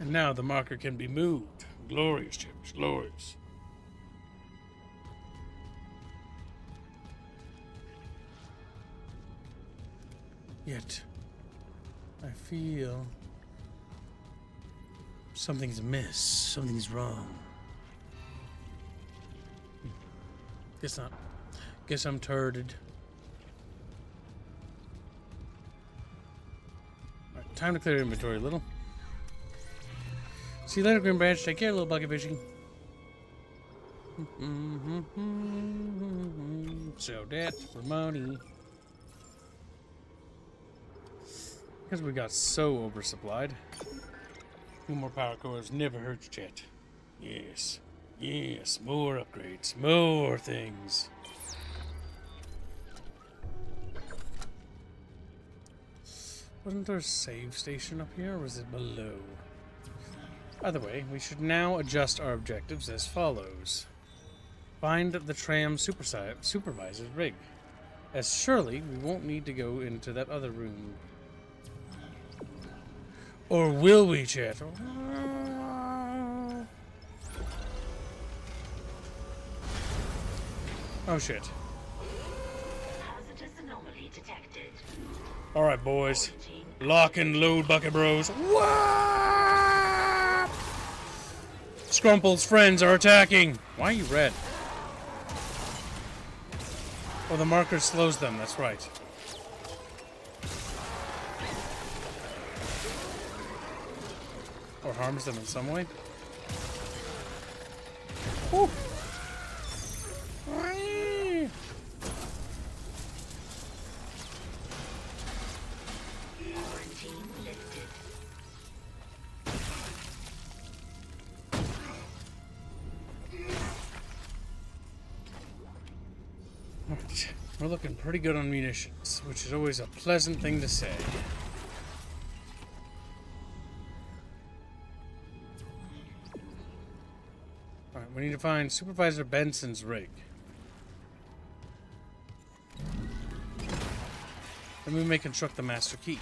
And now the marker can be moved. Glorious, chips, glorious. Yet, I feel something's amiss, something's wrong. Guess not. Guess I'm turded. Alright, time to clear inventory a little. See you later, Green Branch. Take care, little bucket fishing. So that for money. Because we got so oversupplied. 2 more power cores never hurts, chat. Yes. Yes. More upgrades. More things. Wasn't there a save station up here, or was it below? Either way, we should now adjust our objectives as follows. Find the tram supervisor's rig. As surely we won't need to go into that other room. Or will we, chat? Oh shit. Hazardous anomaly detected. Alright, boys. Lock and load, bucket bros. What? Scrumple's friends are attacking. Why are you red? Oh, the marker slows them. That's right. Or harms them in some way. Woo. We're looking pretty good on munitions, which is always a pleasant thing to say. Alright, we need to find Supervisor Benson's rig. Then we may construct the master key.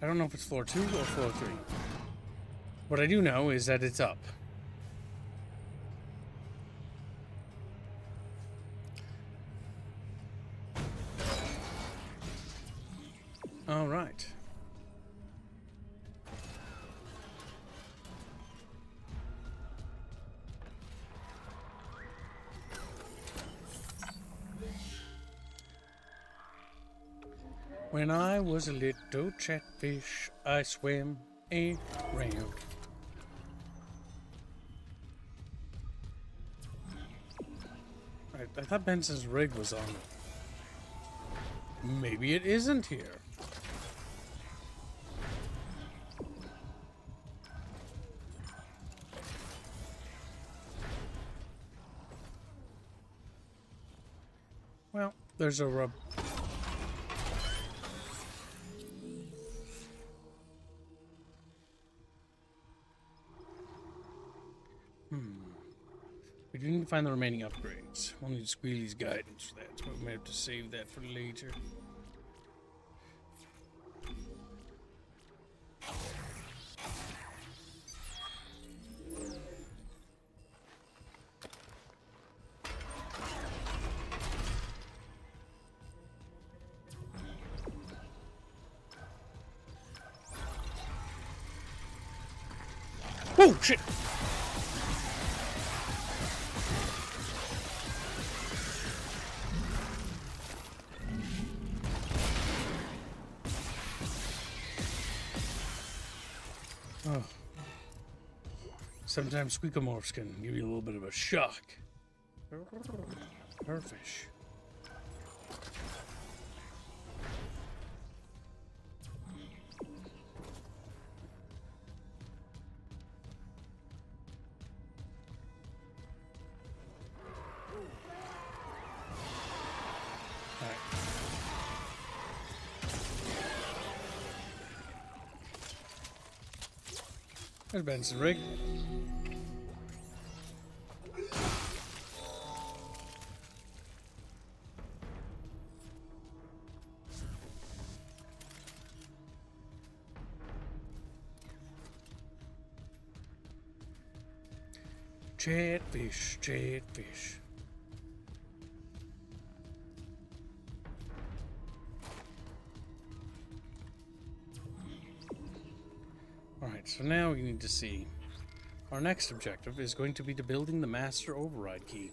I don't know if it's floor 2 or floor 3. What I do know is that it's up. All right. When I was a little chatfish, I swam around. I thought Benson's rig was on. Maybe it isn't here. Well, there's a rub. We do need to find the remaining upgrades. We'll need Squealy's guidance for that, so we may have to save that for later. Oh, shit! Oh. Sometimes SQEKMORPHS can give you a little bit of a shock. Perfect. There's Benson rig. Chatfish, chatfish. Alright, so now we need to see. Our next objective is going to be to building the master override key.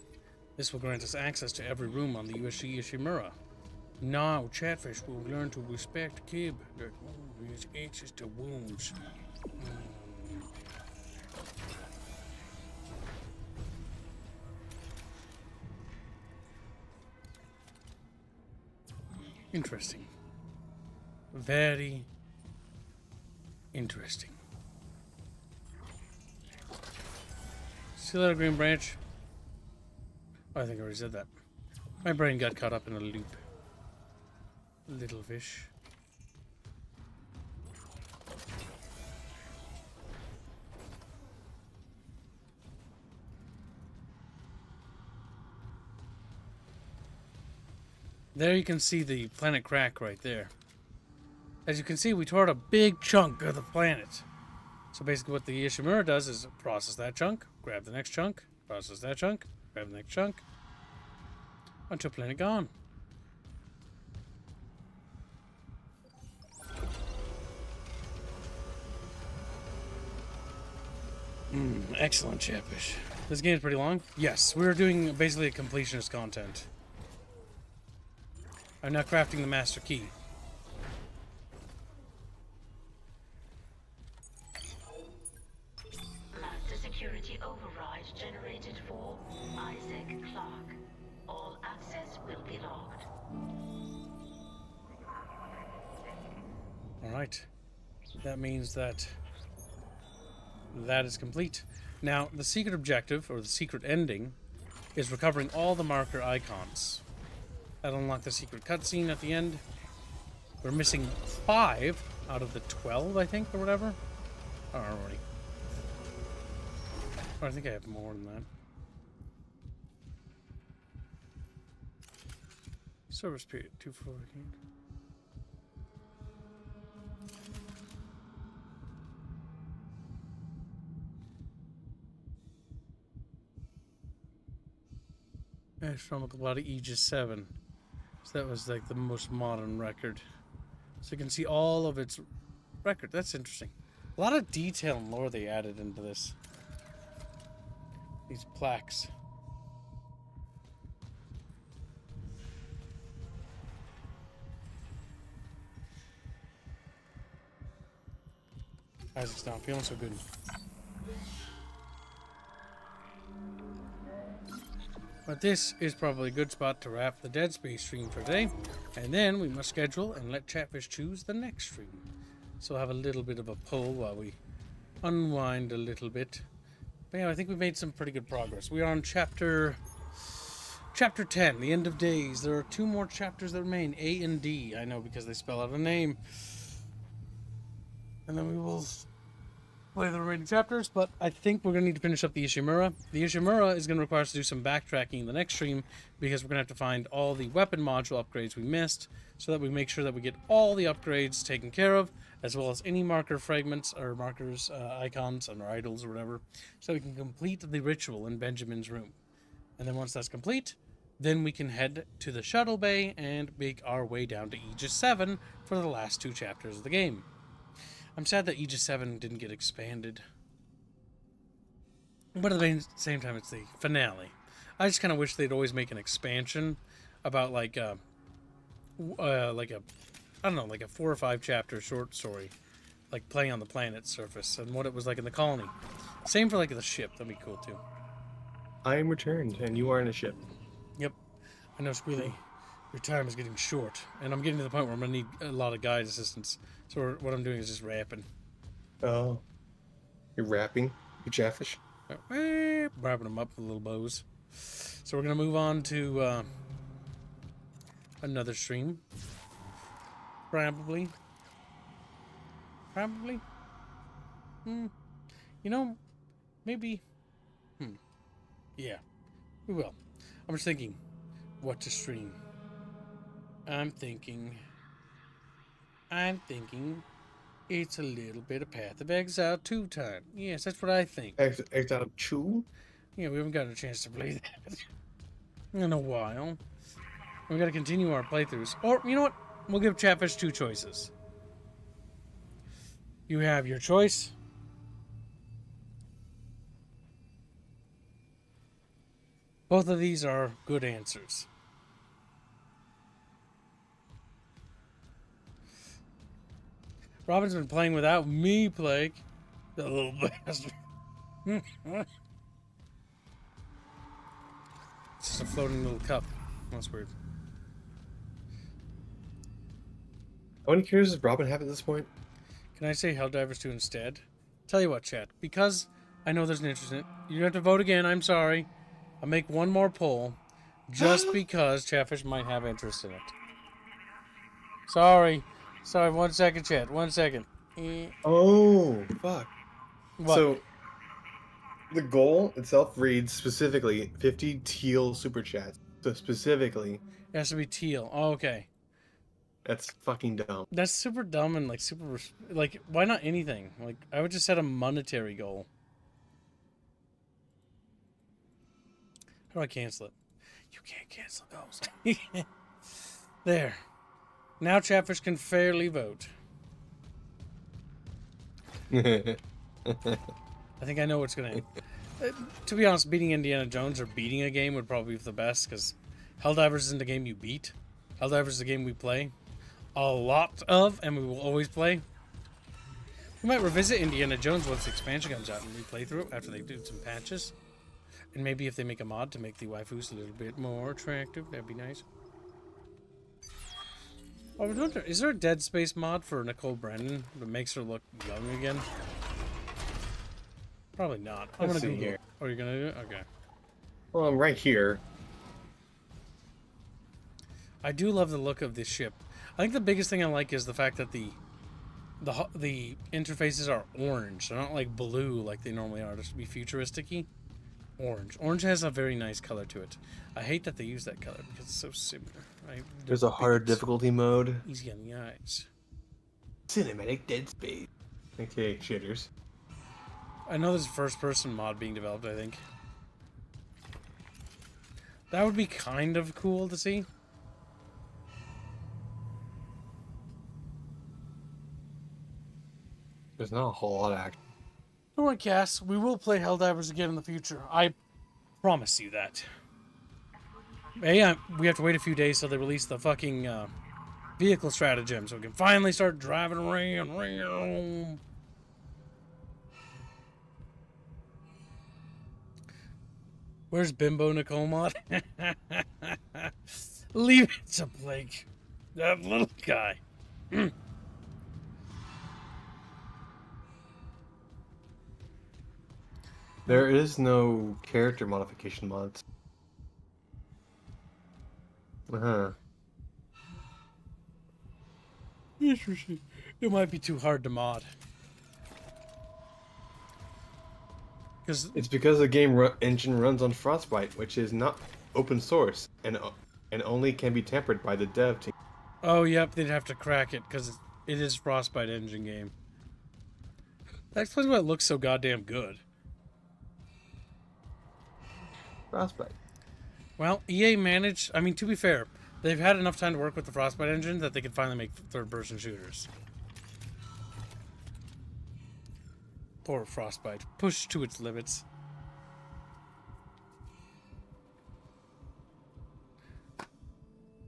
This will grant us access to every room on the USG Ishimura. Now, Chatfish will learn to respect Kib, that is access to wounds. Interesting. Very interesting. See you later, Green Branch. Oh, I think I already said that. My brain got caught up in a loop. Little fish. There you can see the planet crack right there. As you can see, we tore out a big chunk of the planet. So basically what the Ishimura does is process that chunk, grab the next chunk, process that chunk, grab the next chunk, until planet gone. Excellent, Chatfish. This game's pretty long. Yes, we're doing basically a completionist content. I'm now crafting the master key. Master security override generated for Isaac Clarke. All access will be locked. Alright. That means that is complete. Now, the secret objective, or the secret ending, is recovering all the marker icons. That'll unlock the secret cutscene at the end. We're missing 5 out of the 12, I think, or whatever. Oh, already. Oh, I think I have more than that. Service period 248. Astronomical body Aegis 7. So that was like the most modern record. So you can see all of its record. That's interesting. A lot of detail and lore they added into this. These plaques. Isaac's not feeling so good. But this is probably a good spot to wrap the Dead Space stream for today. And then we must schedule and let Chatfish choose the next stream. So we'll have a little bit of a poll while we unwind a little bit. But yeah, I think we made some pretty good progress. We are on chapter 10, the end of days. There are 2 more chapters that remain, A and D. I know because they spell out a name. And then we will play the remaining chapters, but I think we're going to need to finish up the Ishimura. The Ishimura is going to require us to do some backtracking in the next stream because we're going to have to find all the weapon module upgrades we missed so that we make sure that we get all the upgrades taken care of, as well as any marker fragments or markers, icons, or idols or whatever, so we can complete the ritual in Benjamin's room. And then once that's complete, then we can head to the shuttle bay and make our way down to Aegis 7 for the last 2 chapters of the game. I'm sad that Aegis 7 didn't get expanded. But at the same time, it's the finale. I just kind of wish they'd always make an expansion about like a I don't know, like a 4 or 5 chapter short story, like playing on the planet's surface and what it was like in the colony. Same for like the ship. That'd be cool too. I am returned, and you are in a ship. Yep. I know, Squealy. Your time is getting short, and I'm getting to the point where I'm going to need a lot of guide assistance. So what I'm doing is just rapping. Oh. You're rapping? You Chatfish? Wrapping them up with little bows. So we're going to move on to another stream. Probably. You know, maybe. Yeah, we will. I'm just thinking what to stream. I'm thinking it's a little bit of Path of Exile 2 time. Yes, that's what I think. Exile 2? Yeah, we haven't gotten a chance to play that in a while. We got to continue our playthroughs. Or, you know what? We'll give Chatfish 2 choices. You have your choice. Both of these are good answers. Robin's been playing without me, Plague. The little bastard. It's just a floating little cup. That's weird. How many characters does Robin have at this point? Can I say Helldivers 2 instead? Tell you what, chat. Because I know there's an interest in it. You have to vote again. I'm sorry. I'll make one more poll. Just because Chatfish might have interest in it. Sorry. 1 second, chat. 1 second. Oh, fuck. What? So, the goal itself reads specifically 50 teal super chats. So, specifically. It has to be teal. Oh, okay. That's fucking dumb. That's super dumb and, like, super... Like, why not anything? Like, I would just set a monetary goal. How do I cancel it? You can't cancel goals. There. Now Chatfish can fairly vote. I think I know what's going to... to be honest, beating Indiana Jones or beating a game would probably be the best, because Helldivers isn't the game you beat. Helldivers is the game we play a lot of, and we will always play. We might revisit Indiana Jones once the expansion comes out and replay through it after they do some patches. And maybe if they make a mod to make the waifus a little bit more attractive, that'd be nice. I was wondering, is there a Dead Space mod for Nicole Brennan that makes her look young again? Probably not. I'm Let's gonna see Google. here. Oh, you're gonna do it? Okay. Well, I'm right here. I do love the look of this ship. I think the biggest thing I like is the fact that the interfaces are orange. They're not like blue like they normally are. Just to be futuristic-y. Orange. Orange has a very nice color to it. I hate that they use that color because it's so similar. There's a harder difficulty mode. Easy on the eyes. Cinematic Dead Space. Okay, shitters. I know there's a first-person mod being developed, I think. That would be kind of cool to see. There's not a whole lot of action. Don't worry, Cass. We will play Helldivers again in the future. I promise you that. Hey, we have to wait a few days till they release the fucking vehicle stratagem so we can finally start driving around. Where's Bimbo Nicole mod? Leave it to Blake. That little guy. There is no character modification mods. Uh-huh. Interesting. It might be too hard to mod. It's because the game engine runs on Frostbite, which is not open source and only can be tampered by the dev team. Oh, yep, they'd have to crack it because it is Frostbite engine game. That explains why it looks so goddamn good. Frostbite. Well, EA managed. I mean, to be fair, they've had enough time to work with the Frostbite engine that they could finally make third-person shooters. Poor Frostbite, pushed to its limits.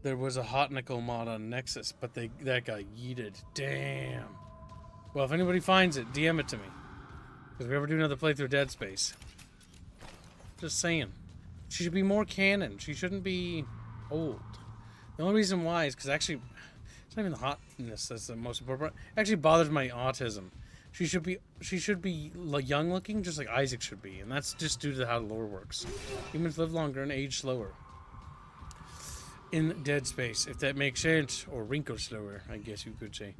There was a hot nickel mod on Nexus, but that got yeeted. Damn. Well, if anybody finds it, DM it to me. Because if we ever do another playthrough of Dead Space. Just saying. She should be more canon. She shouldn't be old. The only reason why is because actually, it's not even the hotness that's the most important part. It actually bothers my autism. She should be like young looking, just like Isaac should be, and that's just due to how the lore works. Humans live longer and age slower. In Dead Space, if that makes sense, or wrinkle slower, I guess you could say.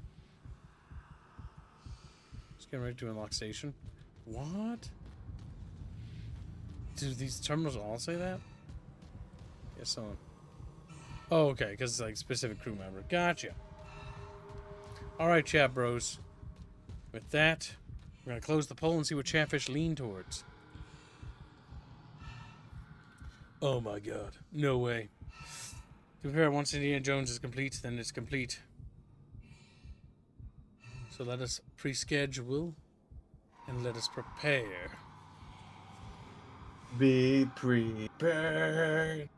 Just getting ready to unlock station. What? Do these terminals all say that? Yes, so. Oh, okay, because it's like specific crew member. Gotcha. All right, chat bros. With that, we're going to close the poll and see what Chatfish lean towards. Oh my god. No way. To be fair, once Indiana Jones is complete, then it's complete. So let us pre-schedule and let us prepare. Be prepared.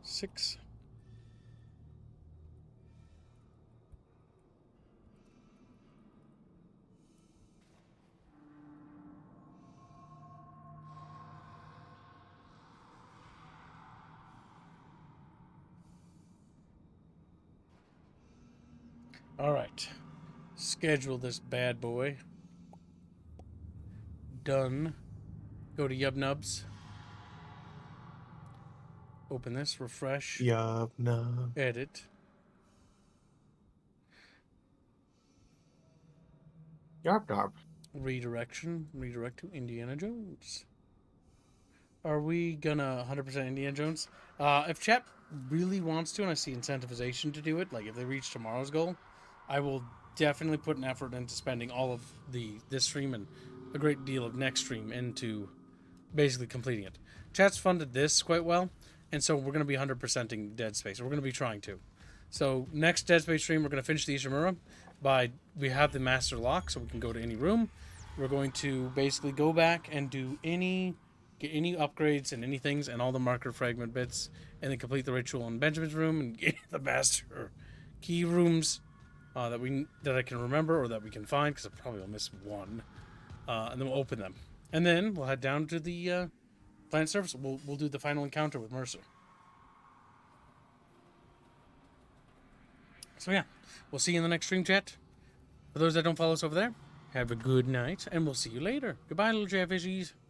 6. All right. Schedule this bad boy. Done. Go to Yubnubs. Open this, refresh. Yubnub. Edit. Yubnub. Redirection. Redirect to Indiana Jones. Are we gonna 100% Indiana Jones? If chat really wants to, and I see incentivization to do it, like if they reach tomorrow's goal, I will definitely put an effort into spending all of this stream and a great deal of next stream into basically completing it. Chat's funded this quite well, and so we're going to be 100%ing Dead Space. We're going to be trying to. So next Dead Space stream, we're going to finish the Ishimura we have the master lock, so we can go to any room. We're going to basically go back and do get any upgrades and any things and all the marker fragment bits, and then complete the ritual in Benjamin's room and get the master key rooms that I can remember or that we can find, because I probably will miss one. And then we'll open them, and then we'll head down to the planet surface. We'll do the final encounter with Mercer. So yeah, we'll see you in the next stream, chat. For those that don't follow us over there, have a good night, and we'll see you later. Goodbye, little Chatfishies.